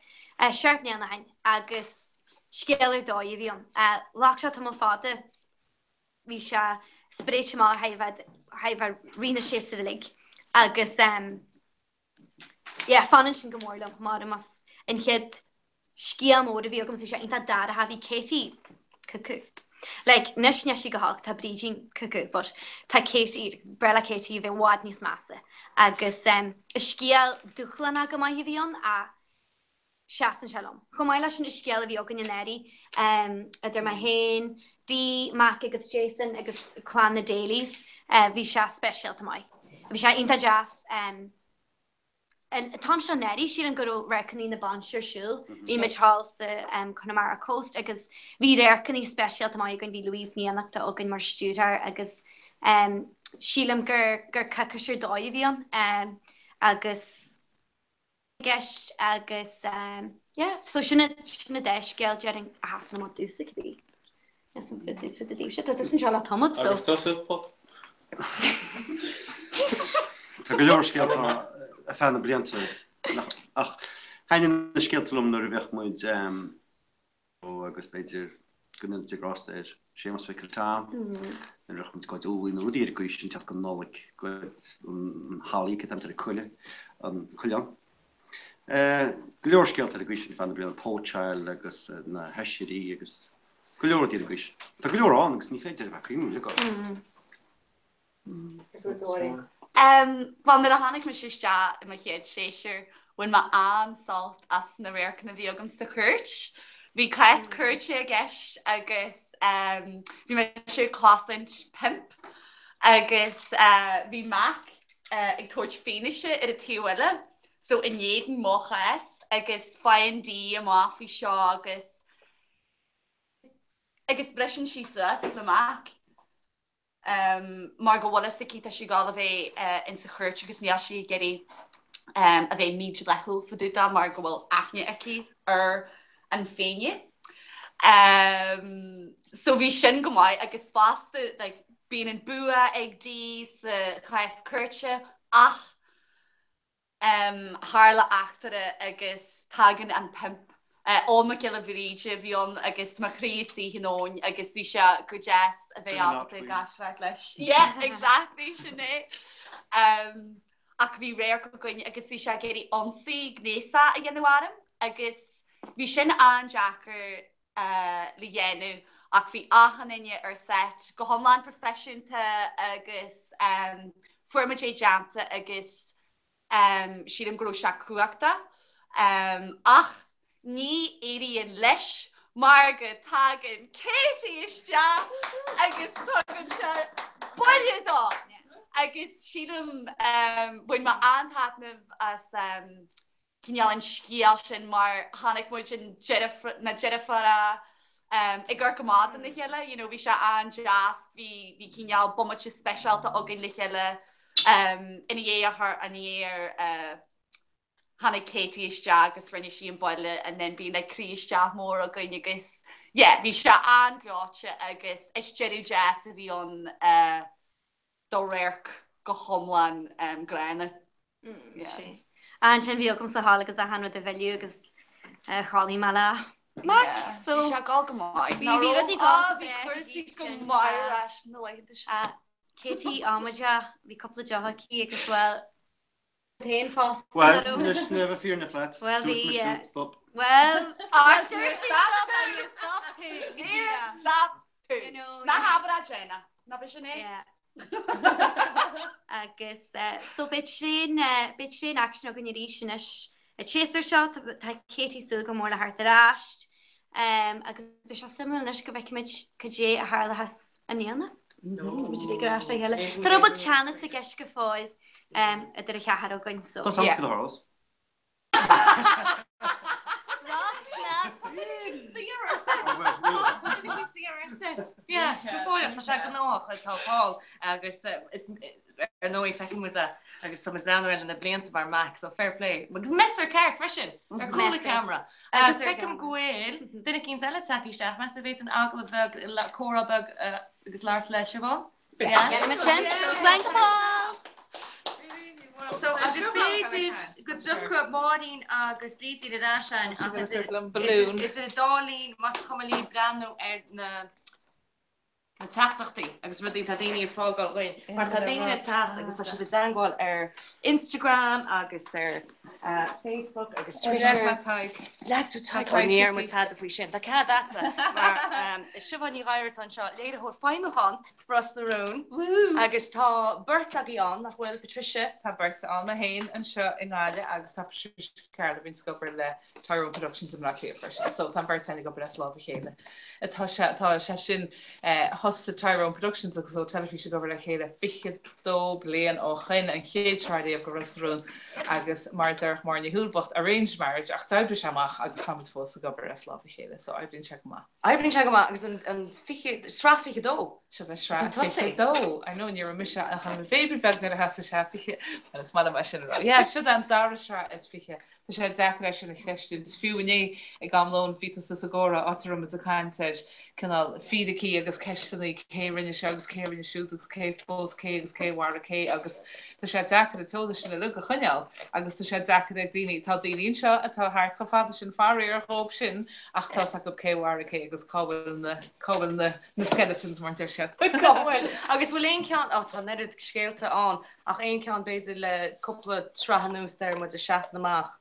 sharp nail na agus Skeller dói vi lach se am fáte vi se spréit má haifad rina sé lig agus fanin sin gomórlam mar mas in het skia mód vi gom se inta da ha vi Katie cuckoo. Like nes si go hall tá bridging cuckoo, but tá Katie brella Katie vi wad nís masse agus skial duchlan a go mai vi a Shastan Shalom. Chumaila sin iscéal a bhí ogan neri idir mai hain, Dí Mac agus Jason agus clan na Dailies bhí se special ta mai. Bhí se inta jazz Tom se neri síl an go recaní na Banshire siúl Image Hall sa Connemara Coast agus bhí recaní special ta mai gan bhí Louise Níanachta ogan mar stútar agus sílam gur cacasir dói bhí agus Gesh agus so sinna deis geal jering a hasan am dúsa bí. Yes, I'm fit for the deep shit. That isn't Charlotte Thomas, so. Agus dosa pop. Tá go leor scialt a fan blianta ach hain na scialtulum nuair a bheith muid ó agus beidir gunna te grástéir sémas fe cultá an rach muid goid úlí na rudíir goistin teach go nólik goid an hálí ket am tar a chuile an chuilean. Goleor scialt a goistin fan blian póchail agus na heisirí agus goleor dír gois. Tá goleor an agus ní féidir a cíimú le go. Well, mi a hannig me siiste in my chéad séisiir when ma an salt as na réir na bhíogam sa chuirt. Bhí cais chuirte a gceis agus bhí me siú chlásint pimp agus bhí mac ag tuairt féiniise ar a tíhile, so in éan mocha agus fáindí am áfhí seo agus brisin sí suas le mac. Mar go bhla sa cíta si gála bheith in sa chuirt agus ní si geirí a bheith míid lethúil faúta mar go bhfuil aithne aici ar an féine. So bhí sin go maiid agus fásta bíon an bua ag dí sa chláis cuirte ach hála achtere agus tagan an pimp óma gile bhríide bhíon agus má chríosí hinóin agus bhí se go jazz a bheith áta gasra leis. Yeah, exactly sinné. Ach bhí réir go goine agus bhí se géirí onsaí gnéasa a dhéanamhám agus bhí sin an Jackar le dhéanú ach bhí achanine ar set go homláin professionta agus formaé deanta agus siad an grú se cuaachta. Ach ní éíon leis mar go tagan Katie iste agus tugann se builedá. Agus siadm buin má antatnamh as cinneal an scíal sin mar tháinig muid na Jennifer I gur gomád an le chéile, bhí se an jazz bhí cinneal bommate specialta agan le chéile ina dhéar an éar Hanna Katie iste agus rinne sí an boile and then bhí le críiste mór a gine agus bhí se an gláte agus isteú jazz a bhí an do réirc go thomlan gléine. An sin bhí gom sa hála agus a hanfu a bheú agus cholí meile. Mark, so se gá go máid. Bhí rudí gá go máid leis na leide. Katie ámaide bhí coppla dehaí agus bhfuil Pain fast. Well, there's never fear in the flats. Well, stop. Well, Arthur, stop. Na habra Jenna. Na bishine. Yeah. Agus so bit sin action gan rísin is a chaser shot tá Katie sul go mór le hart aráist. Agus be se simú leis go bheicimiid cadé a hála has anéana. Grás heile. Tá bud chana a geis go fáil. Idir a chehar ó goin so. Tá samsco do Harls. Tá se go nóach le tápáil agus ar nóí fecin mu agus tá breanil in na blianta mar Mac so fair play. Agus mesar ceart freisin ar coolla camera. Fecim gohfuil duine cín eile taí se me bhéit an agla beg le chorabeg agus láir leis se bhá? So agus bríd go dúcha máín agus bríd a rásin balún. It's a dálín mas cumlí breanú ar na teachtaí agus rudí tá daine ar fágáil lein. Mar tá daine teach agus tá si deangáil ar Instagram agus ar Facebook agus Twitter. Leú táníar mu tá faoi sin. Tá ce data is si bhaní gaiir an seo léidir thu fáinán bros narún agus tá burta íán nach bhfuil Patricia tá burta an na hain an seo in gáile agus tá ceir bhín scopur le Tyrone Productions am nach léir freisin. So tá burtainnig go bres lá chéile. Tá se sin hosta Tyrone Productions agus ó telefíse go le chéile fiche dó blian ó chin an chéadráí go Rusrún agus martar marna húlbacht arranged marriage ach tábe seach agus tam fós a go lá chéile, so I've been check ma. I've been check ma agus an fiche strafiche dó. Se dó. I know you're a mis a cha favorite bag that has to fiche an smala me sin. Yeah, si an dar is fiche. Tá sé de sin chleistúns fiúné ag gamlón vítas a agóra átarm a caiinteid canal fiideí agus ceistena cérinne se agus cérinne siútas cé fós cé agus céhhar cé agus tá sé decha atóla sin le a chuneal agus tá sé decha ag daine tá daoíonn seo atá háart go fáda sin farir hóp sin ach tá go céhhar cé agus cábhfuil na skeletons mar se. Agus bhfuil éon cean átá neidir scéalta an ach éon cean beidir le coppla trahanús der mu a seaas naach.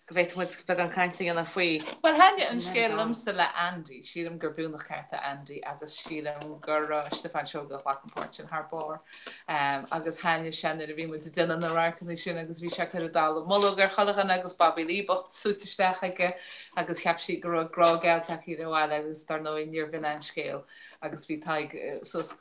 go bhéit mu be an caiinte an faoi. Well henne an scélumsa le Andy, sílam gur búnach carta Andy agus sílam gur Stefan Seoga Lackenport in Harbor. Agus henne sin a bhí mu duine na racan sin agus bhí se chu dal mó gur cholachan agus Bobby Líbocht sútaisteach aige agus cheap si gur grágeil taí bhile agus dar nó níor bhín an scéal agus bhí taig sus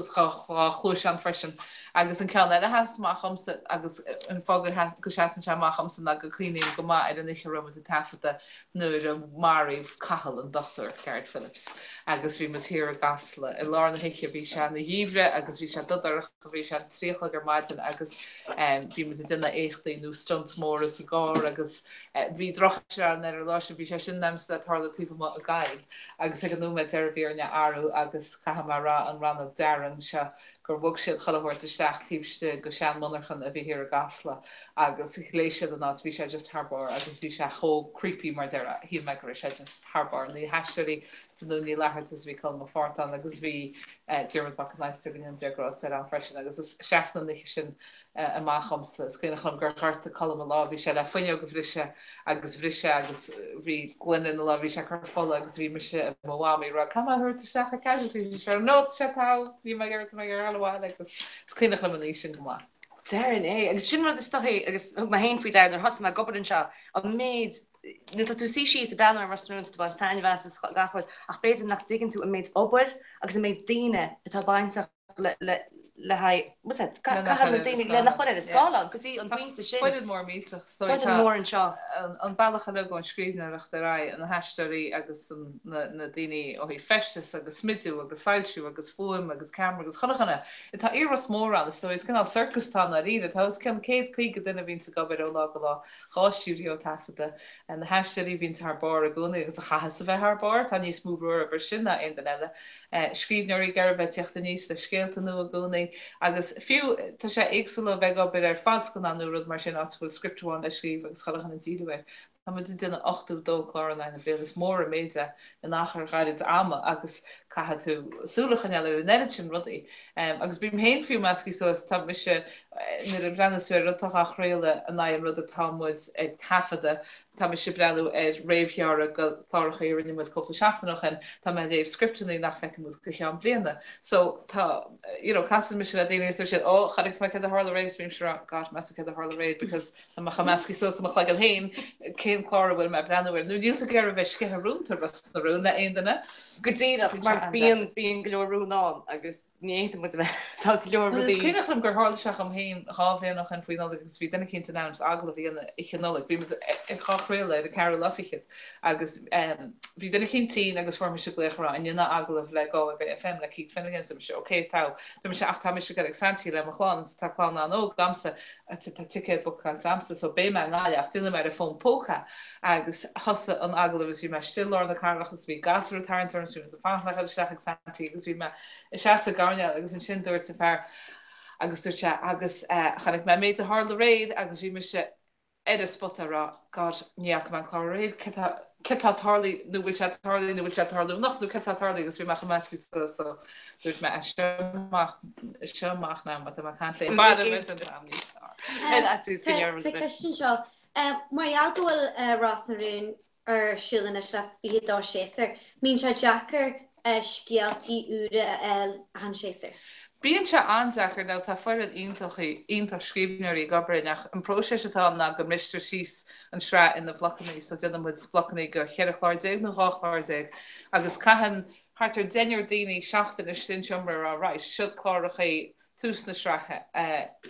chluis an freisin agus an cean a has máchamsa agus an fágur go seaan se máchamsa a go chuoine go má ar an ich rum a tafata nuair a Maríh Cathal an Dr. Gerard Phillips agus bhí mas hir a gasla i lá na hiice bhí se na dhíomhre agus bhí se dodar go bhí se tríocha gur maidin agus bhí mu duine échtaí nó stunt mór is i gár agus bhí droch se an ar lá bhí sé sin nemsta tarla tífa má a gaiid agus ag an nóid ar bhíorne airú agus cahamara an ranmh dearan se gur bhg siad chalahoirt isteach tíbste go sean monarchan a bhí hir a gasla agus léisiad an ná bhí sé just Harbor agus bhí se cho creepy mar deire hí me gur sé just Harbor ní heisteí fanú ní lehart is bhí chum fortan agus bhí dearmid bach leiiste an dearrás an freisin agus is seaasna ní sin a máchamsa scuine chum gur charta colm a lá bhí sé le foiine go bhrise agus bhí gluine lá bhí se chu fola agus bhí meise mháí ra chuirteach a casualty se nó setá bhí me gur me gur aháil agus scuine chum sin go má. Dean é, agus sin rud is stoché agus thug ma héin faoi deir ar thosa me gobadan seo a méid nu tú sí sí sa brean restaurant ba taine bhe gafuil ach beidir nach digann tú a méid obair agus a méid daine atá baintach le haid le nach chuir a sála gotí an bhainte sin. Fuidir mór míteach mór an seo. An bailach le go an scríbneach de ra an heisteí agus na daine ó hí festas agus smidú agus sailú agus fuim agus camera agus chonachanna. Tá iirecht mór an so is cinál circustá a ríide tá cin céad chuige duine vín sa gobeid ó lá go lá cháisiúo tafada an na heisteí vín Harbor a gúna agus a chahas a bheith Harbor tá níos smúbrú a bar sinna in den eile. Scríbneirí garbeh teachta níos le scéalta nu a gúna agus fiú tá sé éagsúla bheith go bid ar fad go anú rud mar sin áhfuil scriptúáin le scríb agus chalachan an tíidir. Tá mu duine 8ú dóláin na bé is mór a méide na nachar gaiid ama agus caithe tú súlachan eile ar sin rudaí. Agus bím héin fiú meascí so tá mi se nu a brenneúir rutach réile a na rud a támuid ag tafada tá mi si breú ar réimhheara go chláiricha ar inimid copla seachtainach tá me éh scriptaí nach feice mu go chean bliana. So tá casan mi se a daine sé ó chadig me a hála rééis bím se gá me a hála réid because na cha meascí so amach le an hain céim chlár bhfuil me breir. Nú díalta gar a bheith cithe rúntar bas na rúna aonanna. Go dtíach mar bíon glórúnán agus níta mu tá glórbí. Cíine chum gur hála seach am hain hábhéannach an faoin agus bhí denna cinnta náms agla bhíonna ichanolaigh bhí chréile a ceir lafichiid agus bhí denna cinntíí agus form se léichrá an dna aglah le gá a bheith FM le cí fingin sem se oké tá Tá se 8 se go exantí le chláán táláán an ó gamsa ticket bookán amsa so bé me náileach duine mar a fón póca agus hosa an aglah bhí me stillár na carlachas bhí gasú tarintúna a fan le se exantí agus bhí me se a gáine agus an sin dúirt sa fear agus dúirte agus chanig me méid a hála réid agus bhí me se idir spot ará gá níach man chlá réid cetátarlaí nó bhfuil setarlaí nó bhfuil setarlaú nachú cetátarlaí agus bhí mecha meascí so dúirt me seach ná mat canlé question seo marghealhfuil Ross narún ar siúlanna se fidá séar mín se Jackar scialtaí úra an séar. Bíonn se anzachar ná tá fuir ionintach scríbneirí gobarnach an próséisitá na go Mr. Síos an sra in na flochaní so déanam mu flochaní go cheir chláirdeag nó gáchláirdeag agus caihan hartar déineir daoine seachtain is stinseombar a ráis siad chláiricha tús na srathe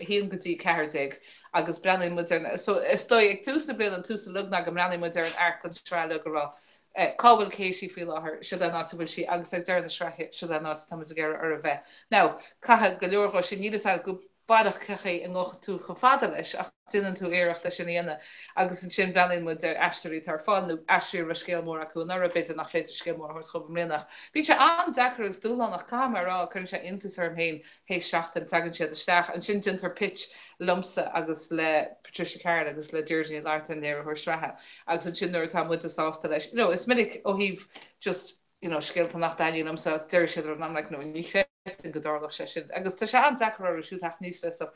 híon gotí ceirdeag agus brenaí modern so stoi ag tús na bil an tús na lugna go brenaí modern air an sra le go rá. Cábfuil céisi fi láthir si ná bhfuil si agus ag dearna sreithe si ná tá ggéir ar a bheith. Ná cathe go leorá sin níidir go badach ceché an ngocha tú go fada leis ach duan tú éireachta sin dhéana agus an sin brenaí mu ar eisteí tar fanú eisiú a scéalmór acu nar a bit nach féidir scéalmór chuir chum mlénach. Bhí se an deachúgus dúlan nach camerará chun se intasarm héin hééis seachtain tagann siad isteach an sin dintar pitch lumsa agus le Patricia Carroll agus le Deirdre Larton léir chuir srethe agus an sinúir tá mu a sásta leis. Is minic ó híh just scéalta nach daíonm sa deir siidir ná le nó ní godorlach sé sin. Agus tá se an Zachar siúach níos le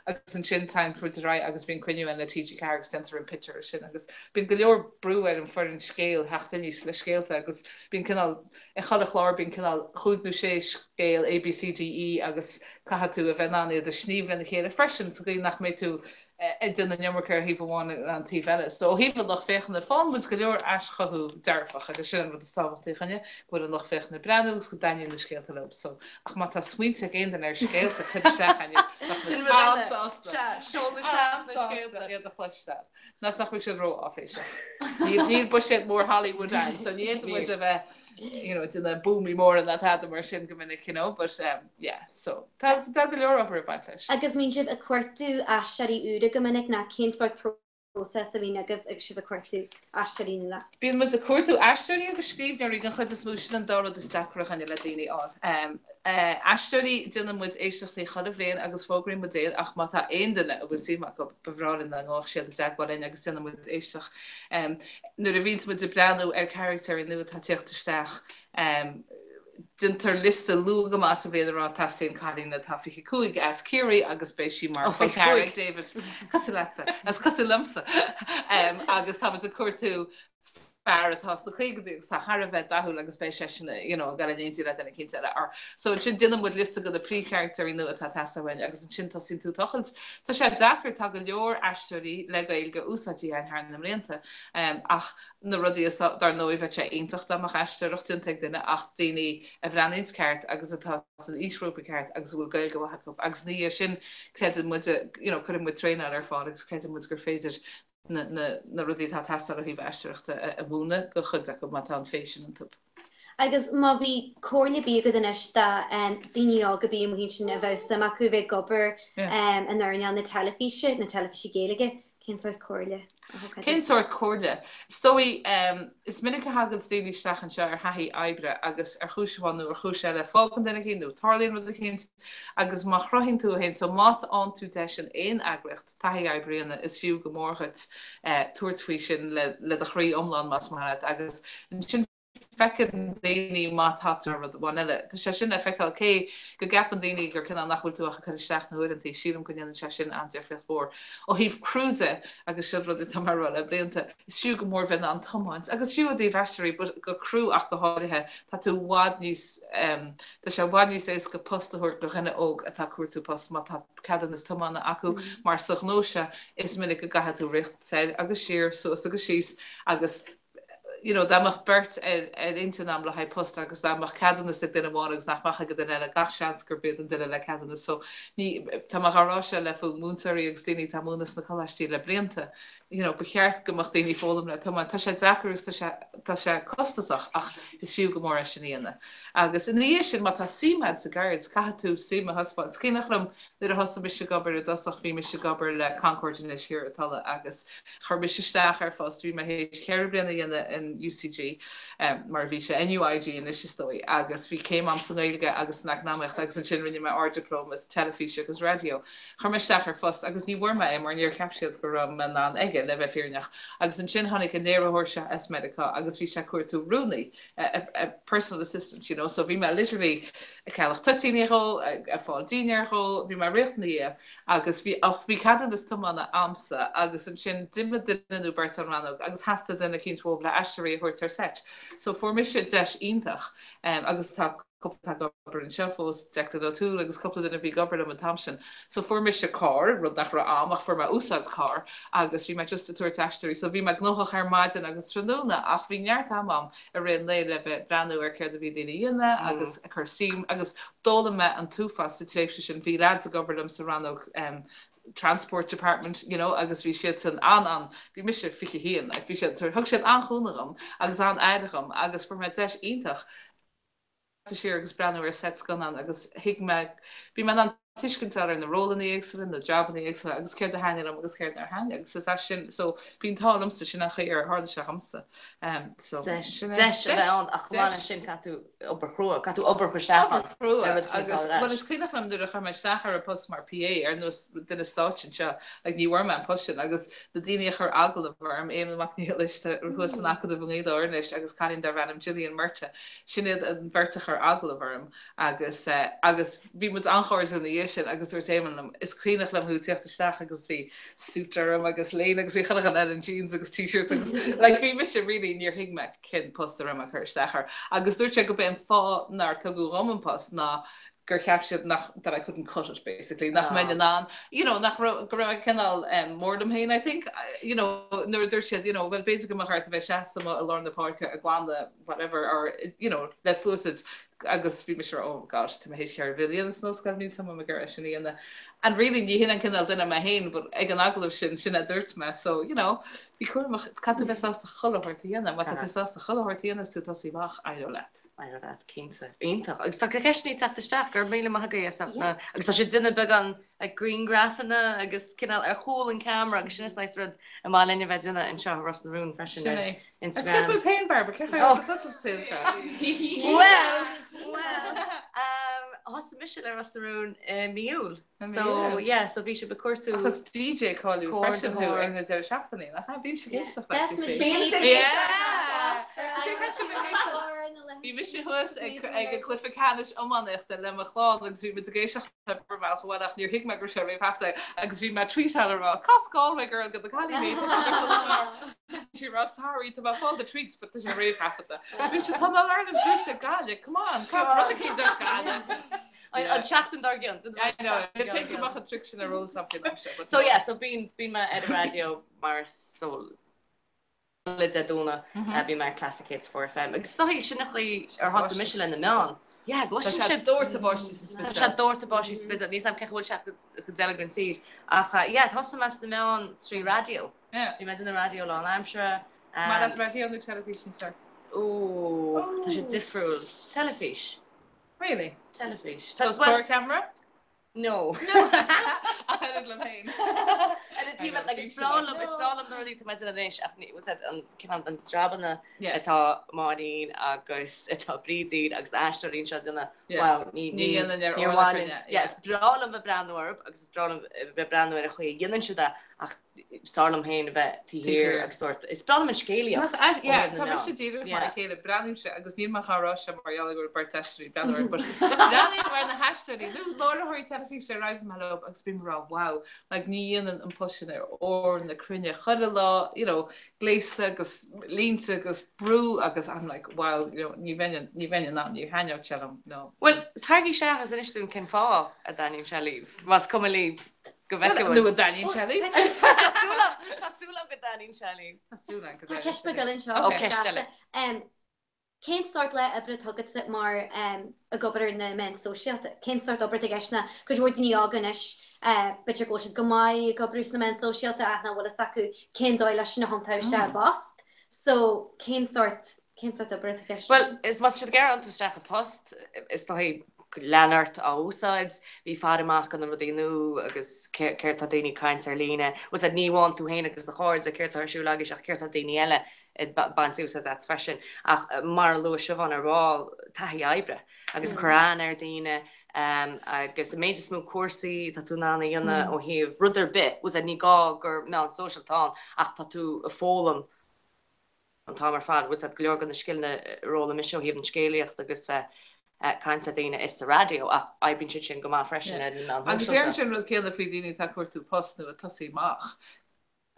agus an sin time cruúrá agus bín cuiinú an le TG Carrick Center an pitcher sin agus bín go leor brú an for an scéil heachta níos le scéalta agus bín cinál i chola chlár bín cinál chuúdnú sé scéil ABCDE agus caitha tú a bheitnáí a sníomh lena chéile freisin so go nach mé tú duna nemmerker hí bháin an tíile. Sto hí nach féchan na fá mu go leor as choú derfach agus sin bud stáchtíchanne bud an nach fech na breúgus go daine na scéalta le so ach má tá smuinte géan ar scéalta chu sechanne chluiste. Nas nach se ró á féise. Ní bu sé mór Hollywood ein, so ní a bheith in a boomy mór an that mar sin gomininic but so go leor op baitleis. Agus mín sib a cuairtú asteí úda gomininic na céimfá process a bhí agah ag sib a cuairtú asteí nula. Bíon mu a cuairtú asteí agus scríbneir gan chud is smúsin an dá is dacrach an le daine á. Asteí duna mu éisteachtaí chud bhléon agus fógraí mu déad ach má tá aon duine agus sí go bhrálinn an ngách sé deagháin agus duna mu éisteach. Nuair a bhís mu de breanú ar character in nu tá teochtaisteach dintar liste luga mas a bhéidirrá tastíon cadín na tafií cuaig as Curie agus béisi mar Carrick David Casilletsa as Casillamsa agus tá a cuatú fearrátás na chuigú sa Har bheith dathú agus bé sinna gar an éú le cin ar. So sin duine mu liste go a prícharactarí nu atá tasahain agus an sin sin tú tochant. Tá sé dachar tá go leor eisteí le gail go úsatí an haar na rénta ach na rudí dar nóí bheit sé aontocht amach eisteach dunta duine ach daoine a bhreanínsceart agus atá san ísrúpaceart agus bhfuil gail go bhacha agus ní sin creid mu chu mu tréine ar fád agus creid mu gur féidir na rudí tá testar a hí bheisteachta a bhúna go chud go má an fésin an tup. Agus má bhí cóirla bí go deniste daine á go bí hí sin a bheith sama acu bheith gobar an airne na telefíe géalaige cén cóirla. Cén sort cóirla. Stoi is minic a hagad daoine stachan seo ar haí ebre agus ar chúiseháinú ar chúise le fágan denna chéú tarlíonn rud a chéint agus má chroinn tú a hen so mát an tú de sin éon agrecht taí ebrianna is fiú gomórgat tuairtfuoi sin le a chrí omlan mas mar agus sin fecin daoine má tatar rud bhain eile. Tá sé sin a feicáil cé go gapan daoine gur cinna nachhfuil tú a chu isteach na uintí siúm go an se sin an dearfleór. ó híh cruúide agus si rud tamar le blianta is fiú go mór bheith an tomáint. agus fiú a dí bheisteí go cruú ach go háirithe tá tú bhád níos Tá sé bhád níos ééis go postúirt do rinne óg atá cuatú post má tá cean is tomána acu mar suchnóise is minic go gaithe tú richt sé agus siir so agus síos agus dáach bert intanam le haid post agus dáach cadna si duine bháin agus nachmacha go duine le gachseansgur bit an duine le cadna so ní táachrá se le fú múntarí agus daoine tá múnas na choistí le blianta. Becheart gomach daoine fólam le tá sé decarús tá sé costasach ach is fiú go mór sinnéana. Agus in níos sin má tá síimeid sa gaiid cai tú síime hospa. Cínachlumm nu a hosa mis se gobar a dosach bhí mis se gobar le Concord in isisiir atá agus chubis seisteach ar fást bhí hééis ceir blianana dhéana in UCG mar bhí sé NUIG in is stoi agus bhí céim am sanige agus nach námecht agus an sin rinne me ardiplomas telefíe agus radio. Chumeisteach ar fast agus ní bhharrma mar níor capsiad go ram man an ige le bheith fearneach agus an sin hánig an néirthirse as medica agus bhí sé cuairtú runúnaí a personal assistant, so bhí me literally a ceach tutííaró a fáil díinearó, bhí mar richtnaí agus bhí cadan is tomána amsa agus an sin dimime duineú Bertrand Rannog agus heasta duna cinn trób le eisteí chuirt ar set. So formis sé deis ítach agus tá coppla gobar an sefós deachta tú agus coppla duna bhí gobar am an tamsin. So formis sé cá rud nach ra amach for ma úsad cá agus bhí me just a tuair eisteí, so bhí me gnocha ar maidin agus tróna ach bhí neart am a rinn le le bheith breanú ar ceir a bhí daine dhéine agus a chur sim agus dóla me an túfas sa tréifse sin bhí lead a gobarlam sa Rannog transport department, agus bhí siad san an bhí mis sé fiche hían, ag bhí sé thug siad anchúnagam agus an aideacham agus for me deis ítach sé agus breanú ar set gan agus bhí me an tiiscintar na rólan éagsel na job éagsel agus céir a haine agus céir ar haine agus sin so bín tálamsta sin nach ar háda se hamsa an achlána sin catú obercrú catú ober chu seach is clíach am dúach chu me seachar a post mar PA ar nó duna stáin se ag níhhar me posin agus na daine chu agla a bharm éach níiste thu san acha bhnéad ornis agus caín dar bhenam Gillian Murta sinad an bhirrtaach ar agla bharm agus bhí mu anchoir in na sin agus dúir émanam is cuioinech le hú tíochttasteach agus bhí suútarm agus léana agus bhí chulach an jeans agus t-shirts agus bhí me sé rilí níor hiigme cin postar am a chuirstechar agus dúirt go ben fá nar tuú roman post ná gur ceapsiad nach that I couldn't cut it basically nach me an nach go canal mórdom hain I think nuair siad well beidir go mar hart a bheith se a lár na parka a glanda whatever or les lucid agus bhí me sure oh gosh tá hééis cear bhillions nó go ní sam gur sinna an really ní hin an canal duine me hain, but ag an aglah sin a dúirt me so bhí chuach cat bheith á chohortíana, má is á chohortíana tú tosí bach aile cínta ionintach agus tá ceisní taisteach gur méle maigéachna agus tá sé duine be an ag green graffanna agus cinál ar hól an camera agus sin leis rud a má lenne bheith duine an seo Ross na Rún freisin Instagram. Tain barber has mission ar Ross na Rún miúl so yeah so bhí se be cuatú agus DJ callú fashion hu an ar seachtaí nach bhím se géisteach Bhí mis sé thuas ag go clufa canis ommanach de le chláán agus bhí mit a géisioach bhach níor hiic me gur se réh hefta agus bhí me trítarrá Cascáil me gur go a chalí sí Rossharí tá fá de treats, but sé réh hefta. Bhí se tá learn an bute gaile, come on, Cas ru gaile. An seachtain dar giant. I know. Take you a trick in a roll something. So yeah, so being my ed radio mar so le dúna bí mar classic hits for FM. Agus stoí sin nach ar has Michelin na meán. Yeah, go sé dúirta báistí se dúirta báistí spi níos am cehil se go delegan tír. Acha, yeah, thosa mas na meán trí radio. Bhí me in na radio lá Aimsre. Mar radio nó television sir. Oh, tá sé difriúil. Telefish. Really? Telefish. Well, camera? No. I had it lame. And it's even like it's problem no really to imagine this actually was it an an job na etá Maureen agus etá Brídín agus Ashton shot na well yes problem be brandorp agus problem be brandor a chuig ginnen si ach starlam hain bheith tíhir agus sort is problem in scélia tá sé díú chéile brandimse agus ní marrá sem marall gur barteirí brandor war na hasí nu láir telefi sé raibh me le agus bin ra wow like ní inan an pusin or na crunne chudde lá gléiste agus línte agus brú agus I'm like wow ní venn ná ní haine sem no well taigi se has an istún cin fá a danin se líh mas cum líh go nu Daniel Shelley Tasúla go Daniel Shelley Ceis me galinn seo Cén sort le a bre tugad sit mar a gobar na men sosiálta. Cén sort obair a gasna, cos bhir ní áganis bitir go go mai gobrús na men sosiálta aithna bhfuil sacu cén dóil leis na hontáir se bast. So cén sort obair a gasna. Well, is mas si gar antú seach a post is tá Leonard á úsáids, bhí fadamach an rudíú agus ceirt a daoine caiint ar líne, was a níháin tú héine agus de cháir a ceirt arsú legus ach ceirt a daoine eile bant úsá that fashion ach mar lu siobhan a rá taí ebre agus chorán ar daoine agus a méidir smú cuasaí tá tú nána dhéanana ó híomh rudidir bit was a ní gá gur me an socialtá ach tá tú a fólam an tá mar fad was a glór gan na skillne róla misisio híomh an scéalaocht agus bheith Kainsa daine is the radio ach I've sin go má freisin agus sin ru céanna fao daoine tá chuir tú postnú a tosaí mach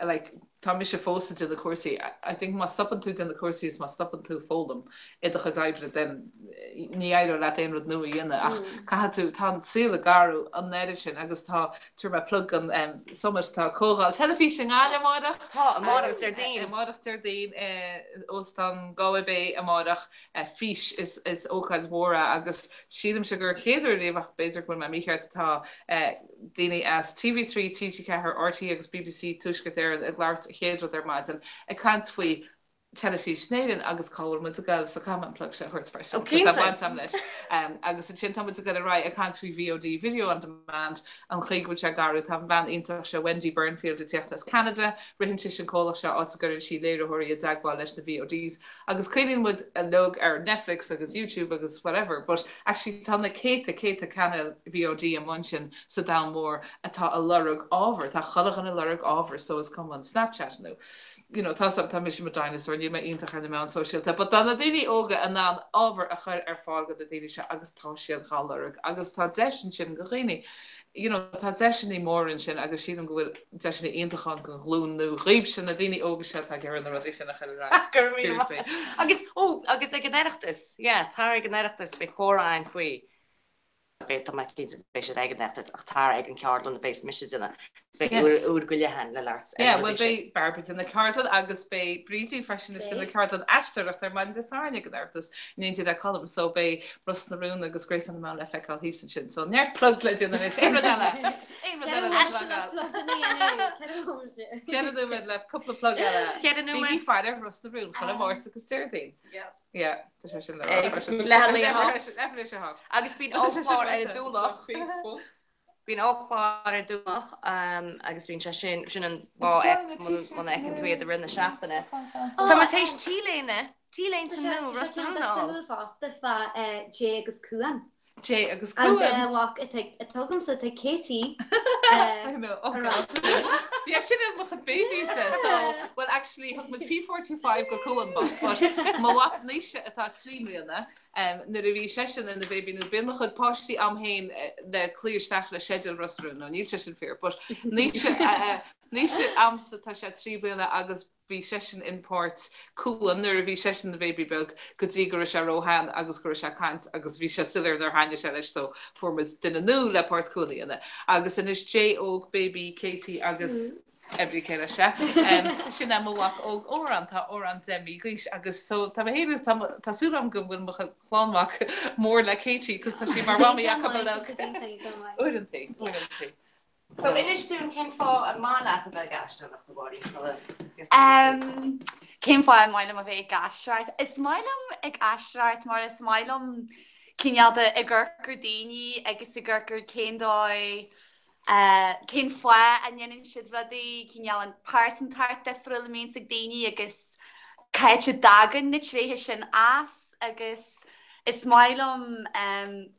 like tá mis sé fósa in the cuasaí I think má stoppan tú in the cuasaí is má stoppan tú fólam idir chu daibre den ní éidir le éon rud nua dhéine ach caithe tú tá síla garú an néidir sin agus tá tú me plug an summers tá cóáil telefísin gáile máideach tá máideach ar daon máideach ar daon os tá Galway Bay a máideach fís is ócaid móra agus siadm se gur chéidir léomhach beidir go me mícheart tá daoine as TV3 TG4 RT agus BBC tuisce ar a gglaart chéadrod ar maid an a cant faoi telefísnéieren agus cáil mu gail sa caman plug se chuirt freis sam leis. Agus an sin tam go ra a country VOD video on demand an chuigú se garú tam ban intach se Wendy Burnfield teachtas Canada, rihin si an cóla se águr si léirethirí a dagá leis na VODs. Agus cuilín mud a log ar Netflix agus YouTube agus whatever, but actually tá na céta canal VOD a munsin sa dámór atá a lurug ábhar, tá cholachan a lurug ábhar, so is cum on Snapchat nó. You know, tá mis me dinosaur ní me intach ar na me social te, but na daine óga an ná ábhar a chuir ar fága a daine se agus tá siad challarug, agus tá deisian sin go réine. You know, tá deisian í mórin sin agus sin go bhfuil deisian intachan go glúnú réib sin na daine óga se a gar na rudí sin na chuir. Agus ag gnéireachtas, tá ag gnéireachtas be chóráin faoi. Beit me lí be eigennet ach tá ag an cearlan na béis mis duna úr goile hen le leart. Well be barbet in the carton agus be breeding freshness in the carton ashtarach ar man design go dertas ní a column so be rust na rún agus Grace an ma le feáil hí sin so neart plugs le in Kenú le couple plug Biggie fighter rust na rún chu mór agus sturdín. Yeah, agus bín áchláir ar dúlach bín áchláir ar dúlach agus bín se sin an bá ag an tuiad a rinne seachtainna. Tá mas hééis tíléin nó ras nó fásta fa Jay agus cuan. Jay agus cuan walk tugan sa Katie. Yeah, sin mo a baby so well actually hug with P45 go cuan but má wa níise atá trímlíanna na ra bhí sesin in na baby nó bin chud pátí am héin le clíirteach le schedule restaurant nó níl sin fear, but níise amsa tá sé tríblianna agus bhí sesin import cuan nu a bhí sesin na baby bug go dtí gur se rohan agus gur se cant agus bhí se siir ar haine se leis so formid duna nó le part coolíanna agus in is J óg baby Katie agus every céile se sin am bhhaach óg órán tá órán démi grís agus so tá héidir tásúram go bhfuil mo chláánach mór le Katie cos tá sí mar bhí a le uintí. So inis tú cén fá a mála a bheith gasiste nach go báí cén fá mailam a bheith gasráid. Is mailam ag asráid mar is mailam cineada i ggurgur daoine agus i ggurgur céndóid cén foiá a dhéanaan siad rudaí cineal an pásantáir defriil mén sa daoine agus caiite dagan na tréthe sin as agus is mailam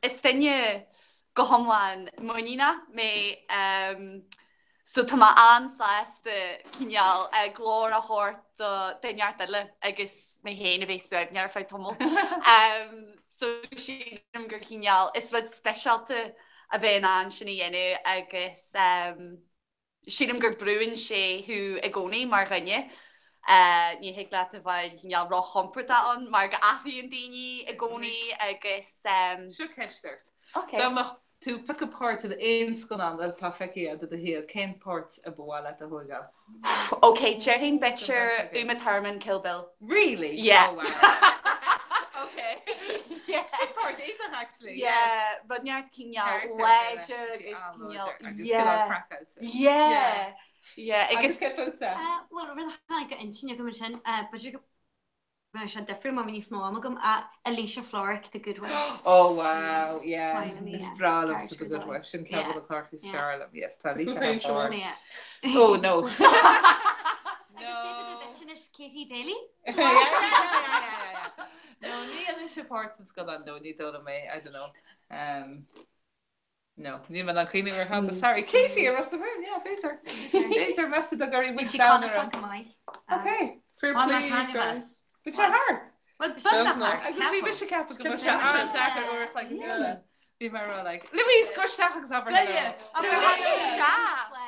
is duine go homláin moína mé so tá ansáiste cineal glór a thóir do daineart eile agus mé héana a bhééis suag near fáid tomol. So sin gur cineal is bud speisialta a bheith an sinna dhéanú agus siadm gur brúin sé thu a gcónaí mar rinne. Ní hiic leat a bhaid cineal rá chomperta an mar go athíon daoine a gcónaí agus Sure ceisteirt. To pick apart the aon sconan le tá feici a the hill cén port a bháil a thuga. Okay, Jerry Betcher, Uma Thurman, Kill Bill. Really? Yeah. Oh, wow. Okay. Yeah. She part either actually. Yeah, yes. but neart cineal leisure is cineal. Yeah. Agus get fóta. Well, really high go intin go sin, but you me se defriú má ní smá agam a Alicia Florrick, The Good Wife. Oh wow, yeah. It's brálam sa The Good Wife sin ceabhfuil a carthaí scarlam. Yes, tá Alicia Florrick. Oh no. Is Katie Daly? Yeah. No, ní Alicia Parsons go an no, ní dóna mé, I don't know. No, ní man an cíine ar hapa. Sorry, Katie, ar rasta bhún, yeah, Peter. Peter, mesta do garí big down ar. Okay. Fair play. But your heart. Well, but agus bhí mis cap go mar se an dachar or like bhí mar like Louise go seachas aber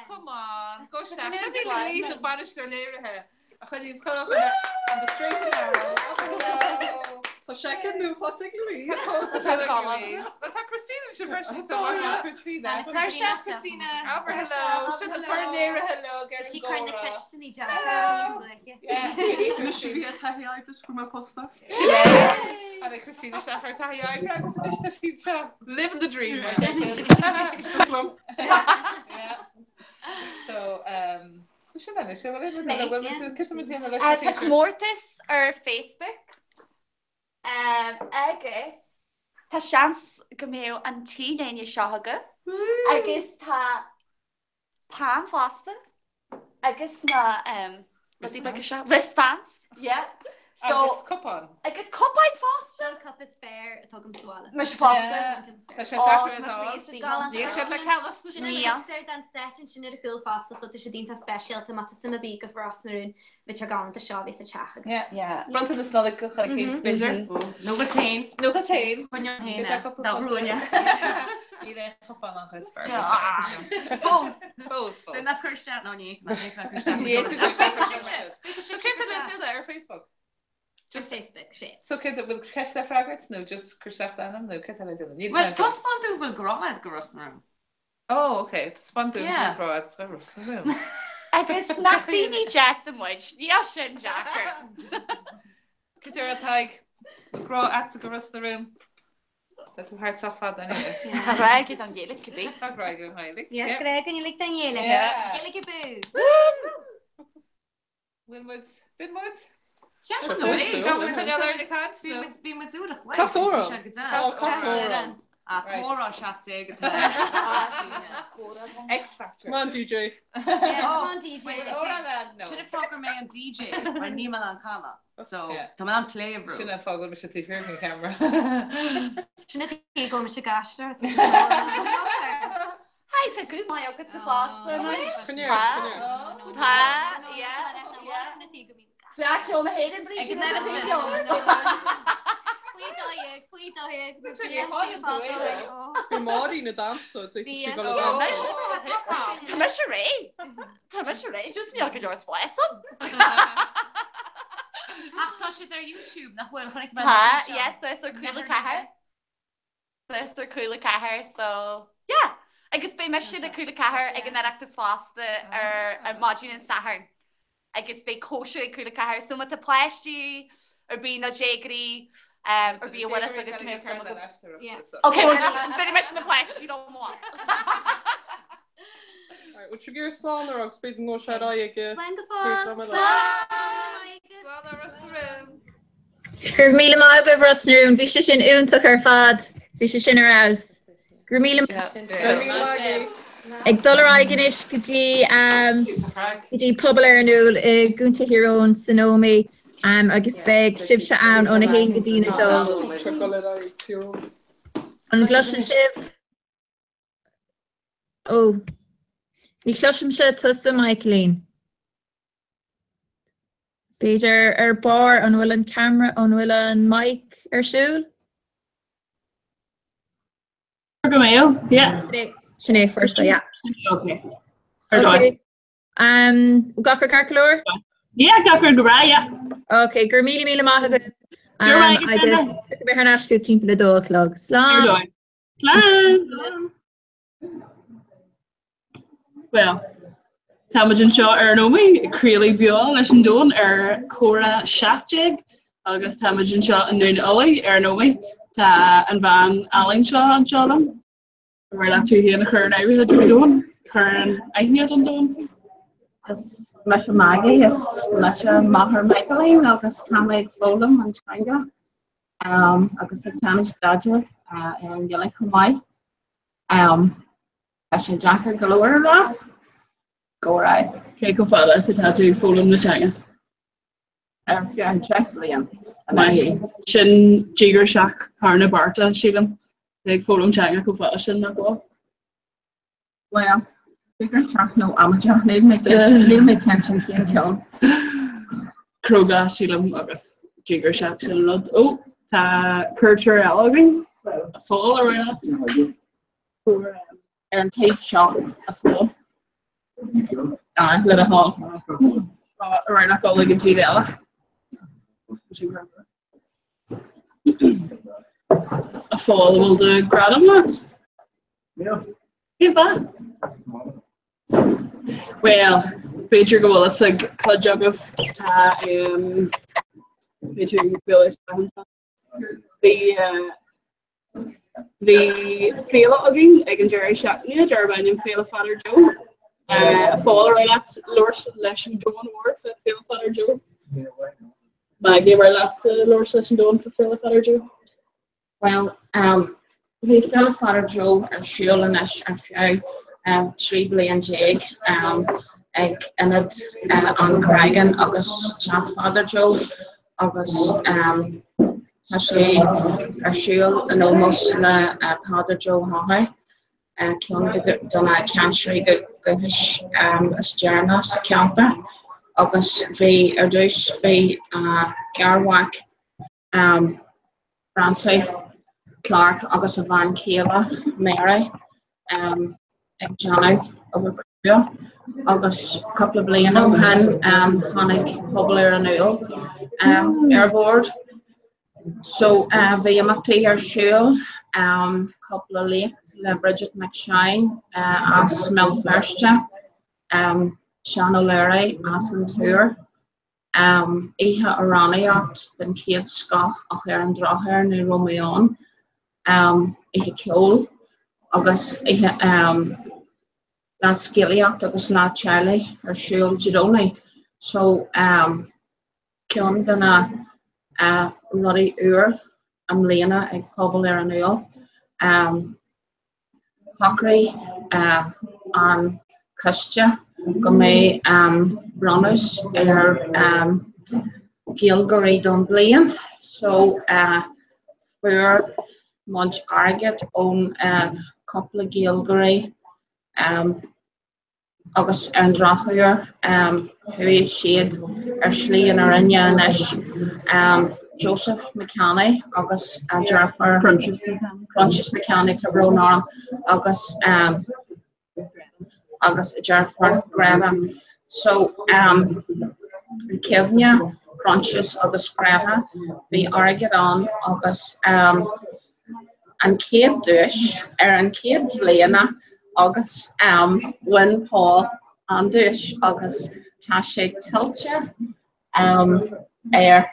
come on go seach Louise a banister léirethe a chuí sco an the straight and narrow. So second new what's it Louise? That's Christina should version Christina. There's chef Christina. Albert hello. Should the fern near hello. She kind of kissed each other. Yeah. Should we tahi eyebrows for my postas? And Christina shot her tahi eyebrows. She's living the dream. So sinna is, well is na well mit kit mit na Tá mórtas ar Facebook. Agus tá seans go méo an tíléine seoga. Agus tá pan fásta. Agus na wristbands. Yeah. So cupán. Agus cupáid fásta. Cup is fair, tugam swala. Mas fásta. Tá sé sacra tá. Níl sé le calas Níl dan set and sin cool fásta so sé dínta special te mata sim bí go frosnarún vi a gan a seo ví a teach. Yeah. Branta na snodig go chuin spinner. No tain. No tain. Chunne Rúne. Í le chupán an chuid spar. Fós. Na chuiste nó ní So kit le ar Facebook. Just Facebook sé. So kid bhfuil ceis le fragart nó just chuseach anam nó kit le dile. Well, tá spanú bhfuil gráid go rosnarm. Oh, okay. Spanú gráid go rosnarm. Agus nach daoine jazz amid, ní sin Jackar. Cidir a taig grá at go rosnarm. Dat tú hart soch fad anyways. Tá raig an dhéile cibí. Tá raig an heilig. Ja, Greg an lik dan jele. Jele gebu. Binwood? Ja, no way. Gaan we together the cards? Bí me dúla. Casóra. Casóra. A chóra seachta go X Factor. Come on, DJ. Come on, DJ. Should have talked me on DJ or Nima on Kala. So, tá an play bro. Sinna fágil me se tí fear an camera. Sinna tí go me se gastar. Hai, tá go mai agad sa fásta. Fleaciol na héidir brí sin na Bí máí na damsa Tá me se ré. Tá me se ré, just ní agad leor spáisam. Ach, tá sé ar YouTube nach bhfuil chunig Tá, yes, so is ar cúla caitheir. So is ar cúla caitheir, so, yeah. Agus bé me sin a cúla caitheir ag an eachtas fásta ar máidín an sahar. Agus bé cóise ag cúla caitheir, so mata pláistí, ar bí na dégarí, ar bí bhfuil a go tú sam. Okay, very much in the pláistí, don't want. What you gear song or space no shut eye again? Gur míle má go bhrosnarún, bhí sé sin úntaach ar fad, bhí sé sin arás. Gur míle ag dulaigeis gotí pobl ar anúil i gúnta hirón Sanomi agus beag sib se ann ó na héin godína dó. An glasan sib? Ó, ní chluisim se tusa Michaelín. Beidir ar bar an bhfuil an camera an bhfuil an mic ar siúil? Go mail? Yeah. Sinead first, yeah. Okay. Okay. Gachar Carcalor? Yeah, Gachar Gura, yeah. Okay, gur míle maithe go. Agus be ar nascú timp le 2 o'clock. Slán. Slán. Well, Táimeann seo ar nóí críalaí beáil leis an dún ar córa seaachtaigh agus táimeann seo an dún olaí ar nóí tá an bhean Alan seo an seolam. Mar le tú híana chur an éirí le tú dún chur an aithnead an dún. Is leis Maggie is leis Maher Michaelín agus táid fólam an Changa agus ag teannis Dodger an Gilly Chumai. Leis an Jackar Galore lá. Go right. Okay, go fála sa táú fólam na Changa. Fiú an Trefliam. Sin jígur seach carna barta sílam. Ag fólam Changa go fála sin na go. Well, figure seach nó amateur need me kention fin kill. Croga sílam agus jígur seach sin lod. Oh, tá Curcher Elegant. A fall around. For an tape shop a fall. Let a hall. Right, not go like TV. A fall will do gradum not. Yeah. Yeah. Well, Peter go well. It's a club of between village. The feel again. I can Jerry shot me. Jerry and feel Father Joe. Fáil at Lord leis an Dawn War for Phil Father Joe. Maggie mar last Lord leis an Dawn for Phil Father Joe. Well, we Phil Father Joe ar siúil inis ar fiú trí bliain déag ag inad an Cragan agus Jack Father Joe agus tá sé ar siúil an ómos le Father Joe Hahai ceann donna ceanseí go his is dearna sa ceanta agus bhí ar dús bhí Garwhack Francie Clark agus a bhain Céile Mary ag Johnny over Cruia agus couple of bliain ó hen tháinig pobl ar an uail ar board. So bhí amachtaí ar siúil couple of late le Bridget McShine as Mel Firste Sean O'Leary as an tour ihe aránaíocht den céad scach ach ar an drochair na Romeón ihe ceol agus ihe na scéalaíocht agus na Charlie ar siúil Gironi. So ceann donna rudí uair am léana ag pobl ar an uail. Hockery an Custia go mé runners ar Gilgory don blian. So we're much argued on couple of Gilgory agus an drachair who is shade ar slí an arinne inis Joseph McCanny agus Jennifer Crunches McCanny for Bronar agus Jennifer Greva. So Kevnia Crunches agus Greva we argued on agus and Kate Dush an Kate Lena agus Win Paul and Dush agus Tashik Tilcher air.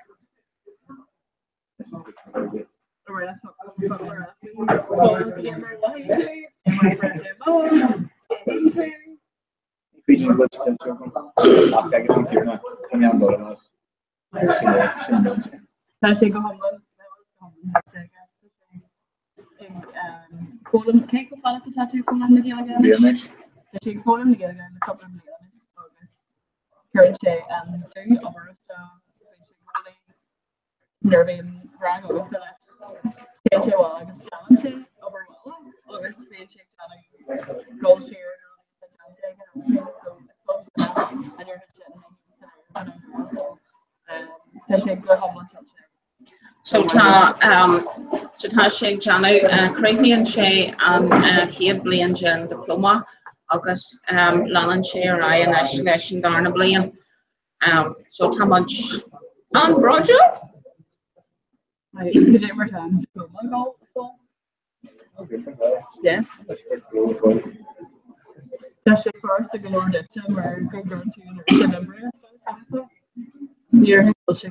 Colin, can you follow the tattoo from the again? She called him together in a couple of minutes. August, Kurt and do over so nervy and rang over so that's well, I guess challenge over August check gold share so and you're so that's good home touch. So tá sé Janu Craignian sé an chéad bliain gen diploma agus lean sé Ryan leis an darna bliain. So tá much an Roger? Yeah. That's the first to go on it somewhere go to November. You're first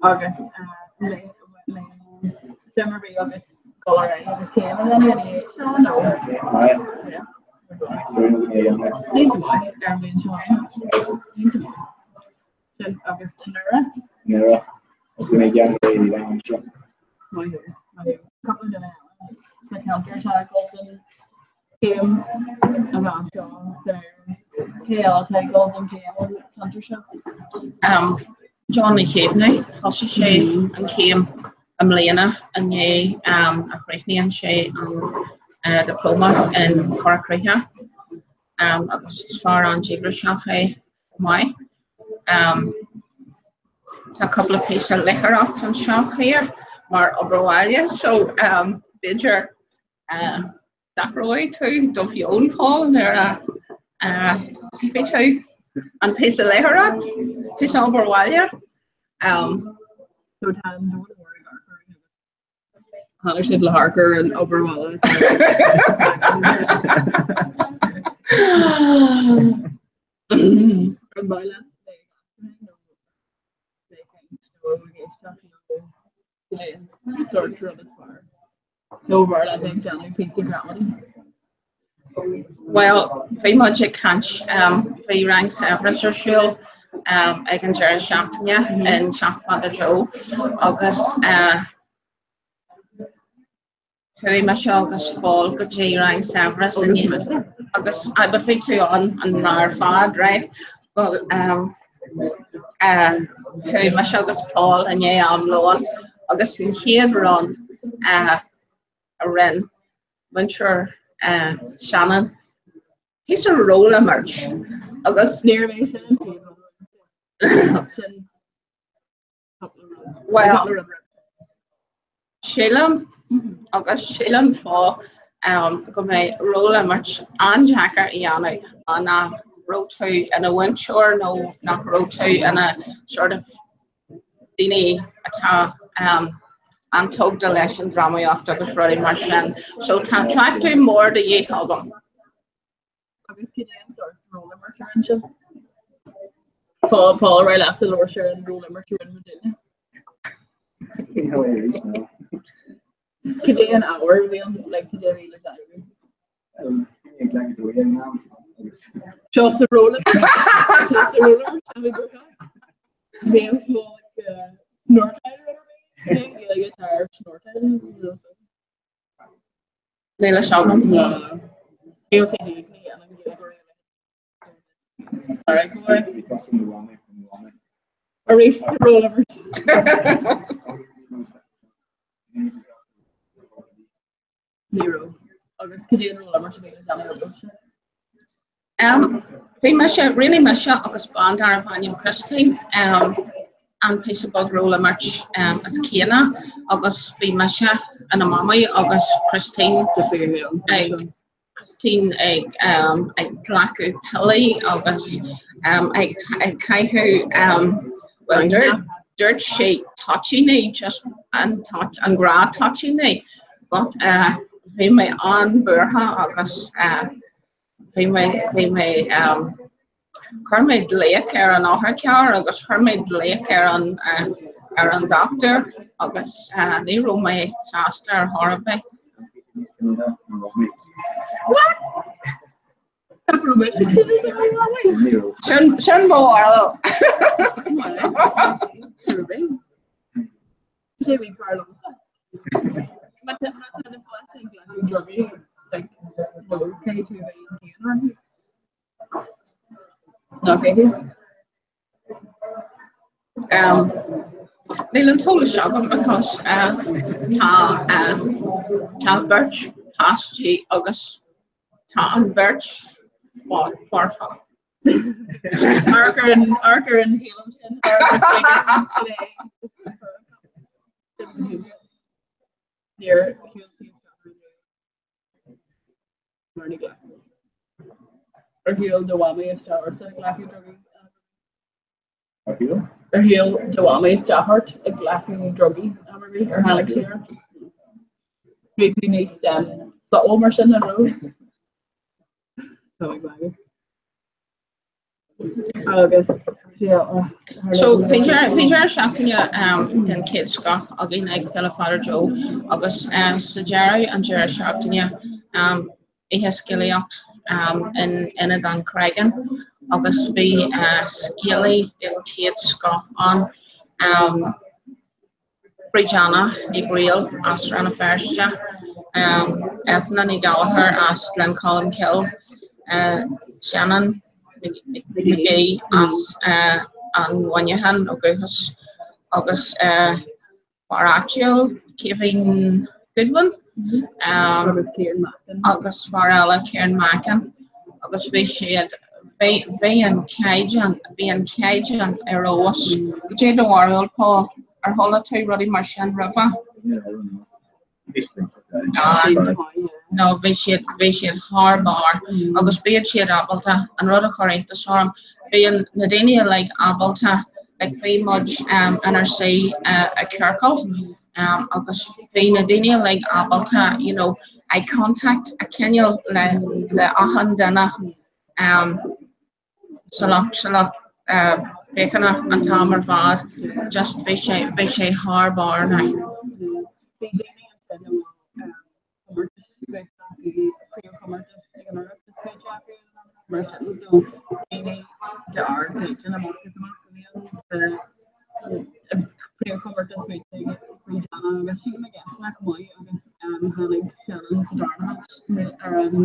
August summer be August color just came and then any August Nera. I was going to get ready down. Couple of like counter tackles and came around so KL tackles and KL countership. Johnny Caveney, Hossie Shay, and came Lena and ye a Craignian Shay and diploma in Coracreha. As far on Jigrashahe, my a couple of pieces of liquor up and shop here, more Oberwalia. So Bidger Dacroy too, Duffy own Paul and they're CP2 and piece of liquor up, piece of Oberwalia. So time Hunter said Harker and Oberwalla. No word, I think Johnny PC Grammy. Well, very much a catch. Very ranks Bristol Shul. I can share Shantanya and Father Joe. August. Hui me seo agus fáil go dtí rang Severus agus aibh tú an nar fad, right? Well, hui me seo agus Paul a é am loan agus an chéad run a rin Winter Shannon. He's a roller merch agus near me well Sheila agus Sheila fá go mé roller merch an Jacker Iana an rotu in a winter no nach rotu in a sort of dini atá an tog de leis an dramaíocht agus rudí mar sin. So tá trachtú mór de dhé album. Agus cin sort roller merch Paul right after the Lordshire and roller merch in Virginia. Could you an hour like could you really just a roller just a roller and we go back snort guitar snort Neil Sheldon sorry Corey a race to rollers Nero. August could you roll over to me Bhí me se really me se agus band ar bhaim Christine an piece of bug roller merch as Kiana agus bhí me se an mamai agus Christine Christine ag placu Pelly agus ag caihu well dirt sé touchy me just and touch and gra touchy me but bhí me an burha agus bhí me churmaid léach ar an áthar cear agus churmaid léach ar an doctor agus ní raibh mé sásta ar thorbe. What? Sin mór but that's an important like druggy like okay to okay Níl an tóla seagam because tá birch pastí agus tá an birch farfa. Archer and Helen near or he'll do Wami start like laughing druggy. Or he'll do Wami start like laughing druggy or Alex here. Maybe nice so Omer in the road. So Peter Sharptanya den kids got again like fellow Father Joe August so Jerry and Jerry Sharptanya he has skilliot in a Dan Craigan August be skilly den kids got on Bridjana Gabriel Astrana Ferstia as Nanny Gallagher as Glenn Colin Kill Shannon McGee as an Wanyahan August Baraccio Kevin Goodwin August Varela Kieran Mackin August Vished Vian Cajun Eros Jada Warrior Paul or Hola Roddy Martian River no Vished Harbar August Beard Shed Abalta and Rhoda Corintha Storm being Nadania like Abalta like very much NRC a Kirkle August Nadania like Abalta you know I contact a Kenya the Ahandana Salak Bekana and Tamar Vad just Vishay Harbar now. cover this big region agus she again like moi agus hanig Shannon Sadarna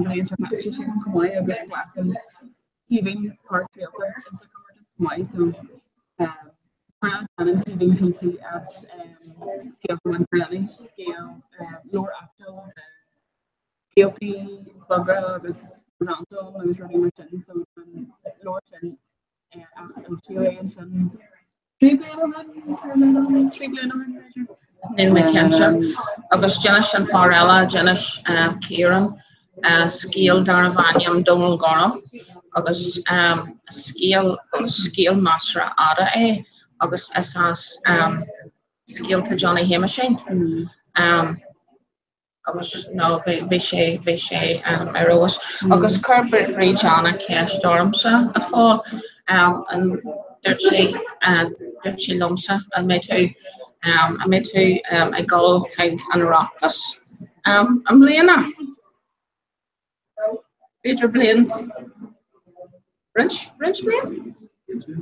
laser match she can come away agus black and heaving part filter it's a cover this moi so and heaving PC at scale from really scale lower actual guilty bugger agus Ronaldo I was running my chin so lower chin and Chilean Níl mé ceanse agus Janice an Farella, Janice Kieran, scéal dar a bhainam Donal Gorham agus scéal masra ara é agus asas scéal ta Johnny Hamisin. Agus no bhí sé ar óis. Agus Curbert Rejana Ceis Dormsa a fáil an Dirty Lumsa and me too a goal hang and Raptus. I'm Lena. Peter Blaine. French Blaine?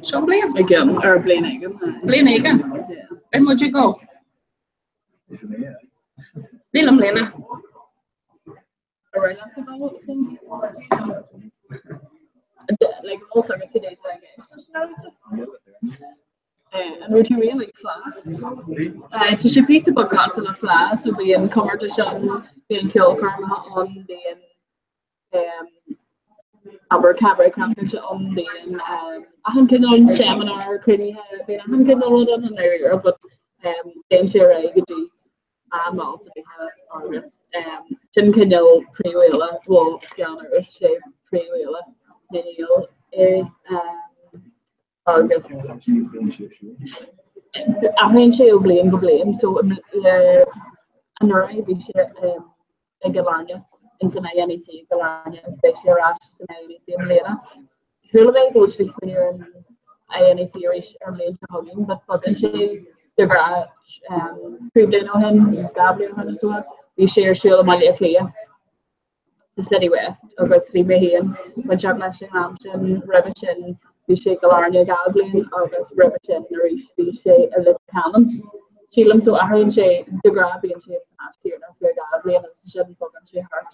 So Blaine? Again, or Blaine again. Blaine again. When would you go? Lilam Lena. Like also like today and we're really flat. To she piece about castle of flat, so being covered to Sean being killed on being our cabaret crampers on being a hunting on seminar creamy being a hunting on an area but then share a good do also have artists Jim Kendall pre-wheeler well Fiona is shape pre-wheeler Neil is August. I mean, she'll blame. So, and I be sure a Galarnia is an INEC Galarnia, especially Rash, and INEC later. Who'll they go to this when you're in INEC or later hugging, but then she, the garage, Trubly know him, Gabriel and so on. We share Sheila Malia Clea. The city west, August 3 Mahan, when Jack Lashing Hampton, Revishin. We shake Galarnia Gablin, August Riverton, Narish, we shake a little cannons. Sheelam so I heard she the grabby and she has asked here now for Gablin and she shouldn't fucking she hurt.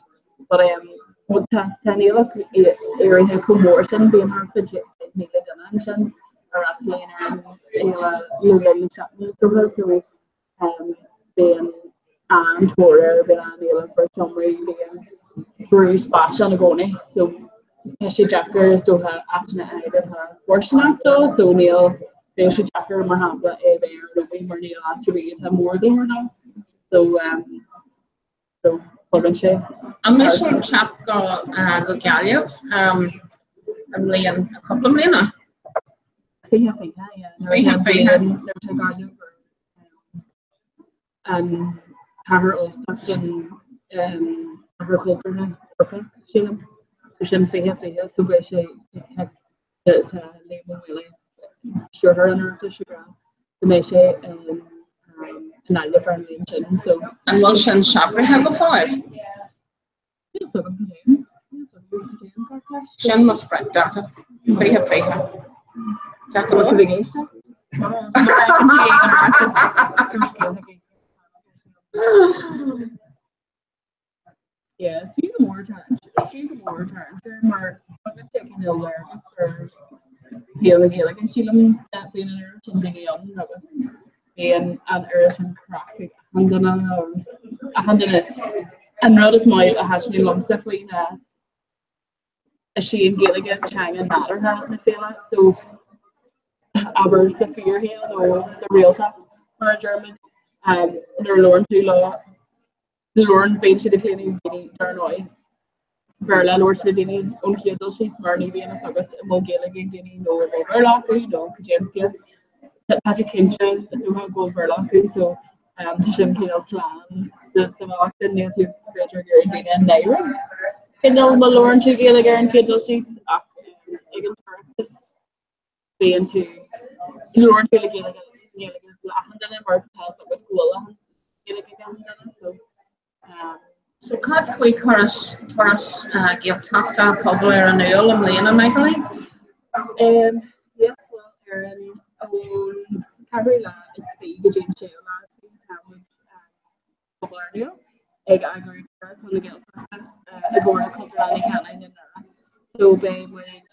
But would test any look area Comorson being her fidget Neil Dimension or Ashley and Lulu Chapman so being Torah, being Neil for some reason Bruce Bash on a goni. So she Jackers do her afternoon either her portion so Neil she Jacker Mahamba there we were Neil attribute to more than we're now. So what she I'm not sure chap got go Galliot I'm laying a couple of Lena. Yeah. And her all stuff in her culture she Sin fé so go sé label really sugar and her to sugar to make sé an alga fermentation so and one sin shopper have a fire sin must spread data very fé Jack was the game yeah, speaking of more time, Mark, I'm taking the awareness or like and she being in her changing young that was being an earth and crack a hundred and now this my actually long stuff like a she and Gilligan Chang and Natter had in the feel so our Sophia here no it's a real top for German they're learned to law Lauren being to the cleaning Darnoy. Berla Lord to the Dini, Unkia Dulce, Marnie being a Sabbath, and Mulgilligan Dini, no Verlock, James Gill, Patrick Kinchin, so how go Verlock, so Jim Kino Slam, some often near to Frederick Dini and Naira. Kindle Lauren to Gilligan, Kia Dulce, Eagle Purpose, being to Lauren to Gilligan, and then Mark House with Gula, Gilligan, so. So cad faoi choras Gaeltachta pobl ar an uail am Lena Michael? Yes, well, Erin, Cabrera, agus fi go James Shea last week with popular ag agri first when the guild agora cultural and canine in there so they would ag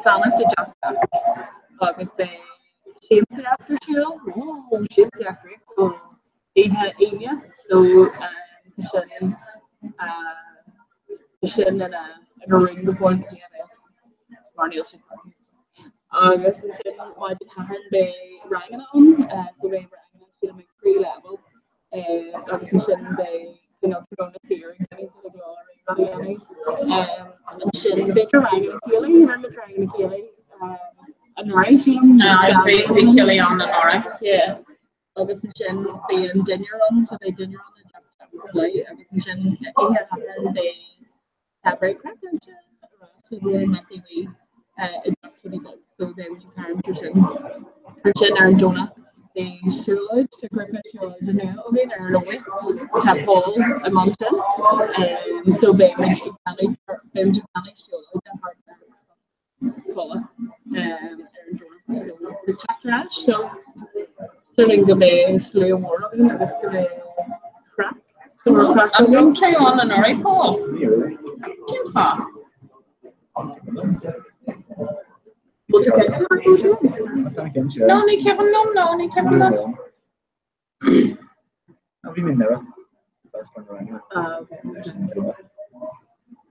fan after Jack agus they shapes after show shapes after Anya so the shin in a ring before the GMS Marnie she's Agus sin waid hahan be rangin on so be rangin sin make free level agus sin be corona series and the glory and sin be rangin Keely remember rangin Keely and right film be Keely on the Nora yeah agus sin be in dinner on so they dinner on the slate agus sin has happened they have break crack and sin so they might be so they would carry and sin ar Jonah the siúlaid to griffith siúlaid a nu a bhíon ar Lois tá Paul a Monson so be much canny siúlaid a hard fulla ar Jonah so chapter so ring go be slé mór of him agus go be crack so we're crack I'm going to try on an alright Paul Kim fa No, ni Kevin no.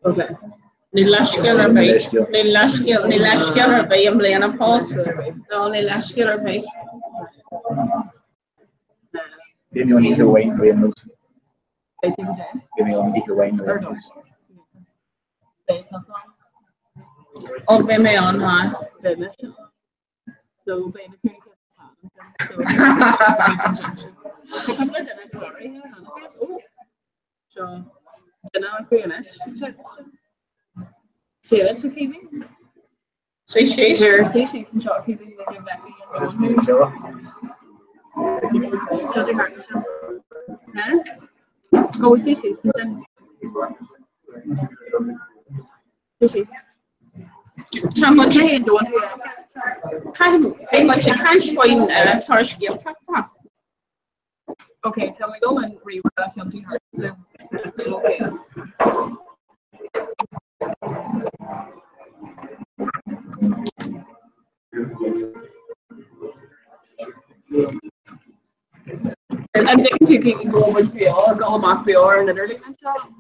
Okay. Ni lashkil ar bay yn blaen am Paul. No, ni lashkil ar bay. Give me only the wine Williams. Give me only the wine Williams. Oh, be me on, huh? So, be the so, dinner finish. She's keeping. She's in short keeping with Becky and oh, she's How much do you do? How much can you find Tarsh Gill? Okay, tell me go and read what I can do. Okay. And I'm taking go with PR, go back PR, and literally my job.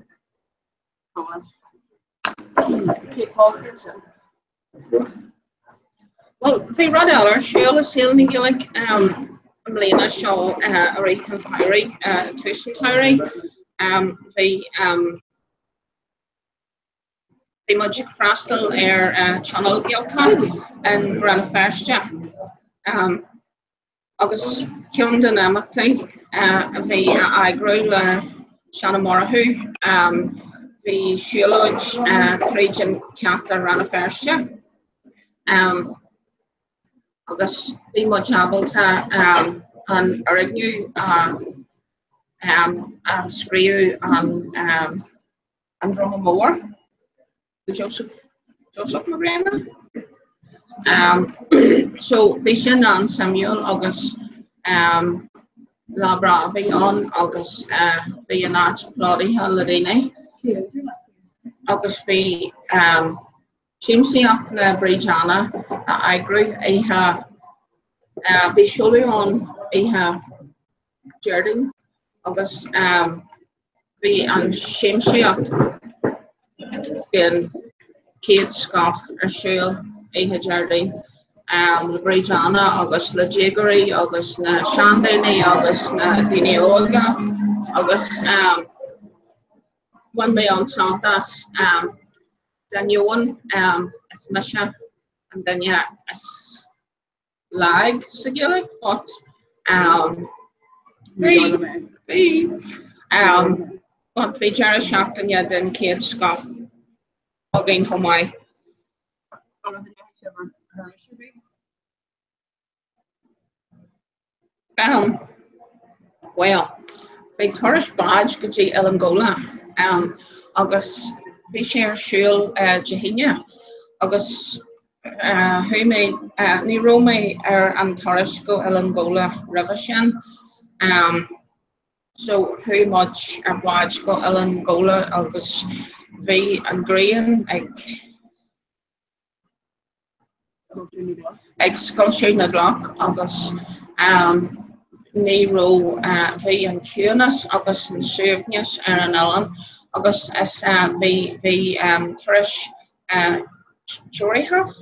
Well, fi rud eile siúil is síl ní gillig mbliana seo a réit an tairí tuisin tairí fi muidig freastal ar channel Gealtain an Gran Feiste agus cion den amachtaí a bhí agrú le Shanna Morahu the siúlóid trídin ceart ar Ran Feiste agus bhí muid abalta an arigniú an scríú an Droma Mór Joseph McGrainer so bhí sin an Samuel agus labra bhí an agus bhí an áit pládithe le daoine agus bhí Simsíach na Brídeanna a agrú éthe bhí siúlaún éthe Jordan agus bhí an Simsíach bhíon céad scach ar siúil éthe Jordan le Brídeanna agus le Jigarí agus na Seandaine agus na Daoine Olga agus one mé an Santas then you one is Misha and then yeah is lag sigillig but but we Jerry shocked and yeah then Kate Scott again Hawaii well big tourist badge could see Elangola August bhí sé ar siúil Jehinia agus who made ní Roma an Taris go Angola Revision. So who much obliged go Angola agus V and Green excursion na Glock agus ní ro V and Cunas agus an Suvnius an Allen agus as V Trish Troriha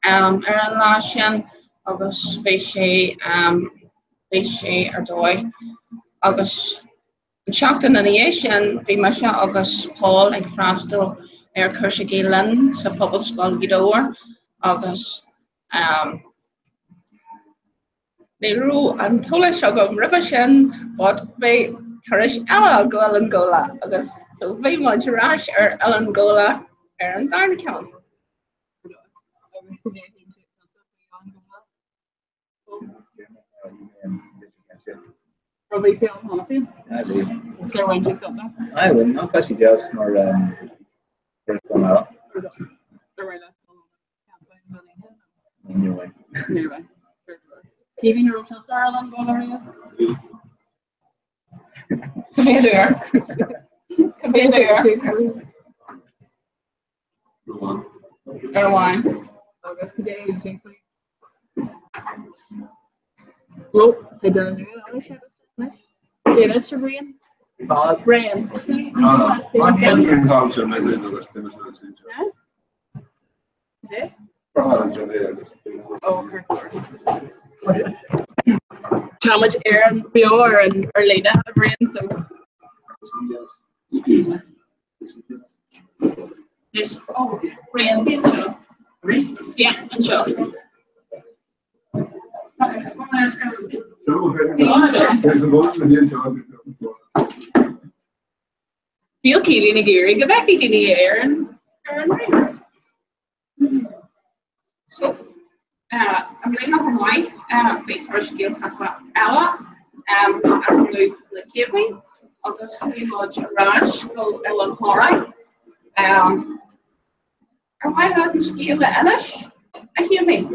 an Lashan agus Vishay Ardoi agus Shachtan and Asian the Masha agus Paul and Frasto Kershigi Lynn sa Phobal Skull Gidor agus Niru and Polish agam Rivashan but they Tarish Ella go Angola agus so very much rash Angola and Darnicon. Probably feel happy. So when you said that? I will not actually just more first one out. Anyway. Keeping your hotel star on going area. Come here. Come here. Erwine. Well, I don't know. Yeah, that's your brand. Brand. How much Aaron Bior and Erleda have brand so This brand yeah, and sure. Feel Keely Nagiri, go back to the air and so I'm laying up on white, Victor Skill Takwa Ella, I'm blue the Kiving, I'll go something much Rash, go Ellen Horai, and why not skill the Elish? I hear me.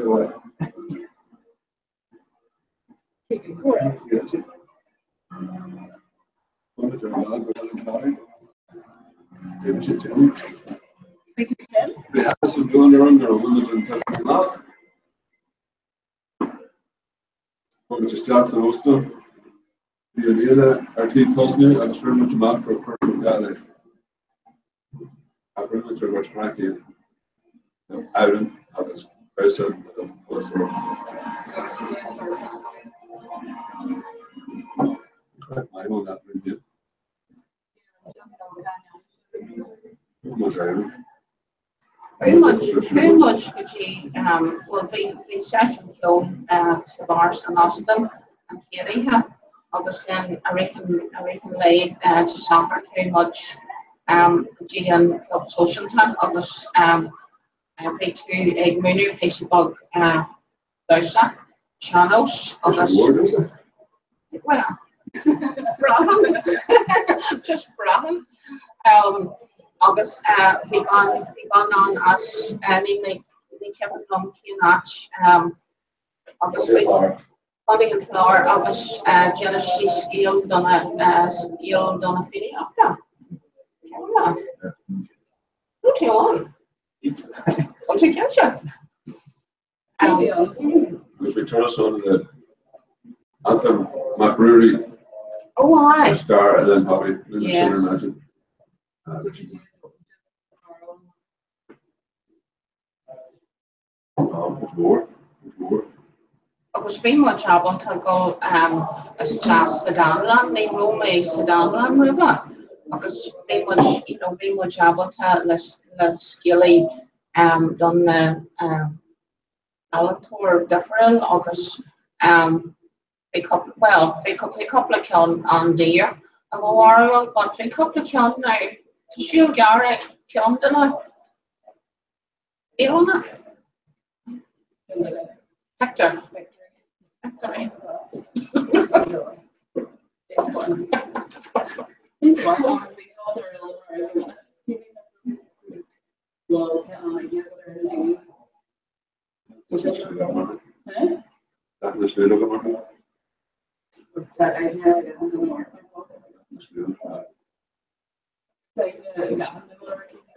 Just start the roster. The idea that our team tells me I'm sure much about for perfect that I pretty much are tracking Aaron, I was very certain that of course. I know that review. Very much, well, the session killed Savars and Austin and Kiriha. August then I reckon laid to soccer very much Gideon Club Social Club August they two egg menu Facebook Dorsa channels August well Braham just Braham August they gone on us and they kept on Kianach August Funding and floor August jealousy skill done a video up there. What do you want? What do you catch up? If we turn us on the Anthem McBrewery. Oh, aye. Star and then probably yes. Imagine. Which more? Agus bí mar tabal tá go as Charles Sedanland ní Roma Sedanland River agus bí mar tabal tá le skilly don Alator Different agus they couple of kiln on deer and the war but they couple of kiln now to shoot Garrett kiln dinner Ilona Hector Well, this video come on.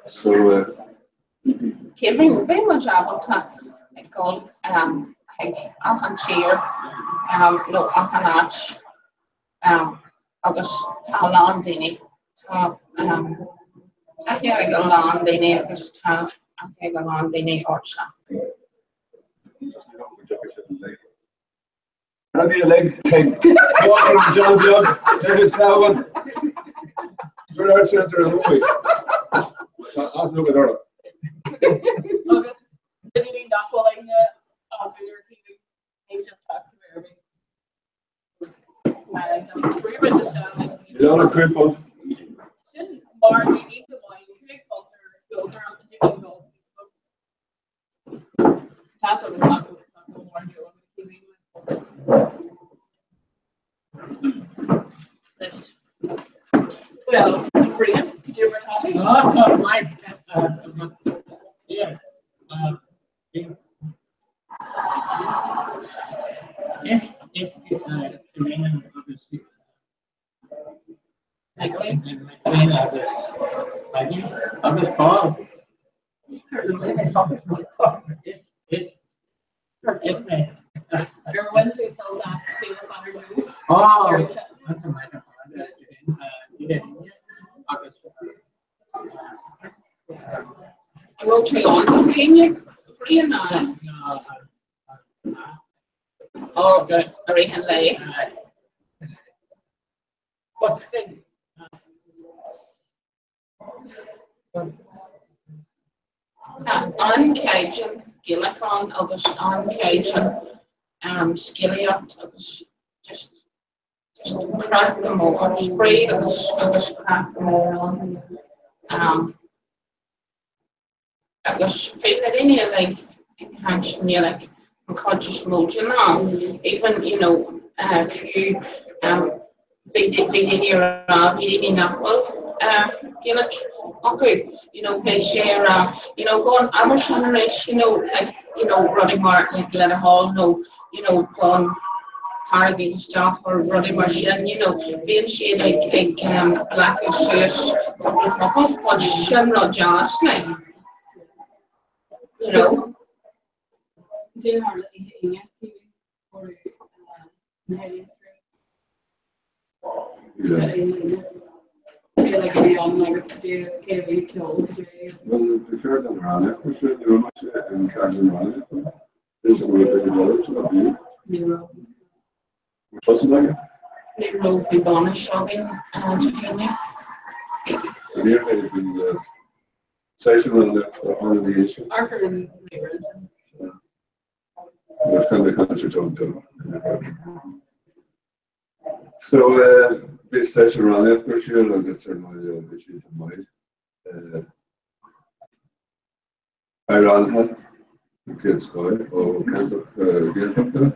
So, Kevin, very much able to go, I'll hand chair, no, I'll hand arch, August, how long do you I think I go along the name of this town. I think I go along the name of how do you like walking on John Jug? David Salmon. You're our center of movie. I'll look at her. August, did you not calling your TV? He's just talked to me. Pre-register. You don't have creep on. Bar, we need to buy creep filter, filter on the chicken goal. That's what we're talking about. Well, brilliant. Did you ever talk to Oh, my. Yeah. Yes, Serena, obviously. McLean, August Paul. Yes, ma'am. Your Wednesday so last thing on your news? Oh, that's a matter of August. I wrote to London, can you? Free or not? Oh, good. Very handy. What's good? An Cajun, Gillicon, August an Cajun, Skilliot, August just crack them over, spray August crack them over. August feel that any of like enhancing you like unconscious mode, you know, even if you feeding your feeding enough well, you like okay, they share going our generation, like running more like let a hall, going targeting stuff or running machine, being shade like black or serious couple of knuckle, but shamrock just like They are in active or like beyond like get a killed. Well, the third one around it, for sure, they were much in Cajun around it. There's a little bit of knowledge of you. Nero. What's it like? Nero, the bonus shopping, Japan. And here they've been session on the issue. Arthur and neighbors. What kind of concert on to? So, this session around it, for sure, I'll get certainly the sheet of mind. I ran her, the kids go, or can't get up there.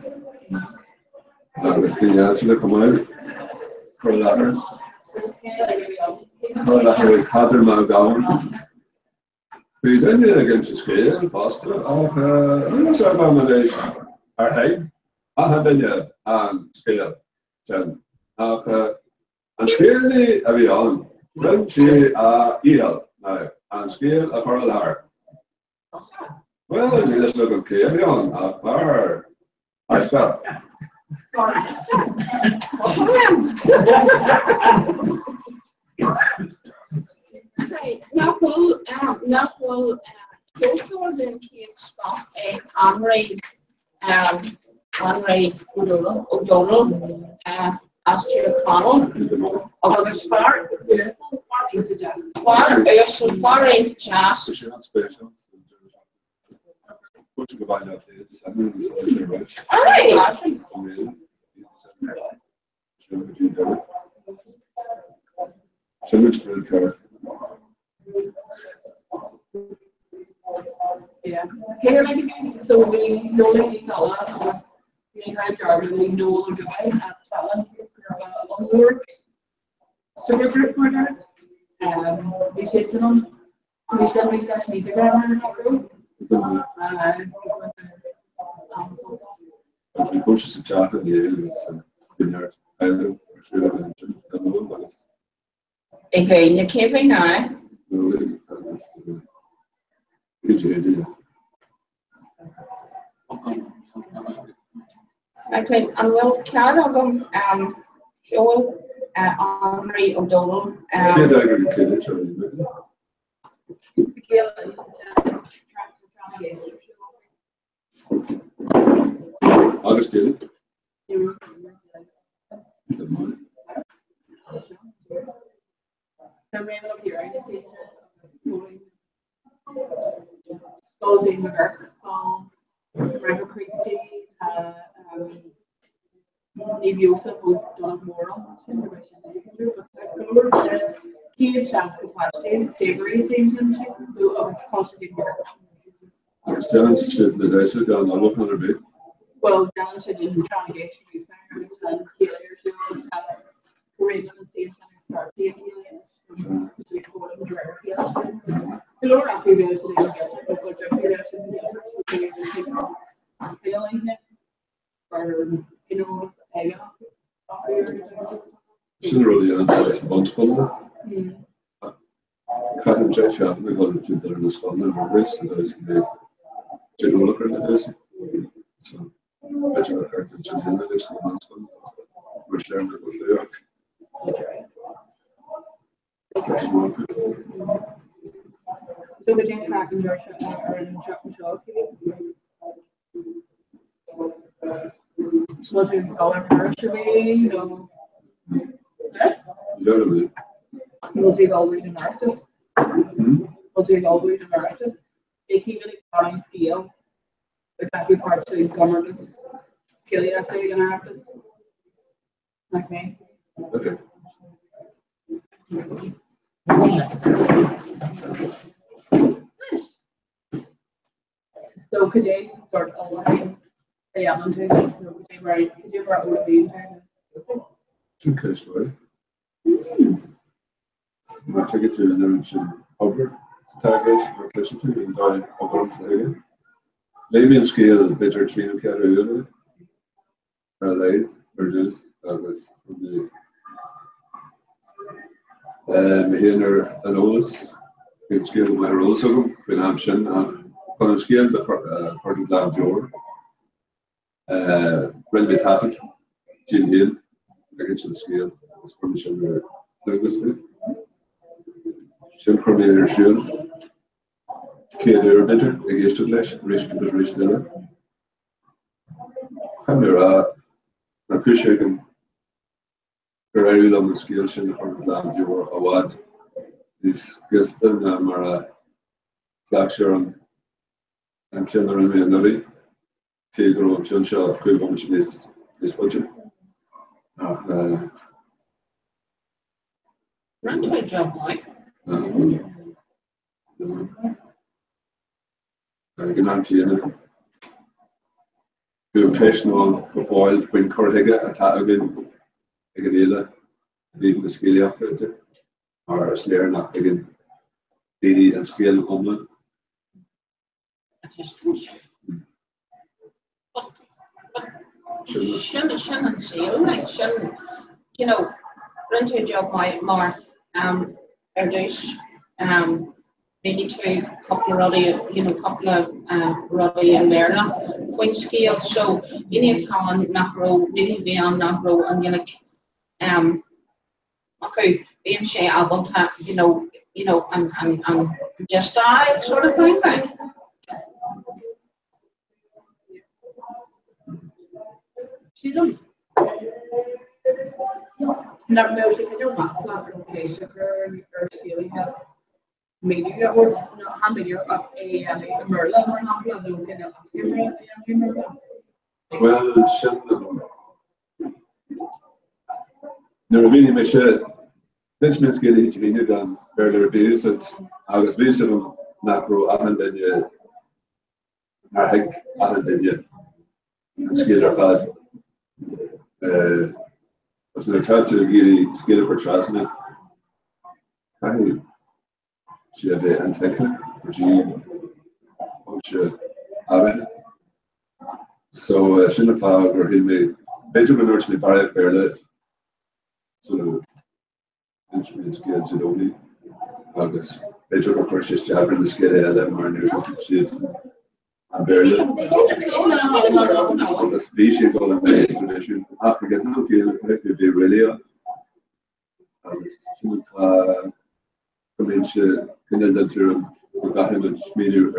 And if the answer come out, for that, had her now down. We did it against the scale, faster. I'm not sure about my our height. I had been and scale. And scale the avion. When she EL now, and scale a pearl hour. Well, we just look okay, avion, a far. I stop. Right, now we'll go forward and keep stop Henry O'Donnell, Astrid O'Connell, August Far, far into jazz. Yeah. Here, like, so we know like Fella, we had Jordan, we know Dubai as Fella, one more super group order. We should them. We still research need to grab our group. als we coaches het jaar in die hele is binnenkort eigenlijk verschillende mensen dan doen dat is. Ik weet niet, Kevin, nou. Ik denk aan wel klaar om Joel Henry O'Donnell. August Kelly. Dave McGurk, Rebecca Christie, Dave Yosef, who've done more Keith Shaska Plastic, Dave Station, so I was constantly work. Dennis should the days down on look on her bit. Well, Dennis should in trying to get you parents and Keeler should have Raven Station and start the Keeler. We call them direct Keeler. Hello, I'm going to get it, but I'm going to feeling it. Or, you know, Shouldn't really answer this one school. Can't check out we got to do the school and the rest of those the general look at this. So better hurt than general this one school. We're sharing it with you. So the Jane Crack and Georgia are in Chuck Michelle. So what do you call it partially? No. We'll take all the way to Arctis. We'll take all the way to Arctis. They keep it on a scale. The happy partially government scale you have to in Arctis. Like me. Okay. So could you sort all the way? Yeah, I'm doing it. Could you write all the way? Okay, sorry. We'll take it to the dimension over. Target for electricity and die over again. Labian scale better train of carrier. Light reduce was from the Mahaner and Olis. Can scale my rules of them, financial, on scale the part of Lab Jor. Relevant Hafford, Jim Hill, against the scale, as permission Douglas. Jim Premier Shield, Kader better, against the lash, rich to the rich dinner. Camera, Nakushagan, very long skills in the part of Lab Jor award. This Guston, Mara, Clarkshire, and Kendall and Navy. Kegro, John Shaw, Kubon, this budget. Run to a job, Mike. Good night to you. Good occasional performance when Corriga attack again, again, leaving the scale after or a slayer not again, lady and scale on Shouldn't seal, like, shouldn't, you know, run to a job more, reduce, maybe to a couple of ruddy, you know, ruddy in there, not point scale, so you need to on that row, maybe be on that row, and you like, okay, being she able to, you know, and just die, sort of thing, like. När musiken jobbar så att de försöker spela media och han vill ju att Merla var han bland de kan Merla. Well, när vi är med så det som ska det inte vinna den earlier days att August visar dem nakro använder ju när häck använder ju skillrar för alltså det tar till giri skillrar för trasnet kan ju det en tecken för ju och även So sinna fág gur hí mé beidir an nuirt mé bara bearle so instrument scale Gedoni agus beidir go chuir sé jabbar na scale eile mar nu siad an bearle agus bhí sé go an tradiisiún after get no céile collective dé rélia agus sinna fá goméintse cinenne dentir go gahimid smíú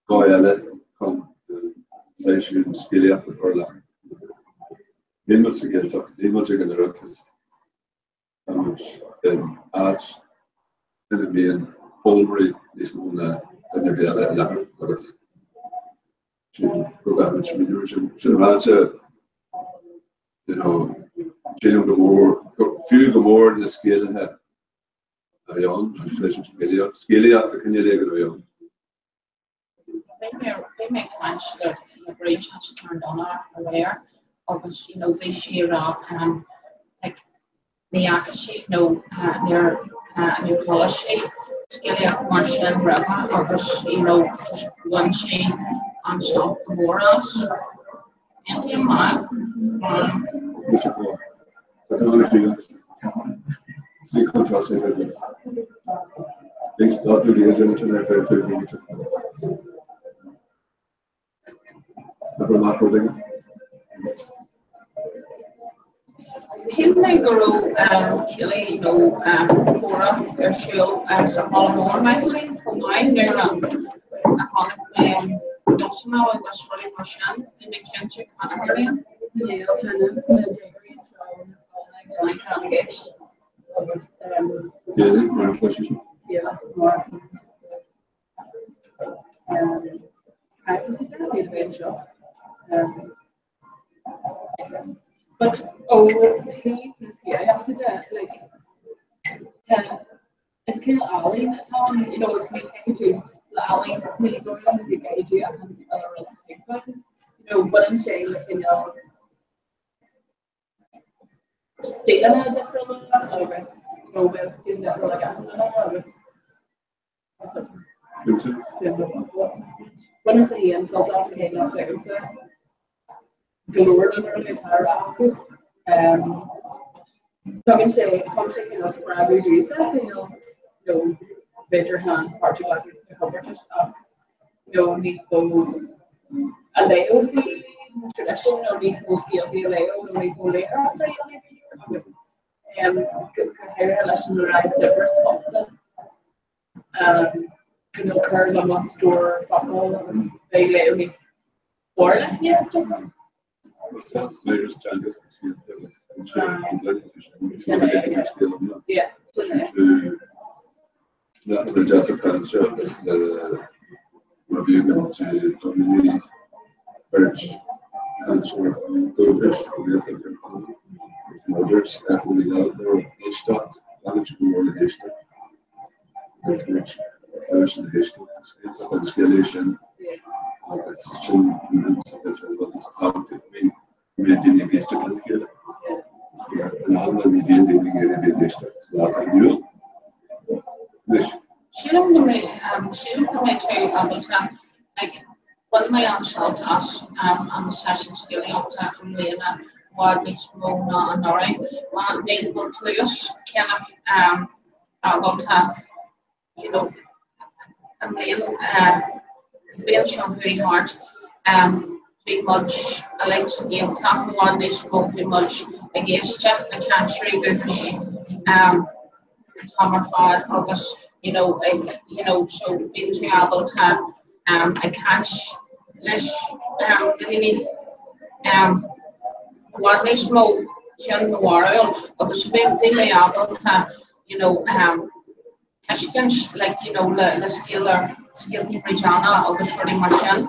gá eile chun sléisiún scéalaach na chuirla. Níl sa ggéilteach, níl gan a rutas áit ina bhíon pólmarí níos múna den bhí eile leathar agus go gahimid smíú sin ráte go mór na scéalathe a bhíon an sléisiún scéalaach a cinenne léige a bhíon. They make lunch that the bridge has turned on aware of us, they share like the Akashi, near new college, Scalia, Marshall, and Brava, of us, just one chain on stop the more us. And in my Hilme guru Killy, Fora, their show, some more Michael, who I near National and West Roddy Marshall in the Kentucky area. Yeah, but he was here after that, it's kind of Ali at the time, it's me taking to Ali, we don't have the big idea and but I'm saying, stealing a different I guess, we're stealing different I guess, when I say in South Africa, not down there. Galore on early entire Africa. Talking say, taking us for every do that, major hand party like this to cover just these both a layout tradition or these most guilty layout or these more later. Hair relation to right service constant. Can occur in a store, fuckle, they layout is for it, yes, yeah. The Jessica Pancho is reviewing to Dominique Birch and short Dovish, mothers, equity out there, Ishtat, knowledgeable more than Ishtat. Which version Ishtat, escalation. It's two minutes of this topic. We didn't engage to together. And I'm going to be engaged. So that's new. She don't come to like one of my aunt showed us on the session skilling up to Lena, what needs Mona and Nori, one they will play us kind of about and then being shown very hard very much I like to give top one they spoke very much against Jack the country Thomas of us so being able to I catch less really what they smoke John Memorial of us being able to Ashkins like the skill team Regina of the Shorty Marshall.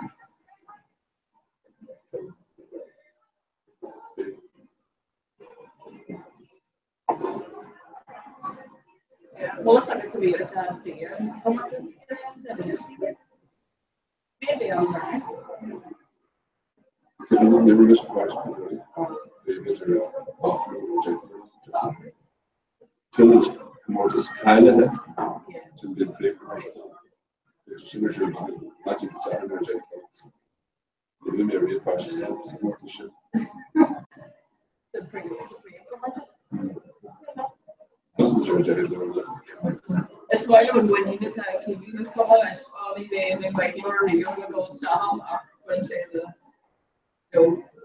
Most of the community has to hear. Maybe I'm right. More just highlight to be pretty magic Saturday. Russia support the ship. Doesn't judge everyone. Is waar je moet niet met haar TV dus komen als al die dingen met regular review met gold staan maar when say the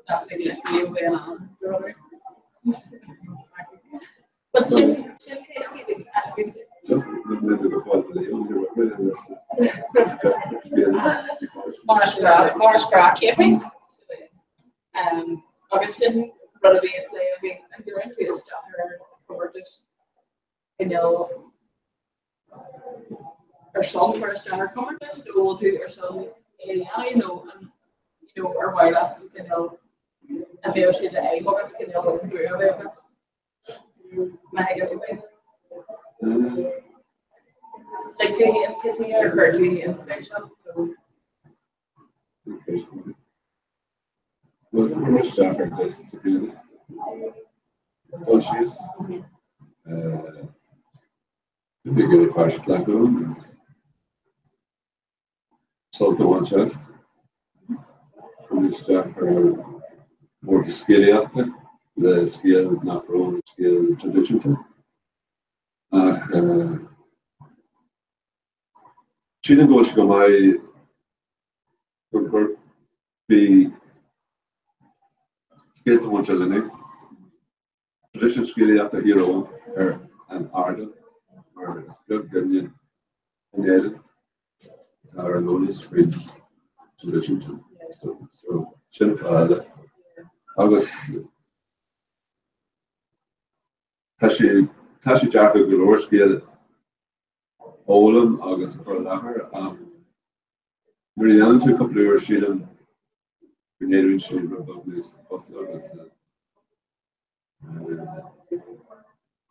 dat ik les video weer aan. Wat zijn maar spraak je mee. Augustin relatively being guaranteed stuff or just or some for a standard commanders or to or some and or white ups and they also the a what like to him kitty or her to him special. Well, pretty much Stafford does to be so she's the bigger part black room so the one chef from Stafford more scary after the scale not room scale tradition she didn't go to my be scale to one children tradition scale after hero and Arden or good Gunyan and Eden are known as free tradition so Shinfala August Tashi Jacko Galore scale Olin August for Lahar Marianne took a couple of years she didn't Renee she about this August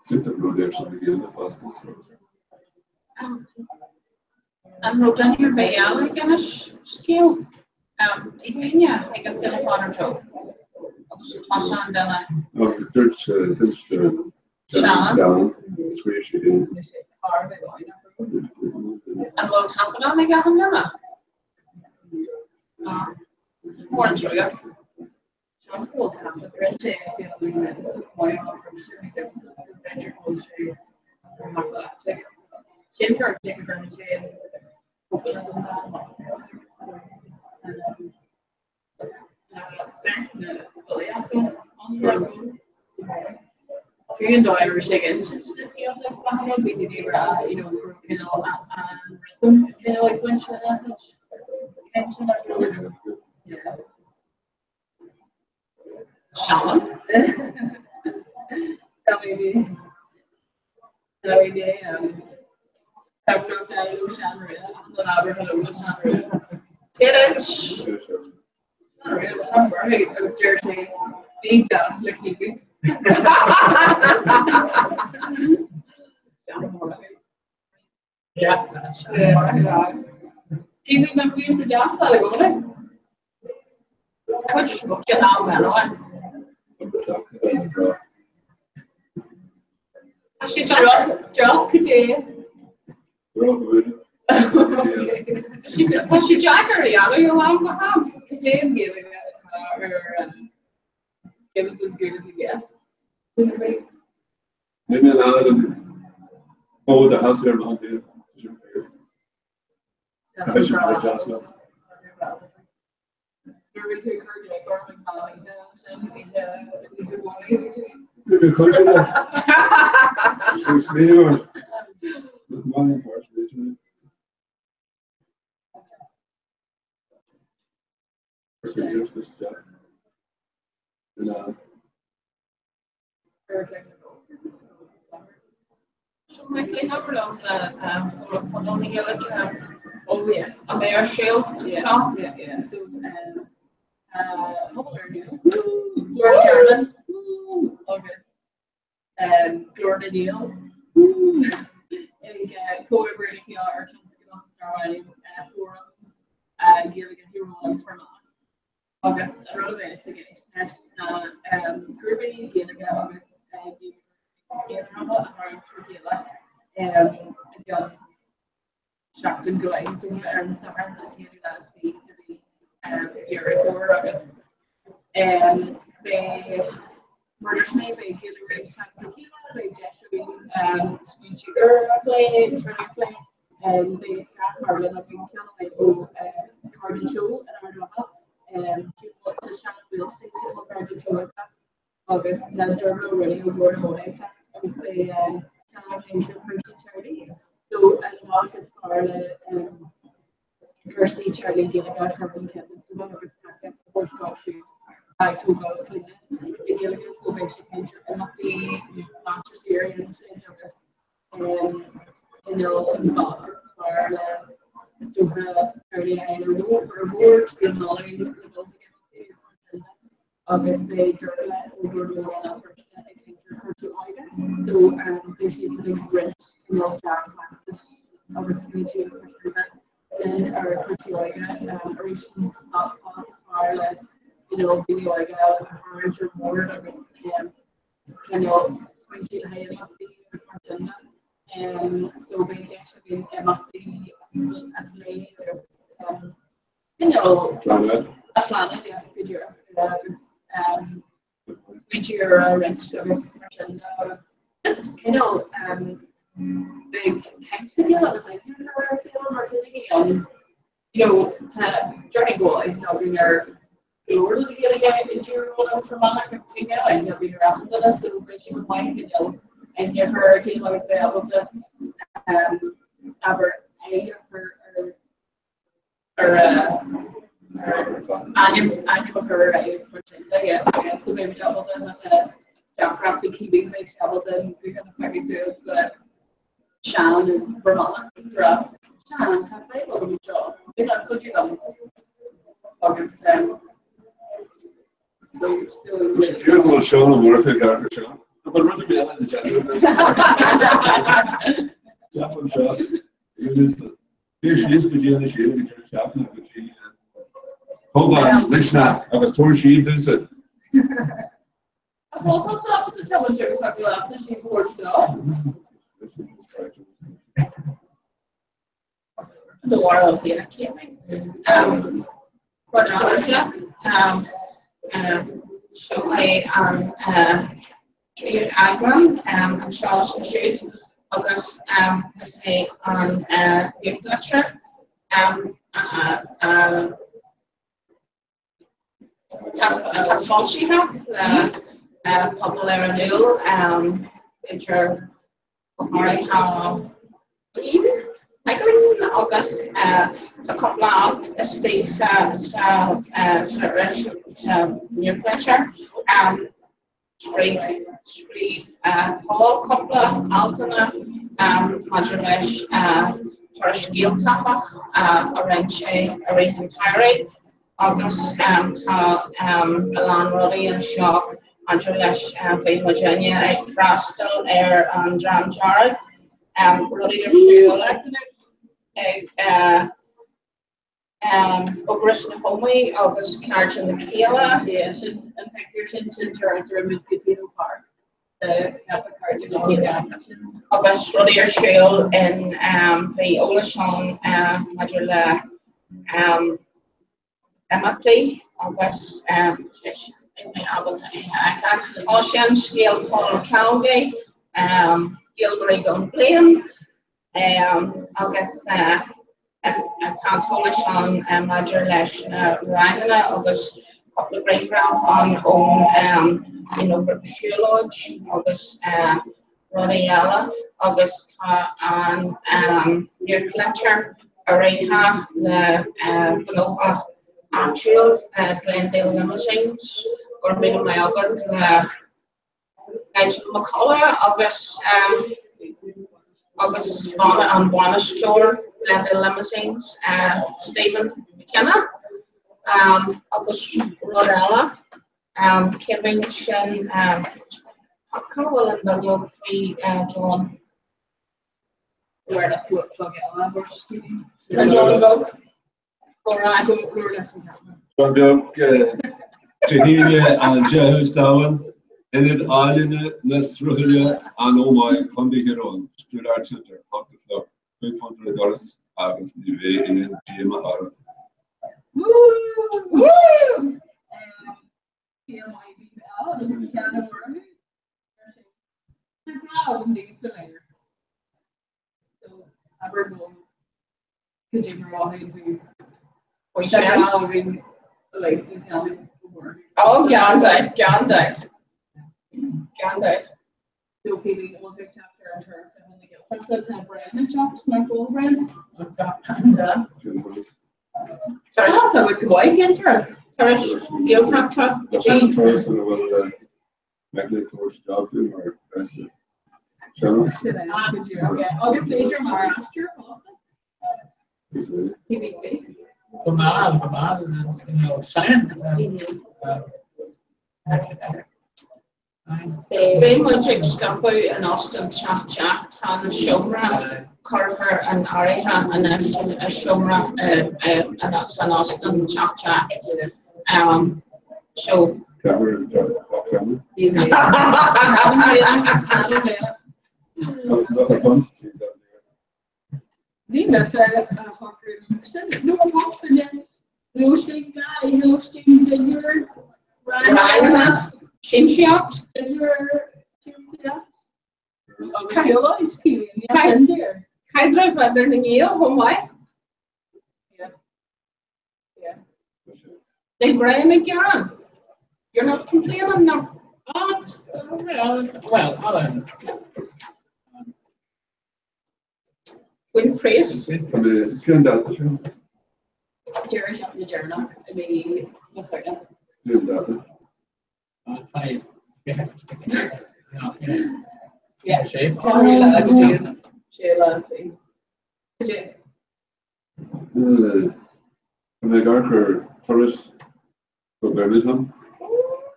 Super blue there should begin the fastest. I'm not done here by hour scale. Even yeah, I can feel a father joke. Toss on down. Oh, the church, down, square she did. And what happened on the government? More sugar. Sounds cool to have the French if you know the so point on from shooting them so venture culture or not that. Jim or Jim French open up if you enjoy Irish against this scale like that, we did and rhythm, like when she yeah. Sean. That may be have dropped out of Shanra, the neighborhood of Shanra. Did it? I was dirty, being just like you. Yeah. Even when we use a job, I go like, I just look at how man. Actually, drop could you? She Jack or the you want to have? Could you give it it was as good as it gets. Maybe an Adam. Oh, the house here around here. I should put just well. We take her to Garmin Valley and we do one Good country there. It's me or with money for us, literally. This job. So Michael, never done the sort of only like oh yes, a bear show and stuff. Yeah. So how old are you? Flora German. August. Florida Deal. Code Brady PR Archon Forum. Gilligan Heroes for August. I wrote about it again. Grouping Gilligan August. Again, shocked and going to earn summer and the last week to be year 4 August. They murders me, they get a great time tequila, they just sweet sugar play, play, and they attack Harlan up in Kill, they go Cardi Show and our she wants to shop will see people Cardi Show attack. August Dermo really over the morning attack. Obviously, challenging to Percy Charlie. So, and Marcus Farley, Percy Charlie Gilligan, Herman Kevin, the one of his attack, the first got shoot. I told out the Gilligan, so basically, and not the master series and stage of this, in Marcus Farley, so Charlie, I don't know, for a board, the knowledge, the building, obviously, Derla over the one first, I think, to Oiga. So, basically, it's a big British, practice. Obviously, she is for that. Then, our Kurti Oiga, Orishan, not Fox, Farla, the Oiga, Orange or Board, obviously, swing sheet high enough to agenda. So, they actually, MFD, and play, a flanet, yeah, good year. Which year rent was just big house again. I was like, Journey Boy, being our Lord to get a guy in June when I was from Monarch, and being around with us, so she would like, and get her, I was able to have her annual career so maybe Hamilton was a perhaps a keeping place Hamilton we kind of maybe serious but Shannon and Vermont throughout Shannon have a little job could you August so you're still you're going to show them what if they got for Sean but run me out of the gentleman here she is good in the shade we turn shopping but she hold on, listen up. I was told she does it. Well, what's up with the challenger? So she forged off. The war of the camping. So I treated Agram and Charles and Shoot August I say on youth lecture. Tough fault she had popular renewal feature how August a couple of states new picture street Paul couple Altona Madrilesh Torres Giltapa arrange entirely August Alan Roddy and Shaw Madrilesh Virginia Frastel Air and Dram Jarrett Roddy Ogris Nahomi August Carson Michaela yes and Hector Simpson Terrace Remove Potato Park the Carson Michaela August Roddy Shale in the Olashon Madrila MFT August Ocean Scale Paul County Gilbury Gun Plain August Tantolish on Major Lesh Rangla August couple of great graph on Lodge August Rodiella August and New Fletcher Areha the Ganoka Actual Glendale Limousines Gorbino Mayogan Edge McCullough August Bonnet and Bonnet Store Glendale Limousines Stephen McKenna August Rodella Kevin Shin Cowell and Daniel Free John where the foot plug and John Book or I go for lesson John Book Tahina and Jehus Dowan in it Alina Nasruhia and oh my Condi Heron Stuart Center off the club $500 August New in Jima Woo! Oh, Gandite. So Katie will take chapter and turn seven the guilt. So temporary and chapter my gold brand. So with the white interest. Guilt chapter. Magnet towards job doing or rest of channels. August major Maharashtra. TBC. Kamal, science. Very much example in Austin chat Han Shomra, Carter and Ariha and Shomra and Austin chat. So Lina said, no box again. Hosting guy, hosting dinner. Ryan, Shimshiat, dinner. Sheila is kidding. Yes, there. I drive rather than you. Oh my. Yeah. They Brian again. You're not complaining now. Well, With praise. Jerry shot the journal. I mean, what's that? Yeah. Shape. Sheila. When I got her tourist for Birmingham,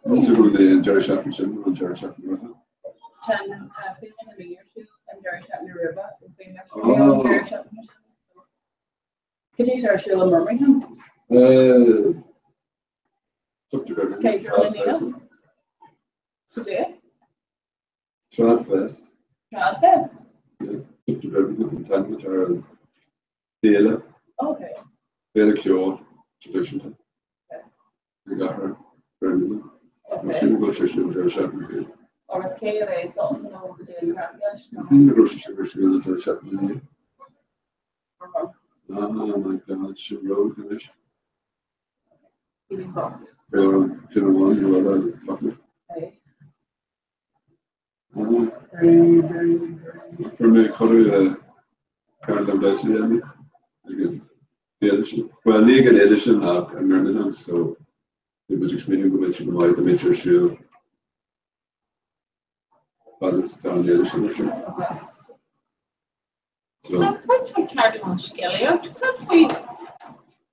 this is really Jerry Shackleton and Jerry Shackleton. 10 feeling in the year two and Jerry Shackleton River is being next to Jerry Shackleton. Could you tell Sheila Birmingham? Up to Birmingham. Okay, Shirley Neal. Who's it? Tradfest. Tradfest. Yeah, up to Birmingham, 10 with her Dela. Okay. Dela Cure, tradition. We got her Birmingham. Okay. She will go to Jerry Shackleton. Or was Kaylee something over the jail practice? The grocery store, she was Jerry Shackleton. Oh my God, she wrote it. Even got. For me, Color Carolyn Bessie, again, the edition. Well, legal edition of Birmingham, so it was explaining which you might the major shoe. Father to town the edition. So, could we Carolyn Skilliot? Could we?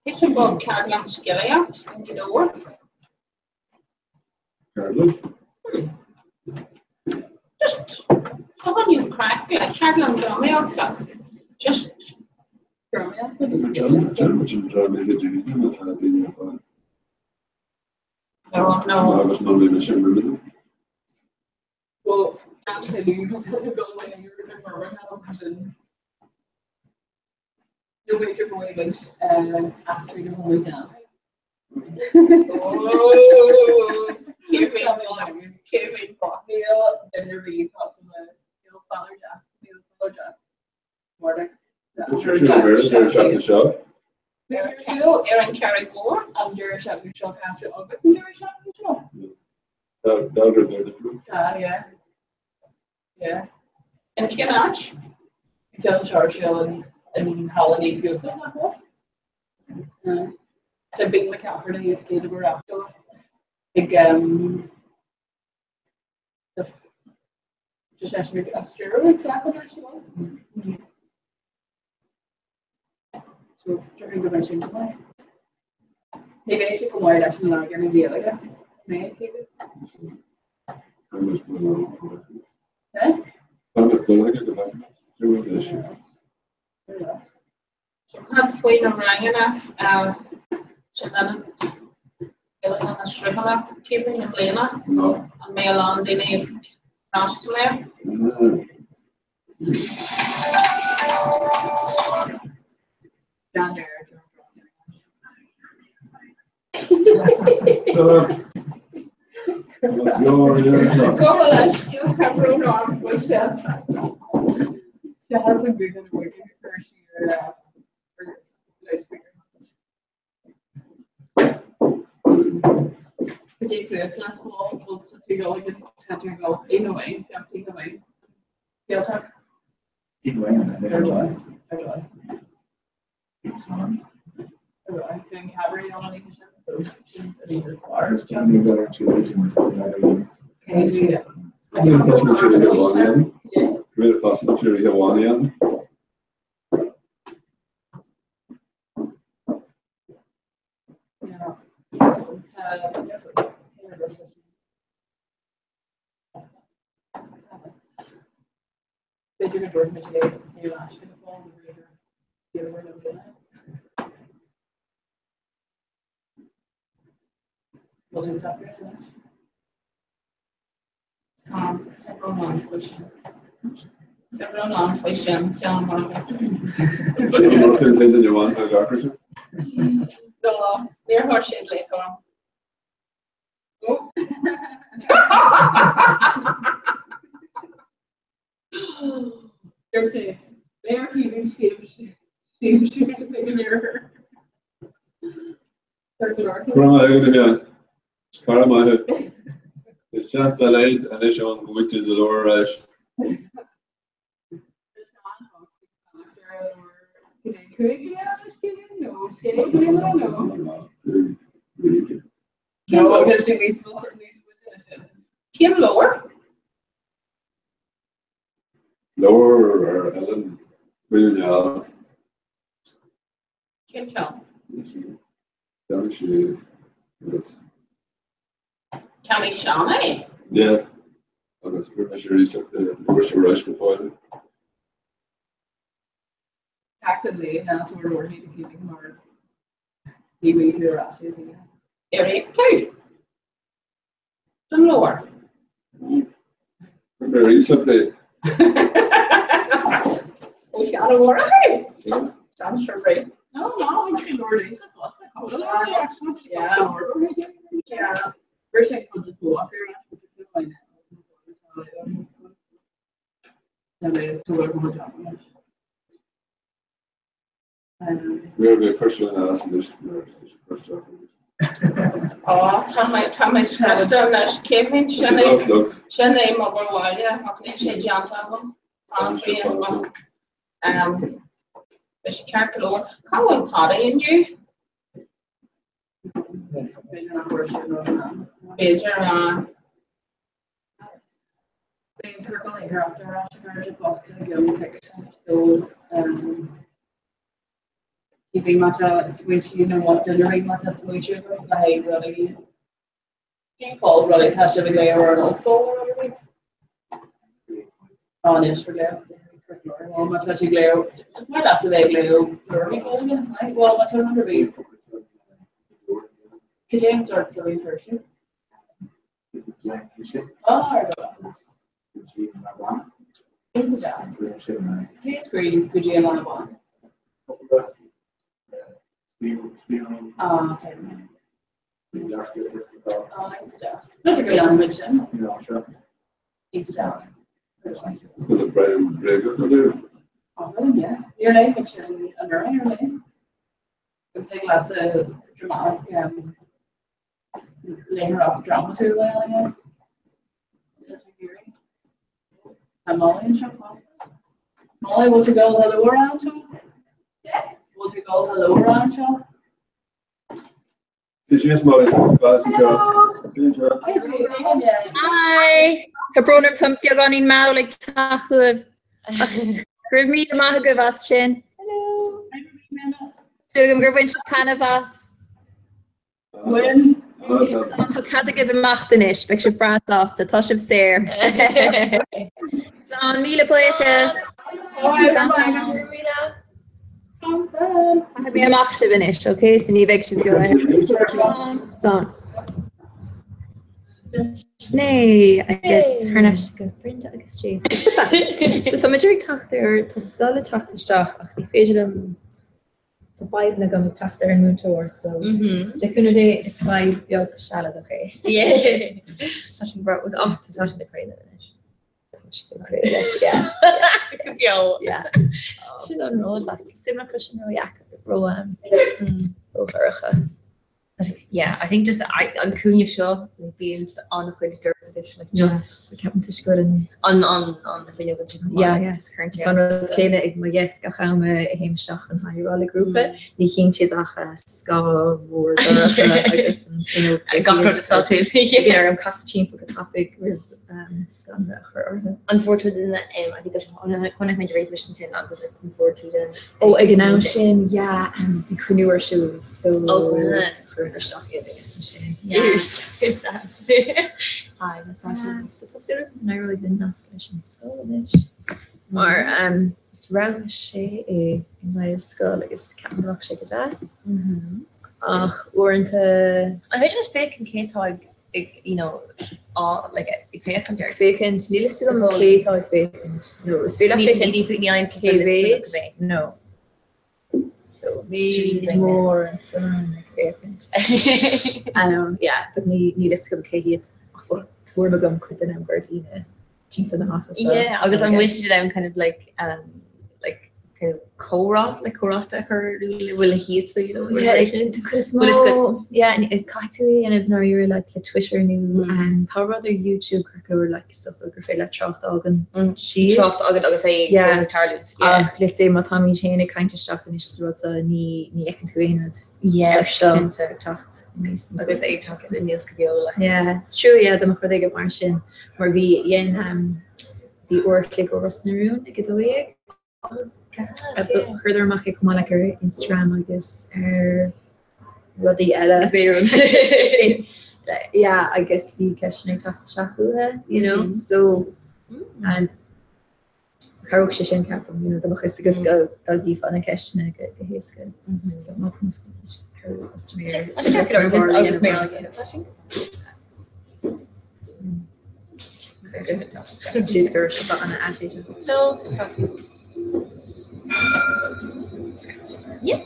It's about Carolyn Skilliot, you know what? Carolyn? Just so when you crack like Carolyn Skilliot, just No. I was not even sure. Well, that's how you go when you're in Birmingham. No way to go away after you go away now. Kevin Fox. Neil, dinner be possible. Neil Father Jack. Morning. Aaron Carey Moore. I'm Jerry Shackleton Shaw, Captain August, and Jerry Shackleton Shaw. Yeah. And Ken Arch. Ken Churchill and Holiday Fuson. So big McCaffrey, they were after. Big, just actually a steroid capital. So, during the mission today. Maybe I should go more actually not getting the other. May I take it? So, halfway to Rangana, Ilana Shrivana, keeping in Lena, and Mailon Dini Australia. Down there. She hasn't been in working first year. Could you put that whole books to go like a go in a way, jumping away? Yes, sir. I think cabaret on any so as far as Can be better to can you do it? Really fast material Hawaiian. They do George Michigan, say last in the fall, the other word of the night. We'll do stuff for temporal non-tuition. Temporal non-tuition, John Martin. You want to go? No, near horseshade lake on. Oh. They're saying, they're keeping shame near circular. From my head, Carama, it's just a light and it's on going to the lower right. No, because we Kim lower. Lower or Ellen William. Kim Chong. County Shawnee. Yeah. I was pretty sure he took the worst rush before. Actively now to where we're need to keep him hard. He way to rush it. Area 2. And lower. Very something. Oh, shadow war. Hey. Sounds sure great. No, I'm sure Lord is a plus. Yeah. Yeah. First I could just walk around. To work on the job. We're going to be pushing on this first job. Oh, Tommy Scruston, there's Kevin, Shanae, Mobawalia, Hockney, John Tamil, Humphrey, and there's a Carcalo. How will Potty in you? Major, being percolating after Russian Boston, Gilman picture. So, keeping much which you know what delivering much as which you go like really people really touch every day or an old school or everything. Oh, yes, forget. Well, much that you glue. It's my last day glue. Well, what's your number be? Could you start feeling thirsty? Oh, into jazz. Please breathe. Could you want one? Oh, okay. Oh, into jazz. Not a good language then. Into jazz. Oh, yeah. Your language and under your name. It's like lots of dramatic, layer of drama too, well, I guess. I'm Molly in shop. Molly, would you go hello around shop? Yeah. Would you go hello around shop? Did you miss Molly? Hi. Cabroner pump you're going in Mao like Tahu. Give me the Mahagavas Shin. Hello. So I'm going to Canavas. When? Had to give him Machtenish, because you've brass off the touch of Sare. On Mila Boykas. I have a Machshavinish, okay? So you should go ahead. Son. Nay, I guess her nash go Brenda agus Jane. So tá muidir tachtar tá scala tachtarteach ach ní féidir the vibe na gum tough there in tour, so the kuna day is vibe yok shalad okay. Yeah. Tashin brought with off to Tashin the Crane finish. Yeah. Yo. Yeah. She don't know last cinema cushion no yak Rowan. Yeah, I think just on Cunha show like beans on a quite dirt dish like just Captain Tishgood and on the video yeah just current so kleine ik ma yes ga gaan we heemstach en van alle groepen die ging je dag ska woord I got her to tell too yeah I'm costume for the topic with unfortunately I think I kon ik met de mission tin was unfortunately oh again sin yeah and the canoeer show so for stuff that's hi so I really didn't ask questions so maar it's round she in my school like it's Captain Rock shake it ass warrant I just fake and K-tag you know all like ik zeg van jaar vacant niet listed on the tag vacant no it's veel vacant no so maybe more and so like vacant I know yeah but niet listed on the voor tour begum quit and Gardina cheap in the office yeah I was on wish it I'm kind of like kind of co-rot like co-rota her will he's for you know yeah and it got to and if now you're like the Twitter new how rather YouTube or like stuff like like Trout Dog and she Trout Dog I say yeah let's say my Tommy Chain it kind of shock and it's what's a ni ekin to it yeah so tacht I guess I talk is in Niels Cabiola yeah it's true yeah the more they get Martian or be yen the orchid or Rusnaroon I get away further mac come like her Instagram I guess Ruddy Ella yeah I guess the question shahu you know so Karok Shishin Cap you know the book is a good go doggy fun a question his good so not yeah.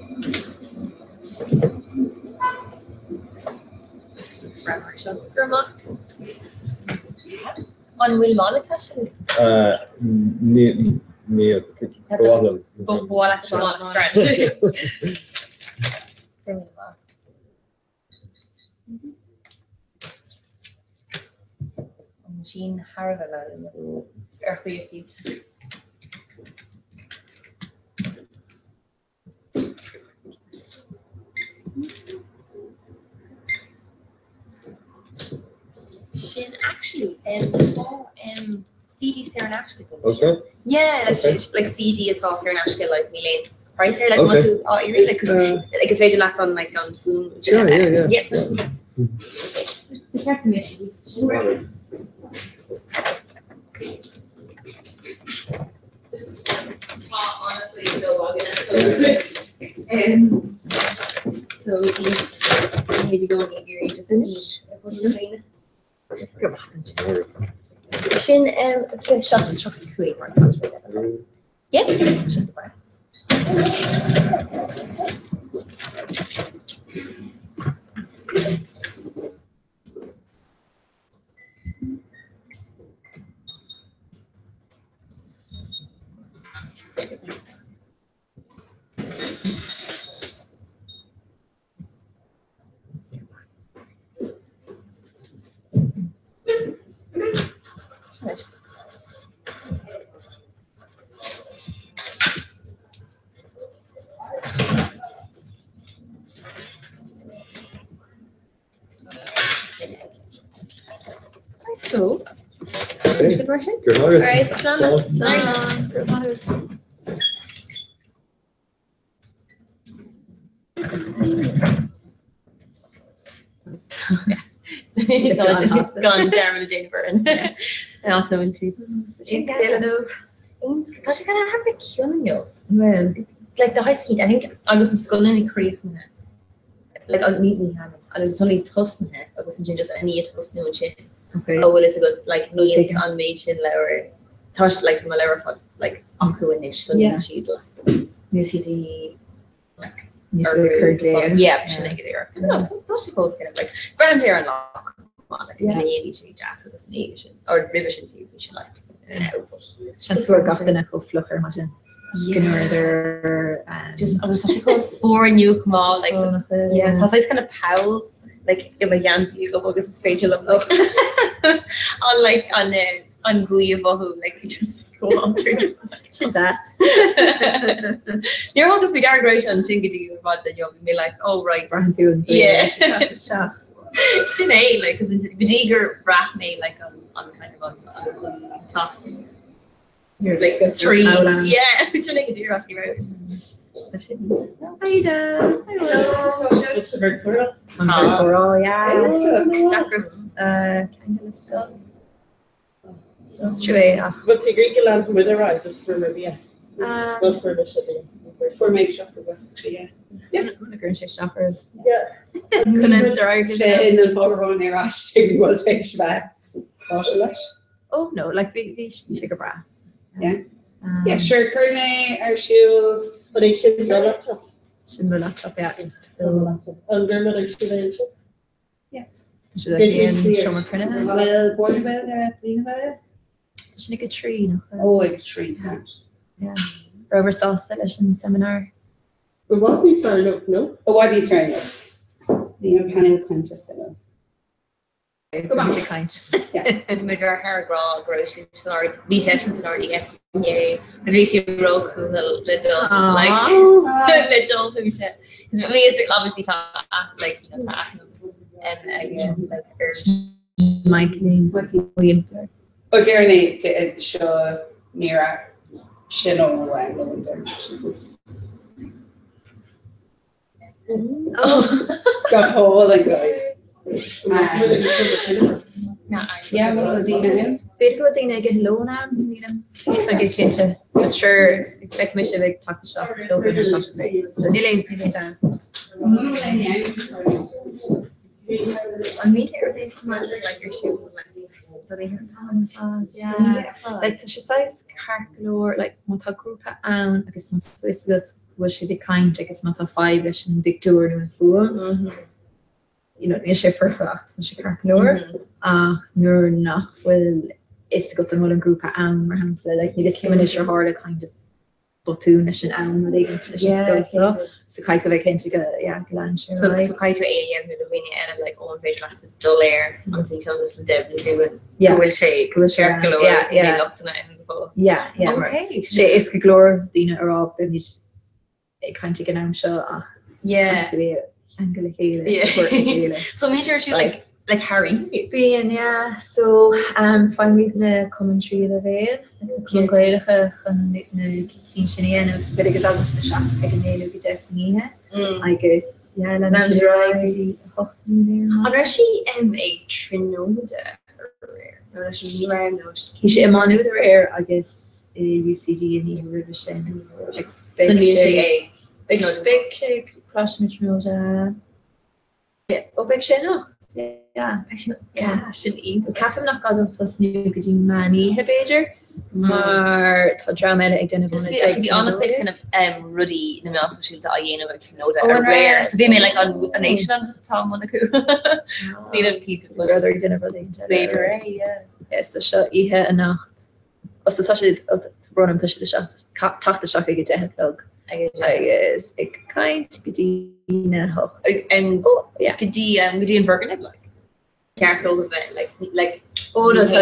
On Will Monetash? Near Machine Harvard earthly feet. Shin actually CD Sarah Nashka. Okay. Yeah, like CD is called Sarah Nashka like Milan. Price her like what to you really like because like it's very lot on like on food. Yeah. We have to make sure. So you need to go and you just eat. Shin shot and truck and cooey more times yeah. So, good question. Good All right, Sana. Gone Dermot Jane Byrne. And also into she's kind of have a killing you. Well, like the high school, I think I was in school in Korea from it. Like I need me hands. I was only toasting it. I wasn't just any toast new and shit. Okay. Oh well, it's a good like meals on Mason lower. Toast like from the lower like Aku and ish. So she'd like new CD like You should have heard there. Yeah, she like there. No, thought she was kind of like brand there and lock. Like maybe she jazz with this nation or revision view she like. Since we're got the go flucher imagine. Skinner just I was actually called 4 new come on like yeah, that's kind of Powell like in my Yancy go because it's facial up on like on Guivo who like you just go on through this. She does. Your hug is be dark right on Chingadi about that you'll be like, oh right, brand new. Yeah. She may like because the digger brat me like on kind of on top. You're like trees. Yeah, which I think you're rocky road. Hello. What's the bird coral? Yeah. Jackra's kind of stuff. So it's true. Yeah. What's the Greek land from where right? Just for maybe. Well, for the city. For make shopper was yeah. Yeah. I'm gonna go and check shoppers. Yeah. In the photo near us, she will take back. Oh no, like we check a bra. Yeah. Yeah, sure. Currently, our shoe. But I should sell laptop. Should my laptop, yeah. So. Under my should yeah. Should I be show my printer? Well, born about there at Lena about. Does she make a tree? Oh, like a tree. Yeah. Robert saw selection seminar. But what we turned up, no? But what these turned up? Lena Panel Quintus. Go back to kind. Yeah. And we draw her grocery store, meat sessions in already yes. Yeah. At least you roll cool little like little who said because we is obviously talk like you know talk and again like Mike William. Oh, Darren show near Shino got whole like guys. Yeah, well, Dina. Weet go Dina get hello now. If I get into, but sure, if commission big talk the shop, so nearly down. On me everything come out like your shoe, yeah. Like to size carcolor, like mota groupa and I guess mota is good. Was she the kind? I guess mota 5 and big tour doing food. You know, ní sé furfacht an sé carcolor nuair nach bhfuil is go an bhfuil an grúpa am mar hapla like ní is is ar hard a kind of botún is an am so caiit bheith cinnte go lean sé so caiit tú AM nu bhíine ana like ón bhéidir leat a dul air an bhí agus le debn doing bhfuil sé carcolor lochtainna in bhó sé is go glór daoine ará be ní caiinte gan am seo ach so major she like Harry being so find me the commentary the veil klonige sinne en was bit gedaan de shop ek een hele destiny I guess and she a trinoda Kies manu er air I guess UCG in revision big shake crash metronota op ik sé noch Cafe nach gad was nu gedí mani hebéidir mar tá drama ag den kind of ruddy na measúta a dhéanam ag tróda rare so bhí mé like an nation an tá man acu ní cí brother dinner seo ihe a nacht os tá brom tu tata seach ag delog agus ag kaint godíine hoch godí an vergan like ceartó like oh no tá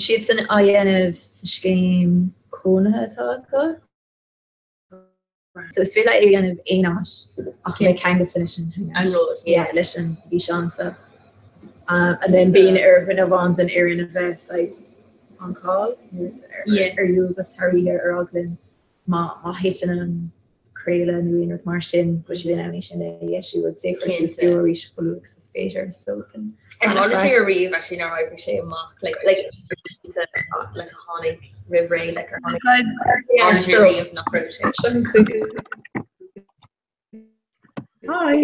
siad san ahéanamh sa scéim cónathe atá go so is fé le dhéanamh éáis ach le ceimbe leis an bhí seansa and then bíon ar a bhain den ar in a bheith an cáil ar dúgus thairíthe ar aglin má héitin an creile nuí nó mar sin go si den sin she would say story folks spacer so can and honestly a riomh actually now I appreciate amach like a hánig river like a hánig riomh nach Hi.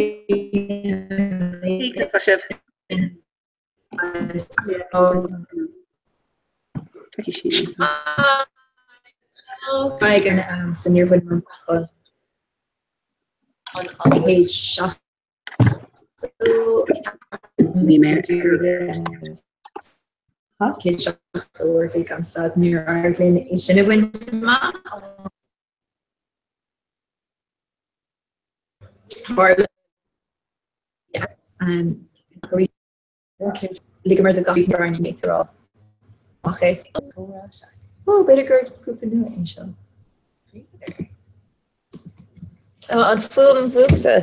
San nearwood Céad seach Ní mé Céad seach uair gan stad níor airlinn in sinna bhaint má. Ligamar de gaí barn in métarrá. Okay. Oh, beidir gur grúpa nua in seo. Tá an fum bhuachta.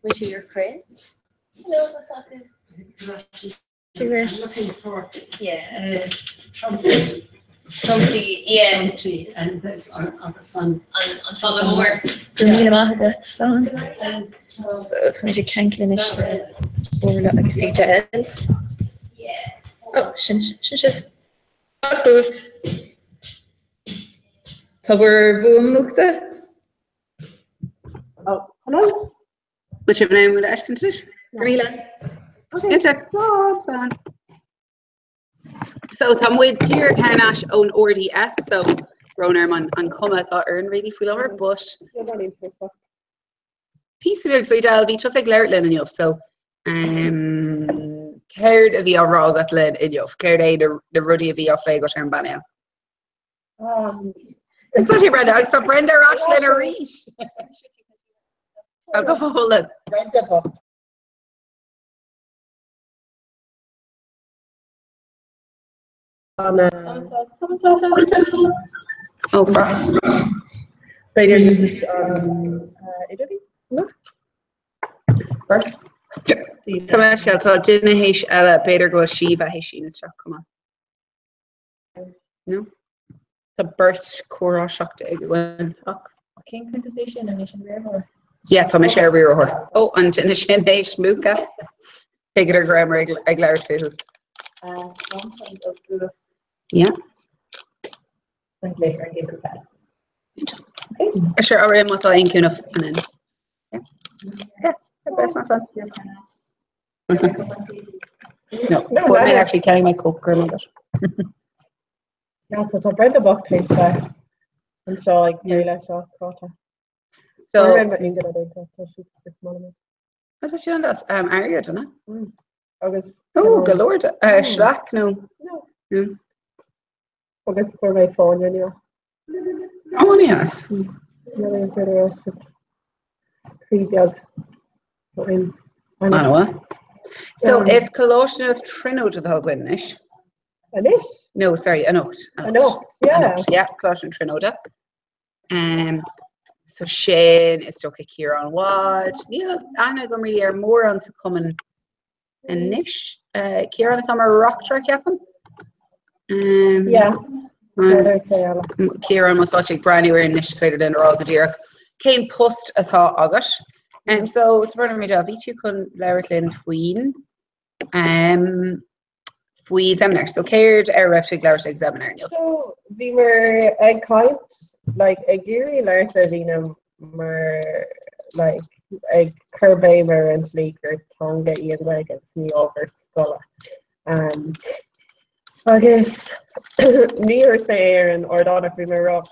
Which is your crate? Hello, what's up? Yeah. Trumpy, yeah. And there's on the sun. On Fallmore. Gurmíle maithagat son. So it's when you can't finish the orla agus CJL. Yeah. Oh, sin. Achúf. Tá bhar bhuam muachta? Oh, hello. What's your name with Ashton Tish? Gurmíle. Okay, check. Oh, son. So Tom with dear Carnash own RDF, so Roner man on cuma thought earn really feel over, but piece of it so I'll be just like Larry Lynn and you so cared of the raw got led in you cared the ruddy of the off leg or turn banner. It's such a Brenda, I saw Brenda Ashlyn or Reach. I'll go hold it. Brenda book. Oh, crap. Later use Italy? No. First. Come on, Shell. Called Dinah Hish Ella Peter go Shiva Hishin is come on. No. The birch Cora shocked egg when King contestation and nation rare. Yeah, Thomas share we were. Oh, and Dinah Shin Hish Muka. Take it grammar eglar fiddle. Yeah. Sure, already what I think of and then. Yeah, that's not so. No, I actually carry my coke grandmother. Yeah, so it's a bread the book taste back. And so like very less off quarter. So I remember England I think this morning. What was you on that? Aria, don't I? August. Oh, galore. Schlack, no. No. August for my phone, anyway. Oh, yes. Really good rest with crazy out. So it's Colossian of Trino to the Hogwinish. Anish? No, sorry, a note. Yeah. Yeah, Colossian Trinoda. So Shane is stuck at Kieran Wad. Yeah, Anna go really are more on to coming and Nish. Kieran come a rock track happen. Yeah. Kieran was watching brand new in Nish Twitter in Royal Gadir. Kane post a thought August. So it's part of my job. Each you can Larry Queen. Fui examiner. So cared ref to Larry examiner. So we were a kind like a geary Larry like a Kerbamer and Sleeker Tonga Ian Wagons me over Scola. I guess near there and Ordona Primero.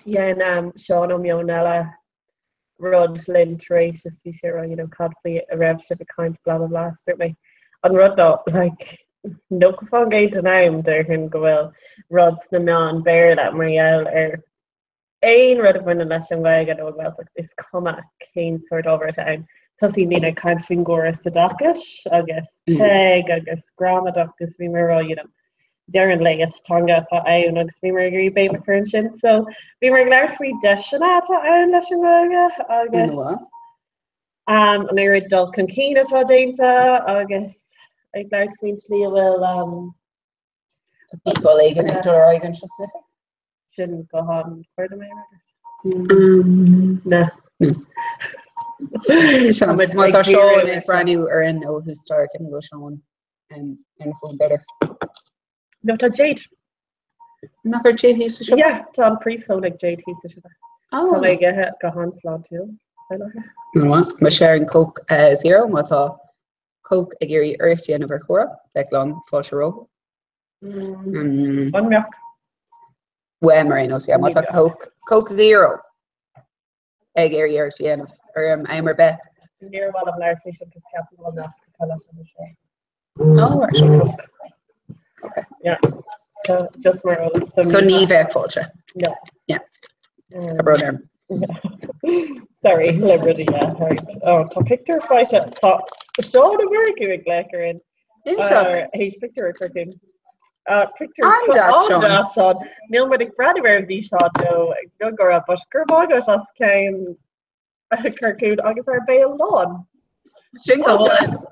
Yeah, Sean O'Mionella, Rod Lynn Trace, Codfrey, a rev to the kind blah blah blah. Certainly, on Rod like no Kafanga to name there can go well. Rod's the non bear that Marielle Ain Rod of winning less than wagon or well like this comma cane sort over time. Tussie need a kind of finger as the dockish, I guess. Peg, I guess grandma dockish we were Darren Legas Tonga I nugs we were baby current so we were glad free deshinata I guess. And I read Dulcan Keena to Data, I guess I'd like to will people again after I can shouldn't go on for the no. My show and brand new or in who's stark and go shown and phone better. No, to Jade. Not her Jade used to show. Yeah, Tom pre-phone like Jade used to show. Oh, like go on slot too. I know her. You know what? My sharing Coke 0. What Coke a Gary Earth end of her Cora like long false row. One milk. Well, Marinos, yeah, what Coke 0. ag area Artian Eimer be. Near one of Larry Fisher because Captain will ask the colors on the show. Oh, actually. Okay. Yeah. So just more or less. So Neve Fulcher. Yeah. Yeah. I brought him. Sorry, Liberty, yeah, right. Oh, tá picture fight at top. Sean American with Glacker in. He's picture cooking. Picture on Sean. Neil with the Bradware of these shot though. Don't go up, but Gerbago just came. Kirkwood, August our bail on. Shingle.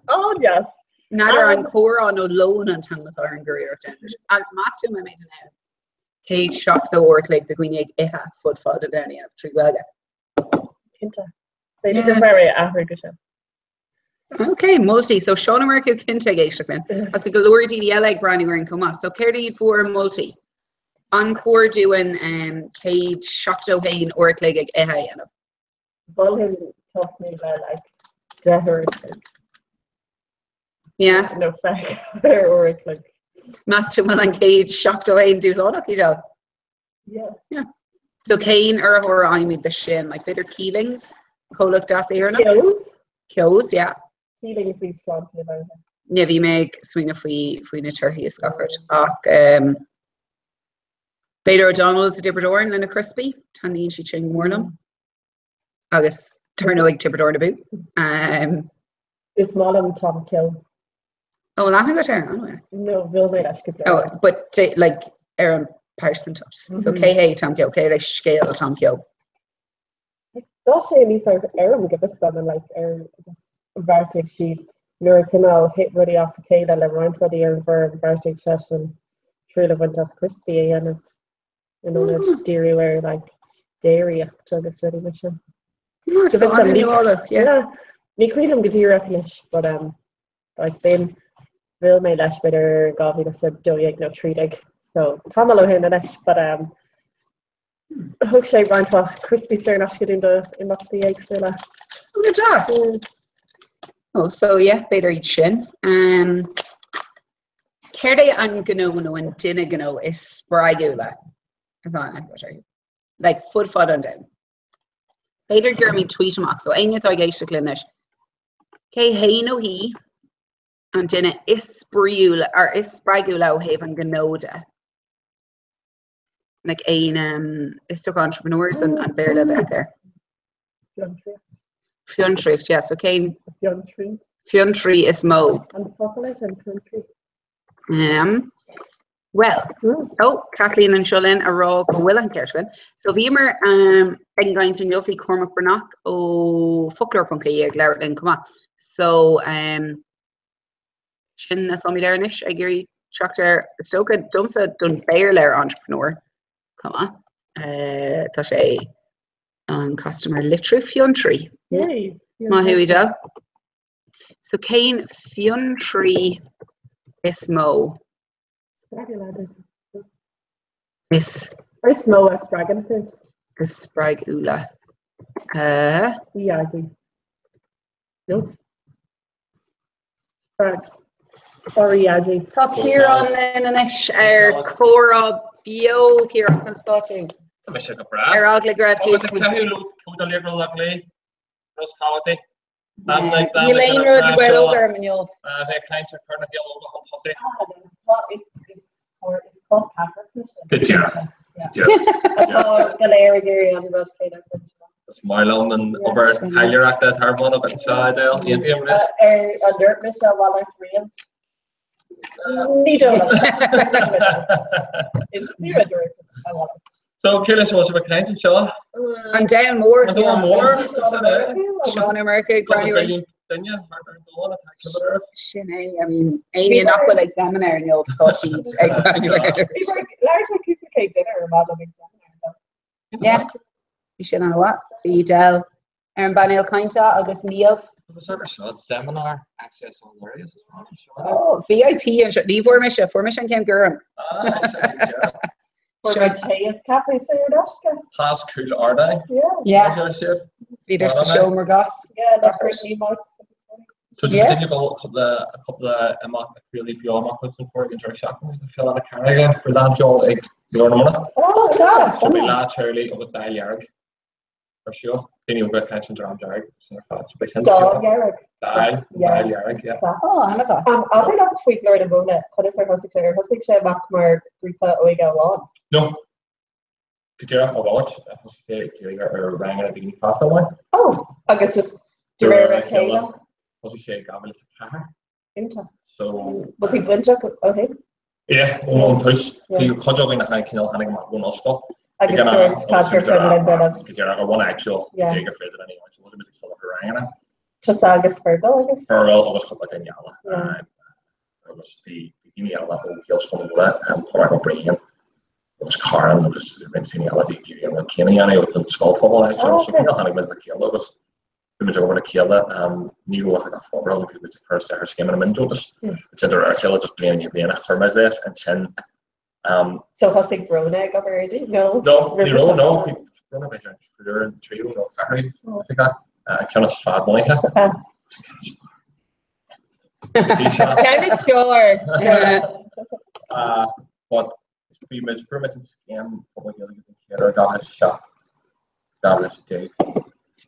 Oh, yes. Nadir an Cora no loan and Tangatar and Gurrier Tenders. And Master, I made an out. Kate shocked the work like the Queen Eha foot fodder down the end of Trigwelga. Kinta. They did a very Africa show. Okay, multi. So Sean America Kinta Gaishakin. I think a Lord DDL like Brownie wearing come so Kerry for multi. Encore doing Kate shocked O'Hain or like Eha Yana. Bolin tossed me like Deher. Yeah. No fact. Or like Master and Cage shocked away and do Lodaki job. Yes. Yeah. So Kane or horror I made the shin like bitter keelings. Colok das Aaron. Kills, yeah. Keelings these slanted about it. Nevi meg swing fui na turkey is cockert. Bader O'Donnell's a Dibrador and a crispy. Tandine she ching mornum. Agus turn like Tibrador to boot. Is Malum Tom Kill. Oh, well, I'm going to turn. No, Bill made us good. Oh, but like Aaron Patterson touch. So, hey, Tom Kill, like scale Tom Kill. Does she any sort of Aaron give us them and like Aaron just Vartic sheet. Nora Kimmel hit Ruddy off the Kayla, like round for the Aaron Verb, Vartic session. Truly went as crispy and you know, that dairy where like dairy after this ready mission. Yeah. Nick Creedham could do finish, but like then Bill made lash better Gavi that said do you no treat egg. So Tom Alohan and but hook shape round for crispy stern off get in the eggs still. Look at that. Oh, so yeah, better eat shin. Kerde an gano and dinner gano is spragula. I thought like foot fod on down. Later Jeremy tweet him up. So I thought I should clinish. Okay, hey no he and dinner is spragula or is spragula haven ganoda. Like ein istok entrepreneurs and bear levecker. Fiontrift, yes, okay. Fiontree is mo. And chocolate and country. Well, oh, Kathleen and Shullin are raw go will and Kertwin. So Vimer en going to Yofi Cormac Bernock o Fuckler Punky Glarlin come on. So Shin that's on me there nish I agree tractor so good dumsa done bear lair entrepreneur. Come on. Tashay on customer literary Fiontree. Yay. Ma who we do. So Kane Fiontree is mo. Miss. I smell that spragging thing. The spragula. Yeah, I think. Nope. Sprag. Sorry, Yagi. Top here on the Cora Bio here on consulting. Ugly gratitude. Elaine Road the well over Manuel. It's called Catholic. Good year. Marlon and over higher at that harmon of inside under Michelle Waller 3. Needle. It's zero direction. I want it. So Kayla was about kind show. And down more. And more. Sean America, Granny. I mean, Amy not will examiner and you'll thought she'd largely keep the cake dinner or madam examiner. Yeah. You should know what? Fidel. Banil Kainta, August Neil. Seminar access all areas. Oh, VIP and leave formation came Gurham. Class cool are they? Yeah. Leaders to show more goss. Yeah, that's pretty much. So do you think about a couple of really pure markets for interaction with the fill out a carrier for that job like the ornament? Oh, that's so we last early over the yard for sure. Then you've got tensions around Jarek. Dog Yarrick. Dal Jarek, yeah. Oh, Hannah. I'll not fwy glor na bwna. Chod ys ar hosig sé mach mar grúpa oiga wan. No. Gedera a watch. Or rang at the fast one. Oh, agus just Durera Kayla. Was he gavel car? Inta. So. Was he bunja? Okay. Yeah, on push. You cut in the high canal having one also. Agus storage cadre for Linda. Gedera one actual. Yeah. Take a further anyway. So what a bit of rang. Just Agus Fergal, I guess. Fergal was like in Yala. It was the Yala who kills from that and for bringing in. It was Karen, it was Vincent Yala, the one Kenny, and I opened skull football actually. So you know how it was the kill. It was the majority of the kill. New was like a football, it was the first ever game in a minute. It's either a killer just playing a firm as this and then. So Hosig Brona already? No. No, you don't know if you run a bit of trio or Harry. I think that. Kind of fad money. Kind of score. But we made pretty much scam public together. Got his shot. Got his Dave.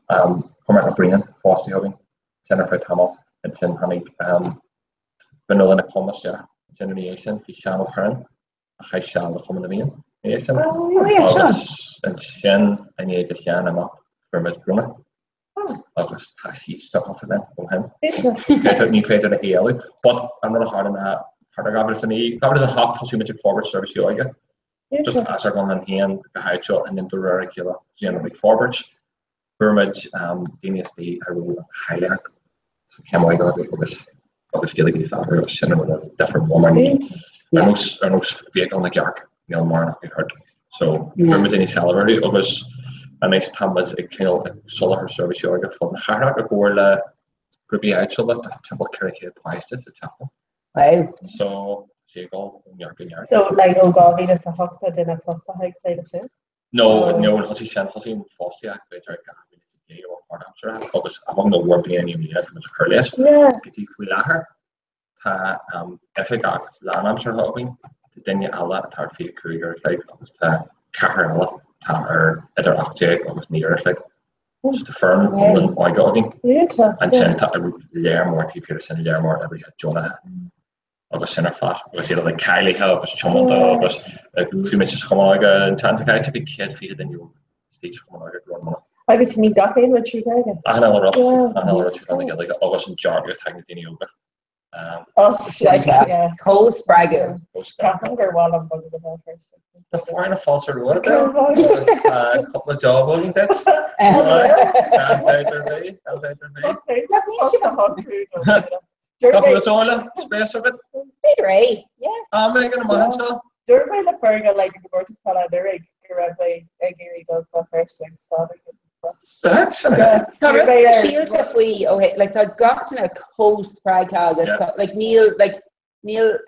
Come out Brian, Fossey Hubbing, Center for Tamil, and Tim Honey. Vanilla Nacomas, yeah. Generation, the Channel Kern, a high shall the common Avian. Oh, yeah, sure. And Shen, and yeah, the Shan, I'm up for Miss Bruna. Agus tashi stuff onto them from him. Get a new created a ELE, but I'm not hard on that. Part of Gabriel's a hot consumer forward service you like it. Just as I'm on hand, the high shot and then the rare killer generally forwards. Burmage, dynasty, I will highlight. So came away with this obviously like the father of Shannon with a different woman. I know vehicle like York, Neil Moore not be heard. So Burmage any salary was a nice time was a kind of solar service you order from the Harrock or the group actual that temple carry applies to the chapel. Wow. So she go in York. So like O'Gavin is the Hoxha dinner Foster high played it too? No, Hossie Shan Hossie Foster act by Jerry Gavin or part after because among the work being any yet was a curless. Yeah. Kitty Quilaher. If I got land I'm sure hoping then you all that tar fee career like was Carla. Or other object was near like the firm and I got in and then learn more people and learn more every Jonah I was center fat I was either like Kylie help was chummed I was like few minutes come like a guy to be kid feed then you stage come like run more I was me got in with you guys I know like I was in jar you're taking the yoga Cole Sprague. While I'm going to the first. The foreign false or what? A couple of job holding that. Couple of toilet space of it. Right, yeah. I'm making a man so. Durby the Fergal like the gorgeous pala lyric by Gary does the first like starting. Shield if we like I got in a coast Sprague like Neil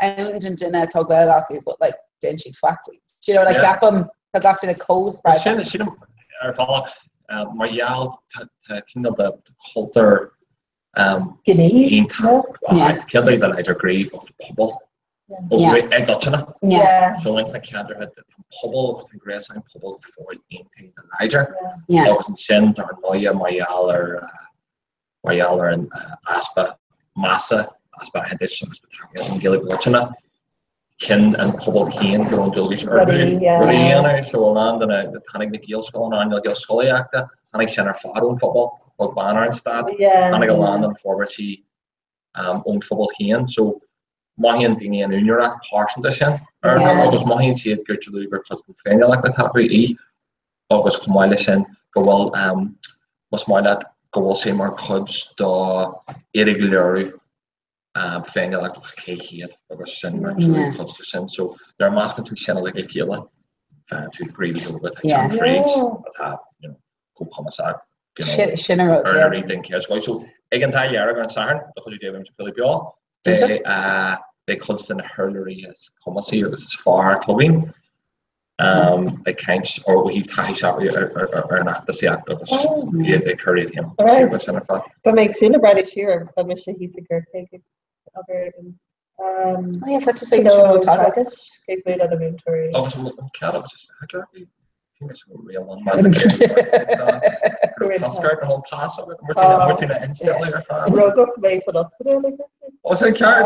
owned and didn't talk well but like then she factory. You know like Clapham I got in a coast Sprague. She my yell to kindle the culture Guinea. Killed the lighter grave of the pubble. I got to yeah. So once I can't have the pubble with the grass and pubble before anything the lighter. Yeah. I was in Shin or Noya, Mayal and Aspa Massa, Aspa Edition, and Gilly Blotchina. Kin and pubble Kane going to Lucian Really, so land and the Tanning McGill's going on, you'll get Scully actor, and I sent her father on football, or Banner instead. And I go land and forward she owned football Kane. So Mahian Dini and Unurak portion to Shin. Or was Mahian see it go to the because the final like the top E. August Kamala Shin go well was my lad go well say more cuds the irregular final like was K here was Shin actually cuds to Shin. So they're masking to Shin like a killer to agree with the champ phrase that you know go commissar or everything cares so again that year going Saturn because you gave him to Philip Yaw they constant hurlery as commissar this is far clubbing they can't or we tie shot or not the act of they carried him but makes in a British year but he's a good thing yes what to say no target gave me another inventory it's a real one. Skirt and one pass of it. Martina instantly or something. Rose up base on us. What's that card?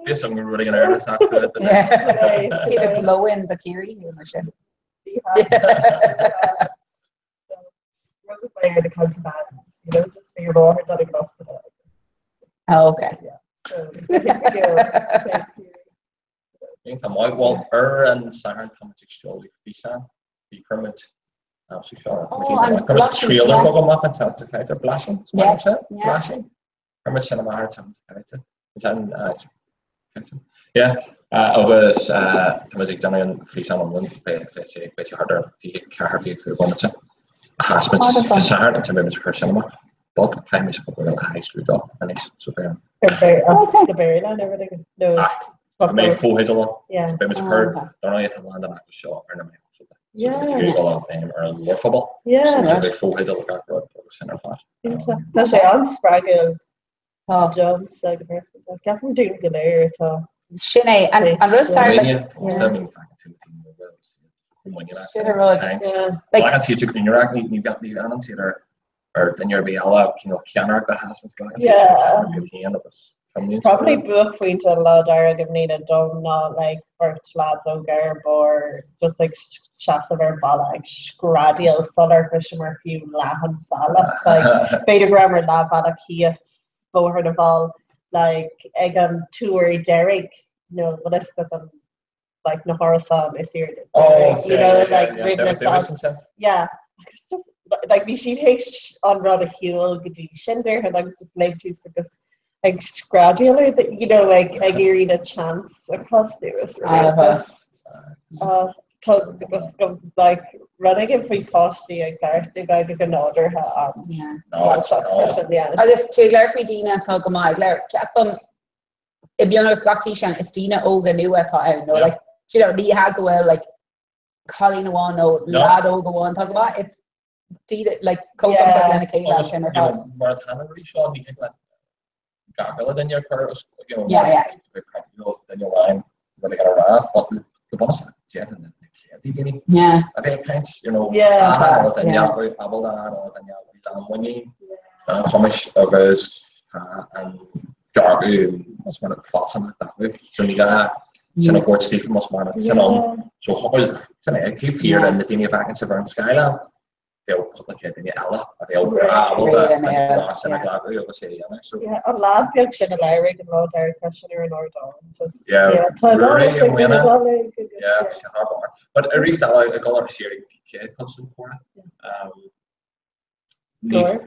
Yes, I'm really gonna earn this after it. Yeah. See the blow in the Kiri or shit. Rose player the county bands, you know, just for your ball or done a hospital. Oh, okay. Yeah. So here we go. Tá mai bhil an san tomatic show fisan the permit so trailer go map and tell to kind of flashing flashing permit cinema yeah agus tomatic done fisan on one basically harder the car for one a husband sad and to her cinema but time is high street up and it's super the berry line everything no Made full head along. Yeah. But it's heard. Don't know yet to land on the shot or no. Yeah. You go on time or more football. Yeah. So they full head along got road center flat. That's why I'm spragging. Jumps like the person. I can't do the layer at all. Sinead and Rose Garland. Like I see you in your acne, you got the answer or then you're be all up, you know, can't the house with yeah. Probably book for into a lot of need a dome not like first lads on garb or just like shots of our ball like scradial solar fish or few lahan fala like beta grammar lab bala kias boher the ball like egg tour Derek no what is them like the horizon is here you know like yeah it's just like we she takes on rather huel shinder and I was just like to because like gradually that you know like I gave a chance across there was just like running in free posty and carty bag of another yeah agus tú leir fao Dina tá go mai leir ceapam I bionnar ghlachtí sin is Dina óga nua tá no like you know ní ha go bhfuil like Colleen Awan no lad óga bháin tá go bá it's Dina like cógam sa lena céile sin ar fád mar tanna rí seo ní Gargoyle in your car, you know, then your line really got around, but the boss, yeah, I think kinds, you know, then you have Avalon or then you have Winnie, Thomas August, and Gargoyle must want to floss on that way. So you got Cineport Stephen must want to so I keep here and the thing if I can survive Skyline. They'll public it in the Ella, they'll gravel that and so yeah, a lot of fiction and lyric and law direct questioner and order just but at least I got our sharing kid custom for it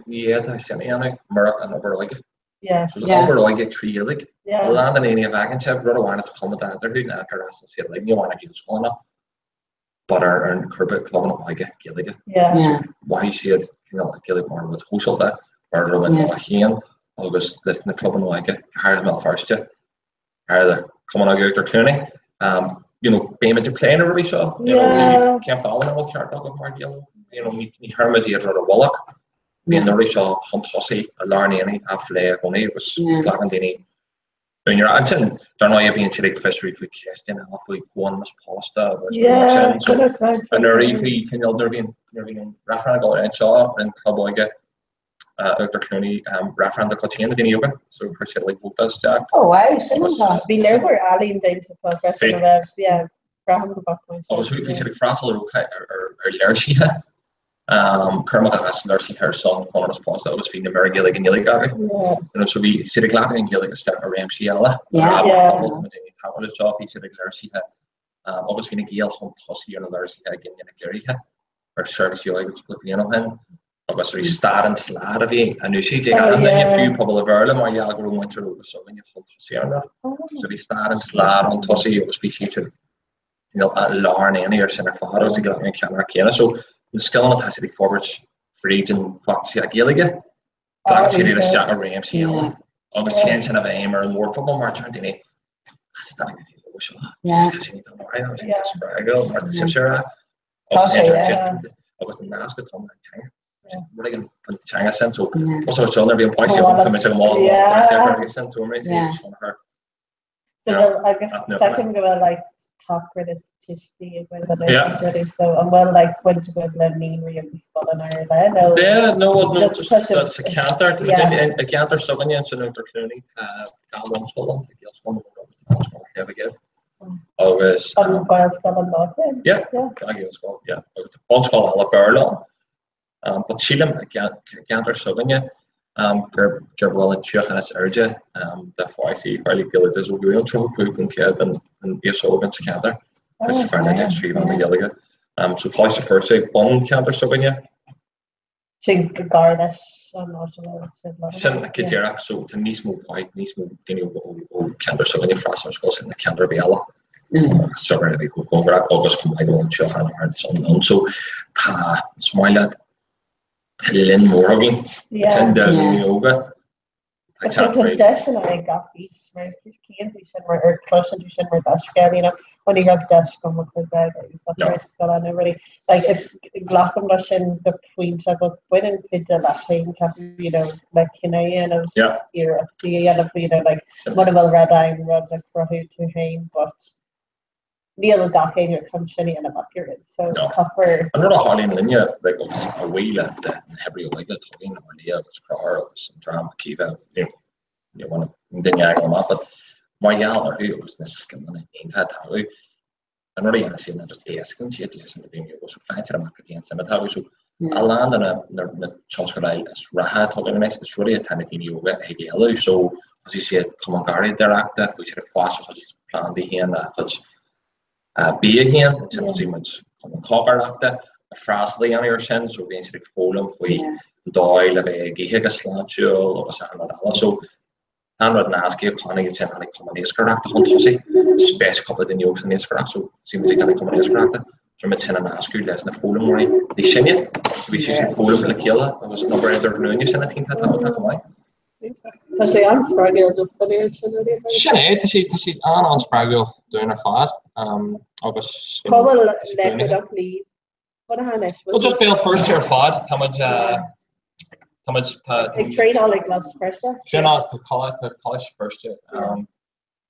yeah that's like Merc and over like yeah so over like a tree like land and any vacancy I've got a want to come with that they're doing that like you want to get this one up but our Corbett club like Gilligan. Yeah. Why she had you know like Gilligan with Hushel that or when Machian August listen the club and like it hired them first yeah. Are they coming out their training? You know, payment to play in a really show. You know, you can't follow them with chart dog of Mark Yellow. You know, you Hermit here or a Wallach. Being the rich all Hunt Hussey, a Larny any Affley only it was Black and Dini. When you're acting, don't know you're being to like fishery for casting and hopefully one was pasta and they're even can they're being Raffan go and shaw and club like it Dr. Clooney Raffan the Clotin the Guinea open so appreciate like both does Jack. Oh wow, be never Ali down to professional yeah Graham the back point. Oh so we like Frassel or Lershi Kermit has nursing her son on his post that was feeding America like in Gilligan. And so we see the Glapping and Gilligan start around Shiela. How was job he said the Lershi had always been a Gale Hunt Hussey and a Lershi again in a Gary or service you like split the end of him. Obviously start and slide of you and you see and then a few people of Ireland or Yalgro went through the southern you Hunt Hussey so we start and slide on Hussey it was species to you know at Lauren any or center fathers to get in camera so the skill of has to be forwards for region foxy Gilligan. Black City the shot of Ramsey on the chance of aim or more football march on Dinny. Yeah. I was the NASCAR on that really China sent so also it's on there being points to make them all sent to me so I guess second go like talk for this Tishti when the city. So I'm well like went to Dublin mean we have the skull in Ireland. No. Yeah, no, just that's a canter. A canter subbing in so no clearly one skull, the girls one have a gift. Always yeah, one skull all a barrel. But Chilam canter subbing it. Gerwell and Chuchanas Urge, therefore I see fairly feel it is a real trouble proof and kid and yes, against canter. It's a fair next stream on the yellow. So twice the first say one canter subbing you. Chink garnish, I'm not Send a Kitera, so to Nismo White, Nismo, canter subbing you frost and skulls in the canter biella. So very good over August come I go and Chuchan and so smile at Lynn Morgan. Yeah. Yoga. It's a tradition I got these right can't or close to dash you know when you have dash come with the bag stuff first got on everybody like if Glockham Russian the Queen type of winning pid the last time you know like Canadian of Europe the end of you know like one of the red eye run like for who to hang but Neil got in your country and I'm up here so cover another Holly in Linya like a wheel at the every like a talking or the other car some drama Kiva you want to then but my yell who was this skin and in that how I'm not even seeing that just asking to listen to being able to find the market and some how so a land and a chance is rahat talking nice it's really a tiny thing you get yellow so as you said come on Gary they're active we should have fast just plan the hand that be again it's much copper like that frostly on your sense so being sort of column for doyle of a giga slant or something so and what ask you planning it's like companies correct space couple of the news and is correct so seems like companies correct from it's in an ask you less than column right the shinya we see column like yellow I was number either noon you said I think that why Tá sé anspraigil just Sinné tá sí an anspraigil doing her fad agus Well just be first year fad how much train all like last pressure train out to college first year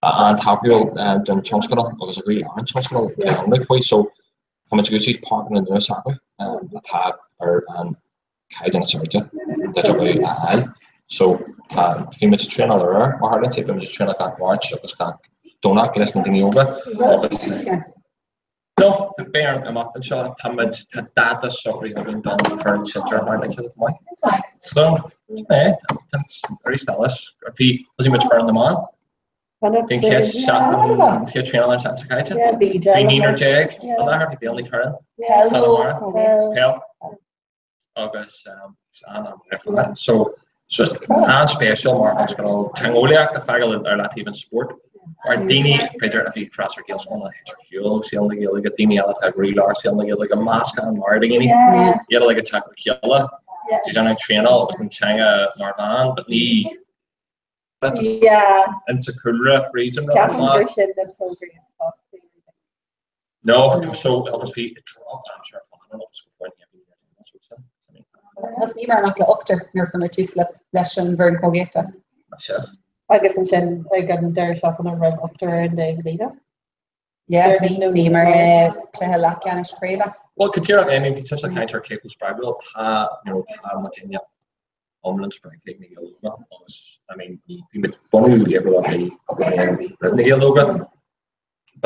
and tapio done chunskala agus agree on chunskala like for so how much goes parking in the nursery the tab or kaiden surgeon that so female train or hard tip I'm just trying to watch was don't not listen to yoga no the bear I'm often shot damage data sorry having done the current center like so that's very stylish if he was much burn them on in case shot to channel and Santa Kaita green or jag and I have the only current August and so just and special markets can Tangoliac the fagel are not even sport or Dini Peter if he cross or kills one you'll see only like a Dini Alata real see only like a mask on Mardini you like a chocolate killer you don't train all in China Marvan but the and to cool freezing no so obviously drop I'm sure I don't know what's Has ní mar nach le ochtar nuair chun tú leis an bhar cógéta. Agus an sin ag an deir seach an rud ochtar an de lína? Yeah, bhí mar cléthe lech ceanna scríba. Well, could you I mean, such a kind of cable spragle, Kenya, Homeland Spring, I mean, we would only everybody the yellow, but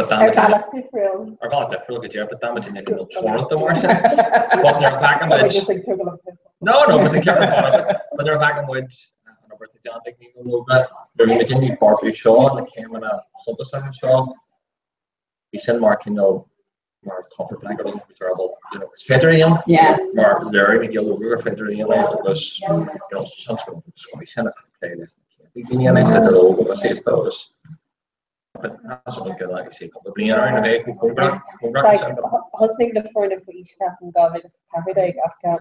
damn it, I got that for but damn it, you know, the more. But they're packing with no, but the camera, but they're packing with the John technique a little bit. They're imaging the Barclay Shaw and the camera, something Shaw. We send Mark, you know. More comfort blanket on terrible, you know, Federian, more very yellow river Federian, was, you know, something kind of playlist. And I said, oh, what was this? Those, but that's what I like to say. Probably in a day, like, husband the foreign of each and David Paradise Afghan.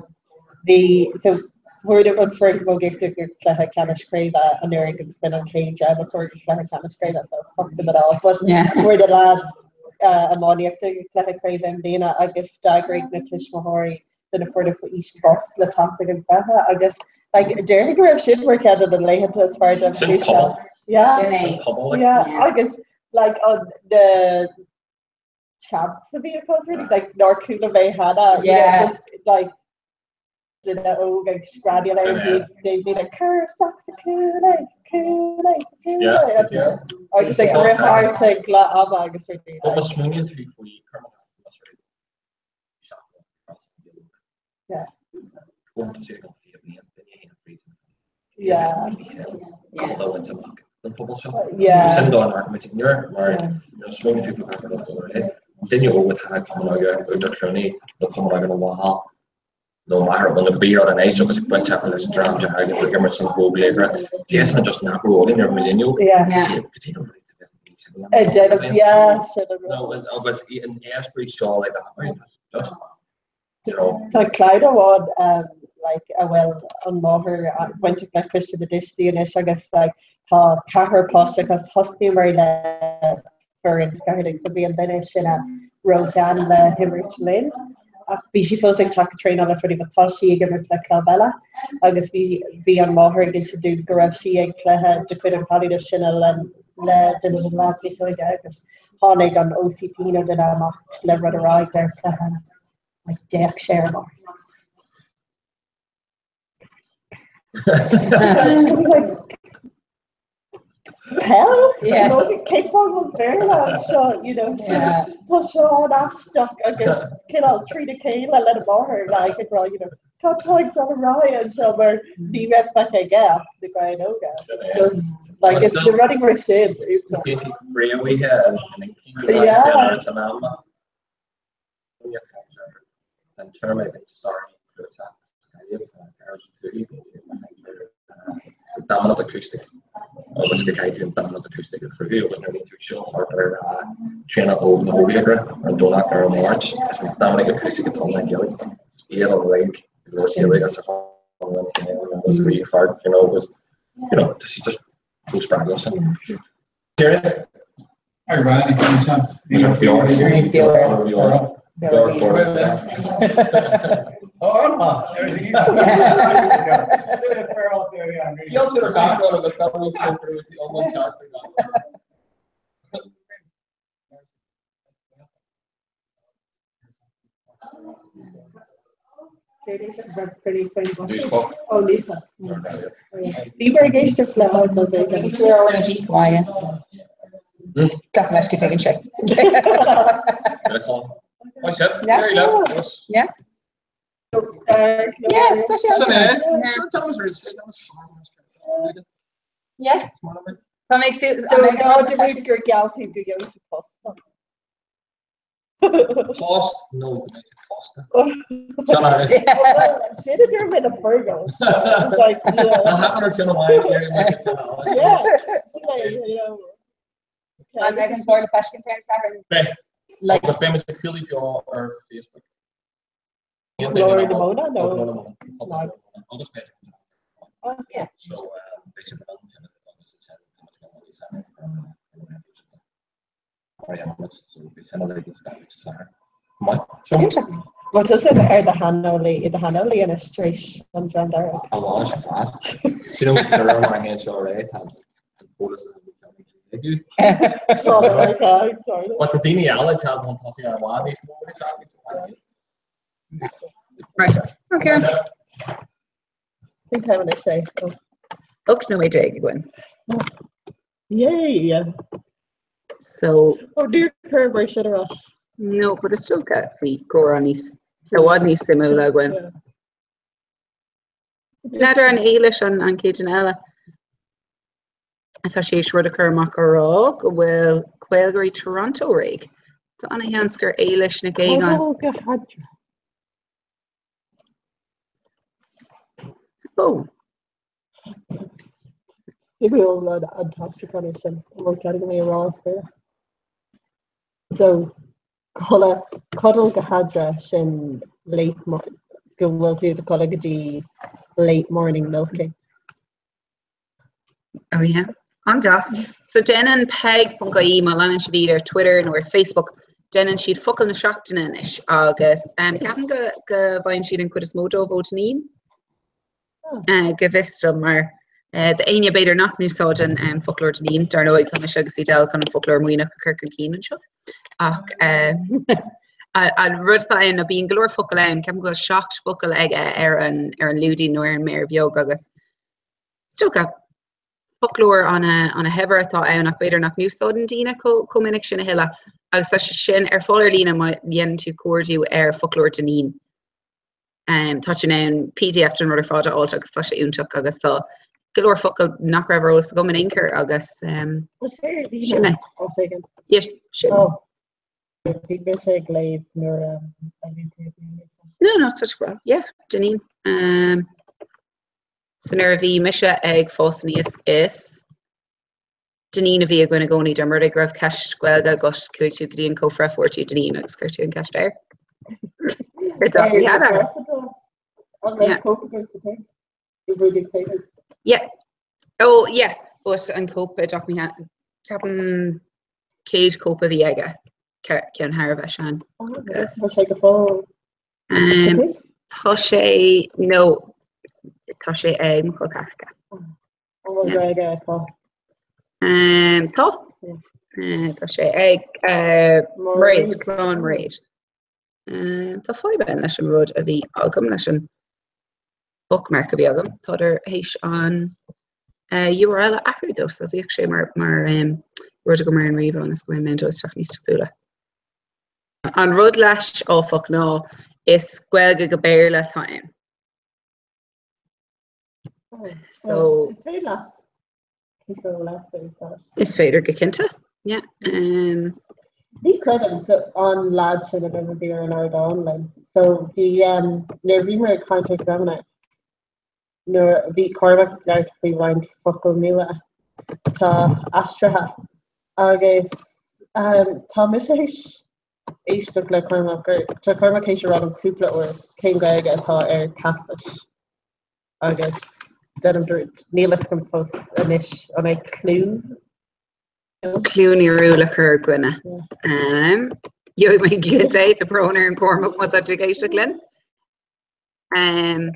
The so we're the one for go get to get Canis Crava, American spin on cage, before Canis Crava, so fuck them at all. But we're the lads. Ammoníachta cléthe craibh Dana agus stagraigh na Tishmahori den a further for each boss le topic and betha agus like Jerry Grove should work out of the lay to as far as yeah agus like the champs of the opposite, like Norcula May Hannah, Yeah. just like did that old like scranular, they'd be like, curse, stocks, cool, Yeah. I just think we're hard to gla Abba, I guess we're doing What was swinging through for you, Carmen? Yeah. Yeah. Yeah. Send on argument in your swinging through the back of the head. Then you go with hag coming out of the crony, the coming out of the wall. No matter when the beer on an ice, because when chapel is dram to hag and Emerson go later. Yes, not just not rolling your million. Yeah. Yeah. No, I was eating Asprey Shaw like that. Just you know. So Clyde one, like well on Maher went to that Christian edition and I guess like Cahar Posh because Husky were the for in Scarlet so being Danish and wrote down the Himrich Lynn. Bhí fós ag take train an ruí batá si go le clavella agus bhí an máthir gin si dú go raibh si ag chluthe de chuid an choide sinna le duine an láí so agus tháinig an OCP nó den amach le rud ará ar chluthe like deach share mar. Hell, yeah. Cape Town was very loud, so you know. Yeah. So so that's stuck. I guess kid I'll treat a cane and let it her like it, you know. Can't talk on a riot somewhere. The red fucking gap, the guy no guy. Just like it's the running machine. Basically, we had yeah. And term I sorry for dominant acoustic. Was gekeken dominant acoustic review was nearly too show harder trainer old Noviagra and Donak or March as a dominant acoustic at home and yelling. Yeah, like it was yelling as a whole was really hard, you know, was just too spraggles and Jerry. Hi Ryan, chance. You'll sit back on the stuff we sent through the online chart. Pretty oh, Lisa. Be very gay to flower, no bacon. It's your energy, quiet. Got my skin taking check. Yeah. Yeah, that's yeah. That makes it. So now do we your gal think to go to pasta? Pasta? No, pasta. Well, should have done with a burger. It's like, I'll have her channel wine here. Yeah, you know. I'm making for the fashion content. Like the famous Philly or Facebook. Glory Mona? No. I'll just pay it. Yeah. So basically, What is it? The Hanoli in a street on Drandara? A lot of fat. You know, they're on my hands already. They do. But the Dini Alex have one passing on one. These right. Okay. I think I'm gonna say. Oops, no way, Jake. Gwen. Yay! So. Oh dear, Kirby should have. No, but it's still got the Goranis. So what needs similar, Gwen? Neither an Eilish and Catanella. I thought she should occur Macarog will Quailgery Toronto rig. So Anna Hansker Eilish na Gagan. Oh. Maybe all an fantastic connection. We're getting me a raw sphere. So Colla Cuddle Gahadra Shin late morning. Go will do the Collagadi late morning milking. Oh yeah. I'm just so Jen and Peg Punka email and she'd either Twitter or Facebook. Jen and she'd fucking the shocked in ish August. Captain go find she'd in Quiddis Mojo voting. Gavista mar the Anya Bader knock new Sojan and Folklore Janine, Darno Clamisha Sidel kind of Folklore Moina Kirk and Keen and Chuck. ach an rudta in a bín glór focail an cem go seacht focail aige ar an lúdí nuair an méir bheog agus stocha folklór an a heber atá annach beidir nach newsóden dína cominic sin a heile agus tá sin ar fóir lína dhéan tú cuairú ar folklór danín. Tá sin an PDF den rud fád áil agus tá sé úntaach agus tá golóir focail nach raibh os go an incar agus sinna. Yes, sin. No, that's great. Yeah, Janine. So nuair a bhí mise ag fósanní is Janine a bhí a gona gcónaí de mar ag raibh ceist scoilga gus cuaigh tú go dtíon cófra fuirtú Janine agus cuirtú an ceist air. Yeah. Oh, yeah. But an cópa doc mi ceapan céad cópa bhí aige cean thar bheith sean. Tá sé nó tá sé ag mo cacha. Tá sé ag réid chlán réid. Tá fáibe leis an rud a bhí agam leis an bookmark a bhí agam tá hééis an URL ahrúdós a bhíoh sé mar rud go mar an riomh an scoin an dós teach níos tupúla. An rud leis áfach ná is scoilga go béir le táim. So is féidir go cinnte? Yeah. Ní credum so an lad sin a bit dtíar an ard online. So bhí nuair bhí mar caint examiner nuair bhí Cormac leart faoi roiint focail nua tá astrathe agus tá miséis éisteach le Cormac tá Cormac éis rá an cúpla ó cén gaige atá ar Catholic agus denm nílas go fós inis an ag clú. Clúní rúla chur gwine. Joig mé good day the proner and Cormac with education Glen. Yeah,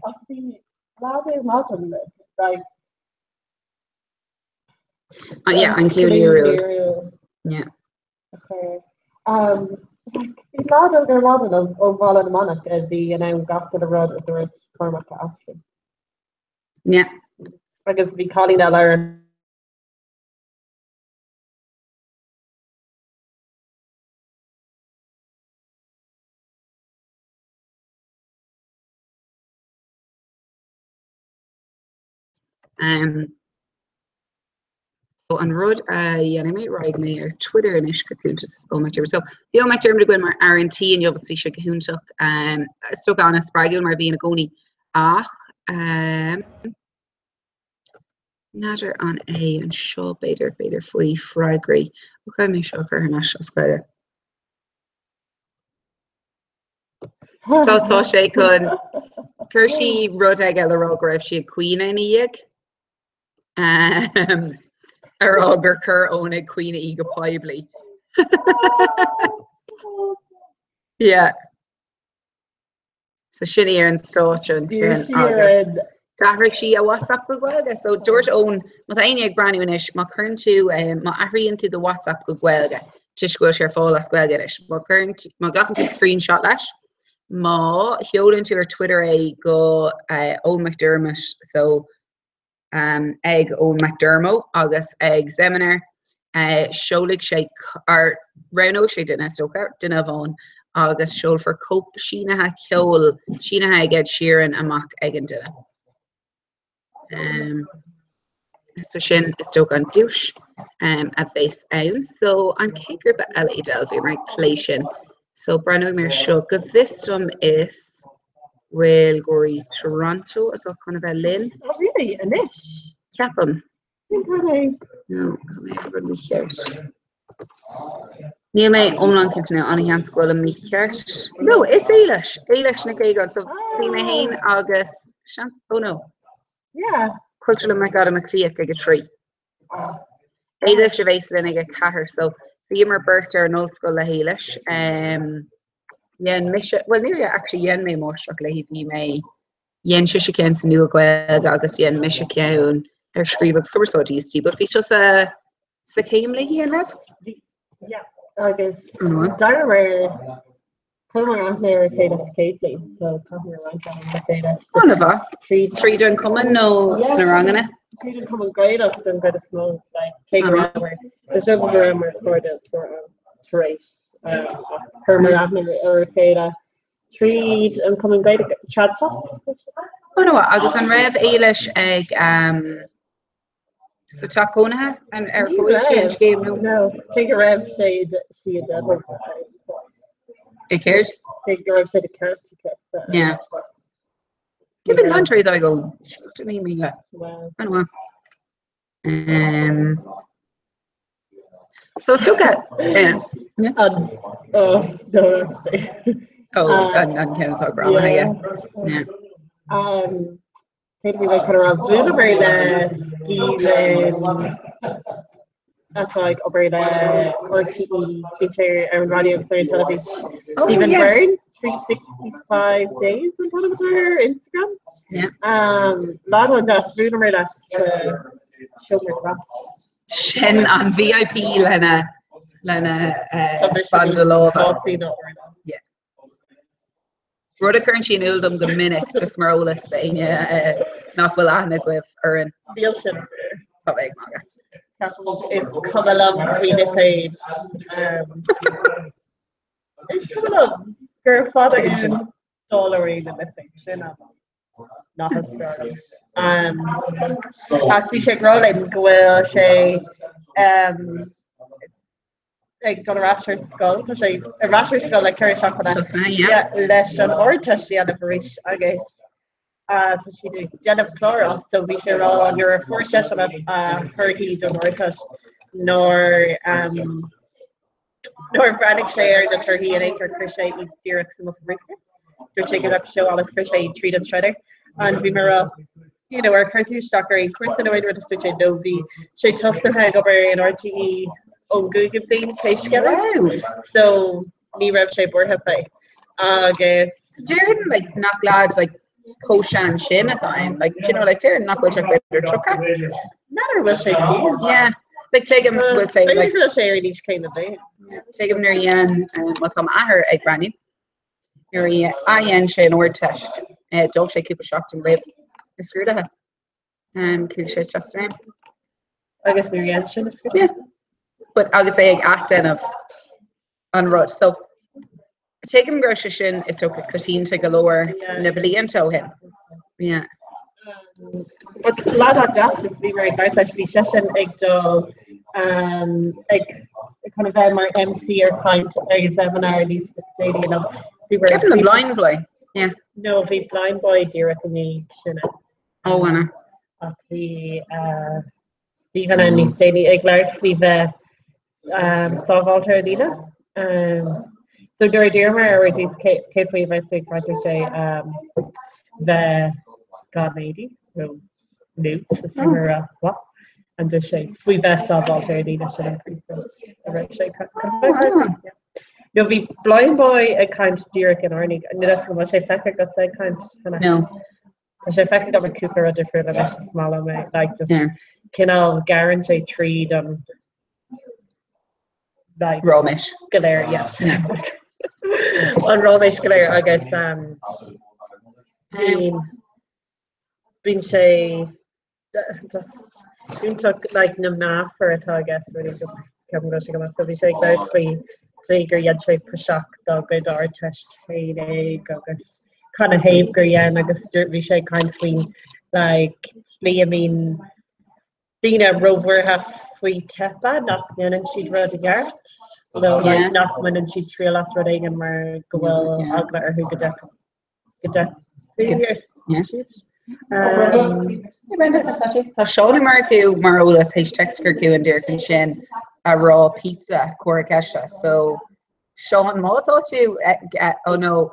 and clúní rúla. Yeah. Lad gur ladan ó bhla an manach a bhí an gafta a rud a dúirt Cormac asú. Yeah. Agus bhí cálín eile ar so an rud mé raig mé ar Twitter in is goúntas ó me so the me term gwn mar RNT and obviously se goúntaach so gan a spraigúil mar bhí a gcónaí ach nadidir an an seo beidir faoi freigraí chu mé seo chu na scoile. So tá sé chun chuir si rud aige le rá raibh si cuioine ina dhéag ar águr chur ónna cuioine í go poibli. Yeah. So sinna ar an stáit Dahric si a WhatsApp go gwelga. So George own ma aine ag brand new ish ma current to ma ahrian to the WhatsApp go gwelga. Tishgwil share fall as gwelga ish. Ma current ma glachan to screenshot lash. Ma hiolin to her Twitter a go own McDermott. So egg own McDermott August egg seminar sholig shake or Reno she didn't stoker dinna von August show for cope Sheena ha kill Sheena ha get Sheeran a mock egg and dinner. So sin is sto an douche a face out so an kegur be LA Delphi right plation so Brennan mir seo go vistum is will gory Toronto at kind of a Lynn. Oh really? Anish? Capam. No, really shares. Níl mé omlan kinna an handscoil an mí ceart. No, is Eilish. Eilish na gaig so bhí mé hain agus oh no. Yeah. Cultural McAdam McPhee ag a tree. Eilish a bhéis lin ag a cahar so bhí mar Berta an ollscoil le Eilish. Yen mission well nearly actually yen me more shock le bhí mé yen se ken san nu gweg agus yen mission ceún ar scríbh so dístí, but bhí just sa céim le hí an rah? Yeah. agus dar Cumar chéad Caitlin, so Cumar Oliver, three don't come in, no, snarangana. Three don't come in great up, don't get a small, like, cake around where there's no room recorded, sort of, trace, Cumar or Caitlin. Three don't come in great, chat stuff. Oh no, agus an Rev Eilish ag, sa Tacona and airport change game. No, take a Rev said, see a devil. It cares? Take a Rev said a carrot ticket. Yeah. Give me country that I go, to name me that. Wow. I don't know. So it's okay. Yeah. Oh, no, I'm staying. Oh, and Ken talk around, yeah. Take me like kind of around Stephen. That's like over the RTE feature and radio television. Stephen Byrne, 365 days on television, Instagram. Yeah. Lot of that Bruno that's show me crops. Shen on VIP Lena Vandalova. Yeah. Rudder currently knew them the minute just Marola Spain, not Wilana with Erin. Bielsen. Probably. It's come along Frida Page. It's come along. Her father in Dollary in the fiction. Not a story. Actually, she rolling Will she like done a rasher skull, so she a rasher skull like Kerry shot for that. Yeah, less than or she had a bridge, I guess. So she did Jennifer Clara, so we share all your four session of Fergie's or Mortish, nor Brannick share the Turkey and Acre crochet with Derek and Muscle Brisker. They're taking up show all this crochet treat us shredder. And we mirror, you know, our cartoon stocker, of course, in a way to switch out Novi. She tossed the hang over in RTE on Google thing placed together. So me rev shape or have I guess. They're like not lads like Koshan Shin at time. Like you know, like they're not going to check their trucker. Not or will she? Yeah. Like take him we'll say like share in each kind of day. Take him near Yan and we'll come at her at Granny. Near Yan Shin or test. Don't shake keep a shocked and brave. It's screwed up. Can she shocked name? I guess near Yan Shin is good. Yeah. But I would say acting of on road. So take him Groshishin is okay because he take a lower nibbley into him. Yeah. But a lot of justice be very nice actually session egdo like kind of my MC or kind of seminar these daily, you know. Give him the blind boy. Yeah. No, the blind boy Derek and me Shinna. Oh Anna. The Stephen and me say the largely the solve alter Dina. So during Dearmer or these Cape Wave I say the God lady who Newts the singer what and the shape we best solve alter Dina should improve no be blind boy a kind Derek and Arnie and that's how much I got say kind no. So if I could have a Cooper or different a bit smaller way like just kind of guarantee treat like Romish Galera, yes. On Romish Galera, I guess been say just been took like na math for it I guess really just come go she come so we shake out please take her yet shape for shock dog go dar test hey go kind of have yen I guess we shake kind of clean like I mean Dina Rover half we tepa knock in and she'd run the yard. No, like knock when and she'd trail us running and we're go well Agla or who could that yeah. Tá Sean Marku Marolas H Texker Q and Derek and Shin a raw pizza Coracasha. So Sean Moto to oh no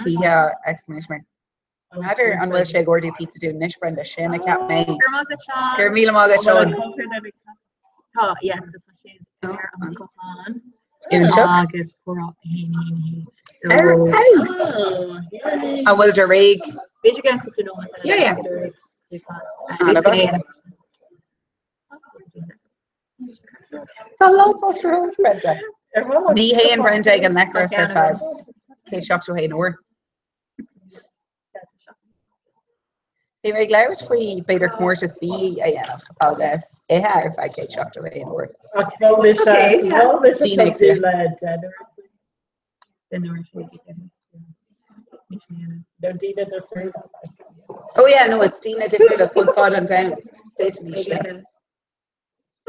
yeah exclamation mark. Matter and will she gordy pizza do nish Brenda Shin I can't make Kermila Maga Sean. Oh yes, Even Chuck? I will direct. Yeah. Tá láfáil ró Brenda. Ní héon Brenda ag an lecras ar fad. Cé seachú héon uair. Bhí mé leabhart faoi beidir cuairtas bí a dhéanamh agus ithe ar fad cé seachú héon uair. Oh yeah, no, it's Dina different a foot fod on down. Say to me,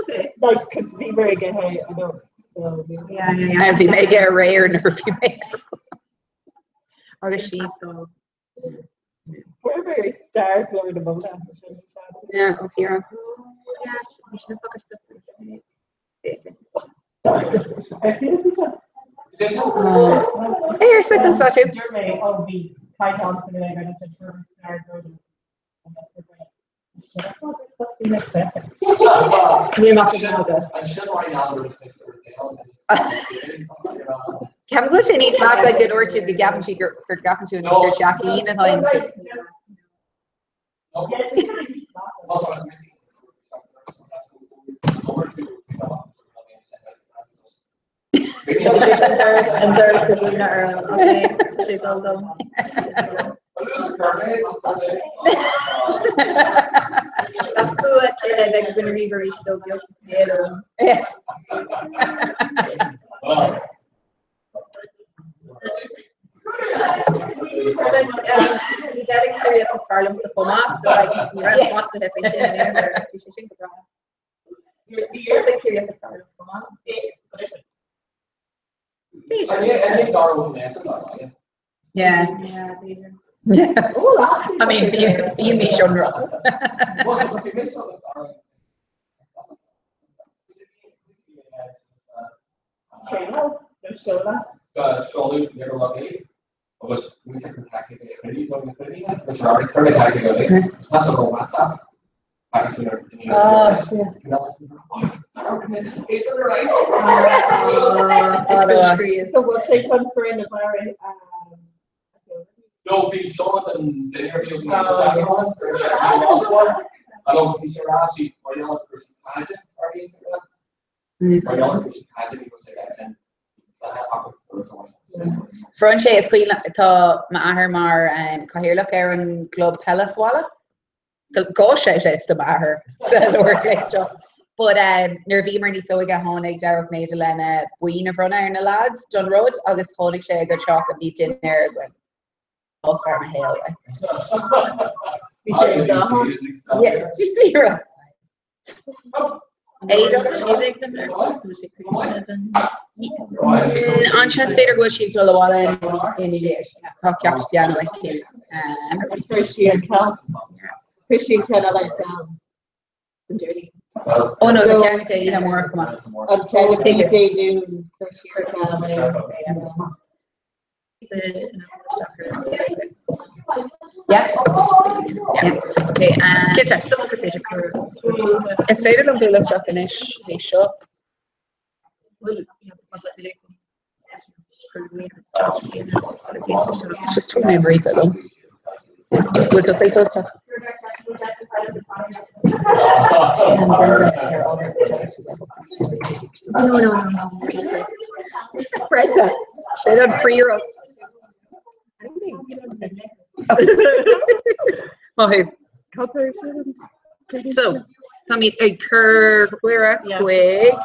Okay. Like, could be very good, hey, I know. So, yeah. If you may get a rare and if you may. Or the sheep, so. We're very starved over the moment. Yeah, okay. Yes, we should have hey, you're second statue. Ceam go sin níos más ag go orú go gapan si gur gapan tú gur Jackie na hain si. And there's the winner. Okay, she will go. That's cool. They're going to be very so good. Yeah. We get experience of Farlam to come off, so like you're at what's the difference in there? You should think about it. You're curious of Farlam to come off. Yeah. Yeah. I mean, you may genre. Was we said fantastic activity, but we couldn't. Was already pretty high to go. It's not so WhatsApp. So we'll take one for in the very no, if you saw it in the interview, I don't think you're actually or you know person Fronte is queen tá ma ahar mar cahirlach ar an club Pellaswala. Gosh, it's the maher. But nervy mar ní so ag a hánig dearach néid lena buin of runner na lads John Road agus hánig sé a go shock a bí din air gwen. All start my hail. Yeah, just zero. On chance better go she to the wall in the talk yaps piano like him. Christian Cal. Christian Cal like dirty. Oh no, the mechanic you have more come on. I'm trying to take a day noon Christian Cal. Yeah. Okay, get up. It's later on Billa stuff in ish. They show. Just to memory though. With the safe stuff. No. Brenda, straight on pre-Europe. Okay. So, I mean, a cur, where quick.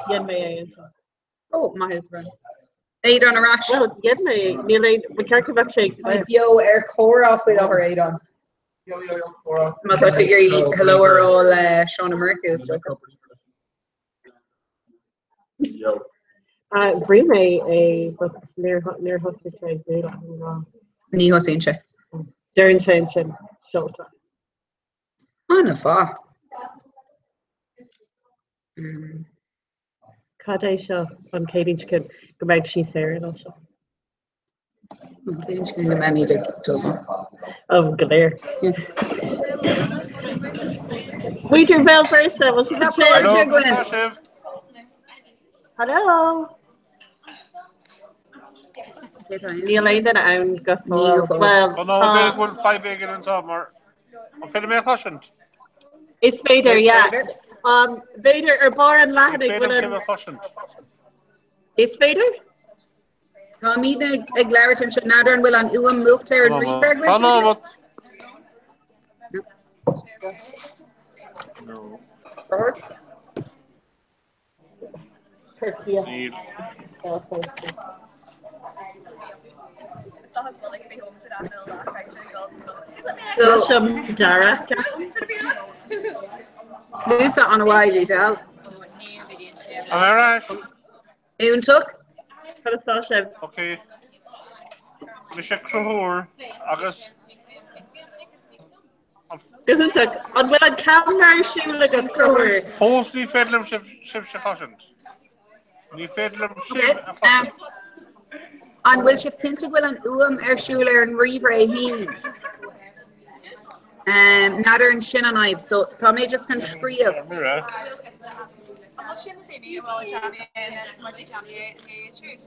Oh, my husband. 8 on a rash. Well, get me nearly. We can't come back shake. Yo, air core off with over 8 on. Must I figure hello are all Sean America. Bring me a near hospital. Ní hosinse. During tension, shelter. Oh, no far. Kadesha on Katie can go back. She's there and also. Katie can mammy to oh, good there. We do bell first. Hello. Hello. Neil Aidan and go for well, no, 5 big in summer. I'm feeling me a cushion. It's Vader, yeah. Vader ar bar an lehannig Is Vader? Tá mí ag leirtim se nádar an bhfuil an uam muachtar an ríberg. No. So some Dara. Lusa an bhhaile dal. Alright. Ún tuc? Okay. Mi sé cruthúr agus Gusn't tuc an bhfuil an camnar siúla agus cruthúr. Fós ní féidirlim sib se chosint. Ní féidirlim sib a chosint. An bhfuil sib cinnte bhfuil an uam ar siúla ar an ríomhar é hín. Nádar an sin an aib, so tá mé just can scríomh.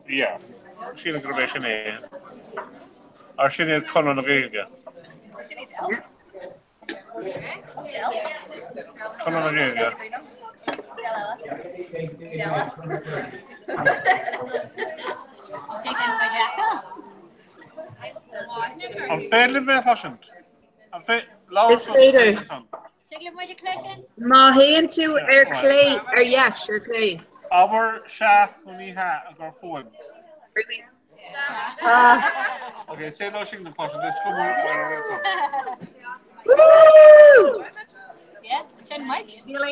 Yeah, sin go bhéh sin é. Ar sin é conan a bhéige. Conan a bhéige. An féidirlim bheith chosint. An féidir. Má héan tú ar clé ar yes ar clé. Aber seaach nó ní ha a gur fóin. Okay, sé nó sin na cosint, is go mór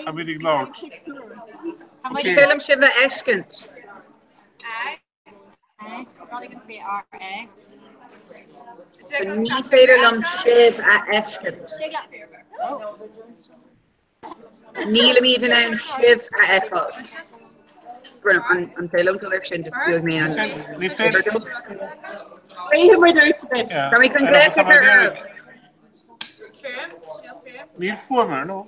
a bhí ag lát. Film si bheith eiscint. Ní féidir lom sib a eiscint. Níl míad an ann sib a eicáil. An film collection just feels me on. Ní féidir. Tá mí chun gléit ar. Níl fuamar, no?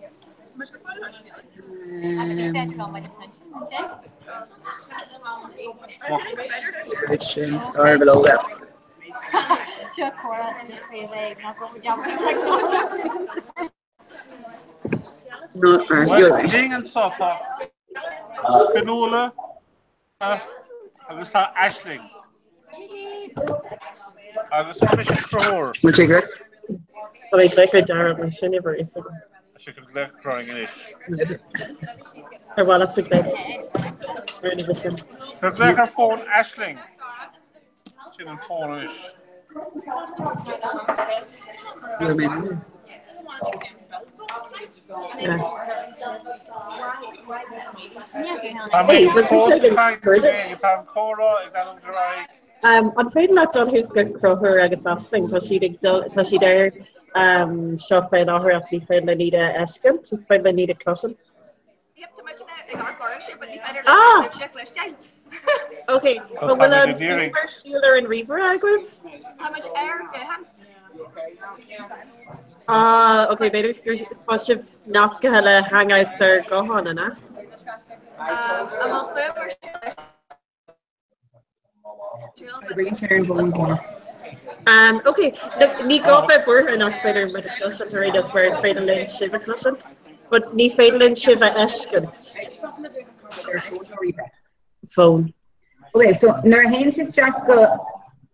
Richards are below that. Not for you. Ling an sapa. Finola. Agus tá Aisling. Agus Mission Crowr. Much bigger. But I like a Dara and she never is. She could let crying in it. Her wallet's a good. Really good. Her black her phone Aisling. She didn't phone in it. An féidir le don hús go crothúr agus asling tá si déir seo féin áthir a bhí féin le níide eiscint, is féin le níide closan. Okay, so bhfuil an siúlar an ríomhar agah? Okay, beidir tá sibh nascathe le hangouts ar gohanna, na? Okay, ní gofa buair nach féidir me closan réidir where it's féidir le sibh a closan, but ní féidir le sibh a eiscint. Phone. Okay, so nar haint is Jack go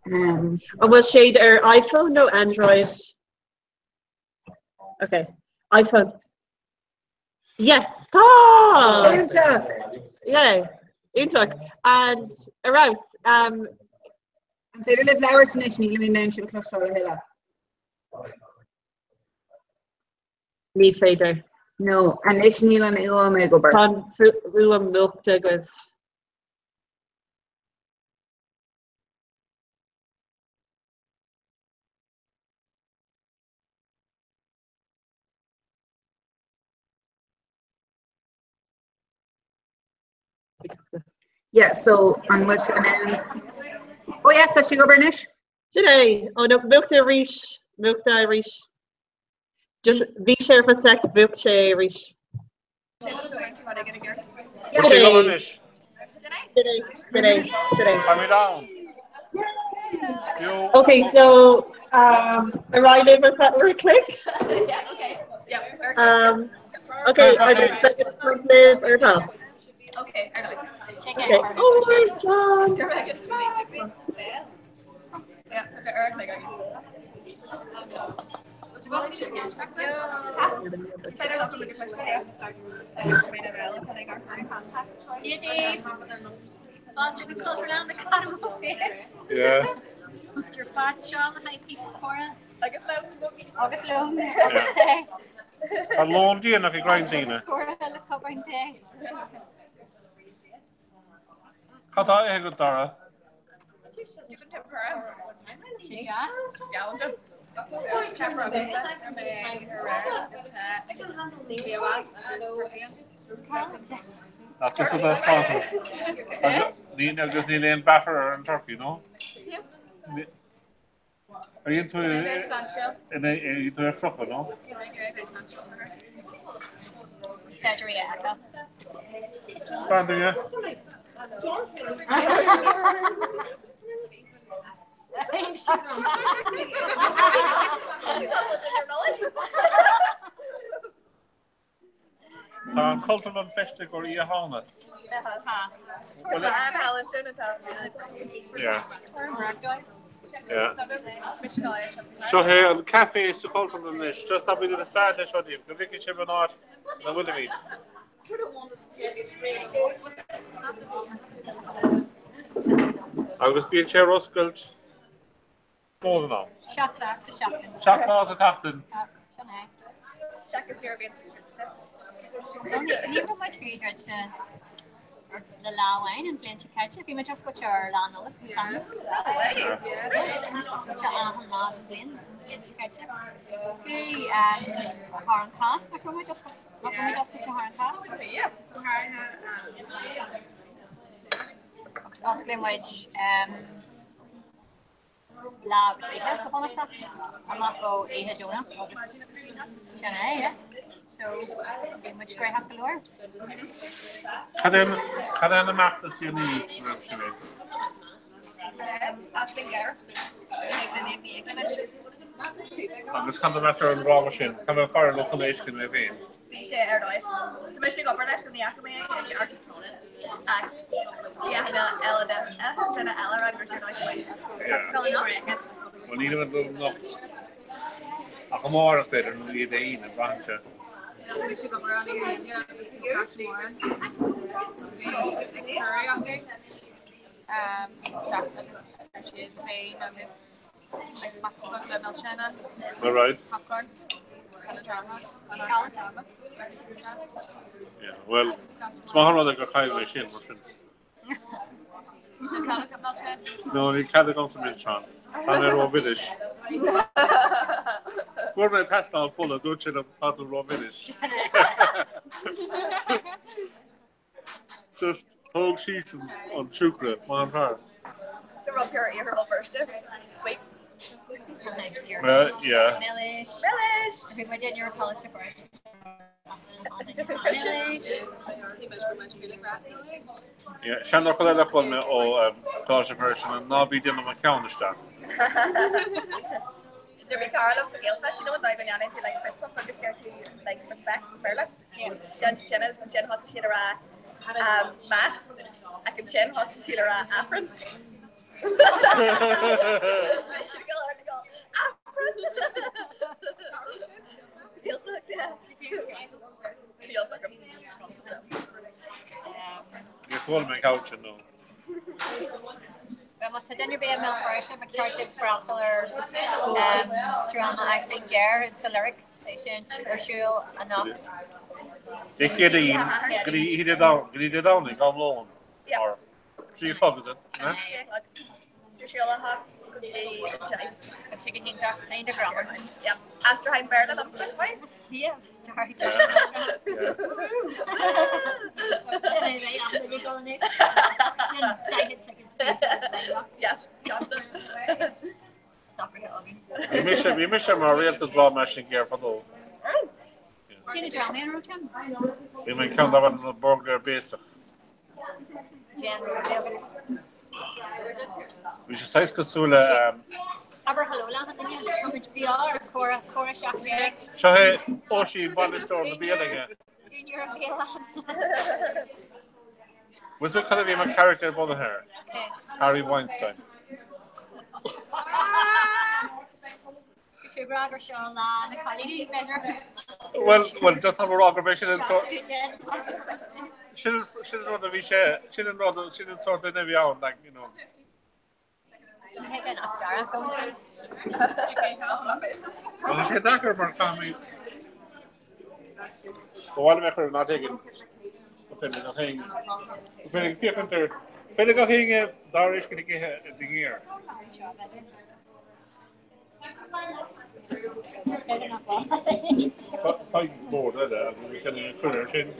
bhfuil shade ar iPhone no Android? Okay, iPhone. Yes, Úntaach. Yeah, úntaach. And arouse. An féidir le leabhar san éis níl mí sin closá le heile. Ní féidir. No, an éis níl an uam ag go bar. Tá uam milkta go. Yeah, so on which one? Oh yeah, does she go burnish? Today, oh no, milkta rish, milkta rish. Just be sure for a sec, milkta rish. Today. Come down. Okay, so arrive over that word click. Yeah, okay. Yeah. Okay, I just live or no? Okay, check Okay. out. Oh my god. Ja, så det är like Yeah. Your fat Charlotte, high piece of Cora. August Yeah. long. Alone din nach grindine. Cora, the covering day. Kata e go dara. She just. That's just the best part. Nina just need in batter in Turkey, no? Are you into a fruit, no? Expanding it. Tá cultúr an feste go í hána. Yeah. So hey, an café is cultúr an is. Just have been the start is what if. Go viki chim an art. Na will meet. Agus bíon sé roscailt bóda ná. Shot class to shopping. Shot class a taptain. Shack is here again. Ní much great rich the law wine and plenty catch if you might just go to our land all the time. Plenty catch. Okay, Harn cast, but can we just go to Harn cast? Yeah. Ask them which la besiga kapon sa amako e hedona shana so be much great happy lord Cadê na mata se ni agus can master an bra sin can far location le bhé. Bhí sé ar dóibh. Tá mé sin go leis an Iacamé ag artist Conan. Ag Dana Ella agus ar dóibh. Well, ní noch a gemór beidir nó í daon a branche. We should go around here and this is scratch more. The curry, I think. Jack agus she's saying agus like Maxwell Glenville Shannon. All right. Popcorn. Caladrama. Yeah, well, it's my hard to go with sin, but no, you can't go some rich on. I'm a raw village. For my past, I'll follow. Don't you know how to raw village? Just whole cheese on sugar, man. Her. The raw purity, her whole first sweet. Yeah. Relish. I think my dad you're a college for it. Yeah, Shandor Colella called me college version and now be doing my calendar stuff. There be Carl of the guild that you know what I've been into like Facebook for just to like respect Perla. Jen has to share mass. I can Jen has to share Afrin. Feels like that. Feels like You told me how to know. Well, what's dinner being Mel Fresh and McCarthy Frasler drama actually Gare and Soleric Station Shul and not. Ik keer de in, he did down, ik ga loan. Or 3 o'clock is it? Yeah. She can in the grammar. Yep. After I'm better than I'm right? Yeah. Yes. We miss him a real to draw machine gear for though. Tina draw me on rotem. We might count that on the burger base. We should say Kasula. Aber hello, laat het niet. How much BR? Cora shop. Zo hey, Oshi, one store to be again. Junior and Bella. Was it kind of my character about her? Harry Weinstein. Well, just have a rock or she didn't sort. She didn't know the Visha. She didn't know the. She didn't sort the Navy out, like you know. Well, she attacked her for coming. So while I'm not taking. Nothing. Vind ik al ging daar is ik het ding hier. Fight board hè, we kunnen een kleur zien.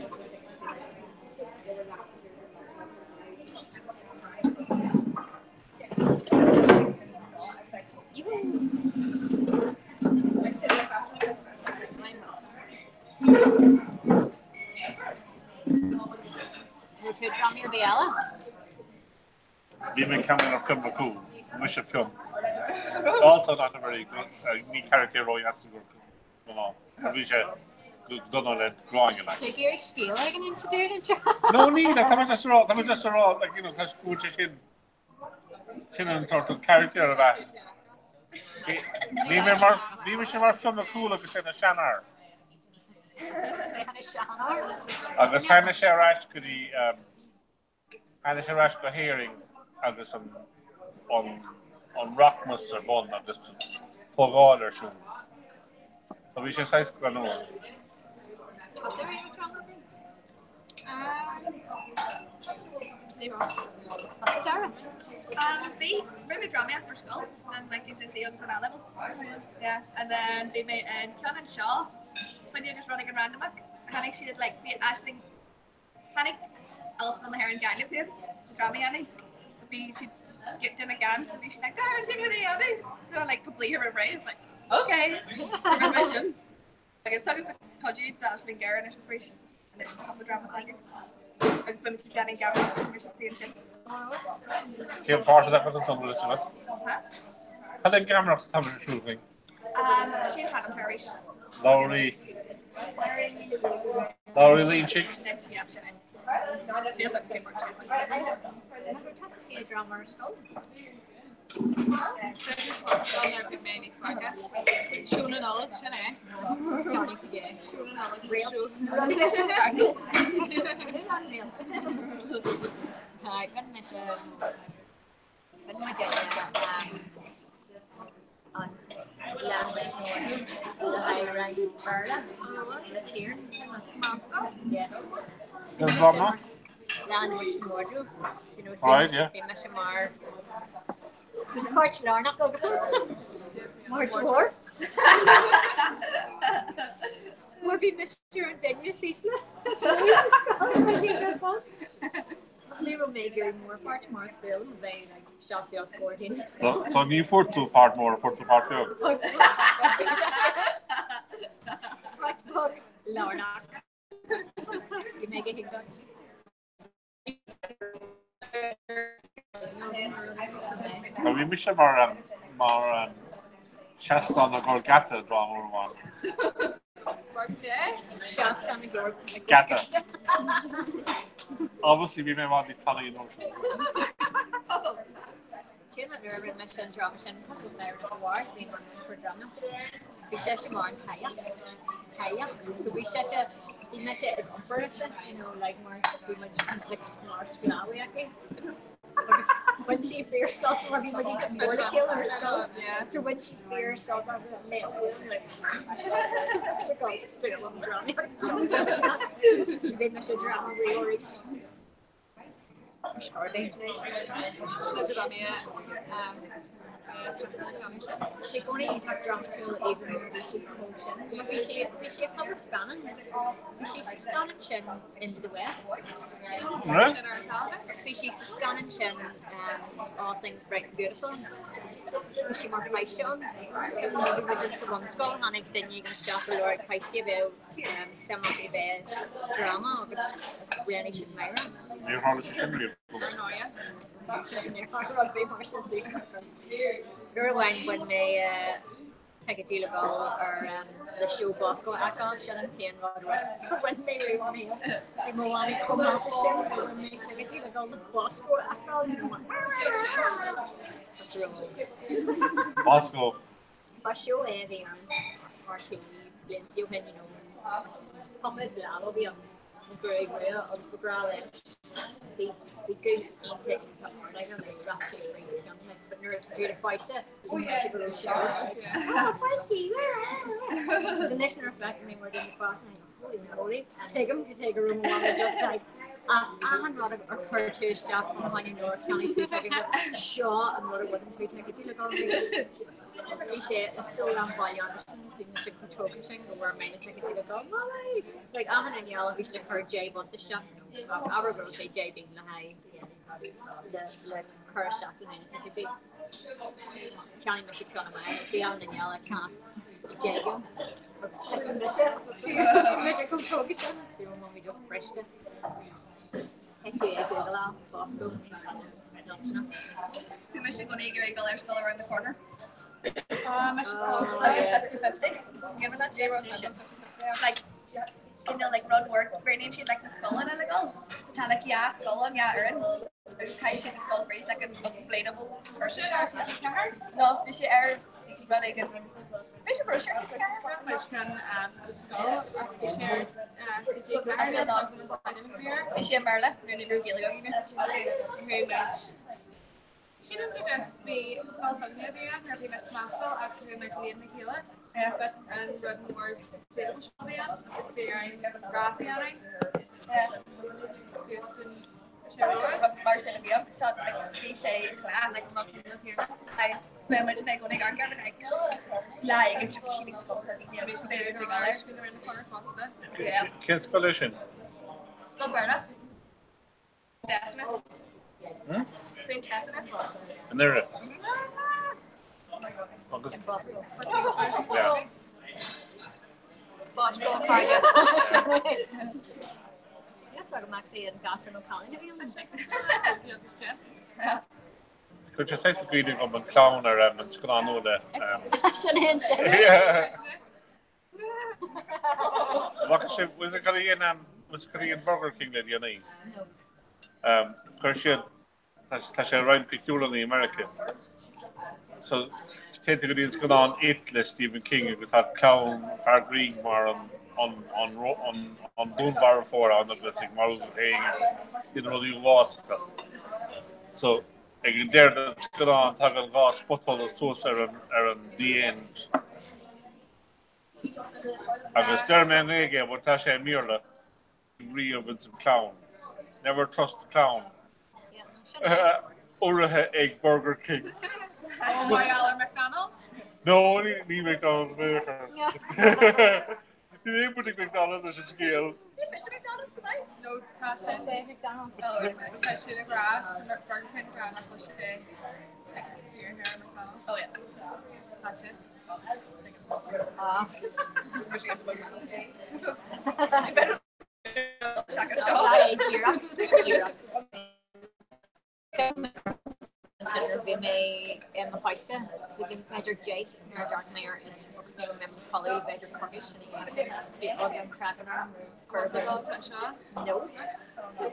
We may come in a film cool. Wish a film. Also not a very good me character Roy has to go. No. We should don't know that drawing like. Like Gary Scale like an incident. No need that was just a raw like you know that's cool chin and sort of character of that. We wish more film cool like a Shanar. Agus hanna sé ras go dí hanna sé ras go héing agus an rockmas ar bon agus tógáil ar siú. So bhí sé 6 go nó. They made drama after school and like GCSE and A levels. Yeah, and then they made Canon Shaw. When you're just running a random Hannick she did like the Ashling Hannick also on the hair and Galley place drama Annie she get in again so she's like so like complete her brain like okay revision like it's talking to Koji Ashling Garen and she's rich and then she's the drama like it's when she's getting Gavin which is the intent Came part of that was on some of this I think camera something shooting she's had a Terry Laurie Lean Chick. Right, yeah. More be Mr. and then you see They will make it more part more skill they like Chelsea scored in. So you for to part more for to part two. Much more Lorna. You make it good. Have we missed more Shasta and Gorgata drama one? Shasta and Gorgata. Obviously, we may want this telling you notion. She had a mission drama and there in the war being for drama. We said more Kaya. So we said we met it operation, you know, like more like smart scrawy again. When she fears stuff, everybody gets more to kill her stuff. So when she fears stuff as a male, like she goes film drama. They must have drama reorg. She going to drama to even more she a couple scanning. She's scanning chin into the west. Right. She's scanning chin all things bright and beautiful. She marked my show. The regions of one school and I then you can shop a Lord Paisty about some of the drama because it's really should mirror. You're hard to should be. You're when they take a deal about or the show Bosco Akon Shannon Tian when they want me they want me come out the show when they take a deal about the Bosco Akon that's real Bosco. Bosco they marching you when you know come with I'll be on Greg Will on the ground be good in taking something like I'm not too free but you're to be a fighter you should go to show oh feisty it's a nation reflecting me more than the cross and holy take them you take a room one just like as I had not a purchase job in Honey North County to take a Shaw and what it wouldn't to take a deal of appreciate it's so damn funny Anderson music photography where many take a deal of it's like I'm an yellow we should heard Jay but the shop our girl say Jay being the high the her shop and anything County Michigan it's the on yellow can't Jay go Michigan photography so when we just brushed it Google Bosco Who Michigan going to go their school around the corner? Yeah. 50-50. Given that J Rose like you know like run work bringing she'd like the skull in the goal. To tell like yeah skull on yeah Erin. There's how she the skull freeze like an inflatable person. No, did she running and Bishop or sure. Michigan the skull or share to take Is she a Merla? Really do Gilligan very much. She didn't just be skull Sunday or be met Mansell after very much in the Kila. Yeah. But and run more beautiful show it's very grassy on it. Yeah. So it's in Martin and Bianca shot like cliche class like mucking up here. I so much they go to Garden like lying and she needs to go for me. Maybe they're around the corner pasta. Yeah. Kids collision. Skull Berna. Deafness. Hmm? Same deafness. And they're yeah. Bosco Yes, I'm actually in Gaston O'Connell to be on the check. Yeah. Could you say the greeting of a clown or and Scott know that? Yeah. What was it Korean Burger King that you need? Christian that's around peculiarly American. So take the greetings going on 8 list Stephen King with that clown Far Green or on Dunbar for on the basic model thing you know you lost so again there that's good on tagal gas bottle of sauce and the end I was there man again what Tasha Mirla real with some clown never trust the clown or egg Burger King Royal McDonald's no need McDonald's you didn't put McDonald's as a scale. McDonald's tonight? No, Tasha. Say McDonald's. Oh, Tasha the grab, Burger King grab, and push it. Do your hair at McDonald's? Oh, yeah. Tasha. Consider we may in the house we can measure Jake near dark mayor is focusing on members of colleague measure Kurdish and he to be all young cracking arm further no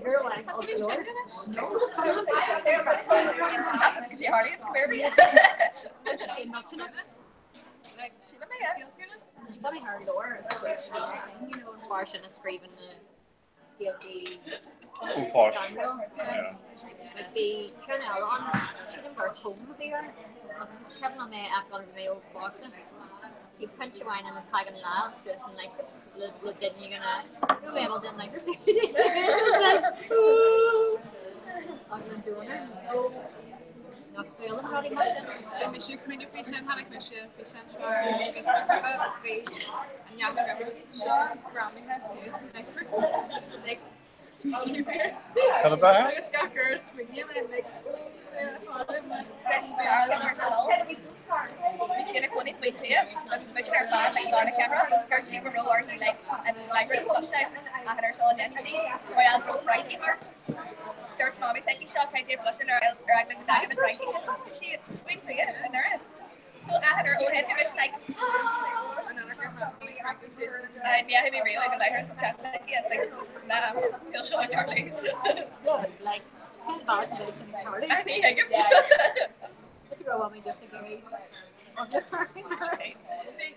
her wife also very hard door you know Farsh and screaming the scaley yeah. Like the Colonel on she didn't work home here. Because Kevin on the after the old Boston. You punch your wine and tag and now so it's like then you're gonna no level then like it's like I'm doing it. No spelling very much. The Michigan's menu fish and Hannah's Michigan fish and shore it's my sweet and yeah Sean Brownie has serious like first like Calabar? It's got girls with you and like Start mommy thinking shop I did blushing or ragling the bag and Frankie she went to it and they're in. So I had her own head division like Yeah, he'd be really good. Like her some chat like yes, like nah, he'll show it darling. Like kind of hard to do some parties. I mean, like what you go on me just to go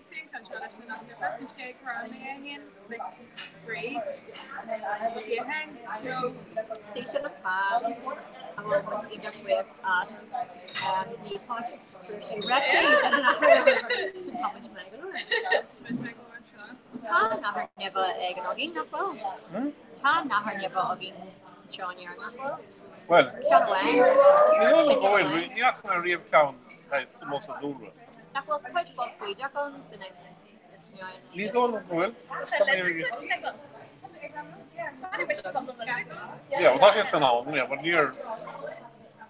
Seeing controllers and not the shake around me again, like great. See a hang, Joe. See should have passed. I want to end up with us. You thought she actually some Thomas Megalor. Tá na never ag ogin na po. Tá na never ogin Sean yar na po. Well, you're not going to re-account like some of the dura. Na po coach for free Jackson and You don't know well. Yeah, well, that's an album, yeah, but you're.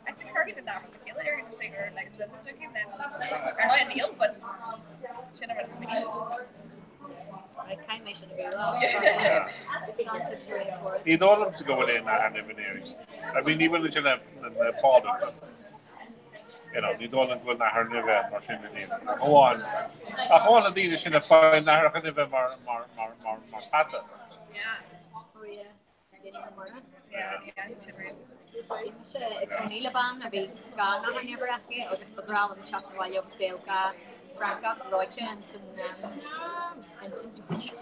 I just heard it that from the killer, they're going to say her like that's what took him then. Or not a deal, but she never has me. I kind of should be well. You don't have to go in and eliminating. I mean, even if you're in the pod, you know, you don't have to go in her never machine in it. Go on. I want to do this in the fire, now her never more pattern. Yeah. Oh, yeah. Yeah, it's real. Níl ban a bhí gan nach never achi agus begrál am chat bhil agus béga Franca roiite an san George.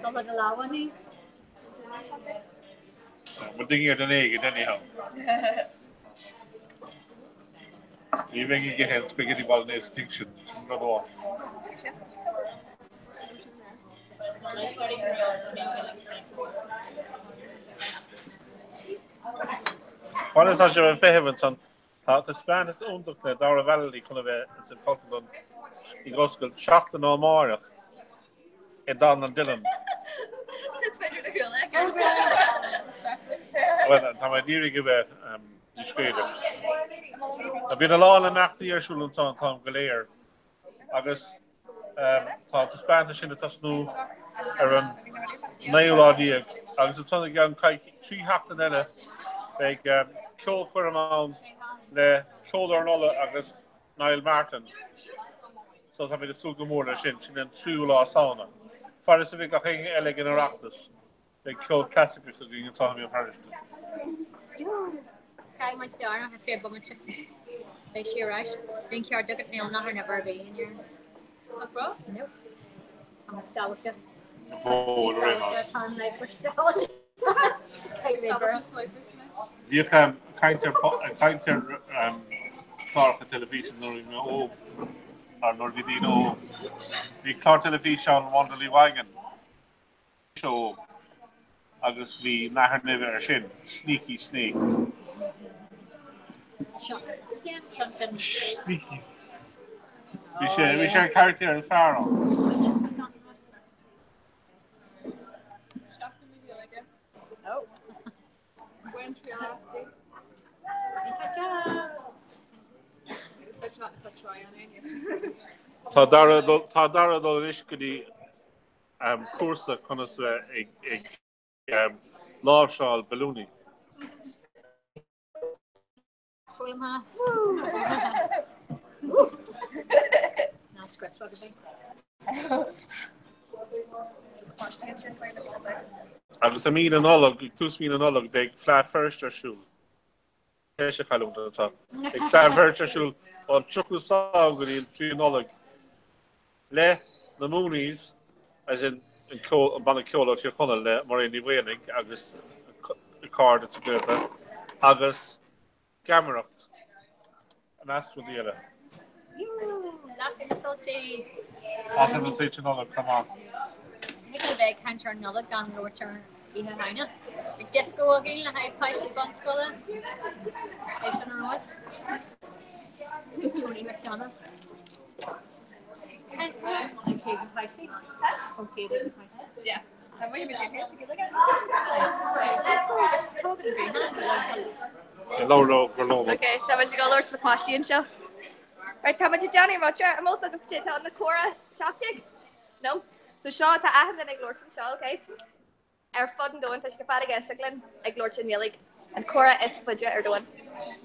Dá a láhaní. But thinking of the naked anyhow. Even you get spaghetti bolognese extinction, not all. What is that you're favorite son? The Spanish under the Dora Valley kind of it's in Portland. He goes to shocked and all more. And Don and Dylan. It's better to feel like Well, I'm a dear give a description. I've been a lot of math year schooling Tom Galair. I guess taught the Spanish in the Tasnu around Nailadi. I was a ton of young kite 3 haften in it. Like killed for amounts the shoulder and all I guess Niall Martin. So having the Sulgamore shin and 2 law sauna. For the civic hanging elegant Aractus. They killed classic to doing Tommy of Harris. Cai much darn her fair bummet. They she rush. Think you're ducket nail not her never be in here. Nope. I'm a salad. On like for salad. You can counter Clark television or Nordino. The Clark television Wanderley Wagon show. Agus vi nahar never shin sneaky snake. Sneaky. We share character as far on. Oh. When Triasti. Touch not to try on it. Tá dara do riscudi cursa conas ag lábhseáil balúni. Fulma. Nice Chris, what do you think? Agus a mí an olog, 2 mí an olog, beag flat first siúl. Teise chailúm tá. Ag flat first siúl on trucú ságaí 3 an olog. Le na múnís, as in ban ceola tí chuna le mar in bhhéananig agus card a tugurbh agus gamaracht an astro díile. Last in the salty. As an sé another come off. Nickelback can't another gun no return in a hina. The disco again, the high price bun scholar. Jason Ross. Tony McDonough. And okay, pricey. Okay, pricey. Yeah. I'm waiting for you to look at it. Okay, that was your go to the question show. Right, come to Johnny Roger. I'm also going to tell the Cora Shoptic. No? So, Shaw to Ahem and Glorchin Shaw, okay? Our fun doing to Stefan again, Siglin, Glorchin Yelig, and Cora is budget or doing.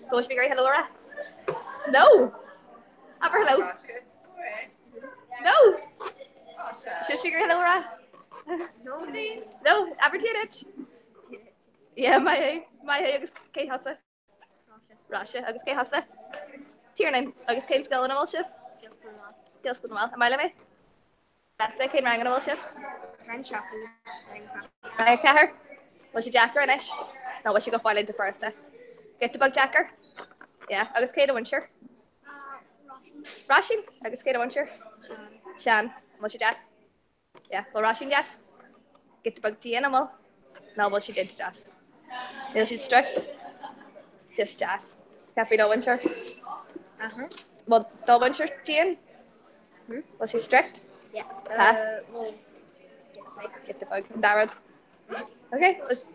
So, should we go hello, Laura? No! Upper hello. No! Sugar Laura? No, Aberdeenich. Yeah, my agus Kate Hassa. Russia, agus Kate Hassa. Tiernan, agus Kate Skull and all ship. Gilston well. Am I me? That's it, Kate Rang and all ship. Rang Chapel. Rang Caher. Was she Jacker and ish? No, was she go fall into first? Get the bug Jacker. Yeah, agus Kate Wincher. Rashing, agus Kate Wincher. Shan, was she Jess? Yeah, well, Rashing Jess. Get the bug G animal. No, well, she did Jess. Neil, she's strict. Just Jess. Can't be no Wincher. Well, no Wincher, Jean. Was she strict? Yeah. Well, get the bug. Darrad. Okay. Was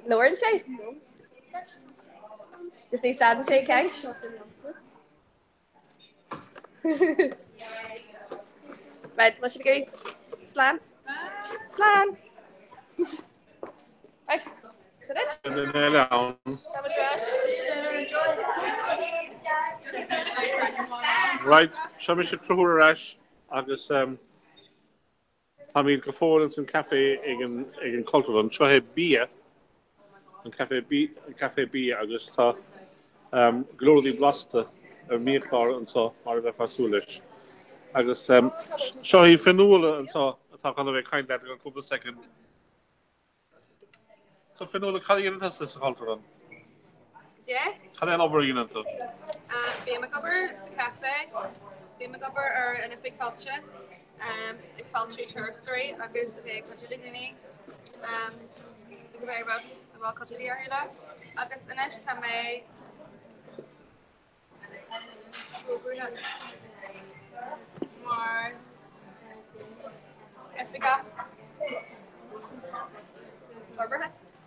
lower in Shay? Just needs dad and Shay count. Right, what should we go? Slan? Slan! Right, should it? And then they're down. How much rush? Right, Shami should cruhur rash. Agus Tommy Gaffordans and Cafe again cultural and Chohe Bia and Cafe B Agus Glory Blaster Mirklar and so Marva Fasulish. Agus Shohi Fenula and so talk on the way kind that a couple of seconds. So Fenula Kalian has this cultural. Yeah. Kalian over unit. Be a cover cafe. Be a cover or an epic culture. A culture nursery. Agus a culture dignity. Very well culture here. Agus Anish Tame. More. Africa.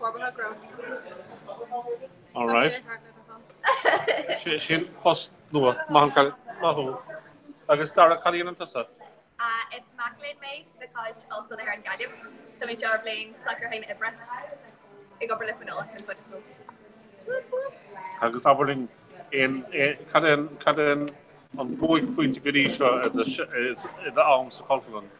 Corberha Grove. All right. She post no Mahu. Agus Dara Kalian and Tessa. It's Maclean May, the college also there in Gadium. So we are playing soccer in Ibra. I got Berlin Finola and put it Agus Aberdeen in Caden on going for integration at the arms of Holland.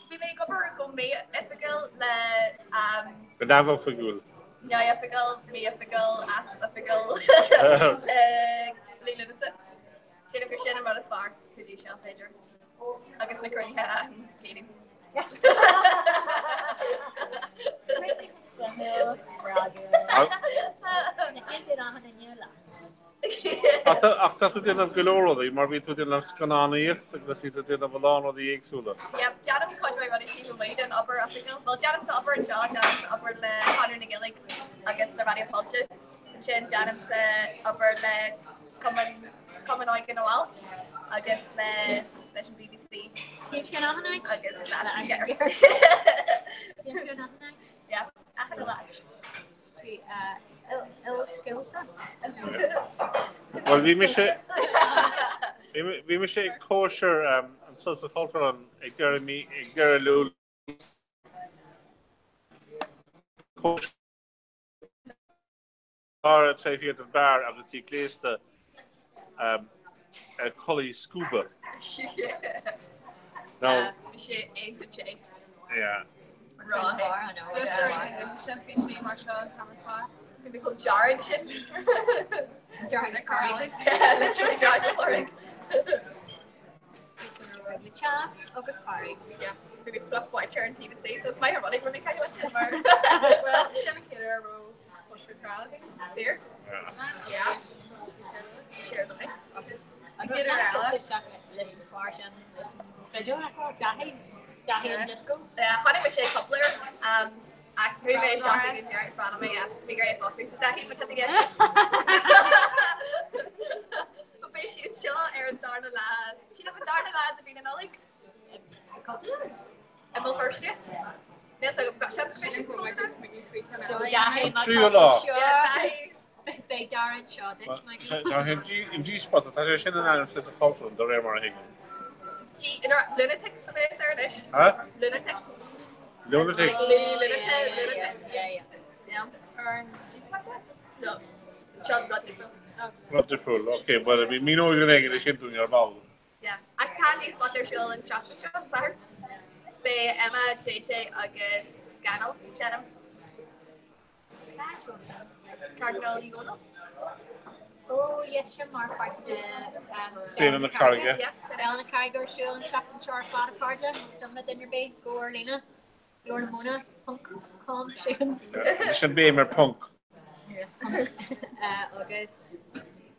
We make up our gummy ethical The Nava Figul. Yeah, ethical, me ethical, as ethical. Lila the She look Christian about a spar. Could you shall Pedro? I guess the current head and Katie. Ach tu din am golóí mar ví tú din am scanáíocht agus ví din am bhán í éagsúla. Yep, Jadam cut my running team away in upper ethical. Well, Jadam's upper and Shaw, Jadam's upper le Connor Nagillig, I guess the Rania Culture. Sin Jadam's upper le coming on in a while. I guess the Vision BBC. I guess that's yeah, I had a lot. Well, vi me sé kosher an social culture an ag dear lúl kosher a tréfi an bar agus sí léiste collie scuba. No. She ate the chain. Yeah. Right. Just championship Marshall Hammerfly. They call jarring shit. Jarring the car. Yeah, literally jarring the car. The chance, August Parry. Yeah, it's gonna be flip white chair and TVC, so it's my ironic when they kind of went to Well, Shannon Kidder will push for trial, I think. Beer? Yeah. Share the thing. I'm getting Alex. Listen, Farshan, listen. I don't know Dahi disco. Yeah, honey Michelle Coupler. Actually, very shocking in Jared front of me. Yeah, be great bossing. So Dahi, but again. But basically, she's Aaron Darna lad. She never Darna lad to be an Oleg. It's a Coupler. And we'll first year. Yes, I've got shots of fishes. So Dahi, my Dahi. Big Darren Shaw, that's my In G-spot, tá sé sin an fi a culture do ré mar higan. Lunatics is there dish? Huh? Lunatics. Lunatics. Lunatics. Yeah. Or G-spot? No. Child blood people. Blood full. Okay, but I mean, me know you're going to get into your mouth. Yeah. I Candy spot their show and chocolate shop, Sahar. Be Emma, JJ, August, Scannell, Shannon. Cardinal, you going up? Oh, yes, you're more part the Staying in the Carriga. Ellen Carriga show and shop and short flat apart. Some of them your big go or Lena. Lorna Mona, punk, calm, shaken. It should be more punk. August,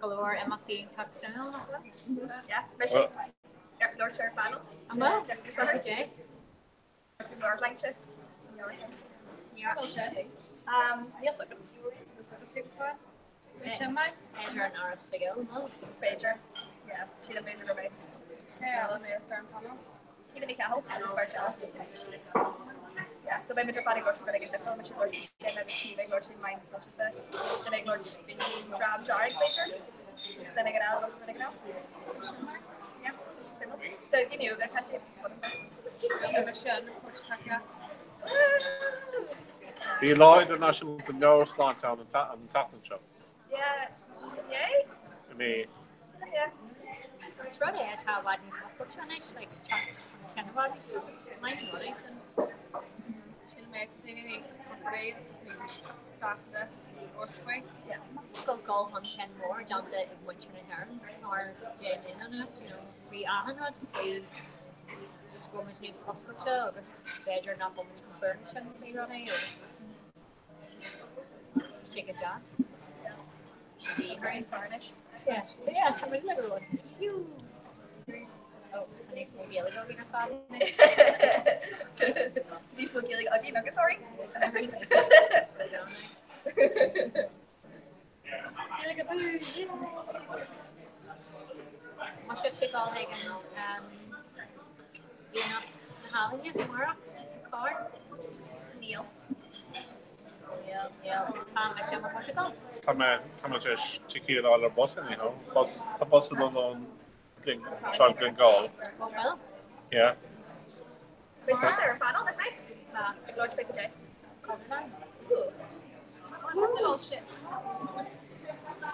galore, Emma Payne, Tuxedo. Yeah, Bishop. Lord Sheriff Panel. I'm well. Jay. Lord Lancashire. Yeah. Yes, I can. Shemai? Andrew and Nara Spiegel. Pager. Yeah, she's a major for me. Yeah, I love me a certain panel. Even if I hope I'm for Chelsea. Yeah, so by Mr. Fanny Lord, we're going to get the film, which is Lord Shane and Achieving, Lord Shane Mind, such as the name Lord Shane Drab Jarring Pager. Then I get out, what's going to get out? Yeah, so give me a catch. What is that? Be Lloyd International to Lower Slantown and Tottenham Shop. Yeah, yay? Me. Yeah. It's really a tall wide and suspect on it, like kind of body, so it's mine body. She'll make things properly, starts the orchway. Yeah. Go on 10 more, down the winter and herring, or Jane in us, you know, we are not to just go with needs hospital, or this better not go with conversion, maybe on it, or shake a jazz. She very furnished. Yeah, come in little was huge. Oh, funny for Gilly go in her father. These will Gilly ugly nugget, sorry. My ship she called Hagen. You know, Holly tomorrow. It's a car. Neil. Yeah. My ship what's it called? Tá just ticket all our bus anyhow. The bus is on Charles Glengal. Oh well. Yeah. Wait, was there a panel that night? Lord Pick a Day. Cool. What's it all shit?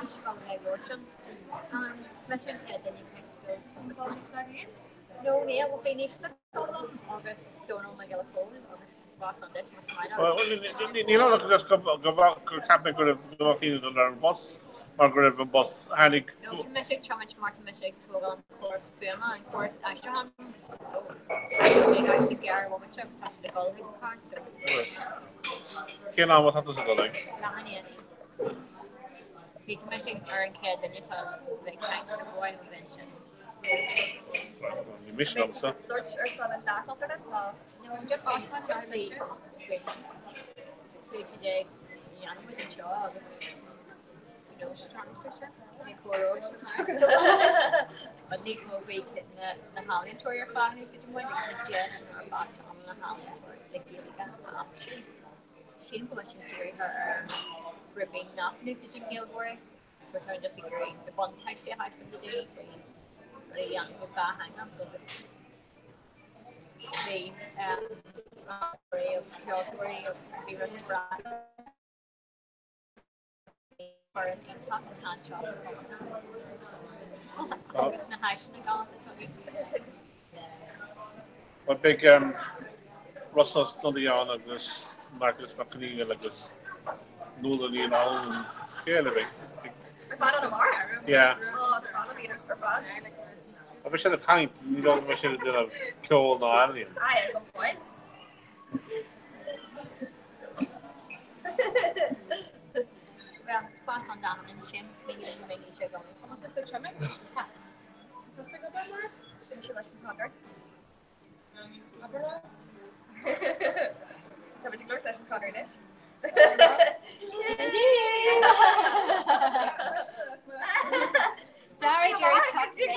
She's probably watching. Mention head anything, so what's it all shit again? No, yeah, we'll finish the August, don't know my yellow phone, August can spot on that, must find out. Well, you know, just go back, Captain could have gone to the learn bus, or could have a bus, handy. No, to Michigan, Chomich, Martin Michigan, to go on course, Fuma, and course, Ashtraham. She actually Gary Womachuck, it's actually the golden card, so. Can't know what happens to the like. See, to Michigan, or in Ked, then you tell, like, thanks, so why don't mention. You missed them, so. Lord Sheriff and that after that? No, just awesome, just me. Speak to Jake, yeah, I'm with the show, you know, she's trying to fish it. Like, but next movie, the Holland tour your father, who's such a one, suggestion or back on the Holland tour, like, you got she didn't go much into her ripping up new such a Gilmore. So, we're trying to disagree. The one time she had from the day, very young with that hang up with this. The story of security of being spread for an intact hand shots. Focus na high and golf. What big Russell study on agus Marcus McNeil agus Nolan in own Caleb. Yeah. Oh, it's fun. For fun. I wish I had time. You don't wish I had a cool no alien. Aye, at some point. Well, it's pass on down and shame to make each other going. What's it, Tremor? What's it go by, Mars? Finish your lesson, Connor. How much your session, Connor, in it? Sorry, Gary, talk to you.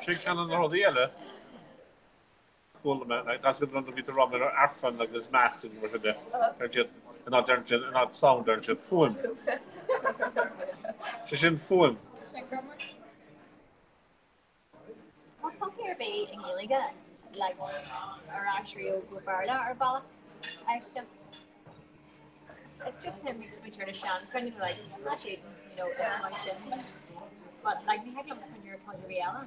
She can an rodile. Cool man, like that's going to be the Robin or Arfan like this massive with the not sound or just phone. She shouldn't phone. What fuck here be in Gilligan? Like, or actually, Barla or Bala? I still. It just makes me turn a shan, kind of like smashing, you know, it's my shin. But like we had lumps when you're talking real.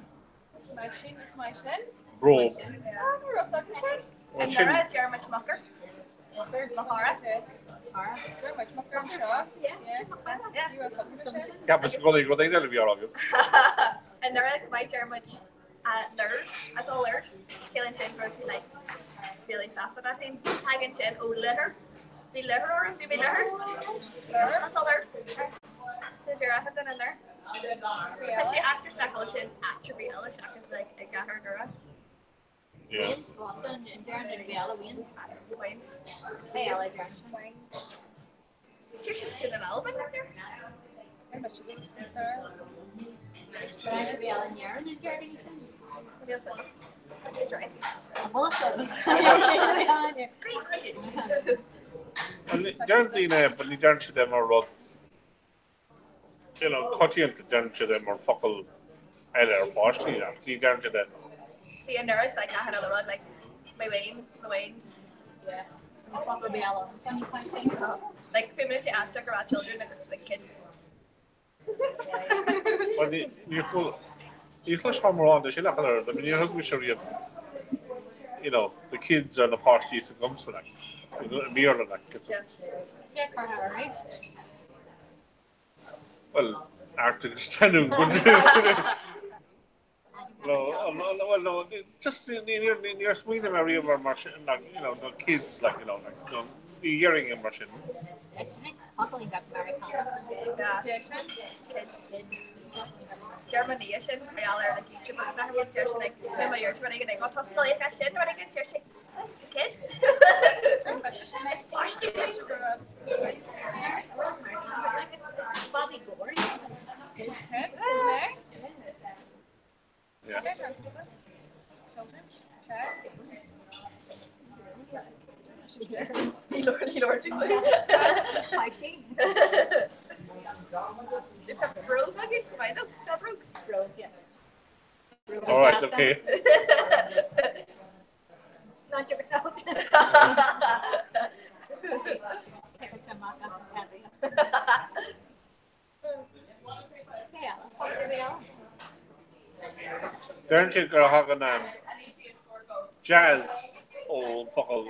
Smashing is my shin. Bro. Yeah, we're also shin. And Nara, Jeremy Schmucker. Mahara. Jeremy Schmucker, I'm sure. Yeah. You also shin. Ja, maar ze willen dat ik dat weer al. And Nara, my Jeremy nerd, as a alert. Killing chin for like feeling sassy that thing. Tagging chin, oh litter. Be litter or be litter. That's alert. So Jeremy had in there. Because she asked her speckle chin attribute Ella Shack is like a gatter girl. Yeah. Wayne's Boston and Darren and Biella Wayne's. Hey, Ella Darren. She's just in an album up there. Darren and Biella and Darren and Darren. It's great. Darren but ni Darren to them or rod. You know, cutting to Darren to them or fuckle eller forstly that. Ni Darren to them. See, and Nara's like that another one, like my Wayne's. Yeah. Biella. Like 5 minutes asked her about children and it's like kids. Well, you flush from around the shit up there. I mean, you hope we show you. You know, the kids are the parties that comes to that. You know, me or that. Yeah, Carter, right? Well, Arctic is standing good. No, just near Sweden area of our machine, like, you know, the kids, like, you know, the hearing in machine. It's like fucking that American. Germination, I all are like YouTube, but I have just like, when you're trying to get got hospital, if I should, when I get here, that's the kid. It's washed it. Bobby Gore. Yeah. Children, checks. I see. It's a broke, okay? I know, it's not broke. Broke, yeah. All right, okay. It's not yourself. Darren should go have an jazz or fuckle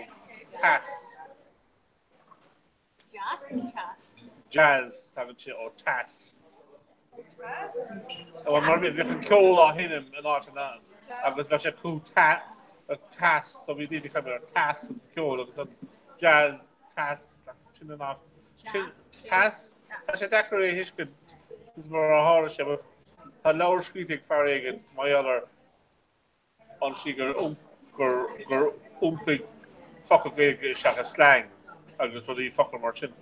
tass. Jazz, haven't you, or tass. Well, maybe different cool or him and not that. I was such a cool a tass, so we need to come with a tass and cool. Some jazz tass, chin and off. Tass, that's a decoration. This is more a horror show. A lower screening for again, my other on sugar umping fucking big shot of slang. I just really fucking merchant.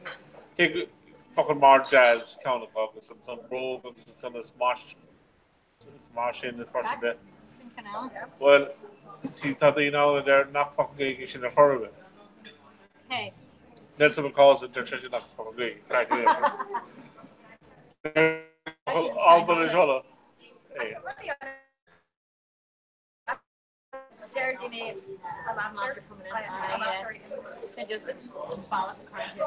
Take fucking more jazz kind of focus and some brogue and some smash in this person there. Well, see that you know they're not fucking big in the horror of it. Hey. Nelson McCall's it, they're just not fucking big. All but each other. Hey. Jared, you need a laughter. I just follow the content.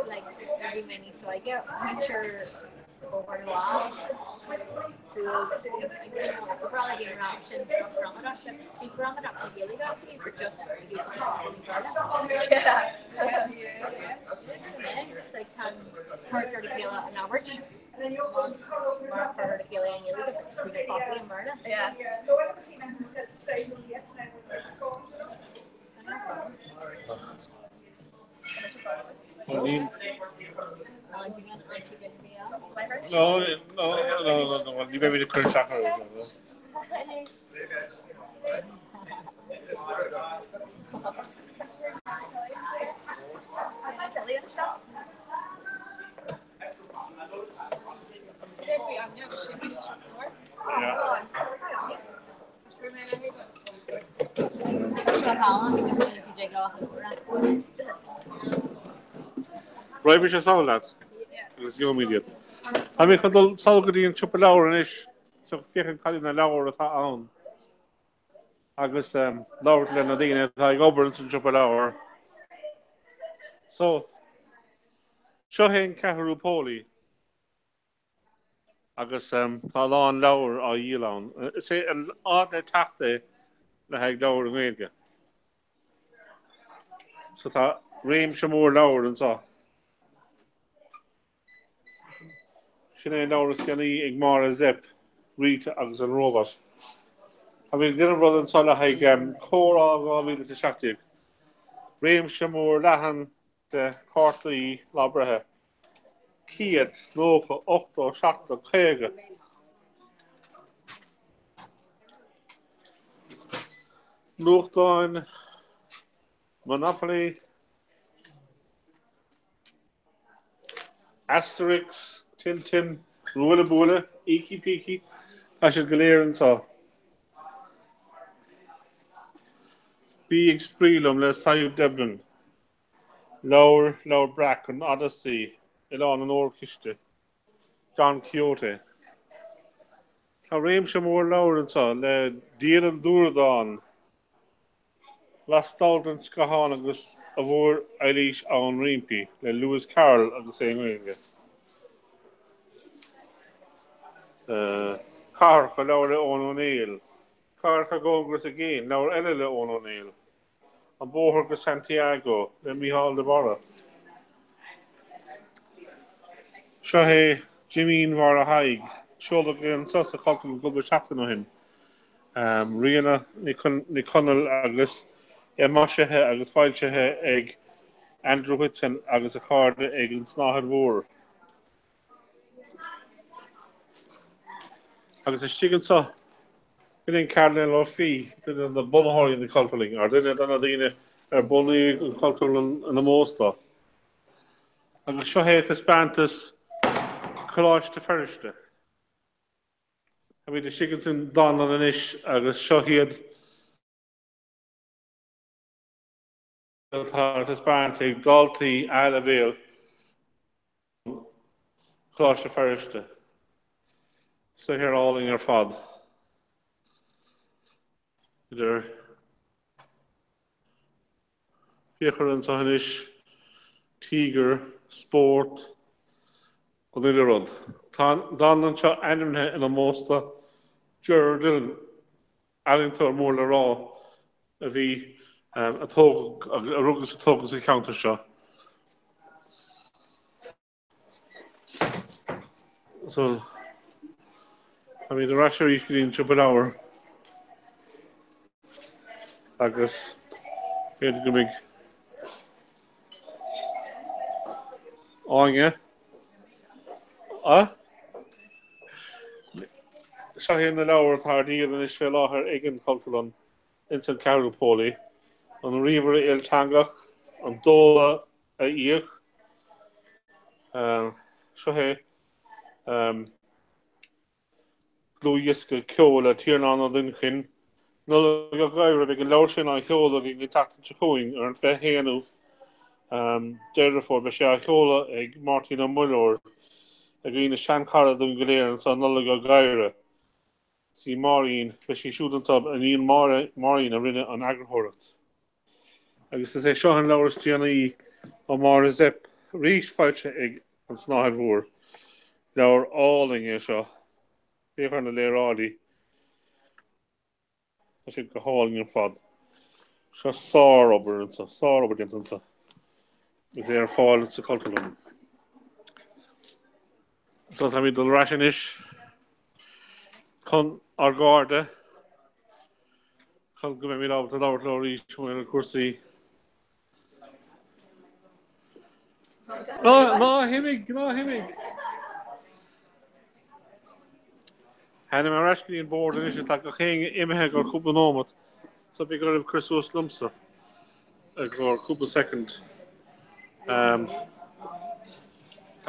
Like very many, so I get picture over the wall. We're probably getting option from Ramadan. We Ramadan really got paid for just using Yeah. Just like hard to feel an average. Mark her to feel and you look at the coffee and murder. Yeah. No. You maybe the current shocker. Right, we should solve that. Let's go immediate. I mean, can solve the triple hour and ish. So, if you can call in an hour at on. I guess, lower than a day, I go over and triple hour. So, Seo hen ceú pólaí agus tá lán leabhar á díán. sé an ád le tata le heag leabhar an ghaeilge. So tá réim sem mór leabhar an sá. Sin é leabhar sceanaí ag mar a zip rite agus an róbas. A bhí duine rud an sá le heag córá 2017. Réim sem mór lehan de cártaí labrathe. Ciad, nócha, 8, 7, 5. Nuachtáin, Monopoly, Asterix, Tintin, Rula Bula, Iki Piki, a sé go léir an tá. Bí ag sprílumm le Saibh Deblin, Laur Brack an Odyssey, Ilan an Orchiste, Don Quixote. Tá réim sem mór leabhar an tá le Díal an Dúrdáin, Lastáil an Scathán agus a bhór Eilís an Rimpi le Lewis Carroll agus é Ghaeilge. Carcha leabhar le Eoin O'Neill, Carcha Gógras a géin, leabhar eile le Eoin O'Neill. An Bóthar go Santiago le Micheál de Barra. Seo é Jimín Mhar a Haig, seoladh an sos a cultúil go seachtain ó hin. Riana ní conal agus maisithe agus fáiltethe ag Andrew Whitson agus a cáirde ag an snáthad mhór. Agus is tígan sa Bhíonn Caroline Lofi duine an bunathirí na cultúling, ar duine anna daoine ar bunaí an cultúil an na mósta. Agus seo é is beantas choláiste feriste. A bhí de sigan sin dan an inis agus seo hiad tá is beant ag daltaí eile bhéal choláiste feriste. So here all in your fad. Idir fiachar an sahanis, Tiger, Sport, og idir rud. Dan an seo animne in a mósta, Ger Dillon, Allington mór le rá, a bhí a rugus a tógus I counter seo. So, I mean, the Russia is getting to an hour. Agus, here to big. On yeah. Shaheen the lower tardy and this fell her egg cultural in St. Carol Poly on the river El Tangach on Dola a Eich. Shaheen. Glúiesca ceola tíarná a dúnchin, nó go gaiire ag an leir sin a cheola ag tatan secoing ar an bheith héanú deirfór be sé a cheola ag Martina Mullor a gine seancara dún goléir an san nula go gaiire. Sí Marín be sí siúdantab an íon Marín a rinne an agrahórat. Agus is é seo an leir tíanaí ó mar a zip rís fáilte ag an snáthad mhór. Leir áling é seo. Bíchar na lérádi. Tá sin go háling an fad. Se sárobar an sa, sárobar dint an sa. Is é ar fáil sa cultúlum. So tá mi dul rasin is chun ar gáde. Chun go mé mi ábhar a lábhar lórí chuin an cuasaí. Ná himig. Hanna mar rascin an board is like a chéing imethe gur cúpla nómat, so bhí gur Christmas lumsa gur cúpla second. Tá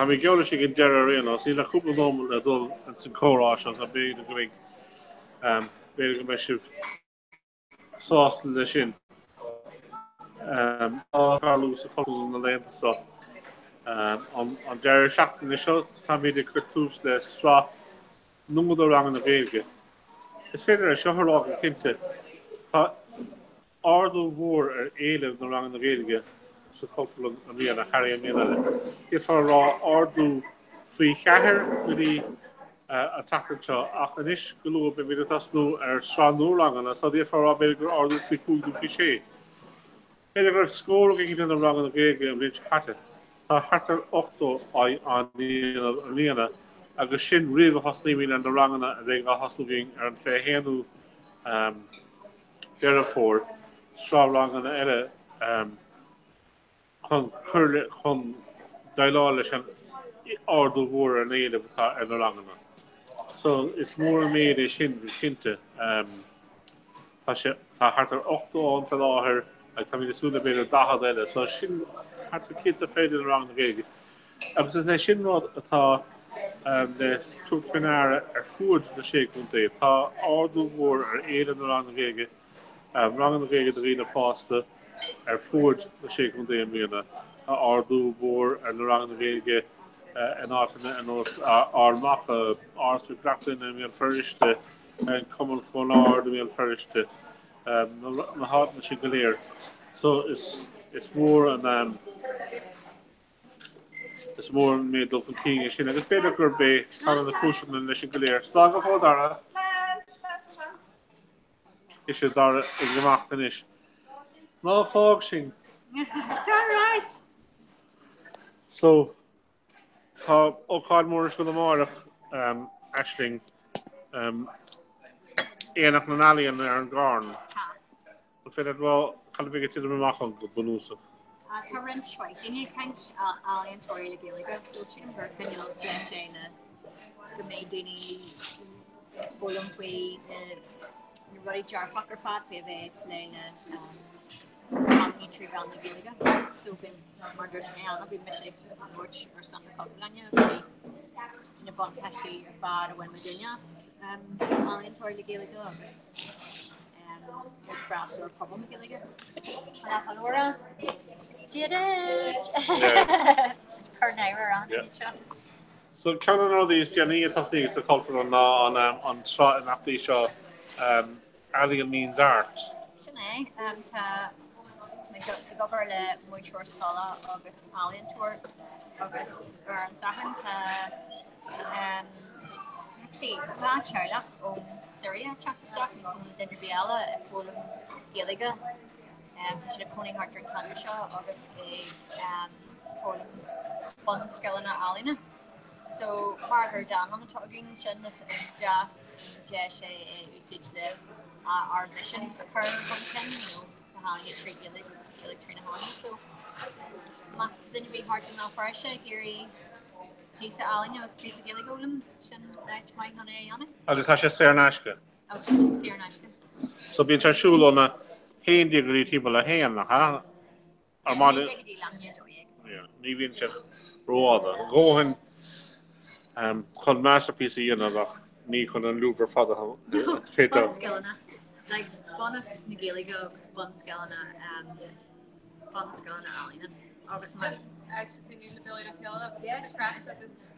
mí geola sig an deire réana, sí le cúpla nómat le dul an sin córás as a béad go bhíh béad go meisih sásta le sin. Carlú sa cultúil na léanta so. An deire seachtain is seo tá mí de chuirtús le strá númad ó rang na Gaeilge. Is féidir a seothar an cinnte. Tá ardú mhór ar éileamh na rang na Gaeilge sa couple a mí a Harry mí. If rá ardú fao cheair goí a takeo ach inis goú be mí tasnú ar sráú rangan so dí rá be gur ardú fi cúdú fi sé. Beidir gur scór gin den rangan a géige an bhíon chatte. Tá hatar 8 an líana agus sin riomh a hosníí an do rangana a ré a hasúgin ar an féhéanú dear fór srá rangana eile chun dailá leis an ardú mhór an éile atá ar na rangana. So is mór méid é sin cinnte tá hartar 8 an fel láthir ag tá súna beidir 10 eile, so sin hartar cinnte féidir rang na géige. Agus is é sin rád atá le trúd finnáire ar fuad na sé chunta. Tá ardú mhór ar éile na rang na géige, rang na géige do rina fásta ar fuad na sé chunta an míana. Ardú mhór ar na rang na géige an átainna an os armacha áú gratain a mí an ferrichte an cumul chónáir a mí an ferrichte na hána sin goléir. So is mór an is mór an médul an king sin agus beidir gur bé tá na cúisian an leis sin goléir. Slá go fád ara is sé dar ag gomachtain is. Ná fág sin. Right. So tá óáid mór go amach Aisling éanaach na nálíonn ar an gáin. Féidir rá chalbhige tí amachchan go bunúsach. Tá rin swaig inine kent alien toirile géige so sin bur pinol Jim Shane go mé déine bolum twe rudi jar fucker fat pe leine tri van na géige so bin murder me be mis watch or some colanya na bon tashi ar fad when Medinias alien toirile géige agus fras or problem géige. Laura did it! Carnera on each other. So can an the Siani tasní sa culture ná an trá an aptí seo alien means art. Sinné tá gobar le muúir scala agus alien tour agus ar an sahan tá bá Charlotte ó Syria chatach ní den biala fólam géige. Sin poning hart an can seo agus é fólam bun skillna alina. So Margaret Dan an tugging sin is jazz je sé usage live our mission per function how you treat you like train so must then be hard to know fresh Gary Lisa Allen was piece of gilly golem sin that my honey on it. Agus tá sé Sarnashka. Oh, Sarnashka. So bí tar siúil na héin degree tíbal a héan nach ha armada ní vín se roáda góhan chun masterpiece íanamach ní chun an lúver fada fé like bonus na Gaelic agus bun skillna alina agus just continue to build a kill agus cracks agus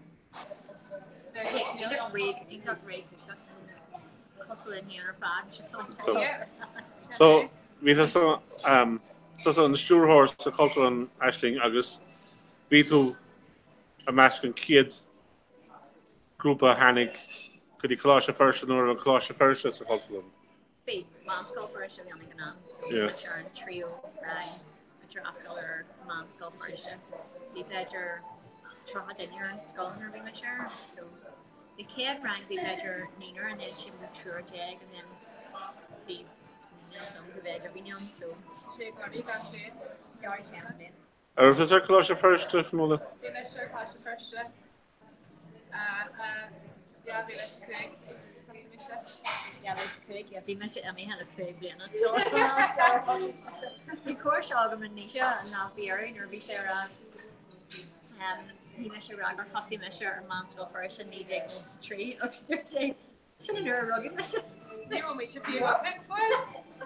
so ví an stúrhors sa culture an Aisling agus ví tú a meascin kiad grúpa hannig go dí chláise first nó an chláise first sa culture. Big Manskull first of young ganam, so an trio rang a drasel or Manskull first. The better trod in your skull or be sure. So the kid rang the better niner and then she moved through her jag and then the some the better be young so she got it Gary Shannon then. Or the circle first to Mola? The measure clash first. Yeah, we let's quick. Yeah, that's quick. Yeah, the measure I mean had a quick blend so the course argument Nisha and now be or be share he measure ragger hussy measure Manskull first and DJ goes tree or should I do a rugged measure? They won't make you feel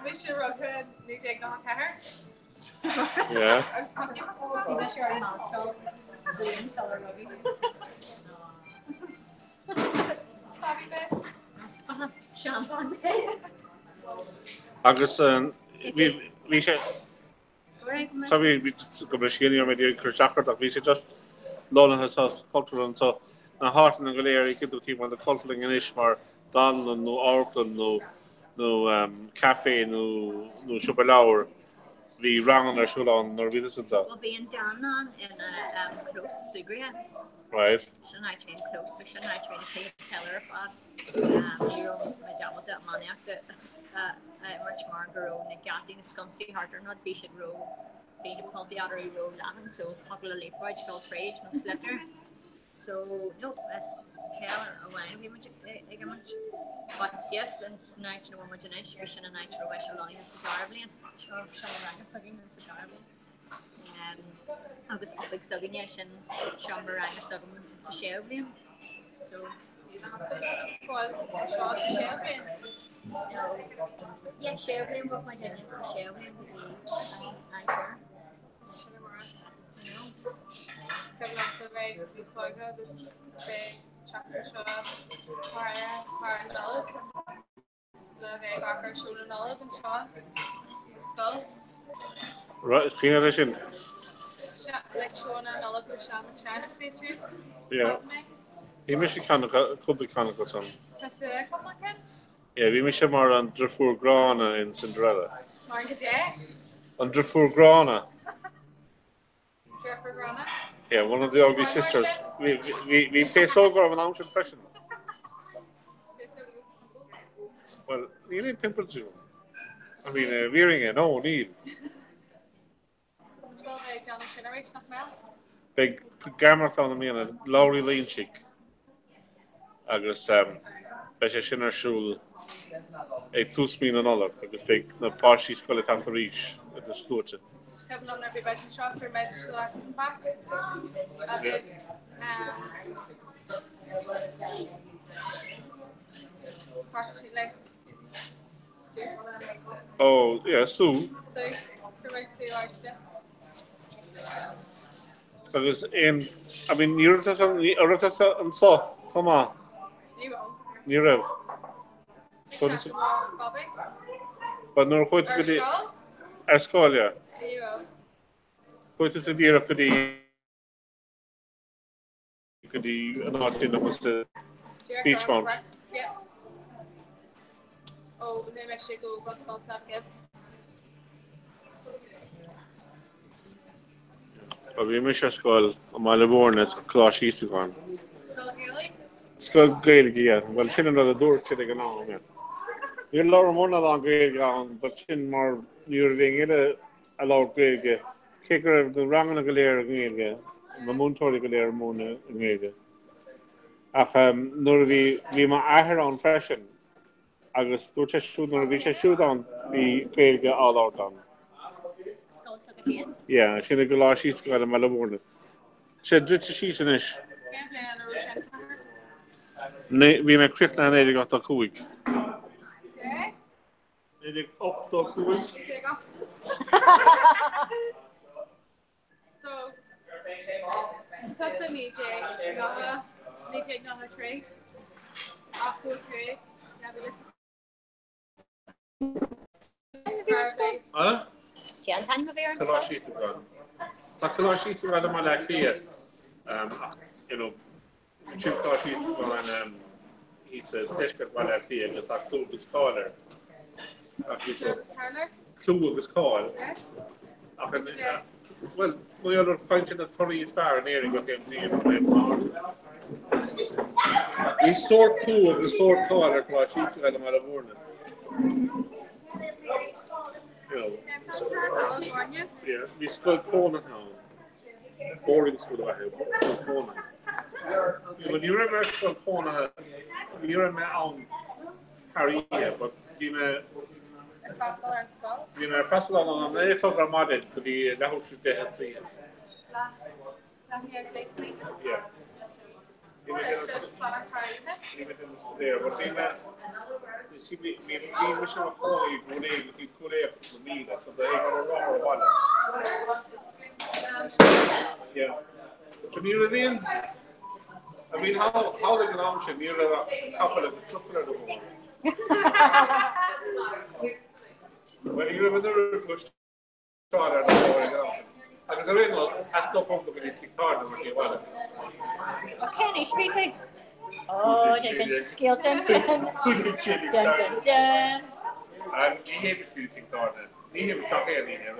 we should rug her DJ go her. Yeah. He measure Manskull bleeding solar rugged. Agus ví sé So we go machine or maybe Kirchhoff, we should just learn us culture and so na hart and galéir ik do team on the culturing in Ishmar, Donlan, no Auckland, no cafe, no chocolate. Vi rang ar Shulan nor vi this Well, being down on in a close Sugria. Right. Should I train close? Should I train a play teller fast? You know, my job with that money after much more grow and getting a scunsy harder not be should row. Being a pull the other row lemon so couple of leaf white called phrase no slipper. So no, that's hell a wine we much. But yes, and night no much an ish, vision and night no wish along is desirably and sucking and desirable. Agus opig sugging yes and shambaranga sugging it's a shelving. So yeah, shelving what my dinner is a shelving with you night. So very good swagger, this big chocolate shop, fire knowledge, the big archer shoulder knowledge and shot, the skull. Right, it's clean edition. Like Shona knowledge with Sham Shannon, say true. Yeah. We miss could be conical some. That's the couple of them. Yeah, we miss more on Drafur Grana in Cinderella. Mark a day. On Drafur Grana. Drafur Grana. Yeah, one of the ugly sisters. We pay so good of an ounce impression. Well, you need pimples you. I mean, wearing it, no need. Big gamart on me and a Lowry lean chick. Agus Besha Shinner Shul a 2 spin and all because big the Pashi skull at Antarish at the Stoochen. Couple of every bedroom shop for medical action packs. Agus oh yeah, Sue. So for my Sue actually. Because I mean you're just on so come on. You rev. But no quite good Escol, yeah. Quite a dear could he not in the beach mount. Yeah. Oh, no, I should go what's called Sapgib. But we miss a skull on my laborn as Clash East one. Skull Gaelic? Skull Gaelic, yeah. Well, chin another door to the Ganon, yeah. You're lower one along Gaelic on, but chin more near the allowed Gaelic. Kicker of the Rangan Galera Gaelic, the Montori Galera Moon Gaelic. Nor we ma aher on fashion. Agus do shoot nor we shoot on the Gaelic all out on. Yeah, she the Galash she's got a Malaborn. She did she's an ish. We make quick and they got a quick. They up to quick. So, that's a DJ Naha Tree. Aqua Tree. Huh? Jan time of your Kalashis gone. Kalashis are rather like here. You know, Chip Kalashis gone he's a Teshka Walla here, just like Clue is caller. Clue is called. Well, we are function of 30 is far near and got him the sort two of the sort caller Kalashis got him out of order. You know, yeah, we school corner now. Boarding school I have. School corner. When you remember school corner, you remember on Harry, but you know, festival on the program model to be the whole shoot there has been. Yeah. There, but we wish our home would be Korea for me. That's what they are one. Yeah. Can you live in? I mean, how they can option? You're a couple of chocolate. When you have another Agus a rénos astó pompa go TikTok na mar bhile. Kenny speaking. Oh, they've been skeleton. Dun, dun. And ní hé fiú TikTok na. Ní hé stop é ní hé.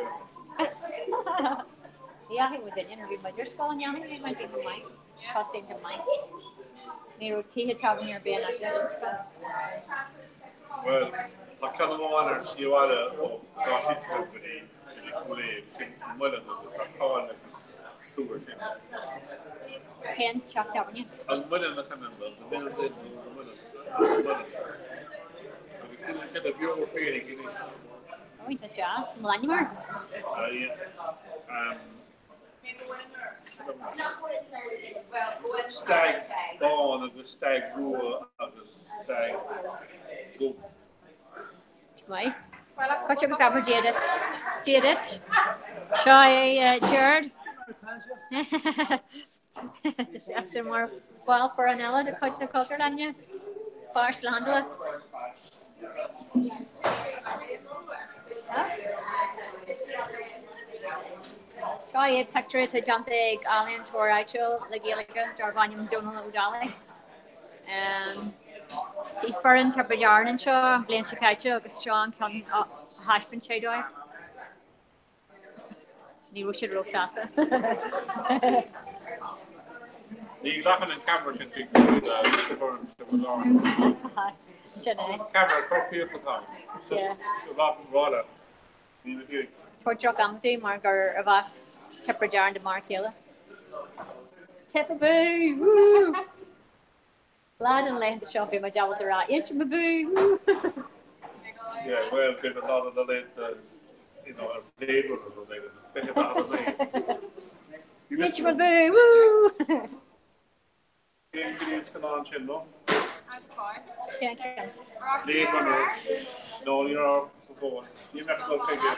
Yeah, he was in you my your school and yeah, he went into mine. Toss into mine. Nero tea had traveling your being like that. Well, tá cean amháin síomhile ó gáisiú go é chué sin muile agus tá cáil agus túair sin. Ken chucked out you. An muile na san the middle did the muile. Agus sin a bheo féidir gine. Oh, it's a jazz. Millennium. Stag dawn agus stag rua agus stag go. Right. What you was ever did it? Shy Jared. Some more well for an ella to coach the culture on you. Farce landla. Try picture it to jump the alien tour actual like Jarvanium Donald O'Dally. He's foreign to Bajarn and Shaw, Blaine Chicago, a strong husband shadow. You should roast asta. The laughing and camera should be good foreign to Bajarn. Camera, copy of the time. Yeah. Laughing water. Torture Gamdy, Margar of us, Tipperjar and Mark Yella. Tippaboo! Woo! Lad and land the shop in my job with the right. Inch baboo! Yeah, well, there's a lot of the late, a neighbor or something. Think about it. Inch baboo! Woo! Ingredients can on chin, no? Thank you. Neighbor, no, you're before. You have to go figure.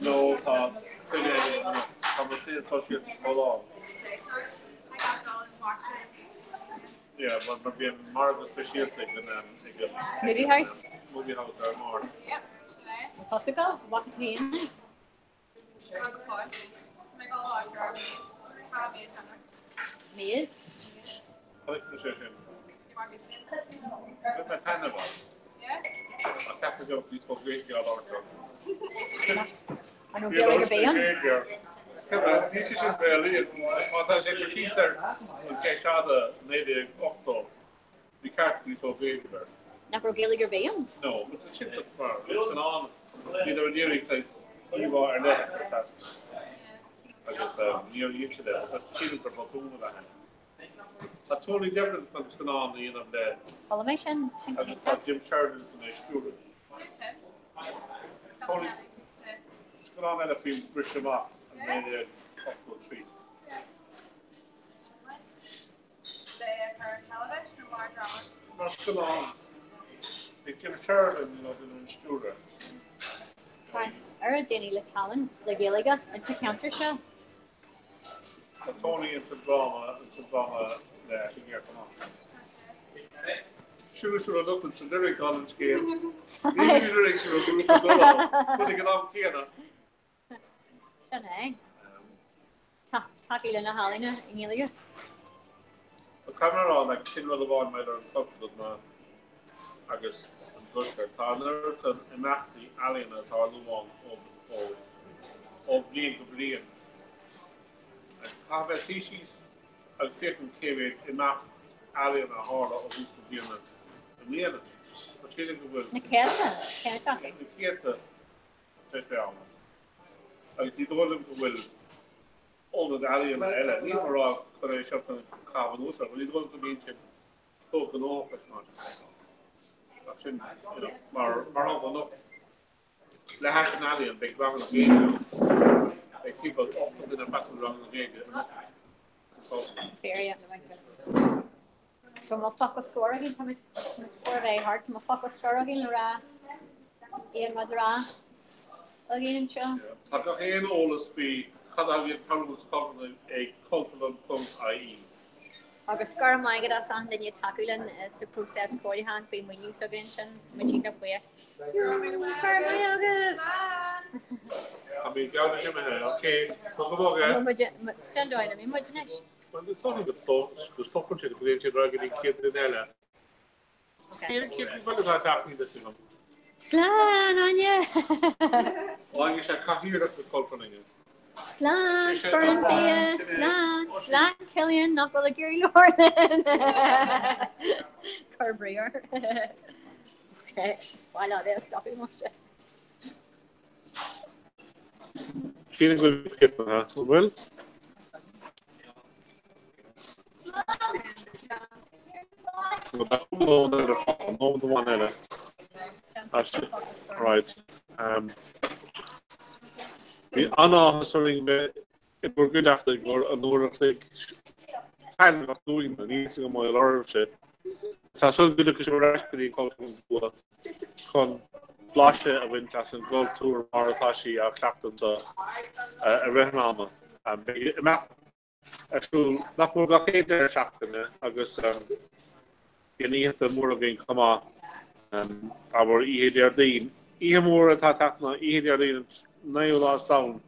No, conversation, social, hold on. Yeah, but being more of a special thing than Movie house? Movie house or more. Yep. Possible? What to be in? Maze? With my hand about. Yeah. I have to go, please, for great girl or I don't get like a band. This is in Berlin. Wat als je ziet er, kijk schade, nee de octo, die kaart die zo beter werd. Never get your band. No, but the shit that's far. It's an on. Either a near place, you are net. I just used to that. That's cheating for both of them. That's totally different from what's going on in the Pollination. I just thought Jim Sheridan was the student. Totally. It's going on at a few British up and made a couple of trees. What's going on? Jim Sheridan, the student. Danny Latalin, the Gilliga, it's a counter show. That's only it's a drama there. Should have looked at the lyric on the game. The lyrics should have moved to putting it on piano. Shanae. Taki Lena Hallina in Gilliga. The camera on like Chin will have on my little top of the man. I guess Bushka Tanner and Matthew Allen at our long of being to believe. Have a species of taken Kevin enough Allen a hard of who's to be in the near but she didn't go with Niketa. Just down. I see the one to will all the Allen and Ella. We were all for a shop and Cavanos, but he's going to be token off as much. Mar the hash and alien big round of game. They keep us up in the fast round of the game. Very so my fuck was score again. How much score very hard. My fuck was score again. Ra, Ian Madra, again show. I've got here all the speed. Had I been told to a confident.ie. Agus scar mai gyda san dyn ni tagulan sy'n proses codi han fe'n mwyn yw so gyn sy'n mwyn chi'n gafwe. mi gael eisiau mynd hynny, oce, dwi'n gwybod Standoedd am i mwyd nes. Mae'n sôn yn gystopon sydd yn gwneud rhaid i'n cyd yn ela. Cyd yn gwneud yn dda ni ddysgu nhw. Slan, Anya! O, ang eisiau cahir o'r golfon yng. Slan, Fern Bia, Slan, Killian, not fel y Gary Lorland. Carbrier. Okay, why not? They'll stop him much. Cyd yn gwneud cyd yn ha, wel? The one in it. Right. Anna sorting it were good after or another thing. Kind of doing the needs of my large shit. So good because you're actually con flash a wind class and go tour Maratashi Clapton to a Rehnama. Nach mór gach éidir seachtainna agus gníomh the mór a bhíon chumá tá bhar iad ar daon. Ihe mór atá teachna iad ar daon naú lá saon.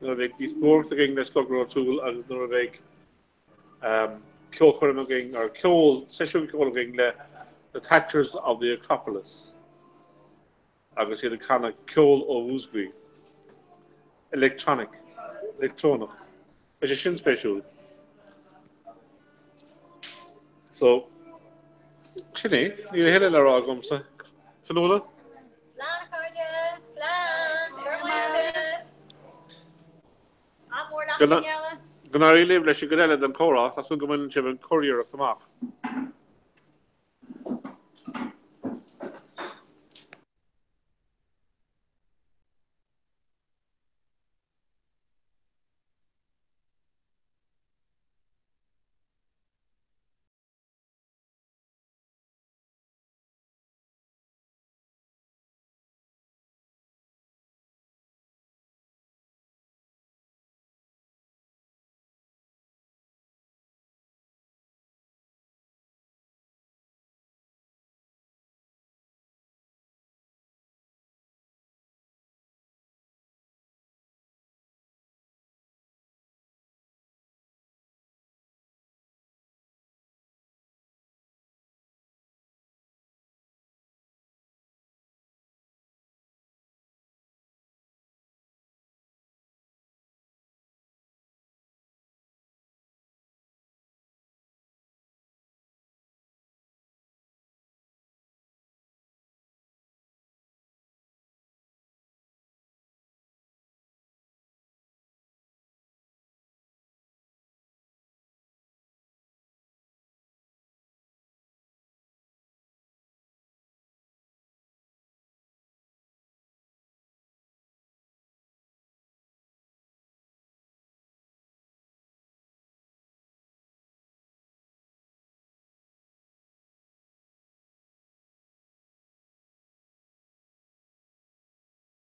Nuair a bheith dí spórt a gin le slugrar túil agus nuair a bheith ceol chuirm a gin ar ceol sesiún ceol a gin le the Thatchers of the Acropolis. Agus iad a canna ceol ó Wúsbuí. Electronic. It's a shin special. So, Chile, you hear the raw gums, Finola? Gonna really live like you could than Cora, that's a good one, Courier of the Mark.